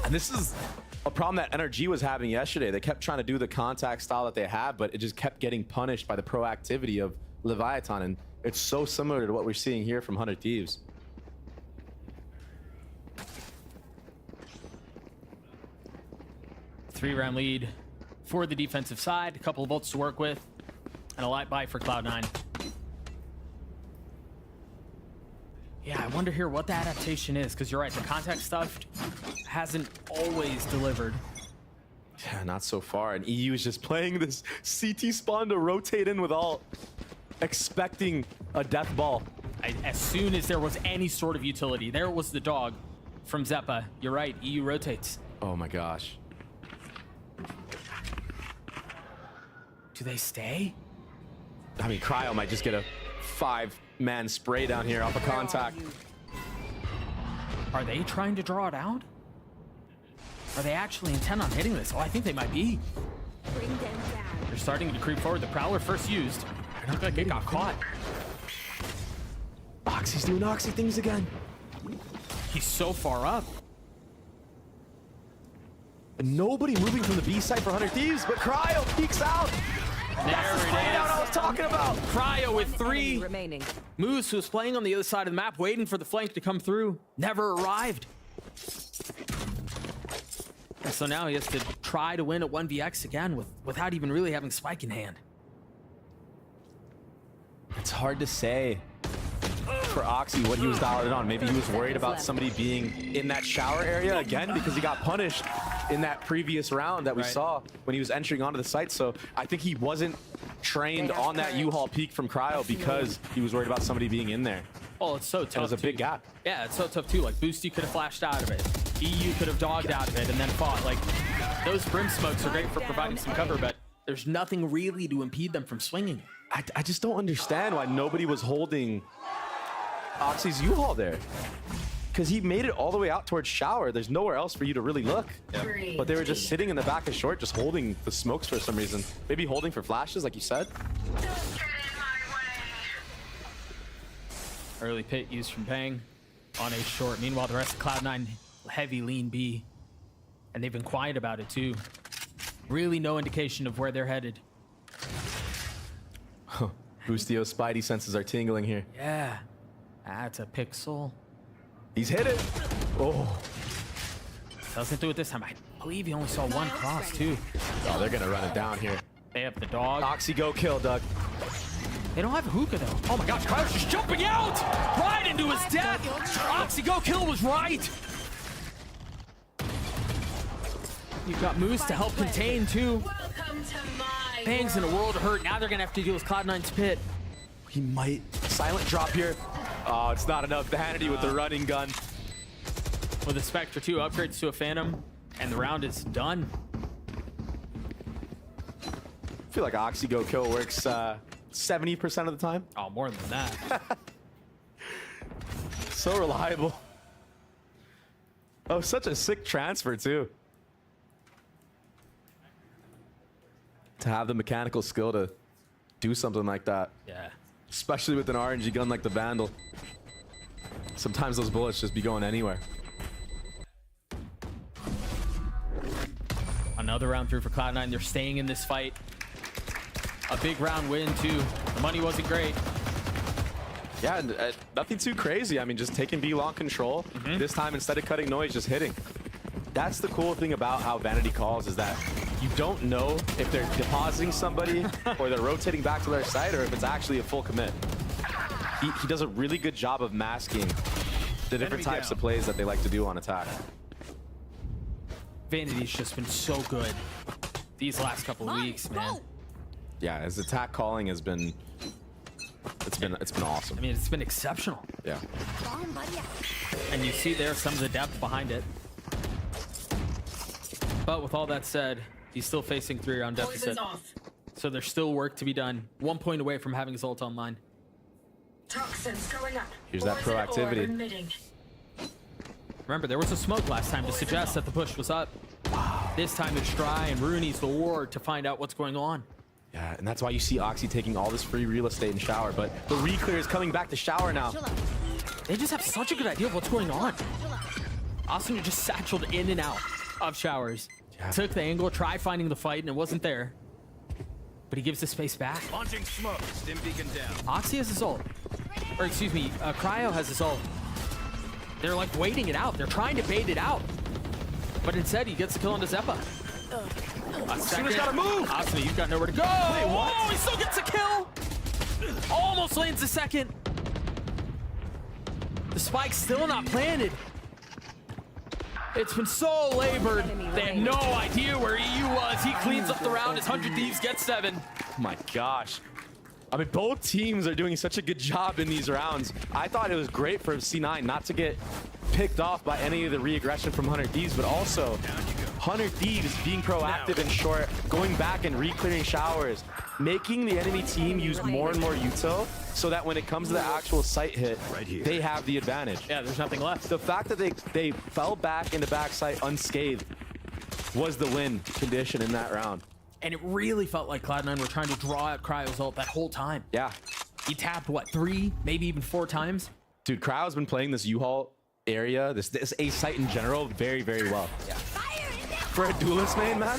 And this is a problem that NRG was having yesterday. They kept trying to do the contact style that they have, but it just kept getting punished by the proactivity of Leviathan. And it's so similar to what we're seeing here from 100 Thieves. 3-round lead for the defensive side. A couple of ults to work with, and a light buy for Cloud9. Yeah, I wonder here what the adaptation is, because you're right, the contact stuff hasn't always delivered. Yeah, not so far. And EU is just playing this CT spawn to rotate in with ult, expecting a death ball. As soon as there was any sort of utility, there was the dog from Zeppa. You're right, EU rotates. Oh my gosh. Do they stay? I mean, Cryo might just get a 5-man spray down here off a contact. Are they trying to draw it out? Are they actually intent on hitting this? Oh, I think they might be. Bring them down. They're starting to creep forward. The Prowler first used. I don't think it got caught. Oxy's doing Oxy things again. He's so far up. And nobody moving from the B side for 100 Thieves, but Cryo peeks out. That's the spray down I was talking about. Cryo with 3 remaining. Moose, who was playing on the other side of the map, waiting for the flank to come through, never arrived. And so now he has to try to win at 1vx again without even really having Spike in hand. It's hard to say for Oxy what he was dialed on. Maybe he was worried about somebody being in that shower area again because he got punished in that previous round that we saw when he was entering onto the site. So I think he wasn't trained on that U-Haul peak from Cryo because he was worried about somebody being in there. Oh, it's so tough. It was a big gap. Yeah, it's so tough too. Like Boosty could have flashed out of it. EU could have dogged out of it and then fought. Like those brim smokes are great for providing some cover, but there's nothing really to impede them from swinging. I just don't understand why nobody was holding Oxy's U-Haul there. Because he made it all the way out towards shower. There's nowhere else for you to really look. Yep. But they were just sitting in the back of short, just holding the smokes for some reason. Maybe holding for flashes, like you said. Early pit used from Bang on a short. Meanwhile, the rest of Cloud9 heavy lean B. And they've been quiet about it too. Really no indication of where they're headed. Boostio's Spidey senses are tingling here. Yeah. That's a pixel. He's hit it. Oh. Doesn't do it this time. I believe he only saw one cross too. Oh, they're gonna run it down here. They have the dog. Oxy, go kill, Doug. They don't have a hookah though. Oh my gosh, Cryo's just jumping out! Right into his death! Oxy, go kill was right! You've got Moose to help contain too. Bang's in a world of hurt. Now they're gonna have to deal with Cloud9's pit. He might silent drop here. Oh, it's not enough. Vanity with the running gun. With a Spectre 2 upgrades to a Phantom, and the round is done. I feel like Oxy go kill works 70% of the time. Oh, more than that. So reliable. Oh, such a sick transfer too. To have the mechanical skill to do something like that. Yeah. Especially with an RNG gun like the Vandal. Sometimes those bullets just be going anywhere. Another round through for Cloud9. They're staying in this fight. A big round win too. The money wasn't great. Yeah, and, nothing too crazy. I mean, just taking B long control. This time, instead of cutting noise, just hitting. That's the cool thing about how Vanity calls, is that you don't know if they're depositing somebody or they're rotating back to their side or if it's actually a full commit. He does a really good job of masking the different types of plays that they like to do on attack. Vanity's just been so good these last couple of weeks, man. Yeah, his attack calling has been it's been awesome. I mean, it's been exceptional. Yeah. And you see there some of the depth behind it. But with all that said, he's still facing 3-round deficit. So there's still work to be done. 1 point away from having his ult online. Toxins going up. Here's that proactivity. Remember, there was a smoke last time to suggest that the push was up. This time it's dry, and Rooney's the ward to find out what's going on. Yeah, and that's why you see Oxy taking all this free real estate in shower, but the re-clear is coming back to shower now. They just have such a good idea of what's going on. Austin just satcheled in and out of showers. Yeah. Took the angle, tried finding the fight, and it wasn't there. But he gives the space back. Launching smoke. Stim beacon down. Oxy has his ult. Or excuse me, Cryo has his ult. They're like waiting it out. They're trying to bait it out. But instead, he gets the kill onto Zeppa. Asuna's gotta move! Asuna, you've got nowhere to go! Wait, what? Oh, he still gets a kill! Almost lands a second. The spike's still not planted. It's been so labored. They had no idea where EU was. He cleans up the round as 100 Thieves gets 7. Oh my gosh. I mean, both teams are doing such a good job in these rounds. I thought it was great for C9 not to get picked off by any of the re-aggression from 100 Thieves, but also 100 Thieves being proactive and short, going back and re-clearing showers, making the enemy team use more and more util so that when it comes to the actual site hit, they have the advantage. Yeah, there's nothing left. The fact that they fell back into back site unscathed was the win condition in that round. And it really felt like Cloud9 were trying to draw out Cryo's ult that whole time. Yeah. He tapped, what, 3, maybe even 4 times? Dude, Cryo's been playing this U-Haul area, this A site in general, very, very well. Yeah. For a duelist main, man,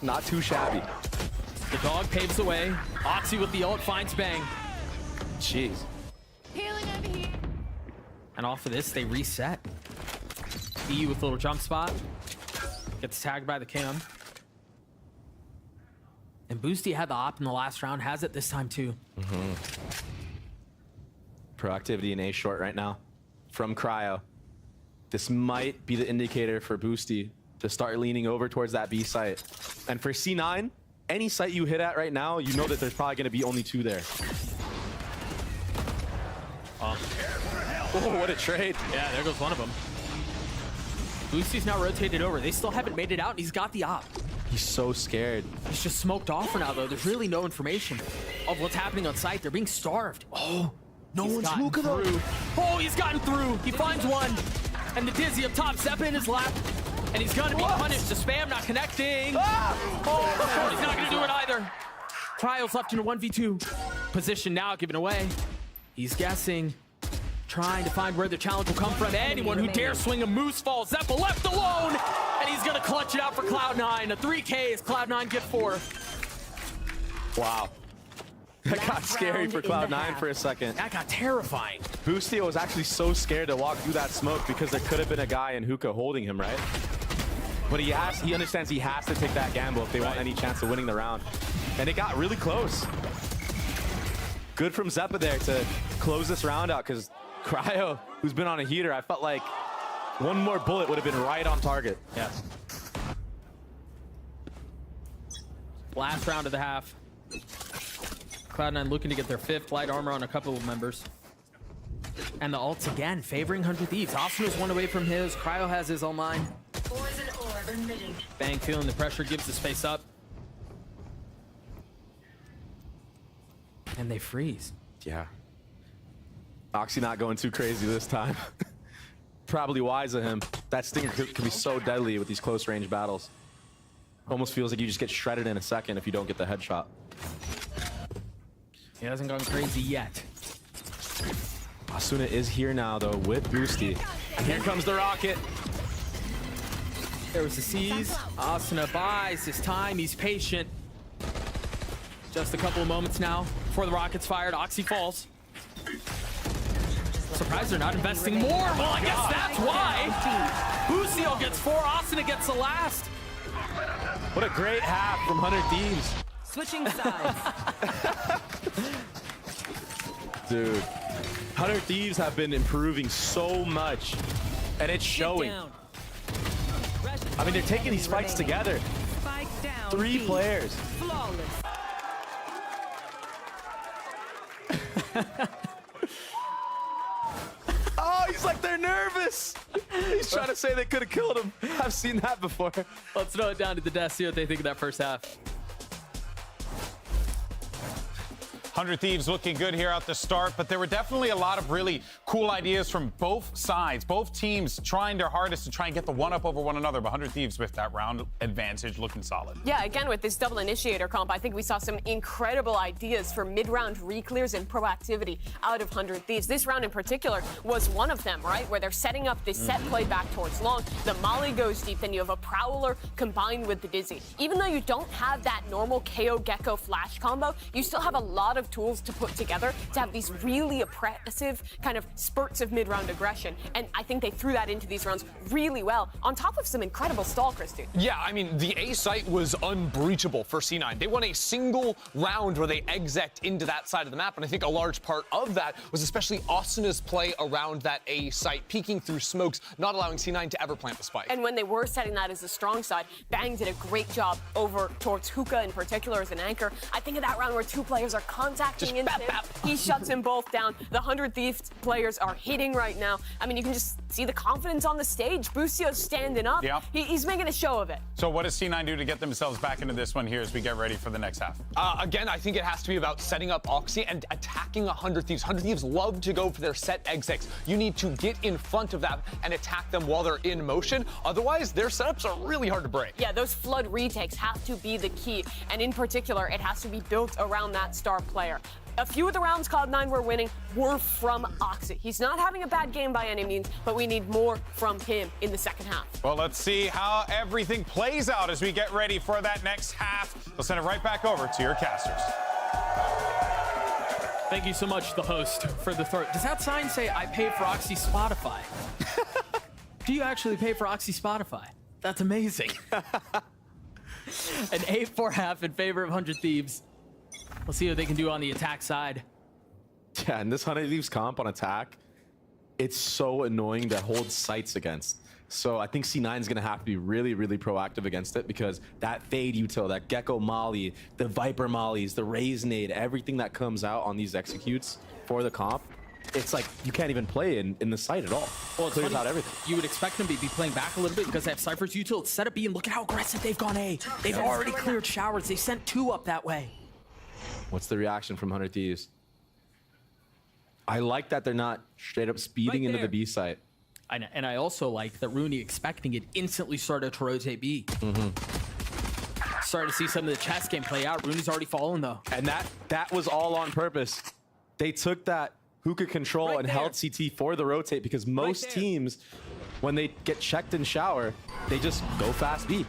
not too shabby. The dog paves the way. Oxy with the ult finds Bang. Jeez. Healing over here. And off of this, they reset. EU with a little jump spot. Gets tagged by the cam. And Boosty had the op in the last round, has it this time too. Proactivity in A short right now from Cryo. This might be the indicator for Boosty to start leaning over towards that B site. And for C9, any site you hit at right now, you know that there's probably going to be only 2 there. Oh, what a trade. Yeah, there goes one of them. Boosty's now rotated over. They still haven't made it out, and he's got the op. He's so scared. He's just smoked off for now, though. There's really no information of what's happening on site. They're being starved. Oh, no He's one's gotten hookah though. through. Oh, he's gotten through. He finds one. And the Dizzy up top, Zeppa in his lap. And he's gonna be punished. The spam not connecting. Oh, he's not gonna do it either. Cryo's left in a 1v2 position now, given away. He's guessing, trying to find where the challenge will come from. Anyone who dares swing a moose falls. Zeppa left alone, and he's gonna clutch it out for Cloud9. A 3K as Cloud9 get 4. Wow. That got scary for Cloud9 for a second. That got terrifying. Boosty was actually so scared to walk through that smoke because there could have been a guy in hookah holding him, right? But he understands he has to take that gamble if they want any chance of winning the round. And it got really close. Good from Zeppa there to close this round out because Cryo, who's been on a heater, I felt like one more bullet would have been right on target. Yes. Last round of the half. Cloud9 looking to get their 5th light armor on a couple of members. And the ults again, favoring 100 Thieves. Asuna's one away from his. Cryo has his online. Poison orb emitting. Bang feeling the pressure, gives the space up. And they freeze. Yeah. Oxy not going too crazy this time. Probably wise of him. That stinger can be so deadly with these close range battles. Almost feels like you just get shredded in a second if you don't get the headshot. He hasn't gone crazy yet. Asuna is here now, though, with Boosty. And here comes the rocket. There was the C's. Asuna buys his time. He's patient. Just a couple of moments now before the rocket's fired. Oxy falls. Surprised they're not investing more. Well, I guess that's why. Boosty gets 4. Asuna gets the last. What a great half from 100 Thieves. Switching sides. Dude, 100 Thieves have been improving so much, and it's showing. I mean, they're taking these fights together. 3 players. Flawless. Oh, he's like, they're nervous. He's trying to say they could have killed him. I've seen that before. Let's throw it down to the desk, see what they think of that first half. 100 Thieves looking good here at the start, but there were definitely a lot of really cool ideas from both sides. Both teams trying their hardest to try and get the one-up over one another, but 100 Thieves with that round advantage looking solid. Yeah, again, with this double initiator comp, I think we saw some incredible ideas for mid-round re-clears and proactivity out of 100 Thieves. This round in particular was one of them, right? Where they're setting up this set play back towards long. The Molly goes deep, then you have a Prowler combined with the Dizzy. Even though you don't have that normal KO Gecko flash combo, you still have a lot of tools to put together to have these really oppressive kind of spurts of mid-round aggression. And I think they threw that into these rounds really well, on top of some incredible stall, Christy. Yeah, I mean, the A site was unbreachable for C9. They won a single round where they exec'd into that side of the map, and I think a large part of that was especially Astana's play around that A site, peeking through smokes, not allowing C9 to ever plant the spike. And when they were setting that as a strong side, Bang did a great job over towards Hookah in particular as an anchor. I think of that round where two players are contacting into him. He shuts them both down. The 100 Thieves players are hitting right now. I mean, you can just see the confidence on the stage. Bussio's standing up. Yeah. He's making a show of it. So what does C9 do to get themselves back into this one here as we get ready for the next half? Again, I think it has to be about setting up Oxy and attacking 100 Thieves. 100 Thieves love to go for their set exits. You need to get in front of that and attack them while they're in motion. Otherwise, their setups are really hard to break. Yeah, those flood retakes have to be the key. And in particular, it has to be built around that star player. A few of the rounds Cloud9 were winning were from Oxy. He's not having a bad game by any means, but we need more from him in the second half. Well, let's see how everything plays out as we get ready for that next half. We'll send it right back over to your casters. Thank you so much, the host, for the throw. Does that sign say, I paid for Oxy Spotify? Do you actually pay for Oxy Spotify? That's amazing. An 8-4 half in favor of 100 Thieves. We'll see what they can do on the attack side. Yeah, and this 100 Thieves comp on attack, it's so annoying to hold sights against. So I think C9 is going to have to be really, really proactive against it, because that Fade util, that Gecko Molly, the Viper Mollies, the Raisonade, everything that comes out on these executes for the comp, it's like you can't even play in the site at all. Well, it's clears funny. out everything. You would expect them to be playing back a little bit because they have Cypher's util. It's set up B, and look at how aggressive they've gone A. They've already cleared showers. They sent 2 up that way. What's the reaction from 100 Thieves? I like that they're not straight up speeding into the B site. And I also like that Rooney, expecting it, instantly started to rotate B. Started to see some of the chess game play out. Rooney's already fallen, though. And that was all on purpose. They took that hookah control and held CT for the rotate, because most teams, when they get checked in shower, they just go fast B.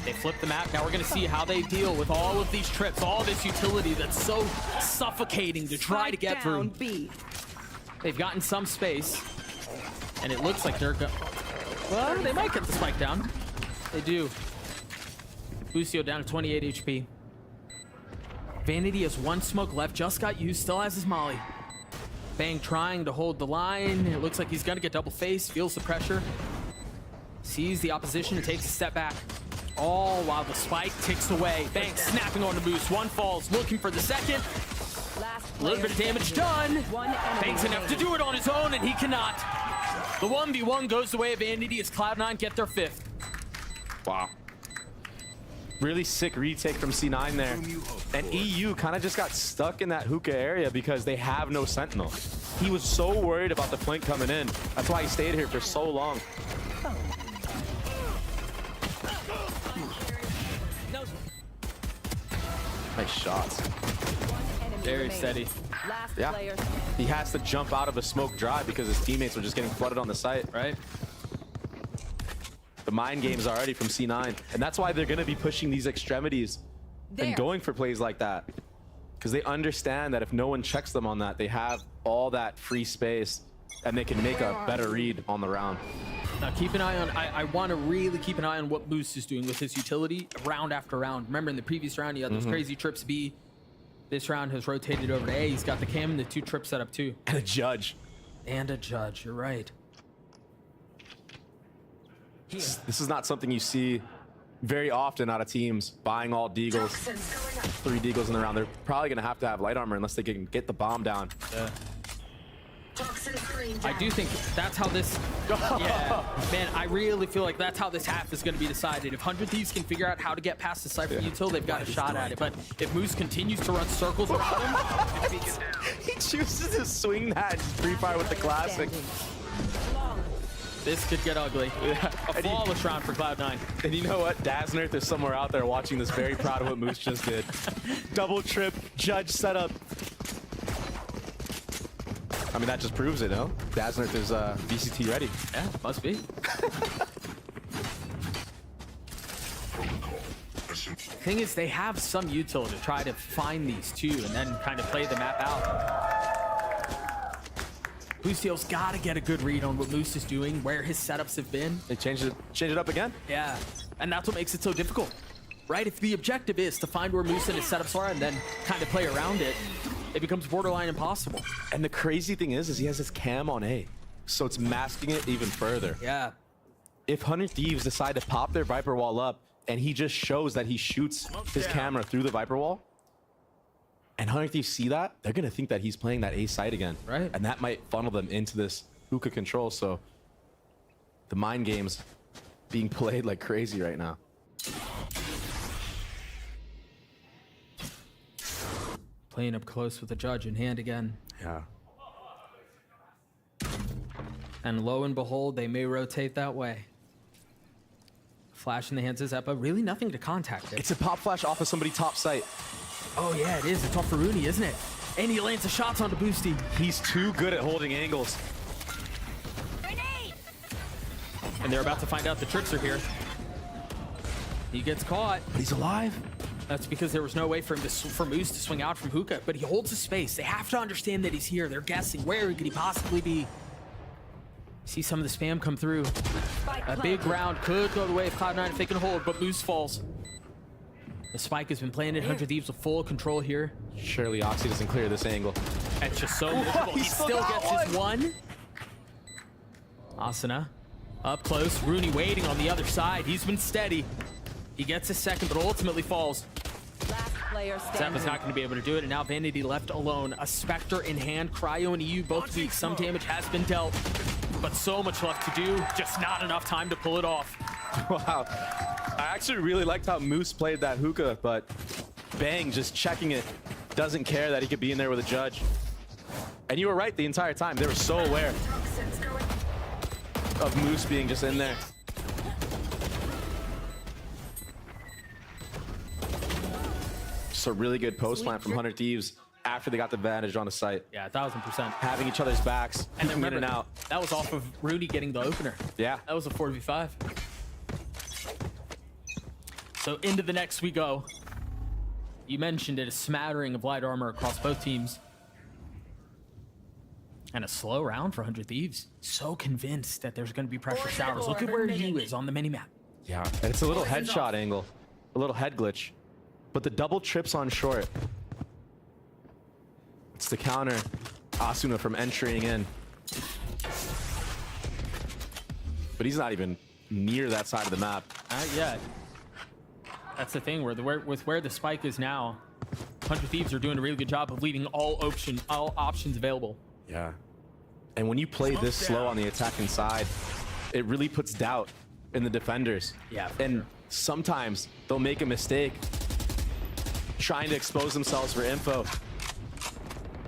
They flip the map. Now we're going to see how they deal with all of these trips, all this utility that's so suffocating to try to get through. B. They've gotten some space, and it looks like they're well, they might get the spike down. They do. Busio down to 28 HP. Vanity has 1 smoke left, just got used, still has his molly. Bang trying to hold the line. It looks like he's going to get double face, feels the pressure. Sees the opposition and takes a step back. All while the spike ticks away. Bang snapping on the boost. 1 falls, looking for the second. A little bit of damage done. Bang's enough to do it on his own, and he cannot. The 1v1 goes the way of Vanity as Cloud9 get their 5th. Wow. Really sick retake from C9 there. And EU kind of just got stuck in that hookah area because they have no sentinel. He was so worried about the flank coming in. That's why he stayed here for so long. Nice shots. Very steady. Yeah. He has to jump out of a smoke drive because his teammates were just getting flooded on the site. Right. The mind games already from C9. And that's why they're going to be pushing these extremities and going for plays like that. Because they understand that if no one checks them on that, they have all that free space and they can make a better read on the round. Now keep an eye on, I want to really keep an eye on what Boost is doing with his utility round after round. Remember in the previous round, he had those crazy trips B. This round has rotated over to A. He's got the cam and the 2 trips set up too. And a judge. And a judge, you're right. This is not something you see very often out of teams buying all deagles. 3 deagles in the round. They're probably going to have light armor unless they can get the bomb down. Yeah. I do think that's how this, yeah, man, I really feel like that's how this half is going to be decided. If 100 Thieves can figure out how to get past the Cypher util, they've got a shot at it. But if Moose continues to run circles around him, he chooses to swing that free fire with the classic. This could get ugly. Yeah. A flawless round for Cloud9. And you know what? Daznert is somewhere out there watching this, very proud of what Moose just did. Double trip, judge setup. I mean, that just proves it, no? Daznert is VCT ready. Yeah, must be. Thing is, they have some util to try to find these two and then kind of play the map out. Boostio's got to get a good read on what Moose is doing, where his setups have been. They changed it up again. Yeah, and that's what makes it so difficult, right? If the objective is to find where Moose and his setups are and then kind of play around it, it becomes borderline impossible. And the crazy thing is he has his cam on A, so it's masking it even further. Yeah. If 100 Thieves decide to pop their Viper wall up and he just shows that he shoots his camera through the Viper wall, and 100 Thieves see that, they're going to think that he's playing that A site again. Right. And that might funnel them into this hookah control. So the mind game's being played like crazy right now. Playing up close with the judge in hand again. Yeah. And lo and behold, they may rotate that way. Flash in the hands of Zeppa. Really nothing to contact it. It's a pop flash off of somebody top site. Oh yeah, it is. It's off for Rooney, isn't it? And he lands the shots onto Boosty. He's too good at holding angles. And they're about to find out the tricks are here. He gets caught. But he's alive. That's because there was no way for him for Moose to swing out from hookah, but he holds his space. They have to understand that he's here. They're guessing where could he possibly be. See some of the spam come through. A big round could go the way of Cloud9 if they can hold, but Moose falls. The spike has been planted. 100 Thieves with full control here. Surely Oxy doesn't clear this angle. It's just so miserable. He still gets his one. Asuna up close. Rooney waiting on the other side. He's been steady. He gets his second, but ultimately falls. Zeppa's not going to be able to do it, and now Vanity left alone. A Spectre in hand. Cryo and EU both weak. Some damage has been dealt, but so much left to do. Just not enough time to pull it off. Wow. I actually really liked how Moose played that hookah, but Bang just checking it. Doesn't care that he could be in there with a judge. And you were right the entire time. They were so aware of Moose being just in there. Just a really good post plant from 100 Thieves after they got the advantage on the site. Yeah, 1000%. Having each other's backs, And then in remember, and out. that was off of Rooney getting the opener. Yeah. That was a 4v5. So into the next we go. You mentioned it, a smattering of light armor across both teams. And a slow round for 100 Thieves. So convinced that there's going to be pressure showers. Look at where you is on the minimap. Yeah, and it's a little headshot angle, a little head glitch. But the double trips on short. It's the counter Asuna from entering in. But he's not even near that side of the map. Not yet. That's the thing, with where the spike is now, 100 Thieves are doing a really good job of leaving all options available. Yeah. And when you play this slow on the attacking side, it really puts doubt in the defenders. Yeah, and sometimes they'll make a mistake trying to expose themselves for info.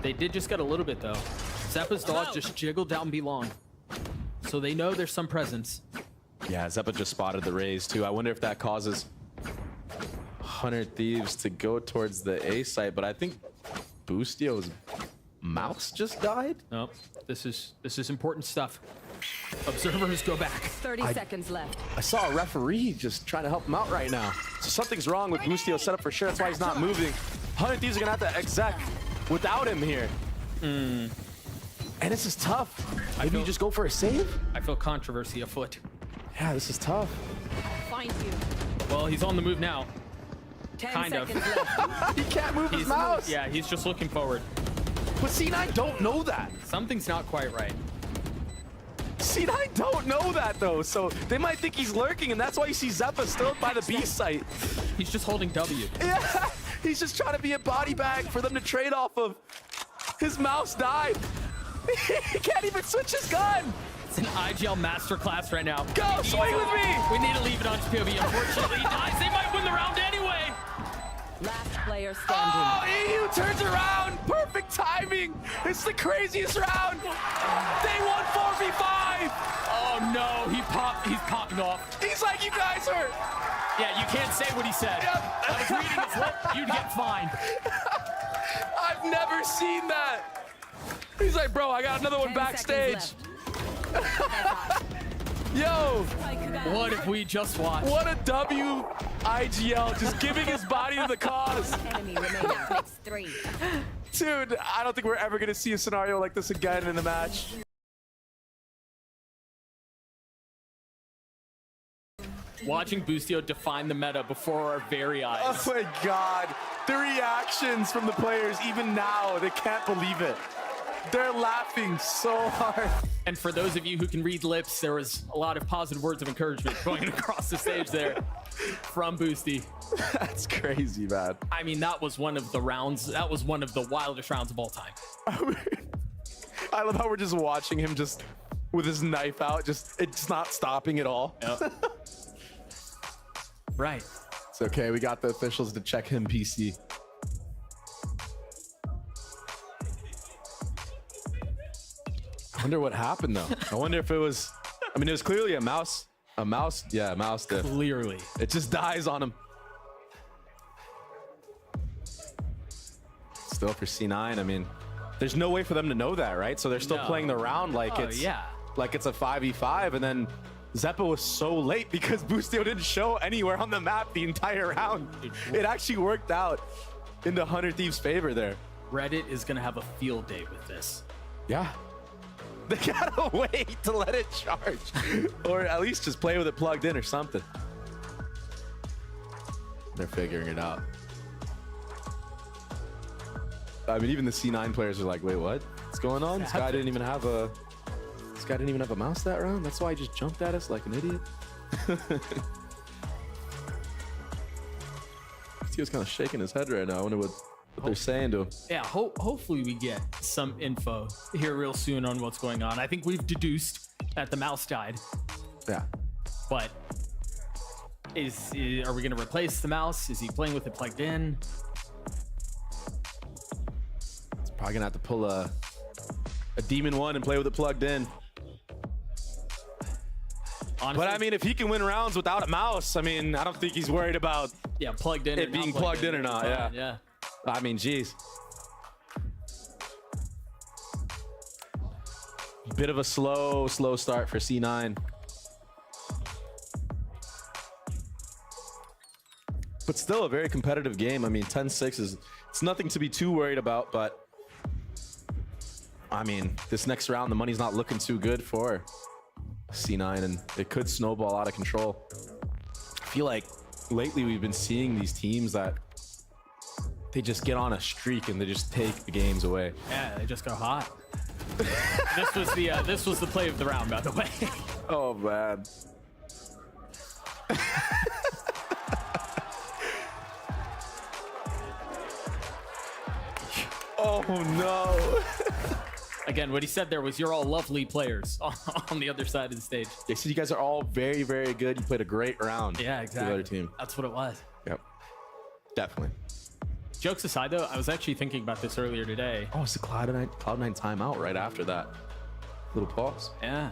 They did just get a little bit though. Zeppa's dog just jiggled down B long. So they know there's some presence. Yeah, Zeppa just spotted the raise too. I wonder if that causes 100 Thieves to go towards the A site, but I think Boostio's mouse just died. Nope. This is important stuff. Observers go back. 30 seconds left. I saw a referee just trying to help him out right now. So something's wrong with Boostio's setup for sure. That's why he's not moving. 100 Thieves are gonna have to exec without him here. And this is tough. Maybe you just go for a save? I feel controversy afoot. Yeah, this is tough. Find you. Well, he's on the move now. 10 kind of. seconds left. He can't move his mouse. Yeah, he's just looking forward. But C9 don't know that. Something's not quite right. C9 don't know that though, so they might think he's lurking, and that's why you see Zeppa still by the B site. He's just holding W. Yeah, he's just trying to be a body bag for them to trade off of. His mouse died. He can't even switch his gun. It's an IGL masterclass right now. Go, swing with me. We need to leave it on POV. Unfortunately, he dies. They might win the round anyway. Last player standing. Oh, EU turns around. Perfect timing. It's the craziest round. They won 4v5. Oh no, he's popping off. He's like, you guys are. Yeah, you can't say what he said. Yep. I was reading his lip. You'd get fined. I've never seen that. He's like, bro, I got another one backstage. Yo, what if we just watched? What a W IGL just giving his body to the cause. Enemy remaining. Makes 3. Dude, I don't think we're ever going to see a scenario like this again in the match. Watching Boostio define the meta before our very eyes. Oh my god. The reactions from the players, even now, they can't believe it. They're laughing so hard. And for those of you who can read lips, there was a lot of positive words of encouragement going across the stage there from Boosty. That's crazy, man. I mean, that was one of the rounds. That was one of the wildest rounds of all time. I love how we're just watching him just with his knife out. It's not stopping at all. Yep. Right. It's okay. We got the officials to check him PC. I wonder what happened though. I wonder if it was, I mean, it was clearly a mouse diff. Clearly. It just dies on him. Still for C9, I mean, there's no way for them to know that, right? So they're still playing the round like it's like it's a 5v5, and then Zeppa was so late because Boostio didn't show anywhere on the map the entire round. It actually worked out into 100 Thieves' favor there. Reddit is going to have a field day with this. Yeah. They gotta wait to let it charge. Or at least just play with it plugged in or something. They're figuring it out. I mean, even the C9 players are like, wait, what? What's going on? This guy didn't even have a mouse that round? That's why he just jumped at us like an idiot? He was kind of shaking his head right now. I wonder what they're saying to him. Yeah, hopefully we get some info here real soon on what's going on. I think we've deduced that the mouse died. Yeah. But are we going to replace the mouse? Is he playing with it plugged in? It's probably going to have to pull a Demon 1 and play with it plugged in. Honestly, but I mean, if he can win rounds without a mouse, I mean, I don't think he's worried about plugged in it being plugged in or not. Yeah. I mean, geez. Bit of a slow start for C9. But still a very competitive game. I mean, 10-6 it's nothing to be too worried about, but I mean, this next round, the money's not looking too good for C9, and it could snowball out of control. I feel like lately we've been seeing these teams that they just get on a streak and they just take the games away. Yeah, they just go hot. This was the play of the round, by the way. Oh man. Oh no. Again, what he said there was, you're all lovely players on the other side of the stage. They said you guys are all very, very good. You played a great round. Yeah, exactly. To the other team. That's what it was. Yep. Definitely. Jokes aside, though, I was actually thinking about this earlier today. Oh, it's the Cloud9 timeout right after that. Little pause. Yeah.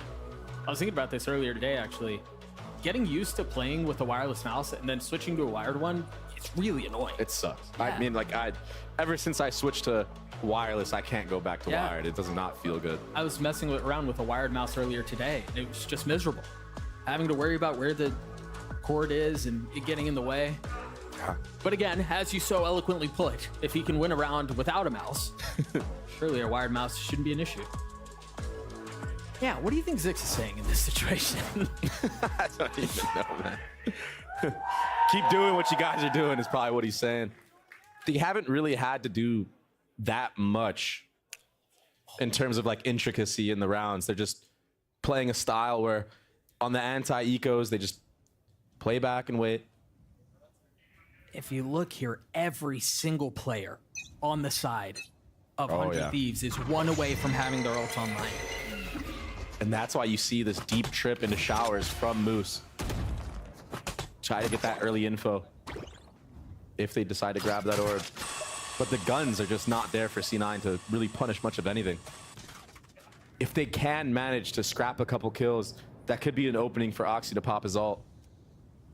I was thinking about this earlier today, actually. Getting used to playing with a wireless mouse and then switching to a wired one, it's really annoying. It sucks. Yeah. I mean, like, ever since I switched to wireless, I can't go back to wired. It does not feel good. I was messing around with a wired mouse earlier today, and it was just miserable. Having to worry about where the cord is and it getting in the way. Yeah. But again, as you so eloquently put, if he can win a round without a mouse, surely a wired mouse shouldn't be an issue. Yeah, what do you think Zix is saying in this situation? I don't even know, man. Keep doing what you guys are doing is probably what he's saying. They haven't really had to do that much in terms of like intricacy in the rounds. They're just playing a style where on the anti-ecos, they just play back and wait. If you look here, every single player on the side of 100 Thieves is one away from having their ult online. And that's why you see this deep trip into showers from Moose. Try to get that early info if they decide to grab that orb. But the guns are just not there for C9 to really punish much of anything. If they can manage to scrap a couple kills, that could be an opening for Oxy to pop his ult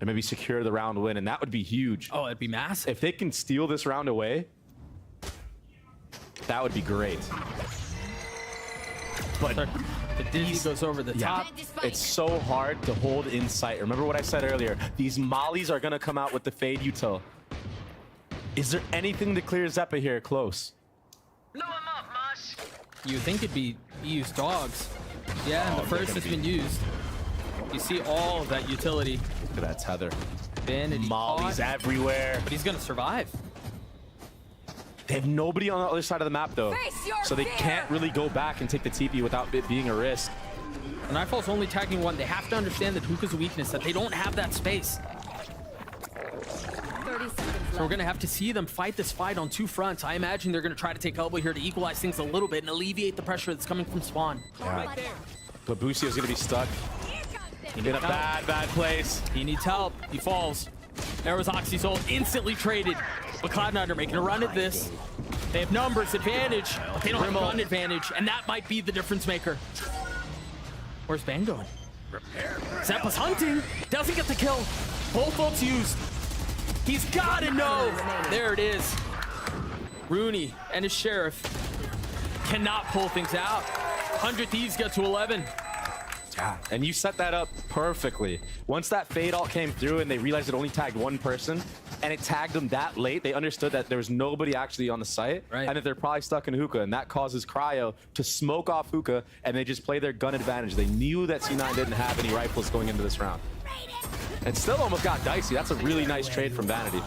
and maybe secure the round win, and that would be huge. Oh, it'd be massive. If they can steal this round away, that would be great. But The Dizzy goes over the top. It's so hard to hold in sight. Remember what I said earlier. These mollies are going to come out with the fade util. Is there anything to clear Zeppa here close? You think it'd be EU's dogs. Yeah, and the first has been used. You see all of that utility. Look at that tether. Vanity mollies everywhere. But he's going to survive. They have nobody on the other side of the map, though. So they can't really go back and take the TP without it being a risk. And Nightfall's only tagging one. They have to understand that Hookah's a weakness, that they don't have that space. 30 seconds So we're going to have to see them fight this fight on two fronts. I imagine they're going to try to take elbow here to equalize things a little bit and alleviate the pressure that's coming from Spawn. Yeah. But Busio's going to be stuck in a bad place. He needs help. He falls. There was Oxy's ult instantly traded. But Cloud9 are making a run at this. They have numbers advantage, but they don't have run advantage, and that might be the difference maker. Where's Bang going? Zeppa's hunting. Doesn't get the kill. Both ults used. He's got to know. There it is. Rooney and his Sheriff cannot pull things out. 100 Thieves get to 11. Yeah, and you set that up perfectly. Once that fade ult came through and they realized it only tagged one person, and it tagged them that late, they understood that there was nobody actually on the site, and that they're probably stuck in Hookah, and that causes Cryo to smoke off Hookah, and they just play their gun advantage. They knew that C9 didn't have any rifles going into this round. And still almost got dicey. That's a really nice trade from Vanity.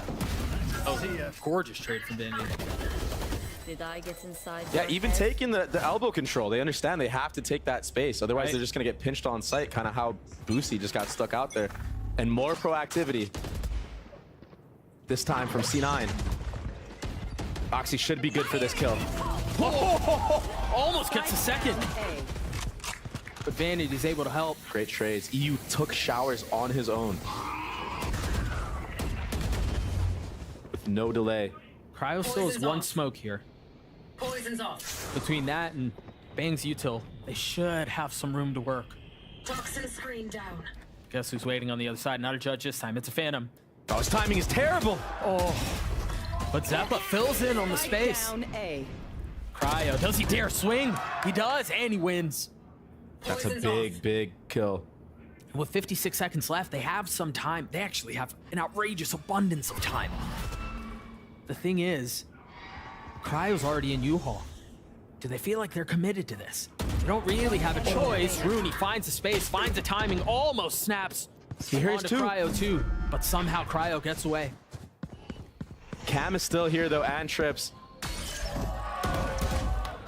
Oh, gorgeous trade from Vanity. Did I get inside? Yeah, even taking the elbow control, they understand they have to take that space. Otherwise, they're just going to get pinched on site, kind of how Boosie just got stuck out there. And more proactivity. This time from C9. Oxy should be good for this kill. Almost gets a second. But Vanity's able to help. Great trades. EU took showers on his own. With no delay. Cryo still has one smoke here. Poison's off. Between that and Bang's util, they should have some room to work. Toxin screen down. Guess who's waiting on the other side? Not a judge this time. It's a Phantom. Oh, his timing is terrible. Oh. But Zeppa fills in on the space. Down A. Cryo, does he dare swing? He does, and he wins. That's a big kill. With 56 seconds left, they have some time. They actually have an outrageous abundance of time. The thing is, Cryo's already in U-Haul. Do they feel like they're committed to this? They don't really have a choice. Rooney finds a space, finds a timing, almost snaps. He hears onto two. Cryo too, but somehow Cryo gets away. Cam is still here though, and Trips.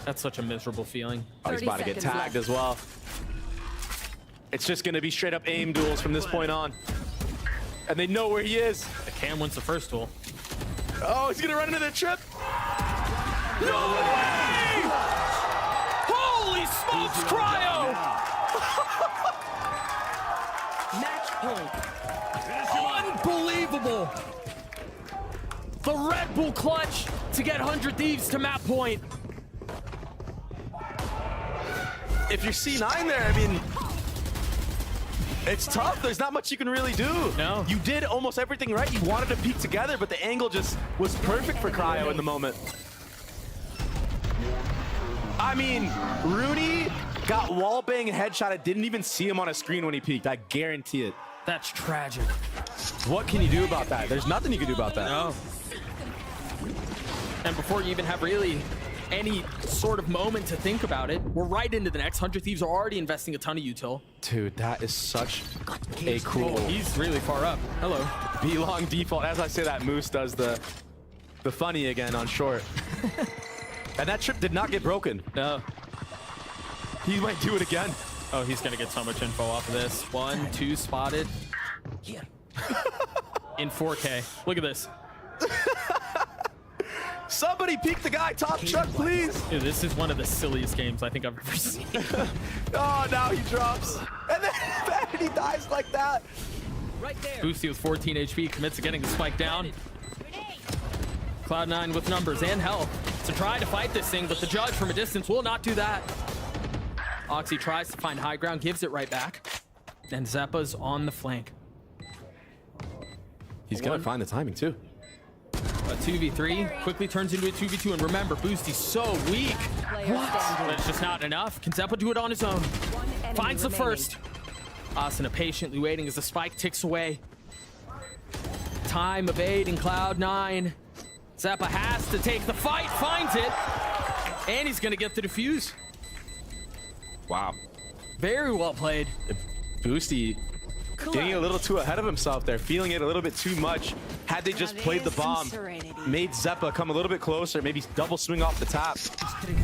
That's such a miserable feeling. Oh, he's about to get tagged as well. It's just gonna be straight up aim duels from this point on. And they know where he is. Cam wins the first duel. Oh, he's gonna run into the Trip. No way! Holy smokes, Cryo! Match point. Unbelievable! The Red Bull clutch to get 100 Thieves to map point. If you're C9 there, I mean, it's tough. There's not much you can really do. No. You did almost everything right. You wanted to peek together, but the angle just was perfect for Cryo in the moment. I mean, Rooney got wallbang and headshot. Didn't even see him on a screen when he peeked. I guarantee it. That's tragic. What can you do about that? There's nothing you can do about that. No. And before you even have really any sort of moment to think about it, we're right into the next. 100 Thieves are already investing a ton of util. Dude, that is such a cool. Oh, he's really far up. Hello. B-long default. As I say that, Moose does the funny again on short. And that Trip did not get broken. No. He might do it again. Oh, he's gonna get so much info off of this. 1, 2 spotted. Yeah. In 4K. Look at this. Somebody peek the guy top truck, please. Dude, this is one of the silliest games I think I've ever seen. Oh, now he drops. And then Vanity dies like that. Right there. Boosty with 14 HP commits to getting the spike down. Cloud9 with numbers and health to try to fight this thing, but the judge from a distance will not do that. Oxy tries to find high ground, gives it right back. And Zeppa's on the flank. He's gonna find the timing too. But 2v3 quickly turns into a 2v2, and remember, Boosty's so weak. What? But it's just not enough. Can Zeppa do it on his own? Finds the first. Asuna patiently waiting as the spike ticks away. Time of 8 in Cloud9. Zeppa has to take the fight, finds it, and he's gonna get the defuse. Wow. Very well played. Boosty getting a little too ahead of himself there, feeling it a little bit too much. Had they just played the bomb, made Zeppa come a little bit closer, maybe double swing off the top,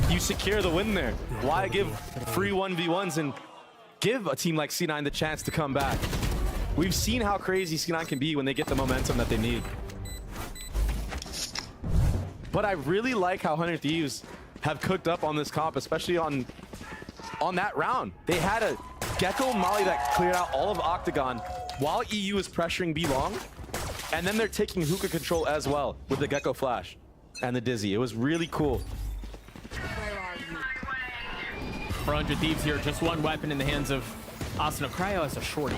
you secure the win there. Why give free 1v1s and give a team like C9 the chance to come back? We've seen how crazy C9 can be when they get the momentum that they need. But I really like how 100 Thieves have cooked up on this comp, especially on that round. They had a Gecko Molly that cleared out all of Octagon while EU is pressuring B long, and then they're taking hookah control as well with the Gecko Flash and the Dizzy. It was really cool. For 100 Thieves here, just one weapon in the hands of Asuna. Cryo has a shorty.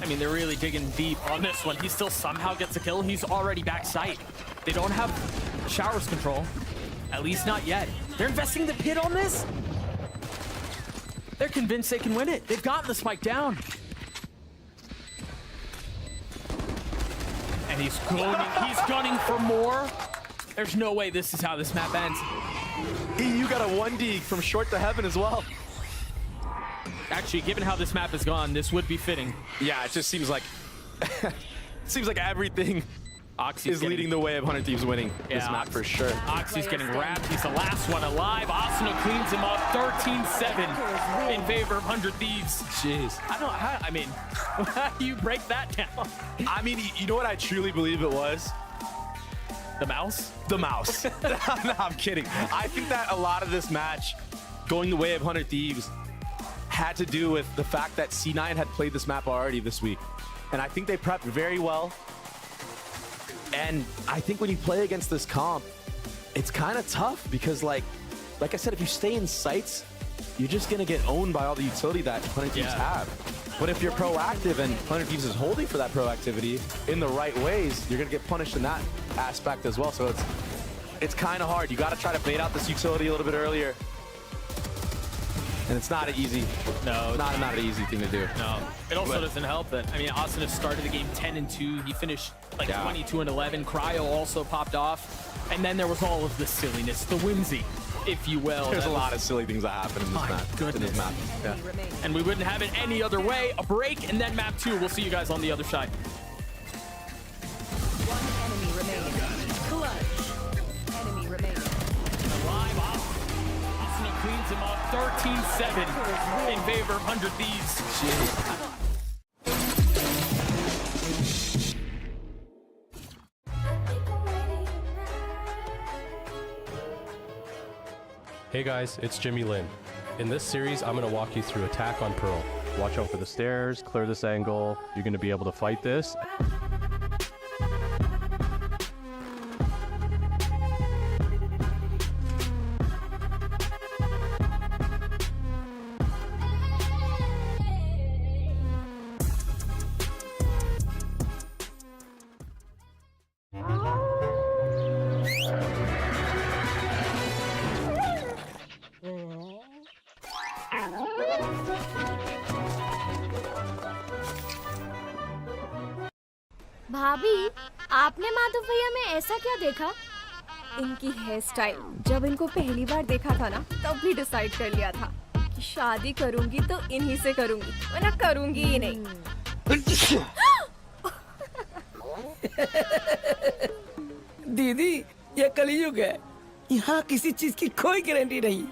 I mean, they're really digging deep on this one. He still somehow gets a kill. He's already back sight. They don't have showers control, at least not yet. They're investing the pit on this. They're convinced they can win it. They've gotten the spike down. And he's gunning for more. There's no way this is how this map ends. EU got a 1D from short to heaven as well. Actually, given how this map has gone, this would be fitting. Yeah, it just seems like everything is leading the way of 100 Thieves winning this map for sure. Oxy's getting wrapped. He's the last one alive. Asuna cleans him up. 13-7 in favor of 100 Thieves. Jeez. I mean, how do you break that down? I mean, you know what I truly believe it was? The mouse? The mouse. No, I'm kidding. I think that a lot of this match going the way of 100 Thieves had to do with the fact that C9 had played this map already this week. And I think they prepped very well. And I think when you play against this comp, it's kind of tough because like I said, if you stay in sights, you're just going to get owned by all the utility that 100 Thieves have. But if you're proactive and 100 Thieves is holding for that proactivity in the right ways, you're going to get punished in that aspect as well. So it's kind of hard. You got to try to bait out this utility a little bit earlier. And it's not an easy, not an easy thing to do. No, it also doesn't help that, I mean, Asuna started the game 10-2. He finished like 22-11. Cryo also popped off. And then there was all of the silliness, the whimsy, if you will. There's a lot of silly things that happen in this map. Goodness. In this map. Yeah. And we wouldn't have it any other way. A break and then map 2. We'll see you guys on the other side. One enemy remaining. Clutch. Enemy remaining. Alive off. Asuna cleans him up. 13-7 in favor of 100 Thieves. Hey guys, it's Jimmy Lin. In this series, I'm going to walk you through attack on Pearl. Watch out for the stairs, clear this angle. You're going to be able to fight this. भाभी, आपने माधव भैया में ऐसा क्या देखा? इनकी hair style जब इनको पहली बार देखा था ना, तब भी डिसाइड कर लिया था कि शादी करूंगी तो इन्हीं से करूंगी, वरना करूंगी ही नहीं। दीदी, ये कलयुग है। यहाँ किसी चीज की कोई गारंटी नहीं,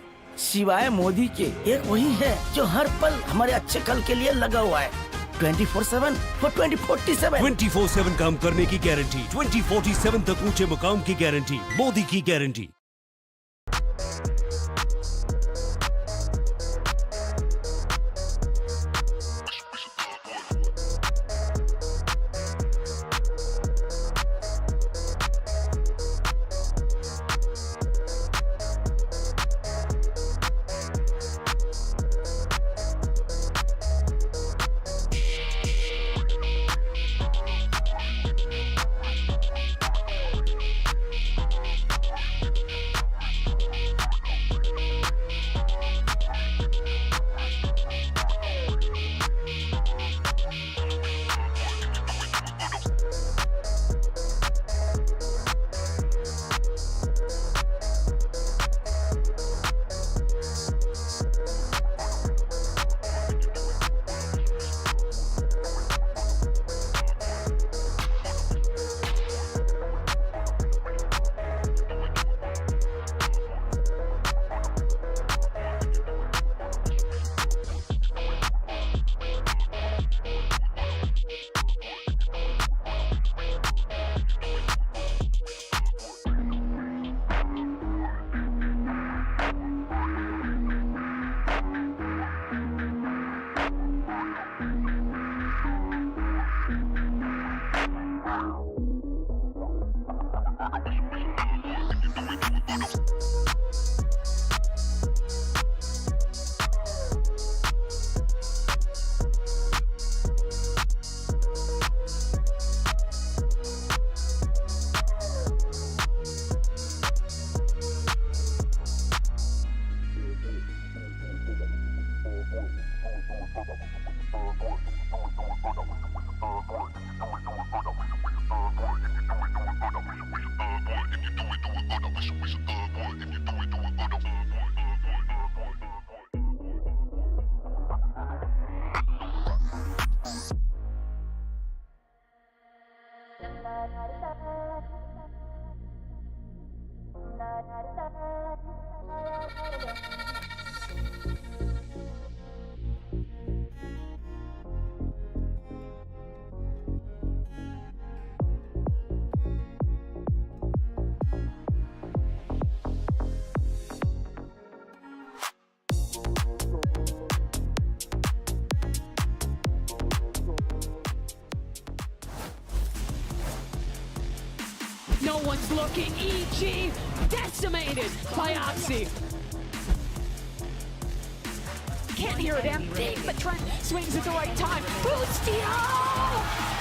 सिवाय मोदी के। एक वही है जो हर पल हमारे अच्छे कल के लिए लगा हुआ है। 24/7 for 2047। 24/7 काम करने की गारंटी, 2047 तक ऊंचे मुकाम की गारंटी, मोदी की guarantee. No one's looking. EG decimated by Oxy. Can't hear a damn thing, but Trent swings at the right time. Boostio!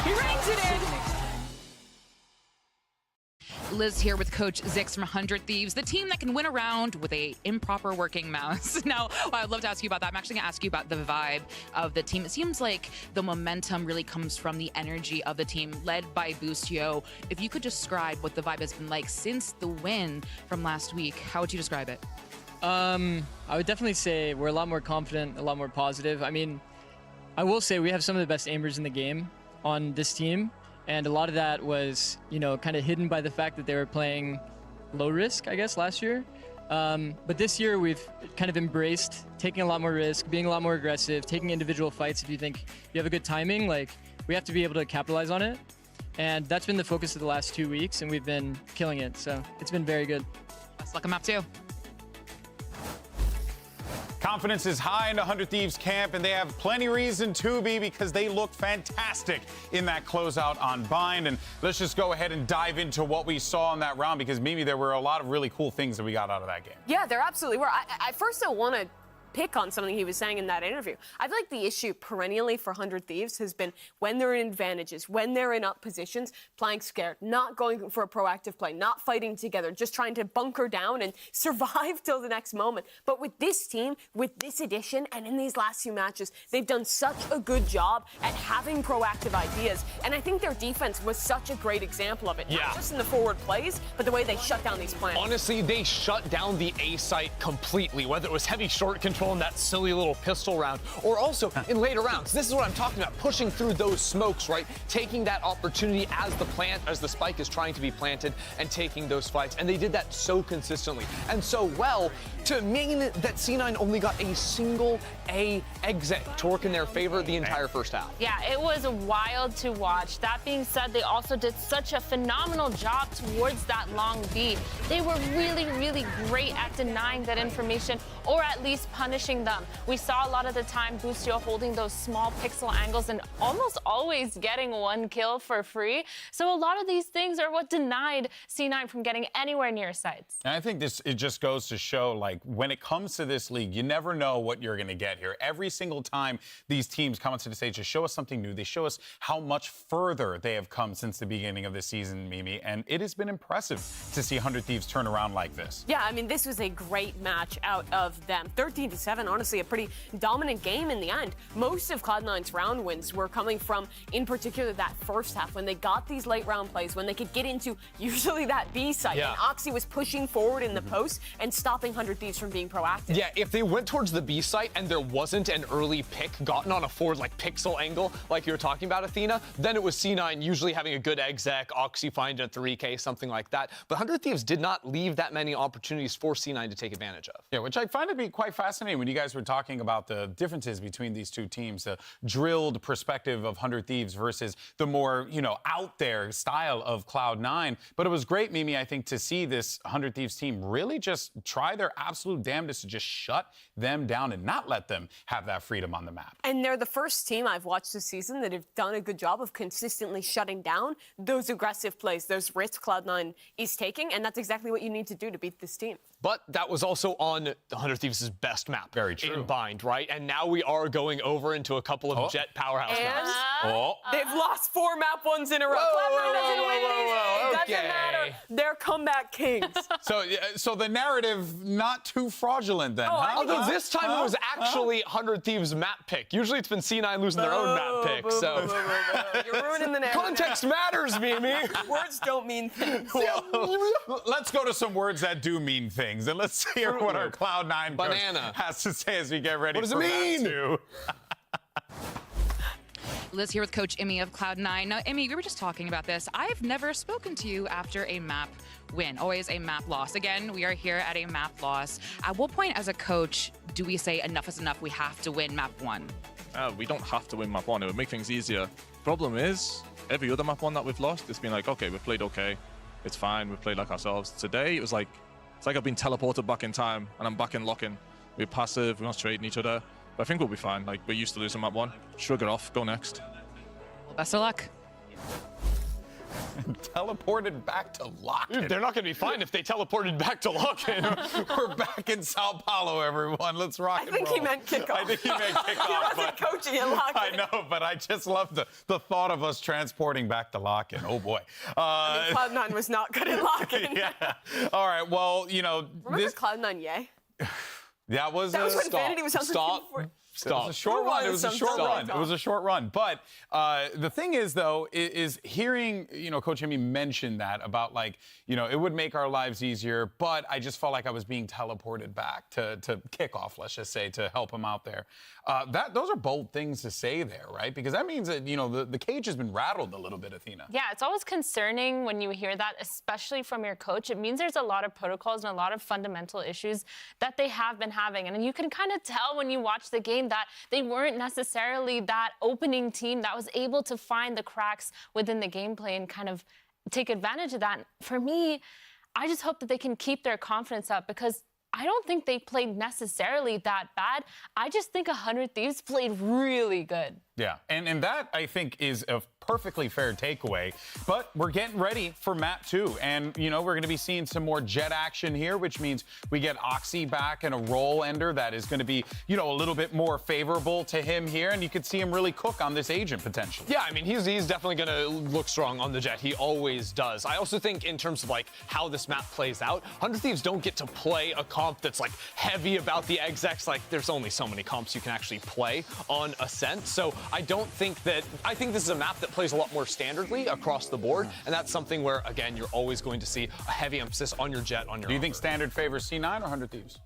He rings it in. Liz here with Coach Zix from 100 Thieves, the team that can win a round with a improper working mouse. Now, I'd love to ask you about that. I'm actually going to ask you about the vibe of the team. It seems like the momentum really comes from the energy of the team, led by Boostio. If you could describe what the vibe has been like since the win from last week, how would you describe it? I would definitely say we're a lot more confident, a lot more positive. I mean, I will say we have some of the best aimers in the game on this team. And a lot of that was, you know, kind of hidden by the fact that they were playing low risk, I guess, last year. But this year we've kind of embraced taking a lot more risk, being a lot more aggressive, taking individual fights. If you think you have a good timing, like, we have to be able to capitalize on it. And that's been the focus of the last 2 weeks, and we've been killing it. So it's been very good. Best luck on map 2. Confidence is high in 100 Thieves camp, and they have plenty reason to be because they look fantastic in that closeout on Bind. And let's just go ahead and dive into what we saw in that round because, Mimi, there were a lot of really cool things that we got out of that game. Yeah, there absolutely were. I first don't want to pick on something he was saying in that interview. I feel like the issue perennially for 100 Thieves has been when they're in advantages, when they're in up positions, playing scared, not going for a proactive play, not fighting together, just trying to bunker down and survive till the next moment. But with this team, with this edition, and in these last few matches, they've done such a good job at having proactive ideas. And I think their defense was such a great example of it. Yeah. Not just in the forward plays, but the way they shut down these plans. Honestly, they shut down the A site completely, whether it was heavy short control in that silly little pistol round, or also in later rounds. This is what I'm talking about, pushing through those smokes, right? Taking that opportunity as the spike is trying to be planted and taking those fights. And they did that so consistently and so well to mean that C9 only got a single A exit to work in their favor the entire first half. Yeah, it was wild to watch. That being said, they also did such a phenomenal job towards that long B. They were really, really great at denying that information or at least punishing them. We saw a lot of the time Boostio holding those small pixel angles and almost always getting one kill for free. So a lot of these things are what denied C9 from getting anywhere near sites. And I think it just goes to show, like, when it comes to this league, you never know what you're going to get here. Every single time these teams come onto the stage to show us something new, they show us how much further they have come since the beginning of the season, Mimi, and it has been impressive to see 100 Thieves turn around like this. Yeah, I mean, this was a great match out of them. 13-7, honestly, a pretty dominant game in the end. Most of Cloud9's round wins were coming from, in particular, that first half, when they got these late round plays, when they could get into usually that B site, and Oxy was pushing forward in the post and stopping 100 Thieves from being proactive. Yeah, if they went towards the B site and there wasn't an early pick gotten on a forward, like, pixel angle, like you were talking about, Athena, then it was C9 usually having a good exec, Oxy finding a 3K, something like that. But 100 Thieves did not leave that many opportunities for C9 to take advantage of. Yeah, which I find to be quite fascinating funny when you guys were talking about the differences between these two teams, the drilled perspective of 100 Thieves versus the more, out there style of Cloud9. But it was great, Mimi, I think, to see this 100 Thieves team really just try their absolute damnedest to just shut them down and not let them have that freedom on the map. And they're the first team I've watched this season that have done a good job of consistently shutting down those aggressive plays, those risks Cloud9 is taking, and that's exactly what you need to do to beat this team. But that was also on the 100 Thieves' best map. Very true. In Bind, right? And now we are going over into a couple of Jet powerhouse maps. They've lost 4 map ones in a row. Cloud9 doesn't win these. It doesn't matter. They're comeback kings. So the narrative not too fraudulent then, huh? Although this time it was actually 100 Thieves map pick. Usually it's been C9 losing their own map pick. So you're ruining the narrative. Context matters, Mimi. Words don't mean things. Let's go to some words that do mean things. And let's hear what our Cloud9 coach has to say as we get ready. What does it mean? Liz here with Coach Immy of Cloud9. Now, Immy, we were just talking about this. I've never spoken to you after a map win, always a map loss. Again, we are here at a map loss. At what point as a coach do we say enough is enough, we have to win map 1? We don't have to win map 1. It would make things easier. Problem is, every other map 1 that we've lost, it's been like, okay, we've played okay. It's fine. We've played like ourselves. Today, it was like, it's like I've been teleported back in time and I'm back in lock-in. We're passive, we're not trading each other. But I think we'll be fine. Like, we're used to losing map 1. Shrug it off, go next. Well, best of luck. Teleported back to lock-in. Dude, they're not going to be fine if they teleported back to lock-in. We're back in Sao Paulo, everyone. Let's rock and roll. I think he meant kickoff. I think he meant kickoff. He wasn't coaching at lock-in. I know, but I just love the thought of us transporting back to lock-in. Oh, boy. Cloud9 was not good at lock-in. Yeah. All right, well, Remember Cloud9 Yay? That was when Vanity was on Stop. It was a short run. It was a short run. It was a short run. But the thing is, though, is hearing, Coach Immy mention that about, like, it would make our lives easier, but I just felt like I was being teleported back to kickoff, let's just say, to help him out there. Those are bold things to say there, right? Because that means that, the cage has been rattled a little bit, Athena. Yeah, it's always concerning when you hear that, especially from your coach. It means there's a lot of protocols and a lot of fundamental issues that they have been having. And you can kind of tell when you watch the game that they weren't necessarily that opening team that was able to find the cracks within the gameplay and kind of take advantage of that. For me, I just hope that they can keep their confidence up because I don't think they played necessarily that bad. I just think 100 Thieves played really good. Yeah, and that, I think, is a perfectly fair takeaway. But we're getting ready for map 2. And, we're going to be seeing some more Jet action here, which means we get Oxy back and a role ender that is going to be, a little bit more favorable to him here. And you could see him really cook on this agent, potentially. Yeah, I mean, he's definitely going to look strong on the Jet. He always does. I also think in terms of, like, how this map plays out, 100 Thieves don't get to play a comp that's, like, heavy about the execs. Like, there's only so many comps you can actually play on Ascent. So I think this is a map that plays a lot more standardly across the board, and that's something where, again, you're always going to see a heavy emphasis on your Jet, on your Do you think standard favors C9 or 100 Thieves?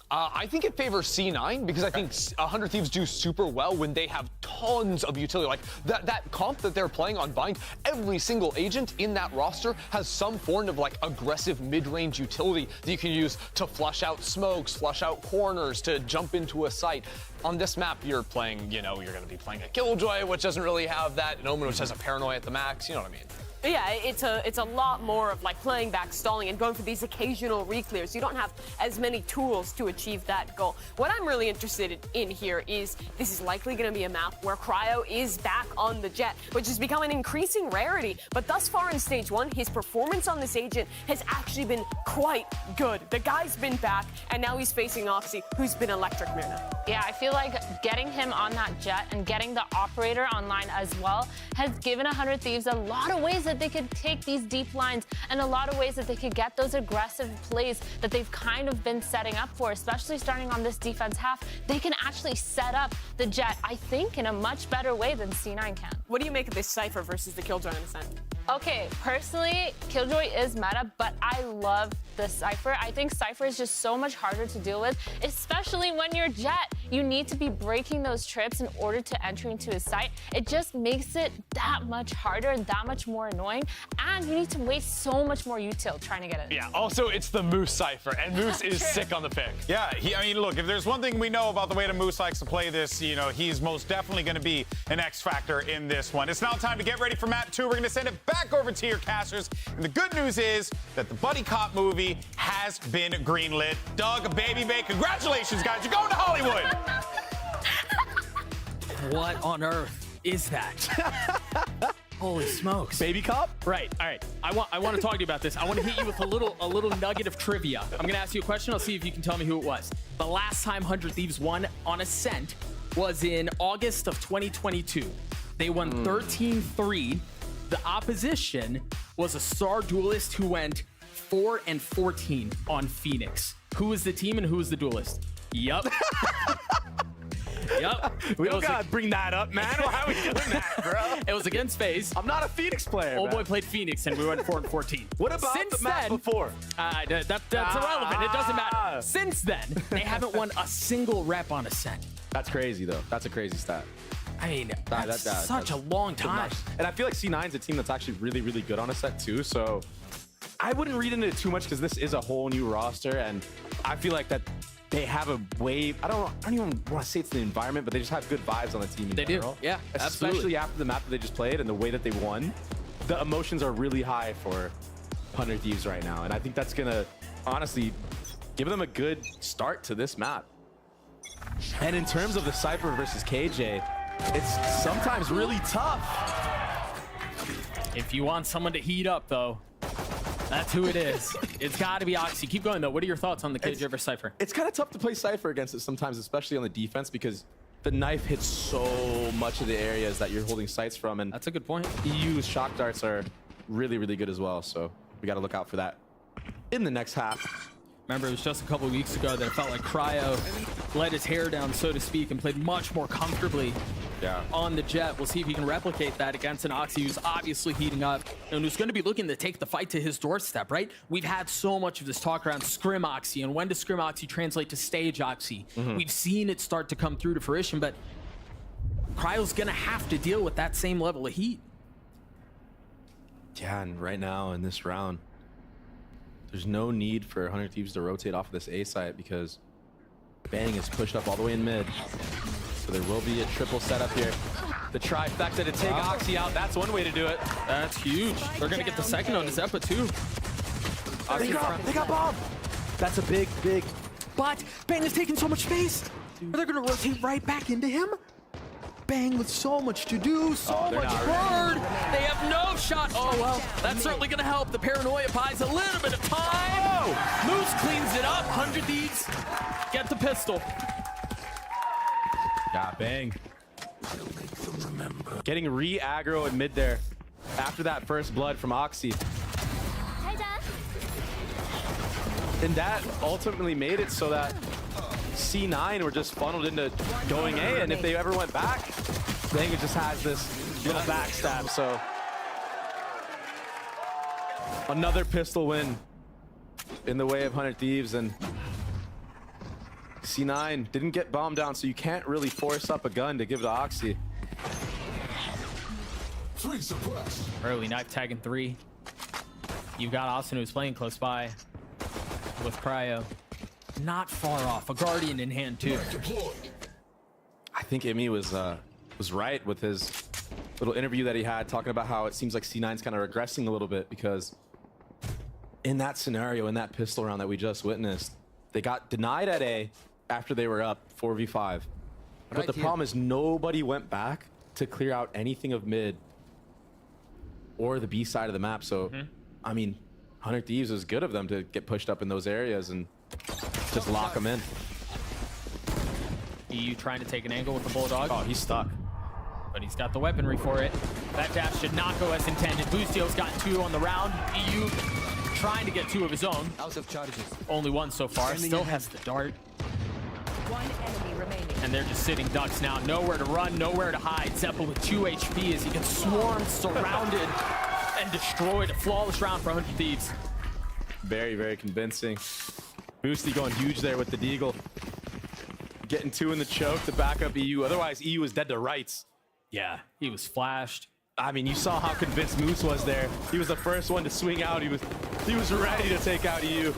I think it favors C9 because I think 100 Thieves do super well when they have tons of utility. Like that comp that they're playing on Bind, every single agent in that roster has some form of like aggressive mid-range utility that you can use to flush out smokes, flush out corners, to jump into a site. On this map, you're playing, you're going to be playing a Killjoy, which doesn't really have that, an Omen, which has a Paranoia at the max, you know what I mean? Yeah, it's a lot more of like playing back, stalling, and going for these occasional reclears. You don't have as many tools to achieve that goal. What I'm really interested in here is this is likely going to be a map where Cryo is back on the Jet, which has become an increasing rarity. But thus far in Stage 1, his performance on this agent has actually been quite good. The guy's been back, and now he's facing Oxy, who's been electric Mirna. Yeah, I feel like getting him on that Jet and getting the operator online as well has given 100 Thieves a lot of ways that they could take these deep lines and a lot of ways that they could get those aggressive plays that they've kind of been setting up for, especially starting on this defense half. They can actually set up the Jet, I think, in a much better way than C9 can. What do you make of this Cypher versus the Killjoy on Ascent? Okay, personally, Killjoy is meta, but I love the Cypher. I think Cypher is just so much harder to deal with, especially when you're Jet. you need to be breaking those trips in order to enter into his site. It just makes it that much harder and that much more annoying, and you need to waste so much more util trying to get it. Yeah, also it's the Moose Cypher, and Moose is sick on the pick. Yeah, I mean, look, if there's one thing we know about the way that Moose likes to play this, you know, he's most definitely going to be an X factor in this one. It's now time to get ready for map 2. We're going to send it back over to your casters, and the good news is that the Buddy Cop movie has been greenlit. Doug, Baby Bay, congratulations, guys. You're going to Hollywood. What on earth is that? Holy smokes. Baby Cop? Right. All right. I want to talk to you about this. I want to hit you with a little nugget of trivia. I'm going to ask you a question. I'll see if you can tell me who it was. The last time 100 Thieves won on Ascent was in August of 2022. They won 13-3. The opposition was a Star Duelist who went 4-14 on Phoenix. Who is the team and who is the duelist? Yup. Yep. We don't gotta bring that up, man. Why are we doing that, bro? It was against FaZe. I'm not a Phoenix player. Old boy played Phoenix and we went 4-14. What about Since the match then, before? That's irrelevant. It doesn't matter. Since then, they haven't won a single rep on Ascent. That's crazy, though. That's a crazy stat. I mean, that's such a long time. And I feel like C9's a team that's actually really, really good on Ascent, too. So I wouldn't read into it too much because this is a whole new roster. And I feel like that they have a wave. I don't even want to say it's the environment, but they just have good vibes on the team in general. Do. Yeah, especially absolutely. after the map that they just played and the way that they won. The emotions are really high for 100 Thieves right now. And I think that's going to, honestly, give them a good start to this map. And in terms of the Cypher versus KJ, it's sometimes really tough. If you want someone to heat up, though, that's who it is. It's got to be Oxy. Keep going, though. What are your thoughts on the KJ versus Cypher? It's kind of tough to play Cypher against it sometimes, especially on the defense, because the knife hits so much of the areas that you're holding sights from. And that's a good point. EU's shock darts are really, really good as well. So we got to look out for that in the next half. Remember, it was just a couple weeks ago that it felt like Cryo let his hair down, so to speak, and played much more comfortably on the Jet. We'll see if he can replicate that against an Oxy who's obviously heating up and who's going to be looking to take the fight to his doorstep, right? We've had so much of this talk around Scrim Oxy, and when does Scrim Oxy translate to Stage Oxy? We've seen it start to come through to fruition, but Cryo's going to have to deal with that same level of heat. Yeah, and right now in this round, there's no need for 100 Thieves to rotate off of this A site because Bang is pushed up all the way in mid. So there will be a triple setup here. The trifecta to take Oxy out. That's one way to do it. That's huge. They're going to get the second on Zeppa, too. They got bombed. That's a big. But Bang is taking so much space. Are they going to rotate right back into him? Bang with so much to do, so much bird. They have no shot. Oh, well, that's certainly going to help. The paranoia buys a little bit of time. Moose cleans it up. 100 Thieves get the pistol. Yeah, Bang. Getting re-aggro in mid there after that first blood from Oxy. And that ultimately made it so that C9 were just funneled into going A, and if they ever went back, Bang just has this little backstab. So another pistol win in the way of 100 Thieves, and C9 didn't get bombed down, so you can't really force up a gun to give to Oxy. Early knife tag in 3. You've got Austin who's playing close by with Cryo. Not far off. A Guardian in hand, too. I think Emmy was right with his little interview that he had, talking about how it seems like C9's kind of regressing a little bit because in that scenario, in that pistol round that we just witnessed, they got denied at A after they were up 4v5. But the problem is nobody went back to clear out anything of mid or the B side of the map. So, I mean, 100 Thieves is good of them to get pushed up in those areas and just lock them in. EU trying to take an angle with the Bulldog. Oh, he's stuck. But he's got the weaponry for it. That dash should not go as intended. Boostio's got 2 on the round. EU trying to get 2 of his own. Out of charges. Only 1 so far. Still has the dart. 1 enemy remaining. And they're just sitting ducks now. Nowhere to run, nowhere to hide. Zeppa with 2 HP as he gets swarmed, surrounded, and destroyed. A flawless round for 100 Thieves. Very, very convincing. Boosty going huge there with the deagle. getting 2 in the choke to back up EU. Otherwise, EU is dead to rights. Yeah, he was flashed. I mean, you saw how convinced Moose was there. He was the first one to swing out. He was ready to take out EU.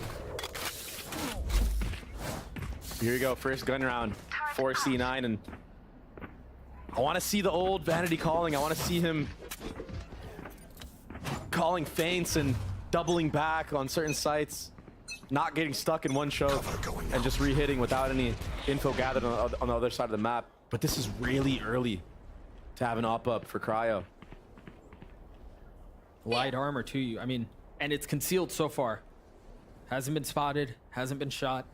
Here we go, first gun round for C9, and I want to see the old Vanity calling. I want to see him calling feints and doubling back on certain sites, not getting stuck in one choke and just re-hitting without any info gathered on the other side of the map. But this is really early to have an op-up for Cryo. Light armor to you. I mean, and it's concealed so far. Hasn't been spotted, hasn't been shot.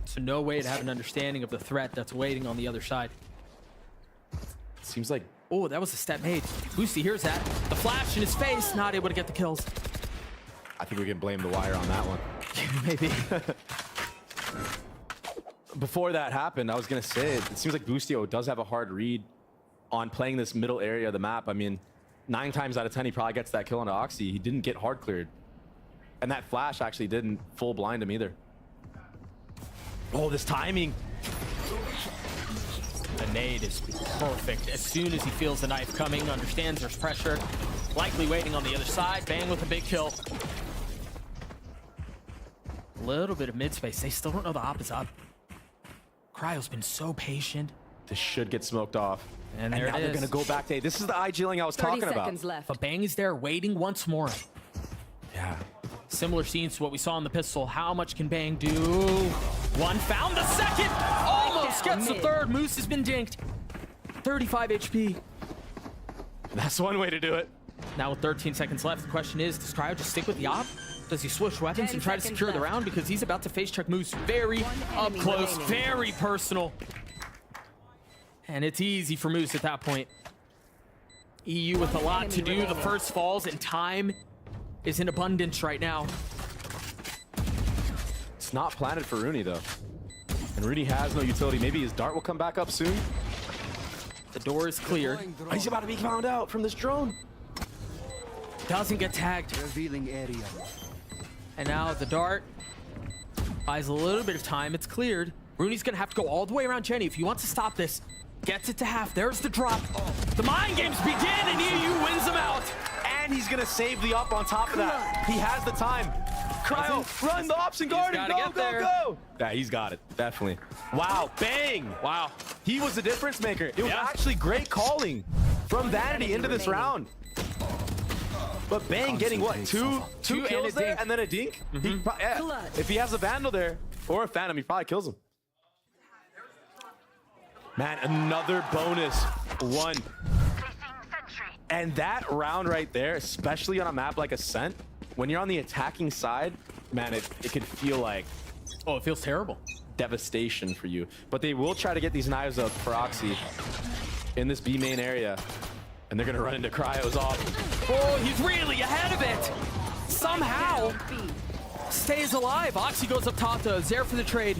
So no way to have an understanding of the threat that's waiting on the other side. Seems like... Oh, that was a step made. Boosty hears that. The flash in his face, not able to get the kills. I think we can blame the wire on that one. Maybe. Before that happened, I was going to say, it seems like Boostio does have a hard read on playing this middle area of the map. I mean, 9 times out of 10, he probably gets that kill on Oxy. He didn't get hard cleared. And that flash actually didn't full blind him either. Oh, this timing. The nade is perfect. As soon as he feels the knife coming, understands there's pressure, likely waiting on the other side, bang with a big kill. A little bit of mid space. They still don't know the op is up. Cryo's been so patient. This should get smoked off. And now they're going to go back to... This is the IG-ling I was talking about. Left. But Bang is there waiting once more. Yeah. Similar scenes to what we saw in the pistol. How much can Bang do? One found the second. Almost gets the third. Moose has been dinked. 35 HP. That's one way to do it. Now with 13 seconds left, the question is, does Cryo just stick with the op? Does he switch weapons and try to secure the round? Because he's about to face check Moose very up close, very personal. And it's easy for Moose at that point. EU with a lot to do. The first falls, and time is in abundance right now. It's not planted for Rooney, though. And Rooney has no utility. Maybe his dart will come back up soon. The door is clear. Oh, he's about to be found out from this drone. Doesn't get tagged. Revealing area. And now the dart buys a little bit of time. It's cleared. Rooney's going to have to go all the way around Jenny if he wants to stop this. Gets it to half. There's the drop. The mind games begin, and EU wins them out. And he's going to save the up on top of that. He has the time. Cryo, run the ops and guard him. Go, go, go. Yeah, he's got it. Definitely. Wow, Bang. Wow. He was the difference maker. It was actually great calling from Vanity into this round. But Bang getting what? Two kills there and then a dink? If he has a Vandal there or a Phantom, he probably kills him. Man, another bonus one. And that round right there, especially on a map like Ascent, when you're on the attacking side, man, it could feel like... Oh, it feels terrible. Devastation for you. But they will try to get these knives up for Oxy in this B main area. And they're going to run into Cryo's off. Oh, he's really ahead of it. Somehow stays alive. Oxy goes up top to Zaire for the trade.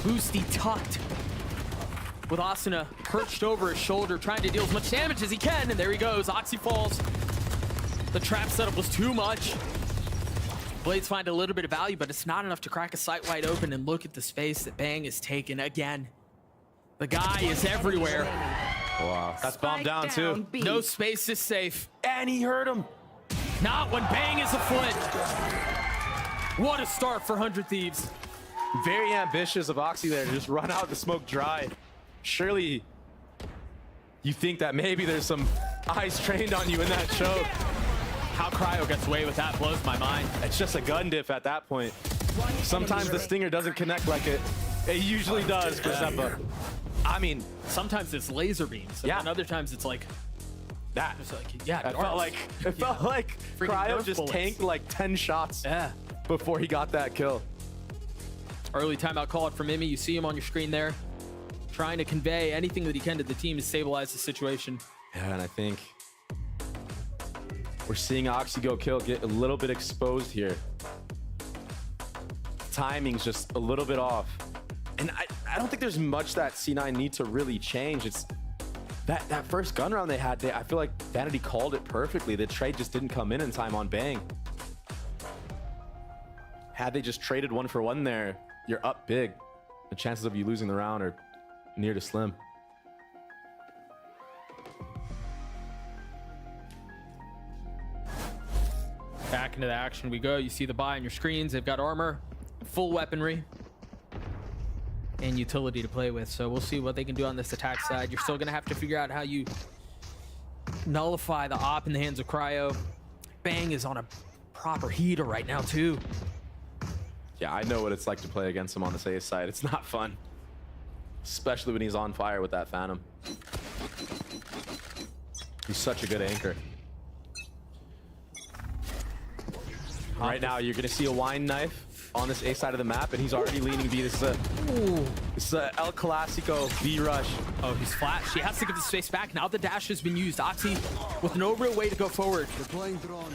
Boosty tucked with Asuna perched over his shoulder, trying to deal as much damage as he can. And there he goes. Oxy falls. The trap setup was too much. Blades find a little bit of value, but it's not enough to crack a sight wide open. And look at the space that Bang is taken again. The guy is everywhere. Wow, that's bombed down too. No space is safe. And he hurt him. Not when Bang is afoot. What a start for 100 Thieves. Very ambitious of Oxy there to just run out the smoke dry. Surely you think that maybe there's some eyes trained on you in that choke. How Cryo gets away with that blows my mind. It's just a gun diff at that point. Sometimes the stinger doesn't connect like it usually does for Seppa. I mean, sometimes it's laser beams, and other times it's like that. Just like, yeah, it felt like Cryo just tanked like 10 shots before he got that kill. Early timeout called from Imi. You see him on your screen there, trying to convey anything that he can to the team to stabilize the situation. Yeah, and I think we're seeing Oxy go kill get a little bit exposed here. Timing's just a little bit off. And I don't think there's much that C9 need to really change. It's that first gun round they had, I feel like Vanity called it perfectly. The trade just didn't come in time on Bang. Had they just traded 1 for 1 there, you're up big. The chances of you losing the round are near to slim. Back into the action we go. You see the buy on your screens. They've got armor, full weaponry, and utility to play with. So we'll see what they can do on this attack side. You're still going to have to figure out how you nullify the op in the hands of Cryo. Bang is on a proper heater right now, too. Yeah, I know what it's like to play against him on the safe side. It's not fun, especially when he's on fire with that Phantom. He's such a good anchor. Right now, you're going to see a wine knife on this A side of the map, and he's already leaning B. This is El Clasico B rush. Oh, he's flat. She has to give the space back. Now the dash has been used. Oxy with no real way to go forward. Deploying drone.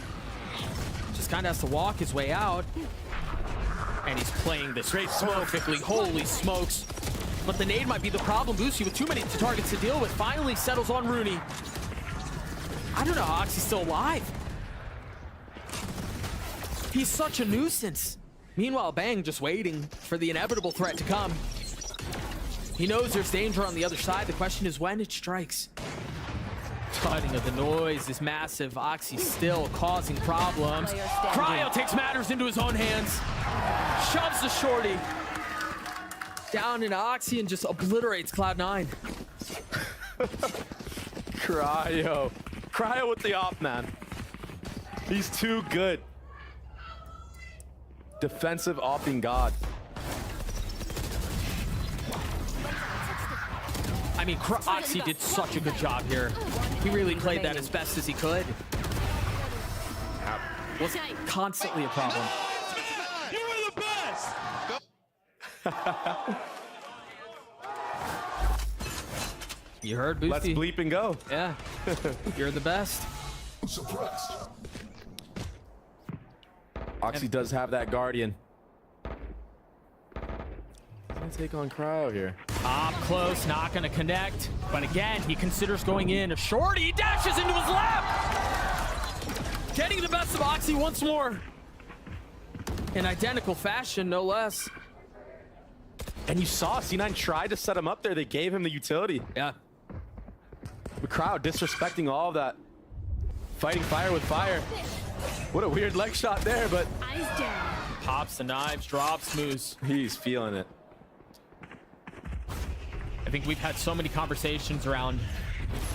Just kind of has to walk his way out. And he's playing this perfectly. Holy smokes. But the nade might be the problem. Boosie with too many targets to deal with finally settles on Rooney. I don't know how Oxy's still alive. He's such a nuisance. Meanwhile, Bang just waiting for the inevitable threat to come. He knows there's danger on the other side. The question is when it strikes. Cutting of the noise is massive. Oxy still causing problems. Cryo takes matters into his own hands. Shoves the shorty down into Oxy and just obliterates Cloud9. Cryo with the op, man. He's too good. Defensive opping god. I mean, Oxy did such a good job here. He really played that as best as he could. Was constantly a problem. You were the best! You heard Boosty. Let's bleep and go. Yeah. You're the best. Suppressed. Oxy does have that Guardian. He's gonna take on Cryo here. Up close, not gonna connect. But again, he considers going in. A shorty, he dashes into his lap! Getting the best of Oxy once more. In identical fashion, no less. And you saw C9 tried to set him up there. They gave him the utility. Yeah. The crowd disrespecting all of that. Fighting fire with fire. What a weird leg shot there, but Eyes down. Pops the knives, drops, moves. He's feeling it. I think we've had so many conversations around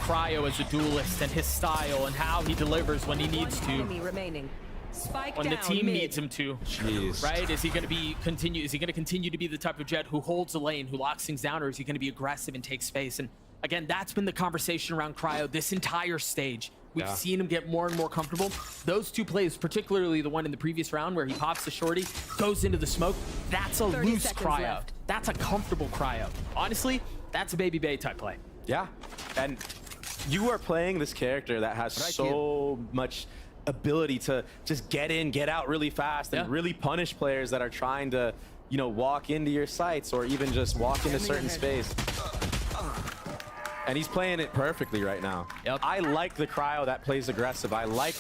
Cryo as a duelist and his style and how he delivers when he needs to. Enemy remaining. Spike When the down team mid. needs him to. Jeez. Right? Is he going to continue to be the type of Jet who holds the lane, who locks things down, or is he going to be aggressive and take space? And again, that's been the conversation around Cryo this entire stage. We've seen him get more and more comfortable. Those two plays, particularly the one in the previous round where he pops the shorty, goes into the smoke, that's a loose Cryo. Left. That's a comfortable Cryo. Honestly, that's a Baby Bay type play. Yeah. And you are playing this character that has so much ability to just get in, get out really fast and really punish players that are trying to, you know, walk into your sights or even just walk into certain space. And he's playing it perfectly right now. I like the Cryo that plays aggressive. I like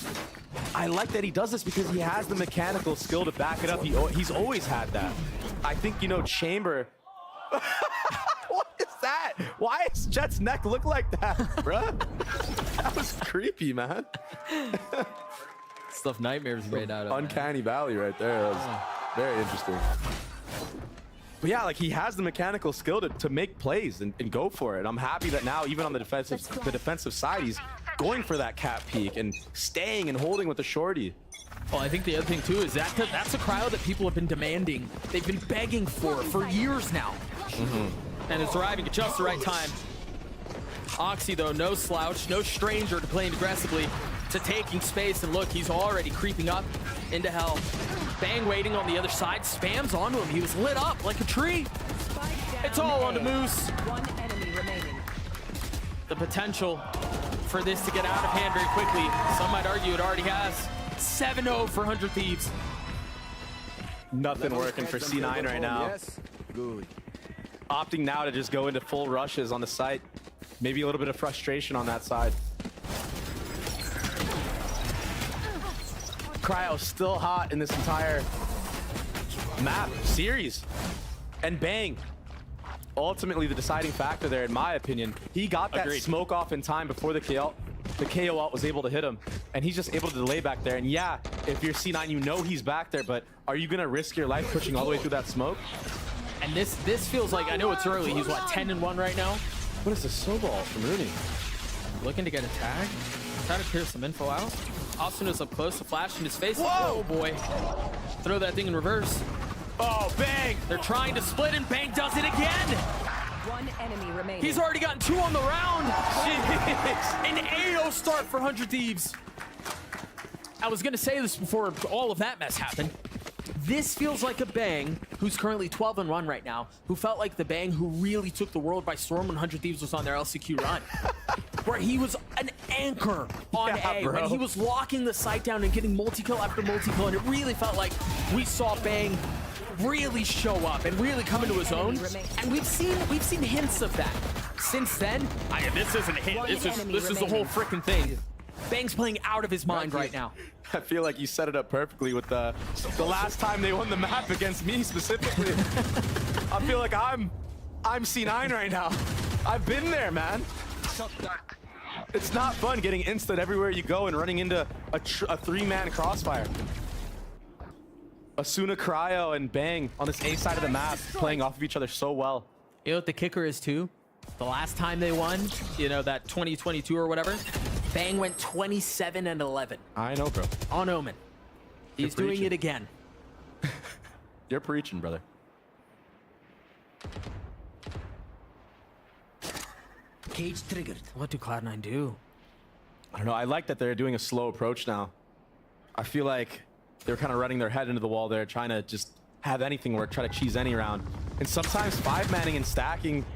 that he does this because he has the mechanical skill to back it up. He's always had that. I think, you know, Chamber... What is that? Why does Jet's neck look like that, bruh? That was creepy, man. Stuff nightmares made out of. Uncanny Valley right there. That was very interesting. But yeah, like he has the mechanical skill to make plays and go for it. I'm happy that now, even on the defensive side, he's going for that cap peek and staying and holding with the shorty. Well, I think the other thing too is that's a Cryo that people have been demanding. They've been begging for years now. And it's arriving at just the right time. Oxy, though, no slouch, no stranger to playing aggressively, to taking space. And look, he's already creeping up into hell. Bang waiting on the other side, spams onto him. He was lit up like a tree. It's all onto Moose. One enemy remaining. The potential for this to get out of hand very quickly. Some might argue it already has. 7-0 for 100 Thieves. Nothing working for C9 right now. Yes. Good. Opting now to just go into full rushes on the site. Maybe a little bit of frustration on that side. Cryo still hot in this entire map, series, and Bang. Ultimately, the deciding factor there, in my opinion. He got that smoke off in time before the KO ult was able to hit him, and he's just able to delay back there. And yeah, if you're C9, you know he's back there, but are you gonna risk your life pushing all the way through that smoke? And this feels like, I know it's early, he's what, 10-1 right now? What is this snowball from Rooney? Looking to get a tag, try to clear some info out. Asuna's up close, a flash in his face. Whoa! Oh boy, throw that thing in reverse. Oh, Bang! They're trying to split and Bang does it again! One enemy remaining. He's already gotten 2 on the round! Jeez. An 8-0 start for 100 Thieves. I was gonna say this before all of that mess happened. This feels like a Bang who's currently 12-1 right now, who felt like the Bang who really took the world by storm when 100 Thieves was on their LCQ run. Where he was an anchor on A, bro. and he was locking the site down and getting multi-kill after multi-kill, and it really felt like we saw Bang really show up and really come into his own, and we've seen hints of that. Since then, this isn't a hint, this is the whole freaking thing. Bang's playing out of his mind right now. I feel like you set it up perfectly with the last time they won the map against me specifically. I feel like I'm C9 right now. I've been there, man. It's not fun getting instant everywhere you go and running into a 3-man crossfire. Asuna, Cryo, and Bang on this A side of the map playing off of each other so well. You know what the kicker is too? The last time they won, you know, that 2022 or whatever, Bang went 27-11. I know, bro. On Omen. He's doing it again. You're preaching, brother. Cage triggered. What do Cloud9 do? I don't know. I like that they're doing a slow approach now. I feel like they're kind of running their head into the wall there, trying to just have anything work, try to cheese any round. And sometimes 5-manning and stacking,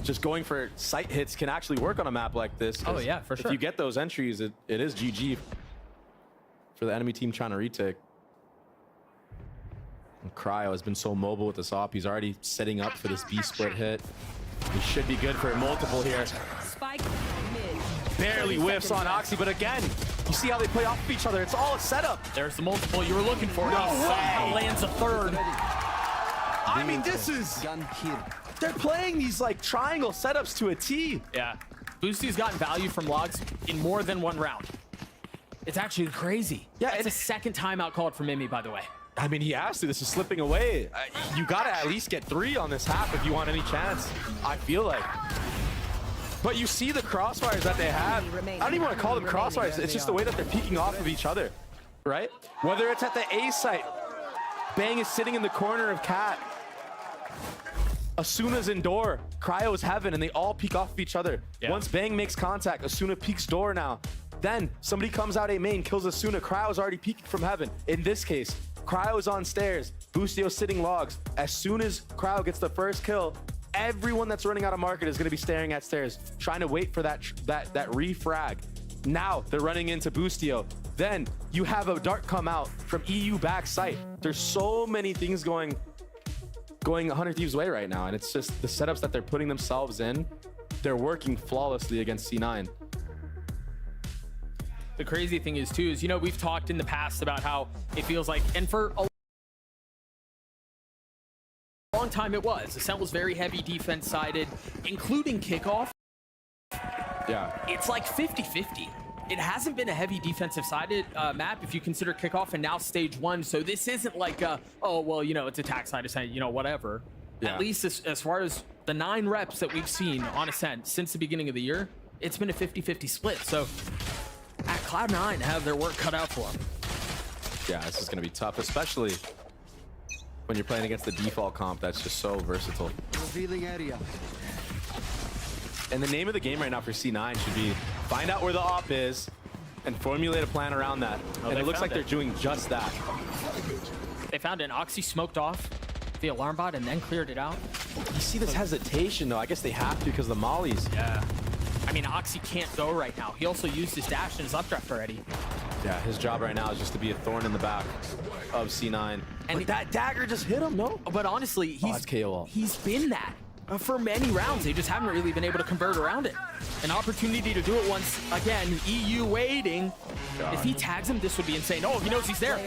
just going for sight hits can actually work on a map like this. Oh yeah, for sure. If you get those entries, it is GG for the enemy team trying to retake. And Cryo has been so mobile with this op. He's already setting up for this B split hit. He should be good for multiple here. Spike mid. Barely whiffs on Oxy, but again, you see how they play off of each other. It's all a setup. There's the multiple you were looking for. No way. Lands a third. I mean, this is... They're playing these like triangle setups to a T. Yeah. Boosty's gotten value from logs in more than one round. It's actually crazy. Yeah, it's a second timeout called from Mimi, by the way. I mean, he has to. This is slipping away. You got to at least get 3 on this half if you want any chance, I feel like. But you see the crossfires that they have. I don't even want to call them crossfires. It's just the way that they're peeking off of each other, right? Whether it's at the A site, Bang is sitting in the corner of Cat. Asuna's in door, Cryo's heaven, and they all peek off of each other. Yeah. Once Bang makes contact, Asuna peeks door now. Then somebody comes out A main, kills Asuna. Cryo's already peeking from heaven. In this case, Cryo's on stairs, Boostio's sitting logs. As soon as Cryo gets the first kill, everyone that's running out of market is going to be staring at stairs, trying to wait for that refrag. Now they're running into Boostio. Then you have a dart come out from EU back site. There's so many things going 100 Thieves' way right now, and it's just the setups that they're putting themselves in. They're working flawlessly against C9. The crazy thing is too, is, you know, we've talked in the past about how it feels like, and for a long time it was, Ascent was very heavy defense sided, including kickoff. Yeah. It's like 50-50. It hasn't been a heavy defensive sided map if you consider kickoff and now stage 1. So this isn't like oh, well, you know, it's attack side, Ascent, you know, whatever. Yeah. At least as far as the 9 reps that we've seen on Ascent since the beginning of the year, it's been a 50-50 split. So at Cloud9 have their work cut out for them. Yeah, this is going to be tough, especially when you're playing against the default comp that's just so versatile. Revealing area. And the name of the game right now for C9 should be find out where the op is and formulate a plan around that. And it looks like they're doing just that. They found an Oxy smoked off the alarm bot and then cleared it out. You see this hesitation though. I guess they have to because of the mollies. Yeah. I mean, Oxy can't go right now. He also used his dash and his updraft already. Yeah, his job right now is just to be a thorn in the back of C9. And that dagger just hit him, no? But honestly, he's been that for many rounds. They just haven't really been able to convert around it. An opportunity to do it once again. EU waiting. God. If he tags him, this would be insane. Oh, he knows he's there.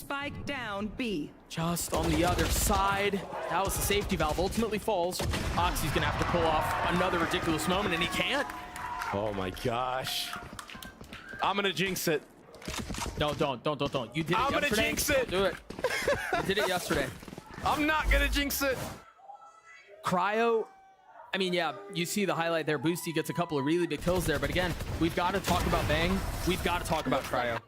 Spike down B. Just on the other side. That was the safety valve. Ultimately falls. Oxy's gonna have to pull off another ridiculous moment, and he can't. Oh my gosh. I'm gonna jinx it. No, don't. You did it I'm yesterday. gonna jinx it. Do it. You did it yesterday. I'm not gonna jinx it. Cryo, I mean, yeah, you see the highlight there. Boosty gets a couple of really big kills there, but again, we've got to talk about Bang. We've got to talk about Cryo.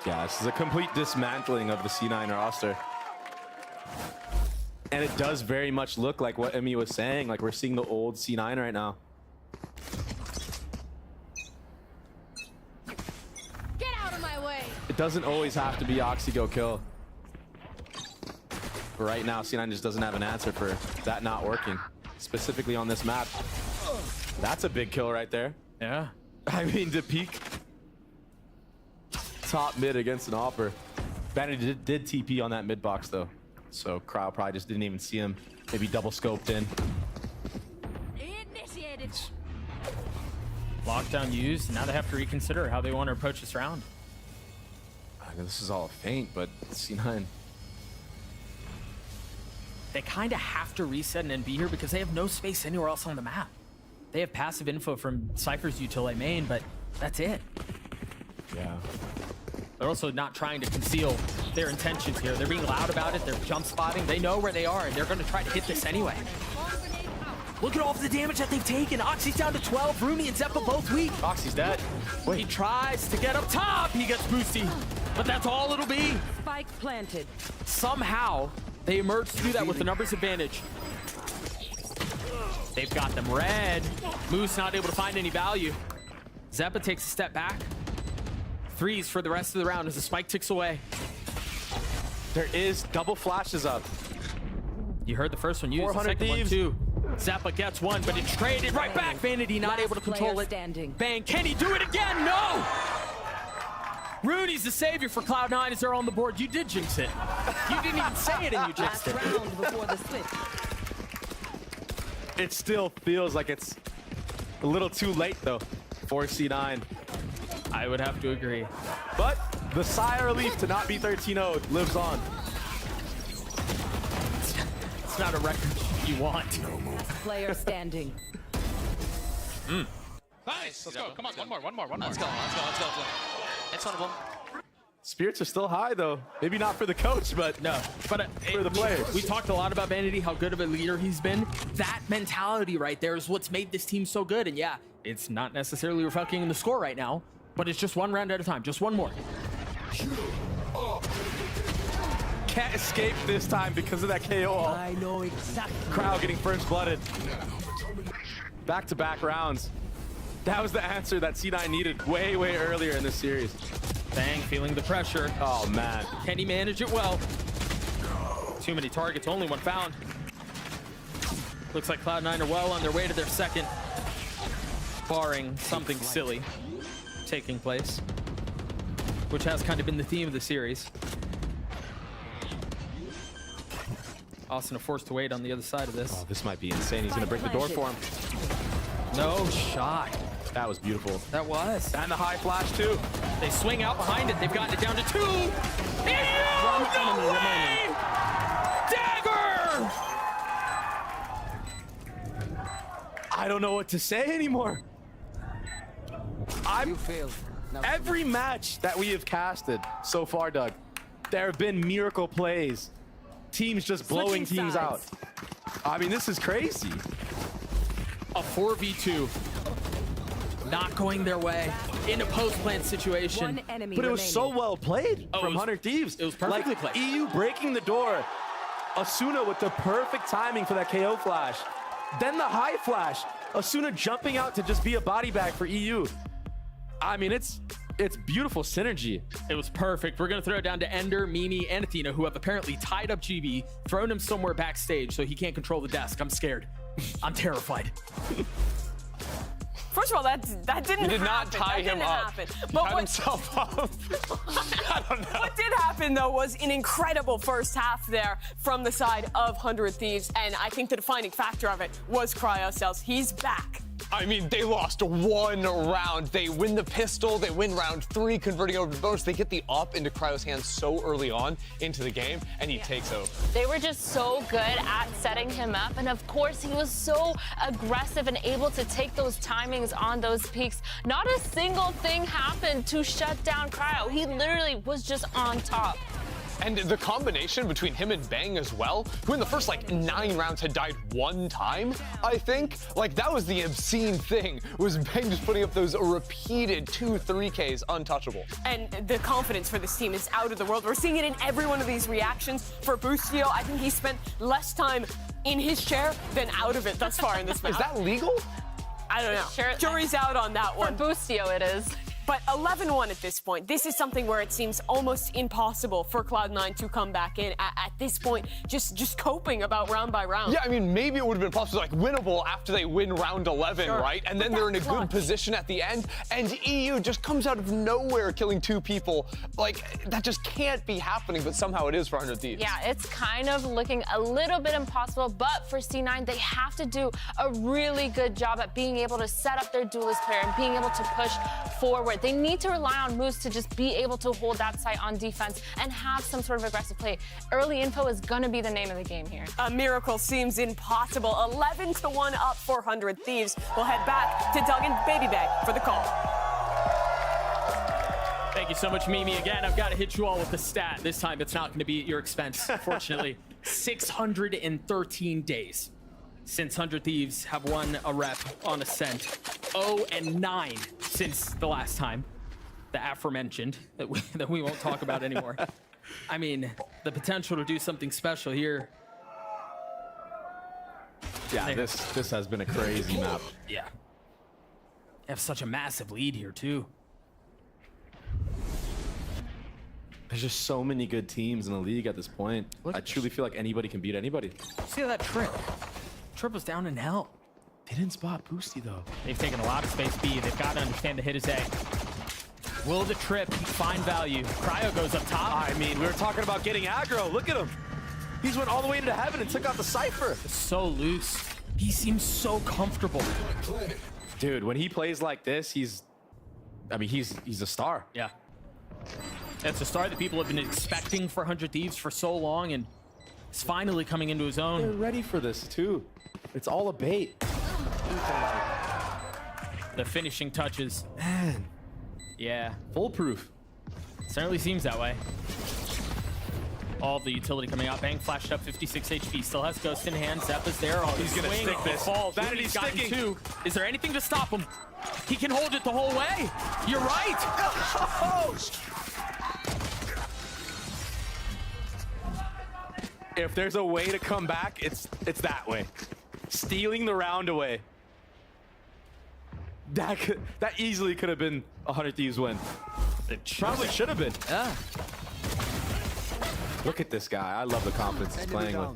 Yeah, this is a complete dismantling of the C9 roster. And it does very much look like what Emmy was saying. Like, we're seeing the old C9 right now. Get out of my way. It doesn't always have to be Oxy go kill. But right now, C9 just doesn't have an answer for that not working, specifically on this map. That's a big kill right there. Yeah. I mean, to peek top mid against an Opper. Vanity did TP on that mid box, though. So Cryo probably just didn't even see him. Maybe double scoped in. Initiated. Lockdown used. Now they have to reconsider how they want to approach this round. I mean, this is all a feint, but C9. They kind of have to reset and be here because they have no space anywhere else on the map. They have passive info from Cypher's util main, but that's it. Yeah. They're also not trying to conceal their intentions here. They're being loud about it. They're jump spotting. They know where they are, and they're going to try to hit this anyway. Look at all of the damage that they've taken. Oxy's down to 12. Rooney and Zeppa both weak. Oxy's dead. Wait. He tries to get up top. He gets boosty, but that's all it'll be. Spike planted. Somehow, they emerge to do that with the numbers advantage. They've got them red. Moose not able to find any value. Zeppa takes a step back. Threes for the rest of the round as the spike ticks away. There is double flashes up. You heard the first one used, the second one too. Zeppa gets one, but it's traded right back. Vanity not able to control it. Bang, can he do it again? No! Rooney's the savior for Cloud9 as they're on the board. You did jinx it. You didn't even say it and you jinxed it. Round before the switch. It still feels like it's a little too late, though, for C9. I would have to agree. But the sigh of relief to not be 13-0 lives on. It's not a record you want. Player standing. Nice. Let's go. Come on. One more. Let's go. It's one of them. Spirits are still high, though. Maybe not for the coach, but no. But for the players. We talked a lot about Vanity, how good of a leader he's been. That mentality right there is what's made this team so good. And yeah, it's not necessarily reflecting in the score right now, but it's just one round at a time. Just one more. Can't escape this time because of that KO. I know exactly. Crowd getting first blooded. Back-to-back rounds. That was the answer that C9 needed way earlier in this series. Bang, feeling the pressure. Oh, man. Can he manage it well? Too many targets, only one found. Looks like Cloud9 are well on their way to their second, barring something silly taking place, which has kind of been the theme of the series. Austin forced to wait on the other side of this. Oh, this might be insane. He's going to break the door for him. No shot. That was beautiful. That was. And the high flash, too. They swing out behind it. They've gotten it down to 2. No way! Dagger! I don't know what to say anymore. You failed. Every match that we have casted so far, Doug, there have been miracle plays. Teams just blowing teams out. I mean, this is crazy. A 4v2. Not going their way in a post-plant situation. But it was so well played from 100 Thieves. It was perfectly played. EU breaking the door. Asuna with the perfect timing for that KO flash. Then the high flash. Asuna jumping out to just be a body bag for EU. I mean, it's beautiful synergy. It was perfect. We're going to throw it down to Ender, Mimi, and Athena, who have apparently tied up GB, thrown him somewhere backstage so he can't control the desk. I'm scared. I'm terrified. First of all, that didn't happen. He did not tie him up. But he tied himself up. I don't know. What did happen, though, was an incredible first half there from the side of 100 Thieves, and I think the defining factor of it was Cryo Cells. He's back. I mean, they lost one round. They win the pistol, they win round 3, converting over to bonus. They get the up into Cryo's hands so early on into the game, and he takes over. They were just so good at setting him up, and of course, he was so aggressive and able to take those timings on those peaks. Not a single thing happened to shut down Cryo. He literally was just on top. And the combination between him and Bang as well, who in the first like 9 rounds had died 1 time, I think. Like that was the obscene thing, was Bang just putting up those repeated 2-3Ks untouchable. And the confidence for this team is out of the world. We're seeing it in every one of these reactions. For Boostio, I think he spent less time in his chair than out of it thus far in this match. Is that legal? I don't know. Sure. Jury's out on that one. For Boostio, it is. But 11-1 at this point. This is something where it seems almost impossible for Cloud9 to come back in at this point, just coping about round by round. Yeah, I mean, maybe it would have been possible, like winnable after they win round 11, Sure. right? And then they're in a good position at the end, and EU just comes out of nowhere killing 2 people. Like, that just can't be happening, but somehow it is for 100 Thieves. Yeah, it's kind of looking a little bit impossible, but for C9, they have to do a really good job at being able to set up their duelist player and being able to push forward. They need to rely on Moose to just be able to hold that site on defense and have some sort of aggressive play. Early info is going to be the name of the game here. A miracle seems impossible. 11-1 up for 100 Thieves. We'll head back to Doug and Baby Bag for the call. Thank you so much, Mimi. Again, I've got to hit you all with the stat. This time, it's not going to be at your expense, fortunately. 613 days since 100 Thieves have won a rep on Ascent. 0-9 since the last time. The aforementioned that we won't talk about anymore. I mean, the potential to do something special here. Yeah, this has been a crazy map. Yeah. They have such a massive lead here, too. There's just so many good teams in the league at this point. I truly feel like anybody can beat anybody. See that trip? Trip was down in hell. They didn't spot Boosty, though. They've taken a lot of space B. They've got to understand the hit is A. Will the trip find value? Cryo goes up top. I mean, we were talking about getting aggro. Look at him. He's went all the way into heaven and took out the Cypher. So loose. He seems so comfortable. Dude, when he plays like this, he's a star. Yeah. That's a star that people have been expecting for 100 Thieves for so long, and it's finally coming into his own. They're ready for this, too. It's all a bait. The finishing touches. Man. Yeah. Foolproof. Certainly seems that way. All the utility coming out. Bang flashed up 56 HP. Still has Ghost in hand. Zeppa's there. Oh, he's going to stick this. Vanity's sticking. 2. Is there anything to stop him? He can hold it the whole way. You're right. If there's a way to come back, it's that way. Stealing the round away. That easily could have been a 100 Thieves win. It probably should have been. Yeah. Look at this guy. I love the confidence he's playing with.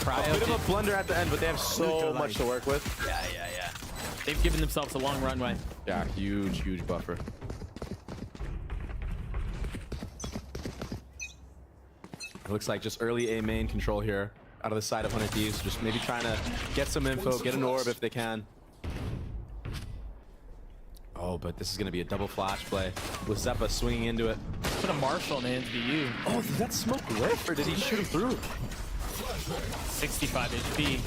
Cryo A bit of a blunder at the end, but they have so much to work with. Yeah. They've given themselves a long runway. Yeah, huge buffer. It looks like just early A main control here out of the side of 100 Thieves. Just maybe trying to get some info, get an orb if they can. Oh, but this is going to be a double flash play with Zeppa swinging into it. Put a Marshall in the hands of you. Oh, did that smoke whiff or did he shoot him through? 65 HP.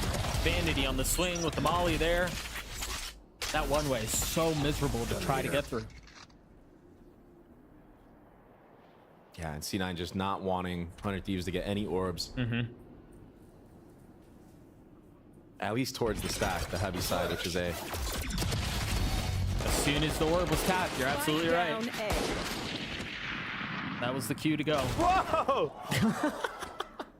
Vanity on the swing with the molly there. That one way is so miserable to try to get through. Yeah, and C9 just not wanting 100 Thieves to get any orbs. At least towards the stack, the heavy side, which is A. As soon as the orb was tapped, you're absolutely right. That was the cue to go. Whoa!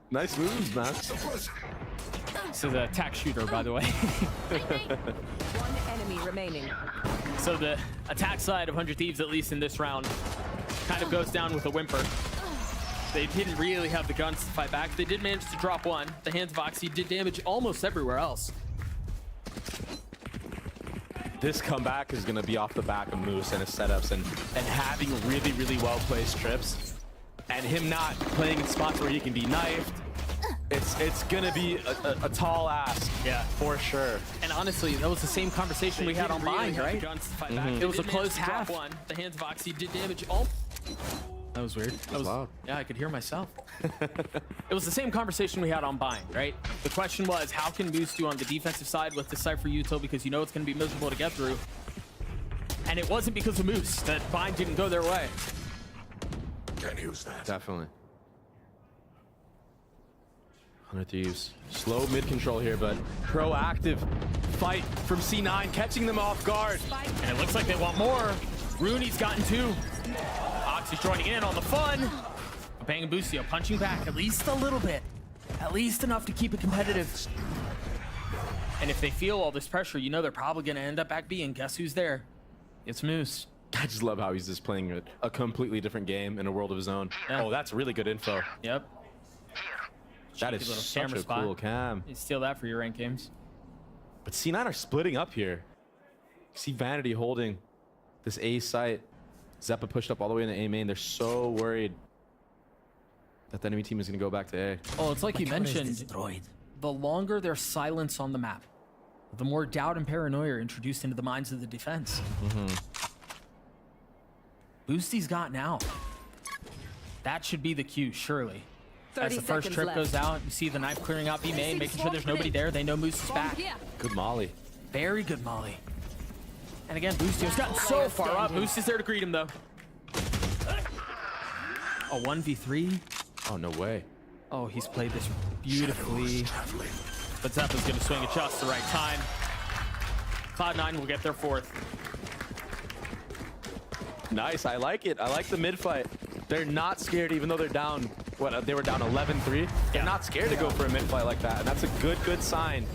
Nice moves, man. This is a attack shooter, by the way. One enemy remaining. So the attack side of 100 Thieves, at least in this round, kind of goes down with a whimper. They didn't really have the guns to fight back. They did manage to drop one. The hands of Oxy did damage almost everywhere else. This comeback is going to be off the back of Moose and his setups and having really well-placed trips. And him not playing in spots where he can be knifed. It's gonna be a tall ask, yeah, for sure. And honestly, that was the same conversation we had on Bind, right? It was a close half. One. The hands of Oxy did damage. Oh, that was weird. That was loud. Yeah, I could hear myself. It was the same conversation we had on Bind, right? The question was, how can Boost do on the defensive side with the Cypher util, because you know it's going to be miserable to get through. And it wasn't because of Moose that Bind didn't go their way. Can't use that. Definitely. 100 Thieves. Slow mid control here, but proactive fight from C9, catching them off guard. And it looks like they want more. Rooney's gotten two. Oxy's joining in on the fun. Bang and Boostio punching back at least a little bit. At least enough to keep it competitive. And if they feel all this pressure, you know they're probably going to end up back B, and guess who's there? It's Moose. I just love how he's just playing a completely different game in a world of his own. Yeah. Oh, that's really good info. Yep. That is little such camera a spot. cool cam. You steal that for your rank games. But C9 are splitting up here. See Vanity holding this A site. Zeppa pushed up all the way in the A main. They're so worried that the enemy team is going to go back to A. Oh, it's like you mentioned. The longer there's silence on the map, the more doubt and paranoia are introduced into the minds of the defense. Boosty's got now. That should be the cue, surely. As the first trip goes out, you see the knife clearing out B main, making sure there's nobody there. They know Moose is back. Good molly. Very good molly. And again, Boostio's gotten so far up. Moose is there to greet him, though. A 1v3. Oh, no way. Oh, he's played this beautifully. But Zeppa's going to swing at just the right time. Cloud9 will get their fourth. Nice. I like it. I like the mid fight. They're not scared, even though they're down. What? They were down 11-3. They're not scared to go for a mid fight like that. And that's a good sign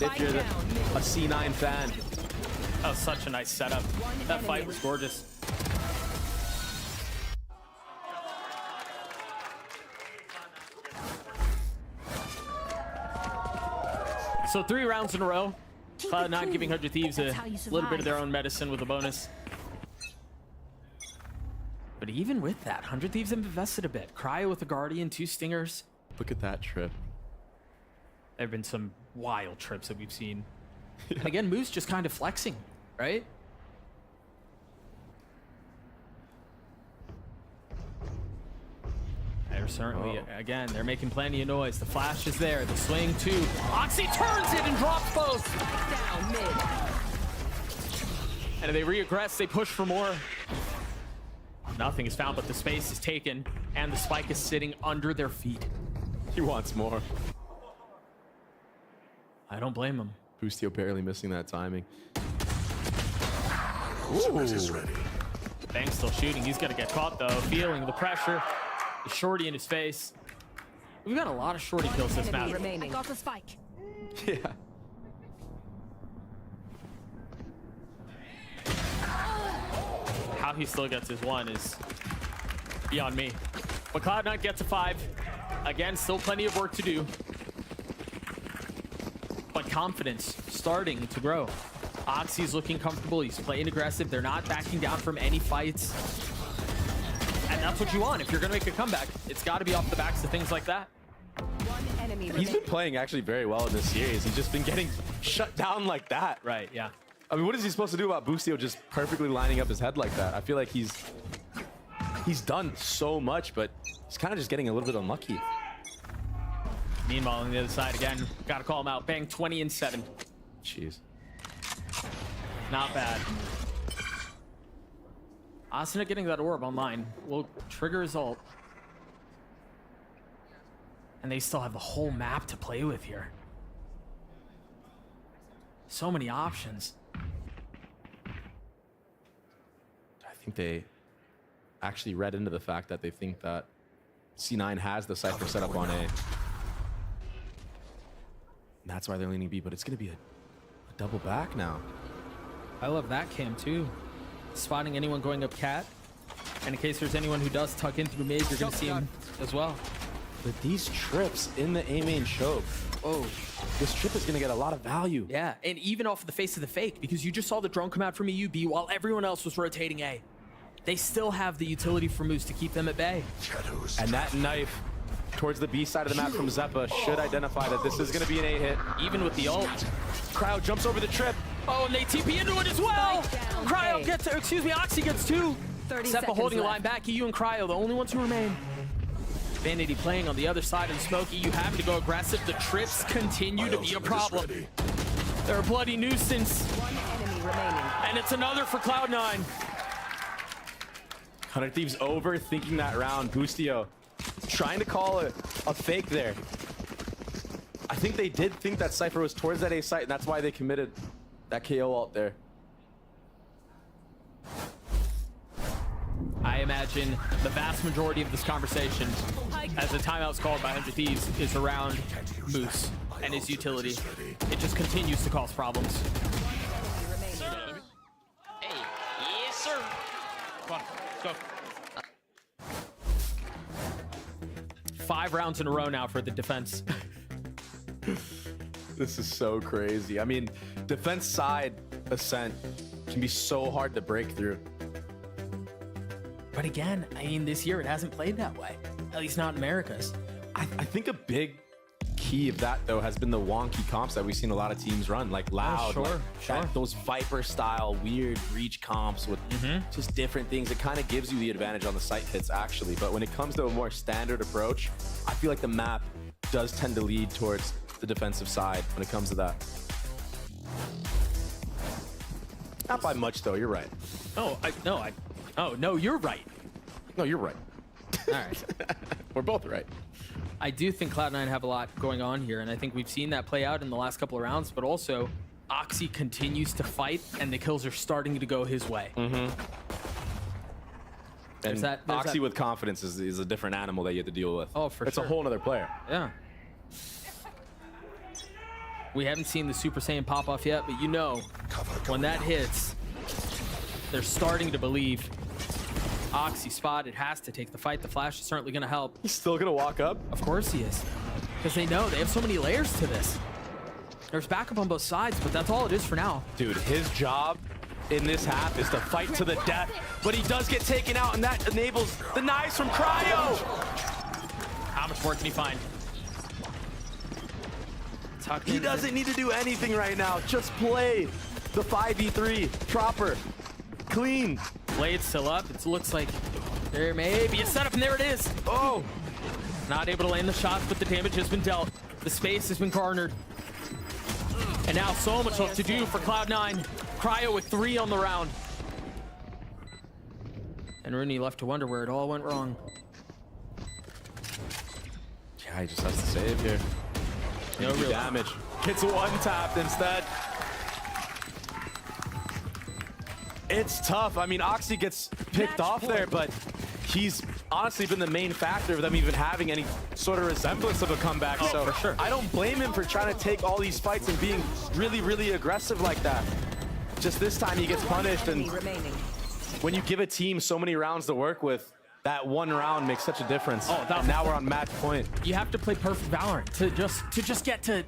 if you're a C9 fan. That was such a nice setup. That fight was gorgeous. So 3 rounds in a row. Cloud9 giving 100 Thieves a little bit of their own medicine with a bonus. But even with that, 100 Thieves have invested a bit. Cryo with a Guardian, 2 Stingers. Look at that trip. There have been some wild trips that we've seen. And again, Moose just kind of flexing, right? They're certainly, again, they're making plenty of noise. The flash is there, the swing too. Oxy turns it and drops both. Down mid. And if they reaggress, they push for more. Nothing is found, but the space is taken, and the spike is sitting under their feet. He wants more. I don't blame him. Boostio barely missing that timing. Ooh. Bang's still shooting. He's going to get caught, though. Feeling the pressure. The shorty in his face. We've got a lot of shorty kills this map. Remaining. Got the spike. Yeah. How he still gets his one is beyond me. But Cloud9 gets a 5. Again, still plenty of work to do. But confidence starting to grow. Oxy's looking comfortable. He's playing aggressive. They're not backing down from any fights. And that's what you want. If you're going to make a comeback, it's got to be off the backs of things like that. He's been playing actually very well in this series. He's just been getting shut down like that. Right, yeah. I mean, what is he supposed to do about Boostio just perfectly lining up his head like that? I feel like he's done so much, but he's kind of just getting a little bit unlucky. Meanwhile, on the other side, again, got to call him out. Bang, 20-7. Jeez. Not bad. Asuna getting that orb online will trigger his ult. And they still have the whole map to play with here. So many options. I think they actually read into the fact that they think that C9 has the Cypher set up on A. And that's why they're leaning B, but it's going to be a double back now. I love that cam too. Spotting anyone going up cat. And in case there's anyone who does tuck in through mid, you're going to see him as well. But these trips in the A main choke, oh, this trip is going to get a lot of value. Yeah, and even off of the face of the fake, because you just saw the drone come out from EUB while everyone else was rotating A. They still have the utility for Moose to keep them at bay. And that knife towards the B side of the map from Zeppa should identify that this is going to be an 8-hit. Even with the ult. Cryo jumps over the trip. Oh, and they TP into it as well. Cryo gets, excuse me, Oxy gets 2. 30 Zeppa seconds holding a left. line back. EU and Cryo, the only ones who remain. Vanity playing on the other side of the smoke. EU having to go aggressive. The trips continue to be a problem. They're a bloody nuisance. One enemy remaining. And it's another for Cloud9. 100 Thieves overthinking that round. Boostio trying to call a fake there. I think they did think that Cypher was towards that A site, and that's why they committed that KO ult there. I imagine the vast majority of this conversation, as the timeout's called by 100 Thieves, is around Moose and his utility. It just continues to cause problems. Hey, yes, sir. Come on, go. 5 rounds in a row now for the defense. This is so crazy. I mean, defense side Ascent can be so hard to break through. But again, I mean, this year it hasn't played that way. At least not in Americas. I think a big key of that, though, has been the wonky comps that we've seen a lot of teams run, like Loud. sure. Those Viper-style weird reach comps with just different things. It kind of gives you the advantage on the site hits, actually. But when it comes to a more standard approach, I feel like the map does tend to lead towards the defensive side when it comes to that. Not by much, though. You're right. Oh, no, you're right. No, you're right. All right. We're both right. I do think Cloud9 have a lot going on here, and I think we've seen that play out in the last couple of rounds, but also Oxy continues to fight, and the kills are starting to go his way. And Oxy with confidence is a different animal that you have to deal with. Oh, for It's sure. a whole other player. Yeah. We haven't seen the Super Saiyan pop off yet, but you know, when that hits, they're starting to believe. Oxy spotted, has to take the fight. The flash is certainly going to help. He's still going to walk up? Of course he is. Because they know they have so many layers to this. There's backup on both sides, but that's all it is for now. Dude, his job in this half is to fight to the death, but he does get taken out, and that enables the knives from Cryo. How much work can he find? He doesn't need to do anything right now. Just play the 5v3 proper, clean. Blade still up. It looks like there may be a setup, and there it is. Oh! Not able to land the shots, but the damage has been dealt. The space has been garnered. And now so much left to do for Cloud9. Cryo with 3 on the round. And Rooney left to wonder where it all went wrong. Yeah, he just has to save here. No real damage. Gets one tapped instead. It's tough. I mean, Oxy gets picked off there, but he's honestly been the main factor of them even having any sort of resemblance of a comeback. Oh, so for sure. I don't blame him for trying to take all these fights and being really, really aggressive like that. Just this time he gets punished, and when you give a team so many rounds to work with, that one round makes such a difference. Oh, and now we're on match point. You have to play perfect Valorant to just get to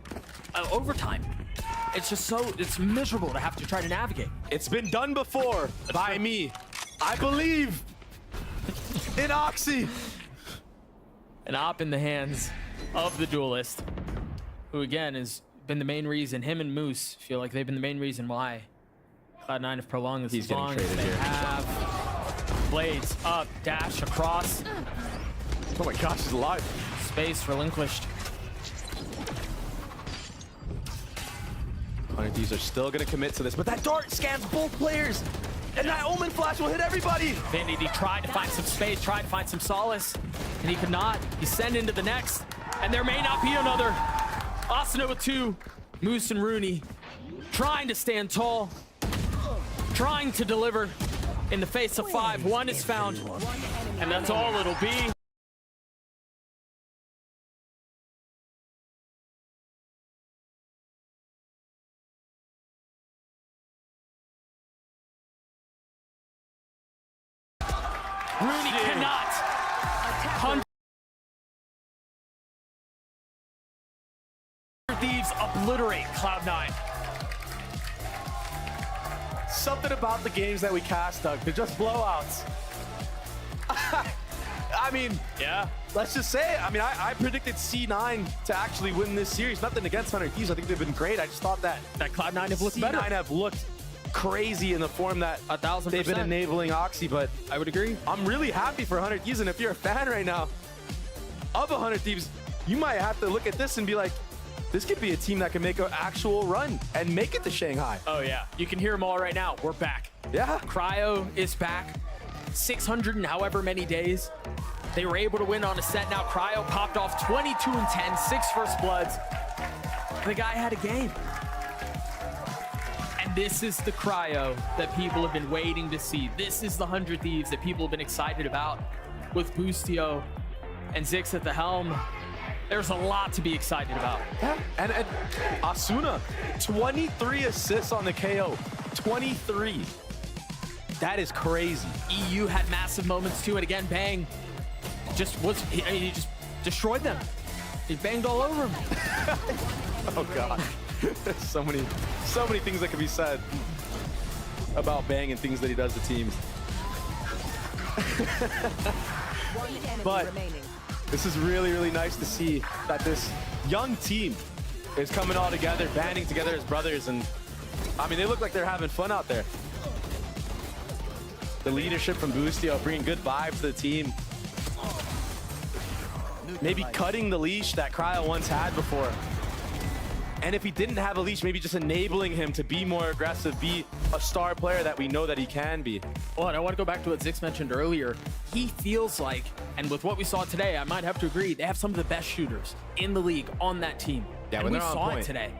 overtime. It's just it's miserable to have to try to navigate. It's been done before by me. I believe in Oxy. An op in the hands of the duelist, who again has been the main reason. Him and Moose feel like they've been the main reason why Cloud9 have prolonged this as long as they have. Blades up, dash across. Oh my gosh, he's alive. Space relinquished. 100 Thieves are still going to commit to this, but that dart scans both players, and that Omen Flash will hit everybody. Vanity tried to find some space, tried to find some solace, and he could not. He's sent into the next, and there may not be another. Asuna with 2, Moose and Rooney trying to stand tall, trying to deliver in the face of 5. 1 is found, and that's all it'll be. Rooney cannot. 100 Thieves obliterate Cloud9. Something about the games that we cast, Doug. They're just blowouts. I mean, yeah. Let's just say, I mean, I predicted C9 to actually win this series. Nothing against 100 Thieves. I think they've been great. I just thought that Cloud9 have looked C9 better. have looked crazy in the form that 1000%. they've been enabling Oxy, but I would agree. I'm really happy for 100 Thieves, and if you're a fan right now of 100 Thieves, you might have to look at this and be like, this could be a team that can make an actual run and make it to Shanghai. Oh, yeah. You can hear them all right now. We're back. Yeah. Cryo is back. 600 and however many days. They were able to win on a set. Now Cryo popped off 22 and 10, 6 first bloods. The guy had a game. And this is the Cryo that people have been waiting to see. This is the 100 Thieves that people have been excited about with Boostio and Zix at the helm. There's a lot to be excited about. Yeah. And Asuna, 23 assists on the KO. 23. That is crazy. EU had massive moments too, and again, Bang he just destroyed them. He banged all over them. Oh God. There's so many things that could be said about Bang and things that he does to teams. But this is really, really nice to see that this young team is coming all together, banding together as brothers, and I mean, they look like they're having fun out there. The leadership from Boostio bringing good vibes to the team. Maybe cutting the leash that Cryo once had before. And if he didn't have a leash, maybe just enabling him to be more aggressive, be a star player that we know that he can be. Well, and I want to go back to what Zix mentioned earlier. He feels like, and with what we saw today, I might have to agree, they have some of the best shooters in the league on that team. Yeah, and when we they're on saw point. it today.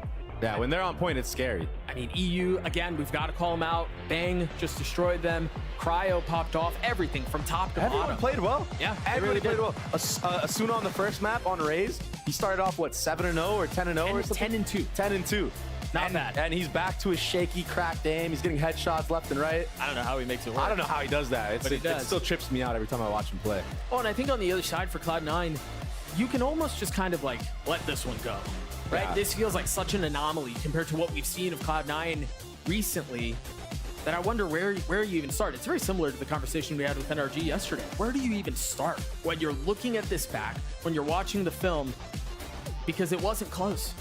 Yeah, when they're on point, it's scary. I mean, EU, again, we've got to call them out. Bang just destroyed them. Cryo popped off. Everything from top to bottom. Everyone played well. Yeah, everybody really played well. Asuna on the first map on Raze, he started off, what, 7-0 or 10-0 or something? 10-2. 10-2. Not bad. And he's back to his shaky, cracked aim. He's getting headshots left and right. I don't know how he makes it work. I don't know how he does that. But he does. It still trips me out every time I watch him play. Oh, and I think on the other side for Cloud9, you can almost just kind of like let this one go. Right? Yeah. This feels like such an anomaly compared to what we've seen of Cloud9 recently that I wonder where you even start. It's very similar to the conversation we had with NRG yesterday. Where do you even start when you're looking at this back, when you're watching the film, because it wasn't close?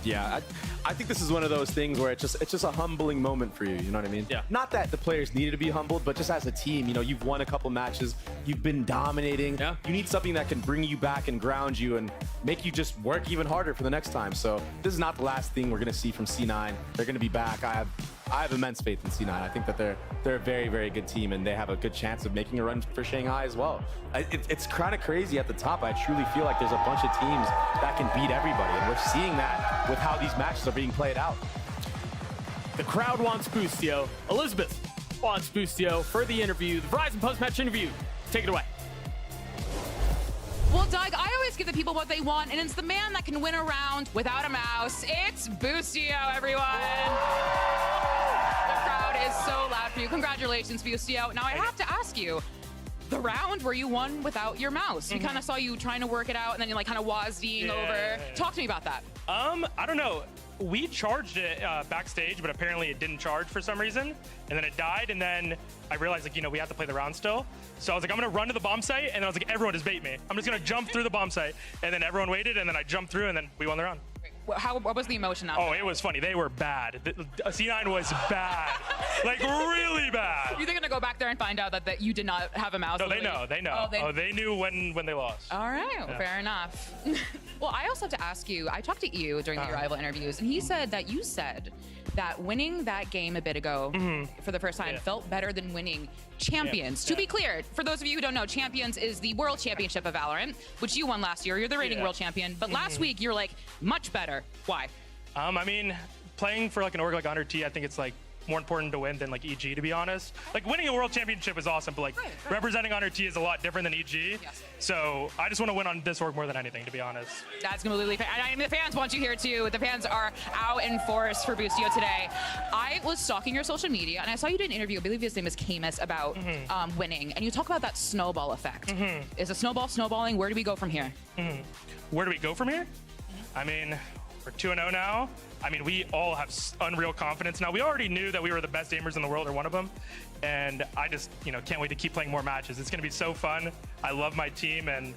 Yeah, I think this is one of those things where it's just a humbling moment for you. You know what I mean? Yeah. Not that the players needed to be humbled, but just as a team, you know, you've won a couple matches, you've been dominating. Yeah. You need something that can bring you back and ground you and make you just work even harder for the next time. So this is not the last thing we're gonna see from C9. They're gonna be back. I have immense faith in C9. I think that they're a very, very good team, and they have a good chance of making a run for Shanghai as well. It's kind of crazy at the top. I truly feel like there's a bunch of teams that can beat everybody, and we're seeing that with how these matches are being played out. The crowd wants Boostio. Elizabeth wants Boostio for the interview, the Verizon post-match interview. Take it away. Well, Doug, I always give the people what they want, and it's the man that can win a round without a mouse. It's Boostio, everyone. The crowd is so loud for you. Congratulations, Boostio. Now, I have to ask you, the round where you won without your mouse, we kind of saw you trying to work it out, and then you're like kind of wazdying over. Talk to me about that. I don't know. We charged it backstage, but apparently it didn't charge for some reason. And then it died, and then I realized, like, you know, we have to play the round still. So I was like, I'm gonna run to the bomb site, and then I was like, everyone just bait me. I'm just gonna jump through the bomb site. And then everyone waited, and then I jumped through, and then we won the round. What was the emotion after? Oh, it was funny. They were bad. C9 was bad. Like, really bad. You're gonna go back there and find out that you did not have a mouse? No, they know. They know. Oh, they knew when they lost. All right, Yeah. fair enough. Well, I also have to ask you, I talked to you during the Arrival interviews, and he said that you said that winning that game a bit ago for the first time felt better than winning Champions. To be clear, for those of you who don't know, Champions is the World Championship of Valorant, which you won last year. You're the reigning world champion. But last week, you're like, much better. Why? I mean, playing for like an org like 100T, I think it's like more important to win than like EG, to be honest. Like, winning a world championship is awesome, but like representing 100T is a lot different than EG. So I just want to win on this org more than anything, to be honest. That's completely fair. And I mean, the fans want you here too. The fans are out in force for Boostio today. I was stalking your social media, and I saw you did an interview, I believe his name is Camus, about winning. And you talk about that snowball effect. Is a snowball snowballing? Where do we go from here? Where do we go from here? I mean, We're 2-0 now. I mean, we all have unreal confidence now. We already knew that we were the best aimers in the world, or one of them. And I just, can't wait to keep playing more matches. It's going to be so fun. I love my team, and,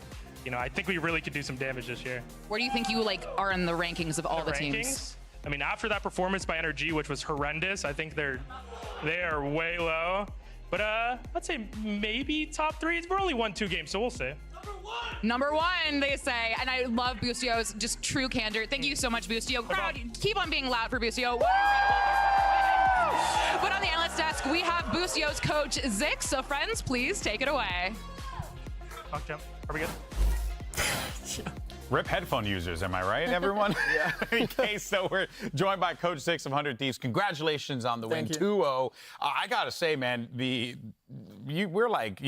I think we really could do some damage this year. Where do you think you are in the rankings of all the teams? I mean, after that performance by NRG, which was horrendous, I think they are way low. But let's say maybe top 3. We're only 1-2 games, so we'll see. Number one, they say. And I love Boostio's just true candor. Thank you so much, Boostio. Crowd, keep on being loud for Boostio. But on the analyst desk, we have Boostio's coach, Zix. So friends, please take it away. Talk jump. Are we good? Rip headphone users, am I right, everyone? Yeah. Okay, so we're joined by Coach Zix of 100 Thieves. Congratulations on the win, 2-0. I gotta say, man, we're like,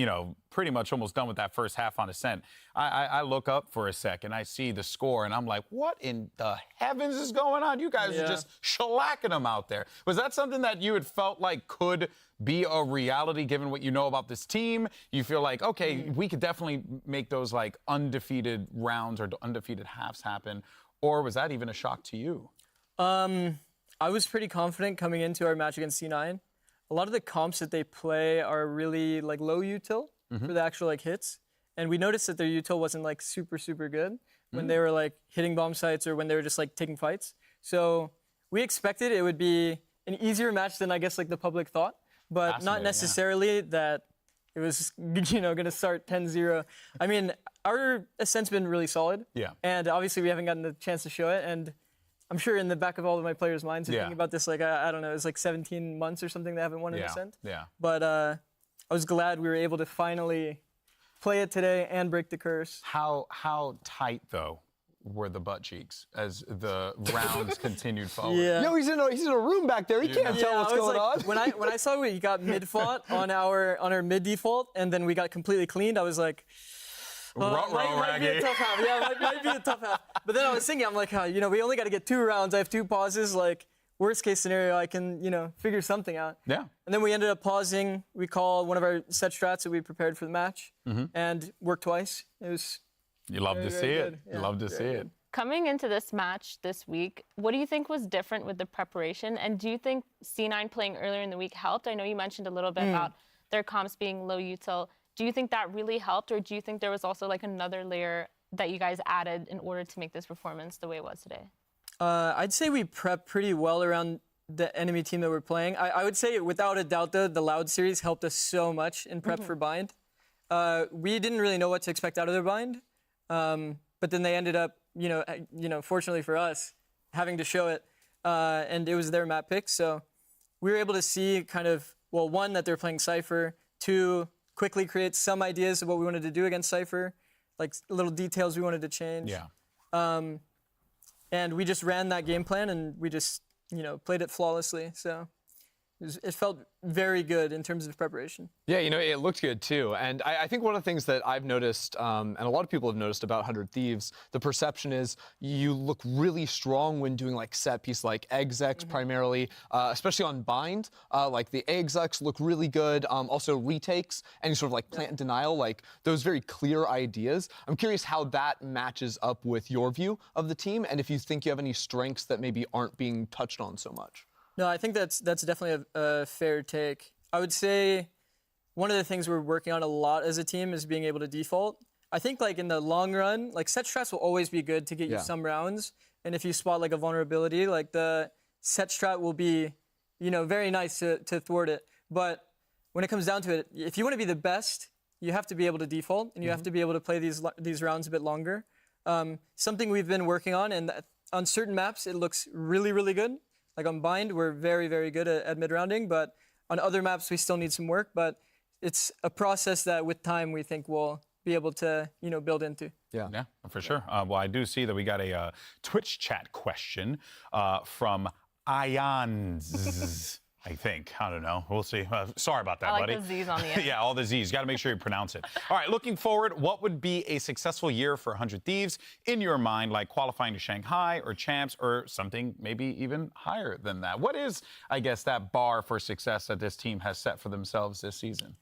pretty much almost done with that first half on Ascent. I look up for a sec and I see the score and I'm like, what in the heavens is going on? You guys are just shellacking them out there. Was that something that you had felt like could be a reality given what you know about this team? You feel like, okay, we could definitely make those like undefeated rounds or undefeated halves happen. Or was that even a shock to you? I was pretty confident coming into our match against C9. A lot of the comps that they play are really like low util for the actual like hits. And we noticed that their util wasn't like super, super good when they were like hitting bomb sites or when they were just like taking fights. So we expected it would be an easier match than I guess like the public thought, but not necessarily that it was, going to start 10-0. I mean, our Ascent's been really solid. Yeah. And obviously we haven't gotten the chance to show it. And I'm sure in the back of all of my players' minds, they're thinking about this like, I don't know, it's like 17 months or something they haven't won an Ascent. Yeah. But I was glad we were able to finally play it today and break the curse. How tight, though, were the butt cheeks as the rounds continued forward? Yeah. No, he's in a room back there. He can't tell what's going on. When I saw we got mid fought on our mid default and then we got completely cleaned, I was like, might be a tough half. Yeah, might be a tough half. But then I was thinking, I'm like, we only got to get 2 rounds. I have 2 pauses. Like, worst case scenario, I can, figure something out. Yeah. And then we ended up pausing. We called one of our set strats that we prepared for the match and worked twice. It was. You love to see it. You love to see it. Coming into this match this week, what do you think was different with the preparation? And do you think C9 playing earlier in the week helped? I know you mentioned a little bit about their comps being low util. Do you think that really helped, or do you think there was also like another layer that you guys added in order to make this performance the way it was today? I'd say we prepped pretty well around the enemy team that we're playing. I would say, without a doubt, the Loud series helped us so much in prep for Bind. We didn't really know what to expect out of their Bind, but then they ended up, fortunately for us, having to show it, and it was their map pick. So we were able to see kind of, well, 1, that they're playing Cypher, 2, quickly create some ideas of what we wanted to do against Cypher, like little details we wanted to change. Yeah. And we just ran that game plan and we just, played it flawlessly. So it felt very good in terms of preparation. Yeah, it looked good too. And I think one of the things that I've noticed, and a lot of people have noticed about 100 Thieves, the perception is you look really strong when doing like set piece, like execs primarily, especially on Bind. Like the execs look really good. Also retakes, any sort of like plant and denial, like those very clear ideas. I'm curious how that matches up with your view of the team, and if you think you have any strengths that maybe aren't being touched on so much. No, I think that's definitely a fair take. I would say one of the things we're working on a lot as a team is being able to default. I think like in the long run, like set strats will always be good to get you some rounds. And if you spot like a vulnerability, like the set strat will be, very nice to thwart it. But when it comes down to it, if you want to be the best, you have to be able to default and you have to be able to play these rounds a bit longer. Something we've been working on, and on certain maps, it looks really, really good. Like on Bind, we're very, very good at mid-rounding, but on other maps, we still need some work. But it's a process that with time, we think we'll be able to, build into. Yeah, for sure. Well, I do see that we got a Twitch chat question from Ions. I think. I don't know. We'll see. Sorry about that, buddy. I like the Z's on the end. Yeah, all the Z's. Got to make sure you pronounce it. All right, looking forward, what would be a successful year for 100 Thieves in your mind, like qualifying to Shanghai or champs or something maybe even higher than that? What is, I guess, that bar for success that this team has set for themselves this season?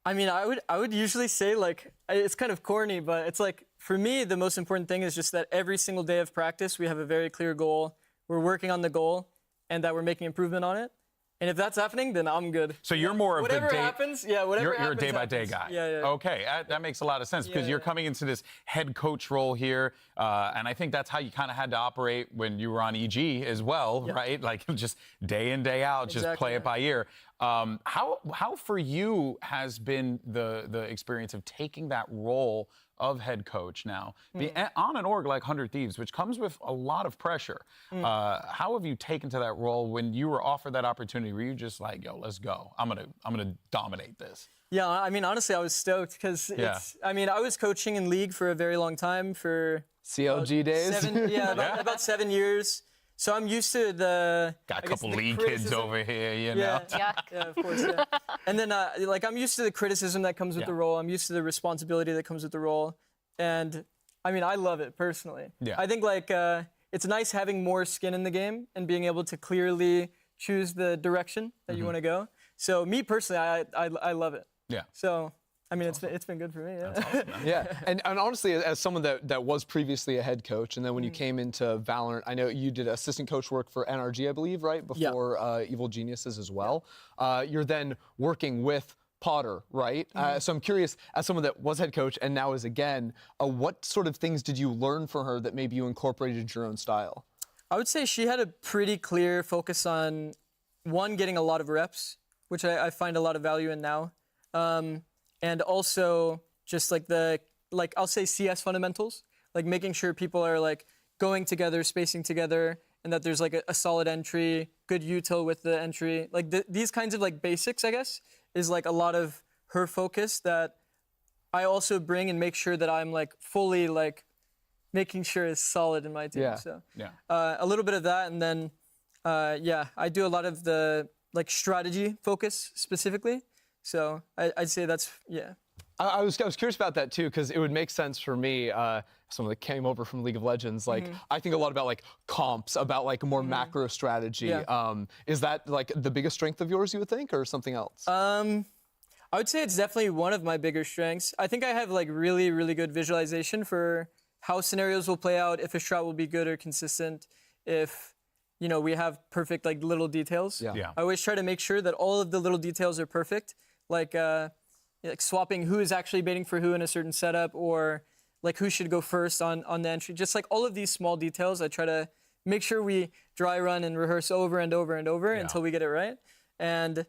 I mean, I would usually say, like, it's kind of corny, but it's like, for me, the most important thing is just that every single day of practice, we have a very clear goal. We're working on the goal, and that we're making improvement on it. And if that's happening, then I'm good. So you're more of whatever the day. Happens, yeah, whatever You're happens. a day-by-day happens. guy. Yeah, yeah. Okay, that makes a lot of sense because you're coming into this head coach role here, and I think that's how you kind of had to operate when you were on EG as well, right? Like just day in, day out, just play it by ear. How for you has been the experience of taking that role of head coach now, on an org like 100 Thieves, which comes with a lot of pressure. How have you taken to that role when you were offered that opportunity? Were you just like, yo, let's go. I'm gonna dominate this. Yeah, I mean, honestly, I was stoked because I mean, I was coaching in league for a very long time for CLG days. About 7 years. So I'm used to got a couple league kids over here, you know. Yeah, of course. Yeah. And then like I'm used to the criticism that comes with the role. I'm used to the responsibility that comes with the role, and I mean I love it personally. Yeah. I think like it's nice having more skin in the game and being able to clearly choose the direction that you want to go. So me personally, I love it. Yeah. So. I mean, it's been good for me. Yeah. That's awesome, Yeah, and honestly, as someone that was previously a head coach, and then when you came into Valorant, I know you did assistant coach work for NRG, I believe, right? Before Evil Geniuses as well. You're then working with Potter, right? So I'm curious, as someone that was head coach and now is again, what sort of things did you learn from her that maybe you incorporated into your own style? I would say she had a pretty clear focus on, one, getting a lot of reps, which I find a lot of value in now. And also just like I'll say CS fundamentals, like making sure people are like going together, spacing together, and that there's like a solid entry, good util with the entry. Like these kinds of like basics, I guess, is like a lot of her focus that I also bring and make sure that I'm like fully like making sure is solid in my team. So a little bit of that, and then I do a lot of the like strategy focus specifically. So I'd say that's, I was curious about that too, because it would make sense for me, someone that came over from League of Legends, like I think a lot about like comps, about like more macro strategy. Is that like the biggest strength of yours, you would think, or something else? I would say it's definitely one of my bigger strengths. I think I have like really, really good visualization for how scenarios will play out, if a strat will be good or consistent, if we have perfect like little details. I always try to make sure that all of the little details are perfect. Like swapping who is actually baiting for who in a certain setup, or like who should go first on the entry. Just like all of these small details, I try to make sure we dry run and rehearse over and over and over until we get it right. And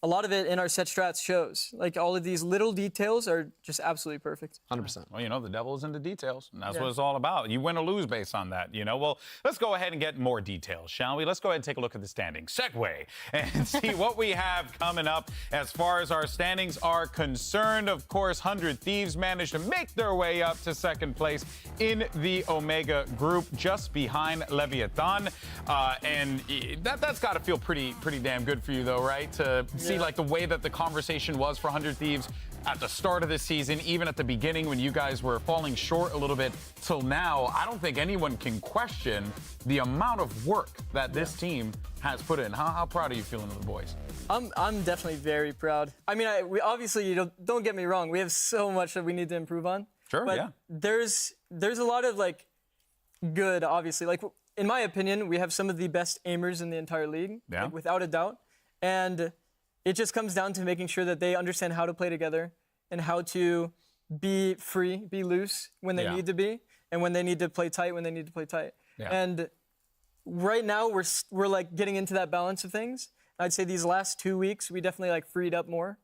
a lot of it in our set strats shows. Like all of these little details are just absolutely perfect. 100%. Well, the devil is in the details, and that's what it's all about. You win or lose based on that, Well, let's go ahead and get more details, shall we? Let's go ahead and take a look at the standings. Segue and see what we have coming up as far as our standings are concerned. Of course, 100 Thieves managed to make their way up to second place in the Omega group, just behind Leviathan. And that's got to feel pretty damn good for you, though, right? To see like the way that the conversation was for 100 Thieves at the start of the season, even at the beginning when you guys were falling short a little bit till now. I don't think anyone can question the amount of work that this team has put in. How proud are you feeling of the boys? I'm definitely very proud. I mean, we obviously, don't get me wrong, we have so much that we need to improve on. Sure, but there's a lot of like good, obviously. Like in my opinion, we have some of the best aimers in the entire league, like, without a doubt. And it just comes down to making sure that they understand how to play together and how to be free, be loose when they need to be, and when they need to play tight when they need to play tight. And right now we're like getting into that balance of things. I'd say these last 2 weeks we definitely like freed up more.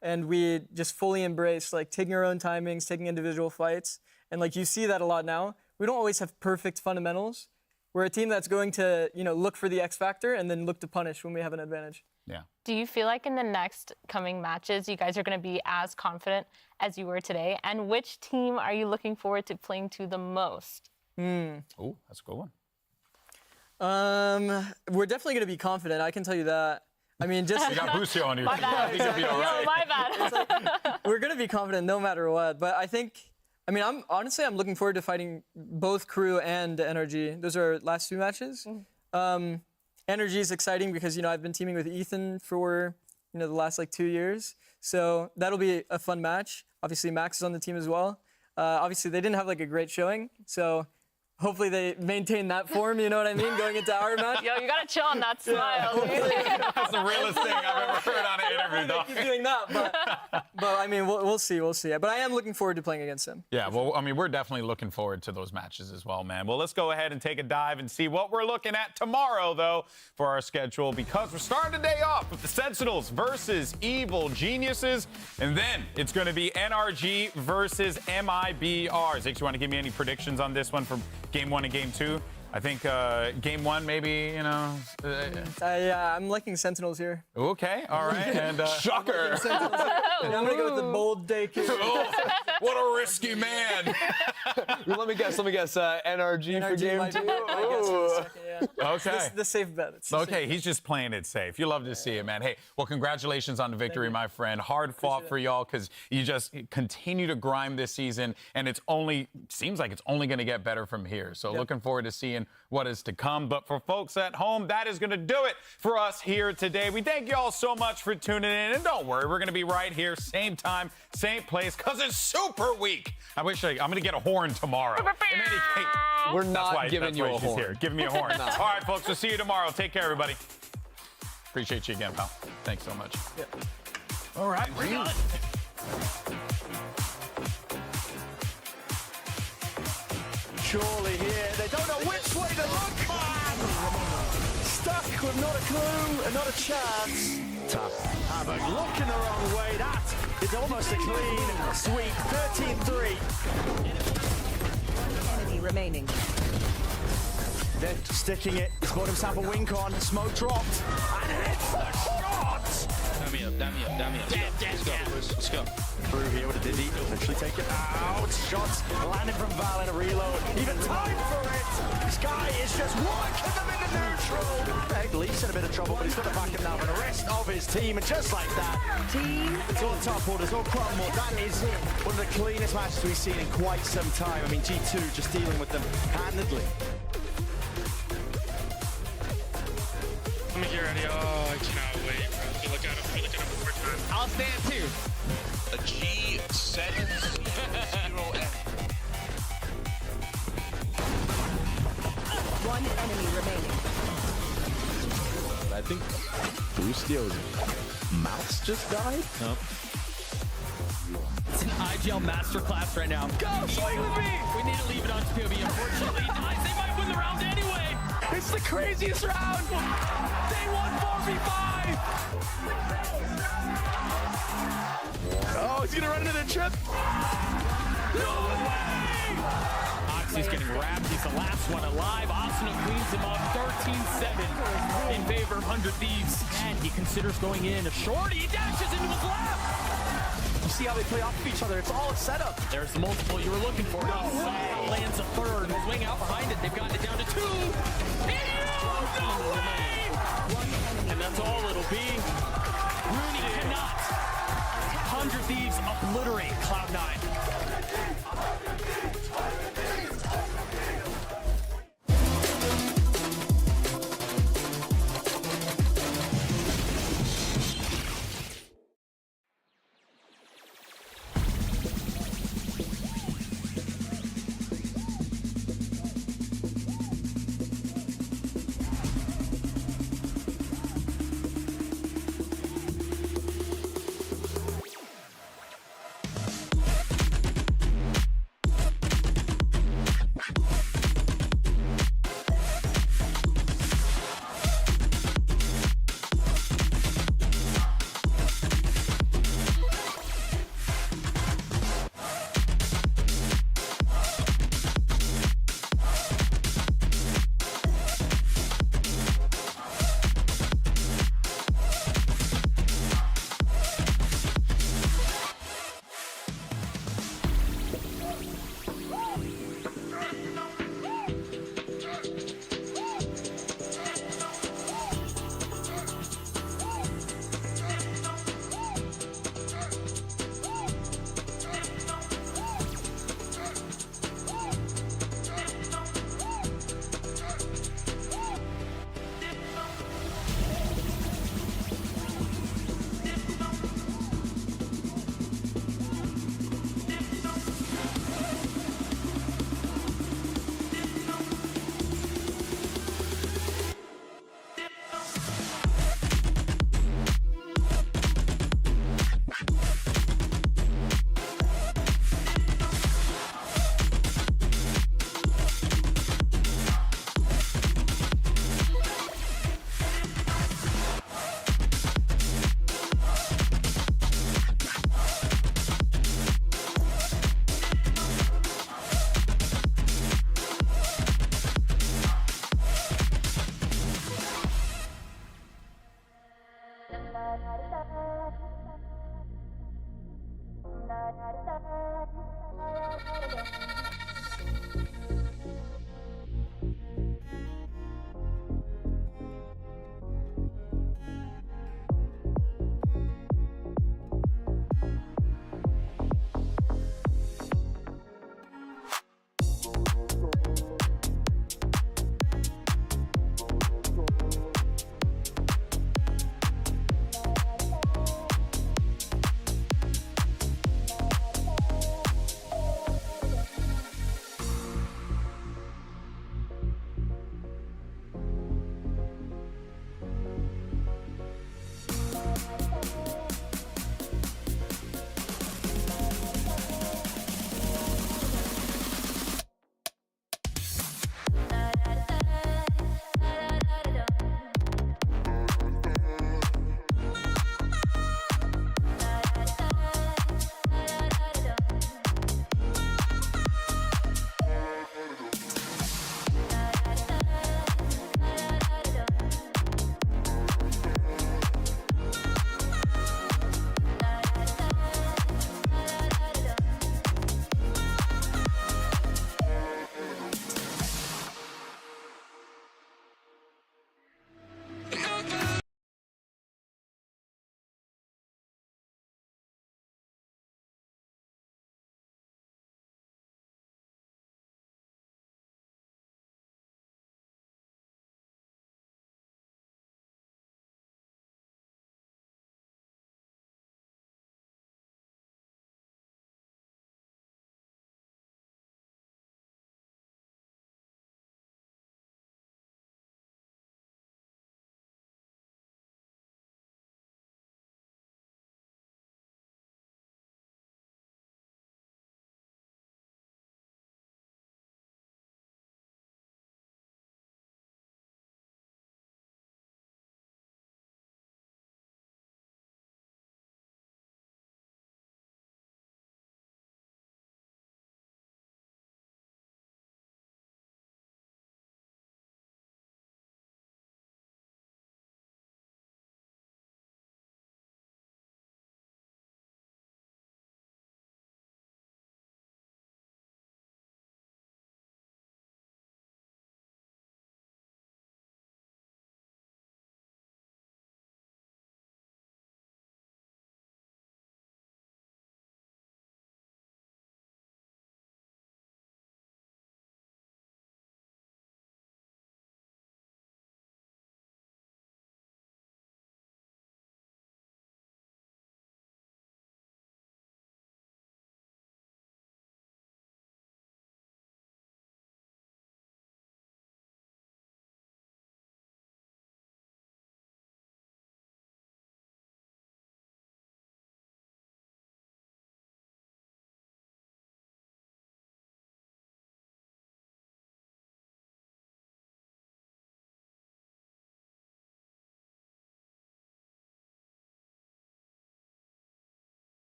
And we just fully embraced like taking our own timings, taking individual fights, and like you see that a lot now. We don't always have perfect fundamentals. We're a team that's going to look for the X factor and then look to punish when we have an advantage. Do you feel like in the next coming matches, you guys are going to be as confident as you were today? And which team are you looking forward to playing to the most? Oh, that's a good one. We're definitely going to be confident. I can tell you that. I mean, just you got Busio on your team. I think you'll be all right. Yo, my bad. We're going to be confident no matter what. But I'm honestly looking forward to fighting both Crew and NRG. Those are our last 2 matches. NRG is exciting because I've been teaming with Ethan for the last like 2 years. So that'll be a fun match. Obviously, Max is on the team as well. Obviously, they didn't have like a great showing, so hopefully they maintain that form, you know what I mean, going into our match. Yo, you gotta chill on that smile. That's the realest thing I've ever heard on an interview, dog. Keep doing that, but I mean, we'll see. But I am looking forward to playing against him. Yeah, well, I mean, we're definitely looking forward to those matches as well, man. Well, let's go ahead and take a dive and see what we're looking at tomorrow, though, for our schedule, because we're starting the day off with the Sentinels versus Evil Geniuses, and then it's going to be NRG versus MIBR. Zix, you want to give me any predictions on this one for Game 1 and Game 2? I think Game 1, maybe, Yeah, I'm liking Sentinels here. Okay, all right. And shocker. I'm going to go with the bold take here. Oh, what a risky man. Let me guess. NRG for Game 2. Okay. The safe bet. Okay, he's just playing it safe. You love to see it, man. Hey, well, congratulations on the victory, my friend. Hard fought for y'all because you just continue to grind this season, and seems like it's only going to get better from here. So looking forward to seeing what is to come. But for folks at home, that is going to do it for us here today. We thank you all so much for tuning in. And don't worry, we're going to be right here, same time, same place, because it's Super Week. I'm going to get a horn tomorrow. In any case, we're not giving you a horn. Here. Give me a horn. No. All right, folks, we'll see you tomorrow. Take care, everybody. Appreciate you again, pal. Thanks so much. Yeah. All right, bring it. Surely here, they don't know which way to look. Stuck with not a clue and not a chance. Tough. Havoc looking the wrong way. That is almost a clean sweep. 13-3. Enemy remaining. Then sticking it. He's got himself a wink on. Smoke dropped. And hits the shot. Damn me up. Let's go. Through here with a Diddy. Eventually take it out. Shots landing from Val and a reload. Even time for it. This guy is just working them into neutral. Hey, Leaf's in a bit of trouble, but he's got to back him now for the rest of his team. And just like that, it's all toppled, there's all crumble. That is one of the cleanest matches we've seen in quite some time. I mean, G2 just dealing with them handedly. Let me get ready. Oh, I cannot wait, bro. Look at him one more time. I'll stand too. A G7-0F. One enemy remaining. I think Boostio's mouse just died. Nope. It's an IGL masterclass right now. Go, swing with me! We need to leave it on POV. Unfortunately, they might win the round anyway. It's the craziest round. They won 4v5. Oh, he's gonna run into the trip. No way! Oxy's getting wrapped. He's the last one alive. Asuna cleans him up 13-7 in favor of 100 Thieves. And he considers going in. A short, he dashes into his lap. You see how they play off of each other. It's all a setup. There's the multiple you were looking for. Lands a third. He's wing out behind it. They've gotten it down to 2. No way! And that's all it'll be. Rooney cannot. 100 Thieves obliterate Cloud9.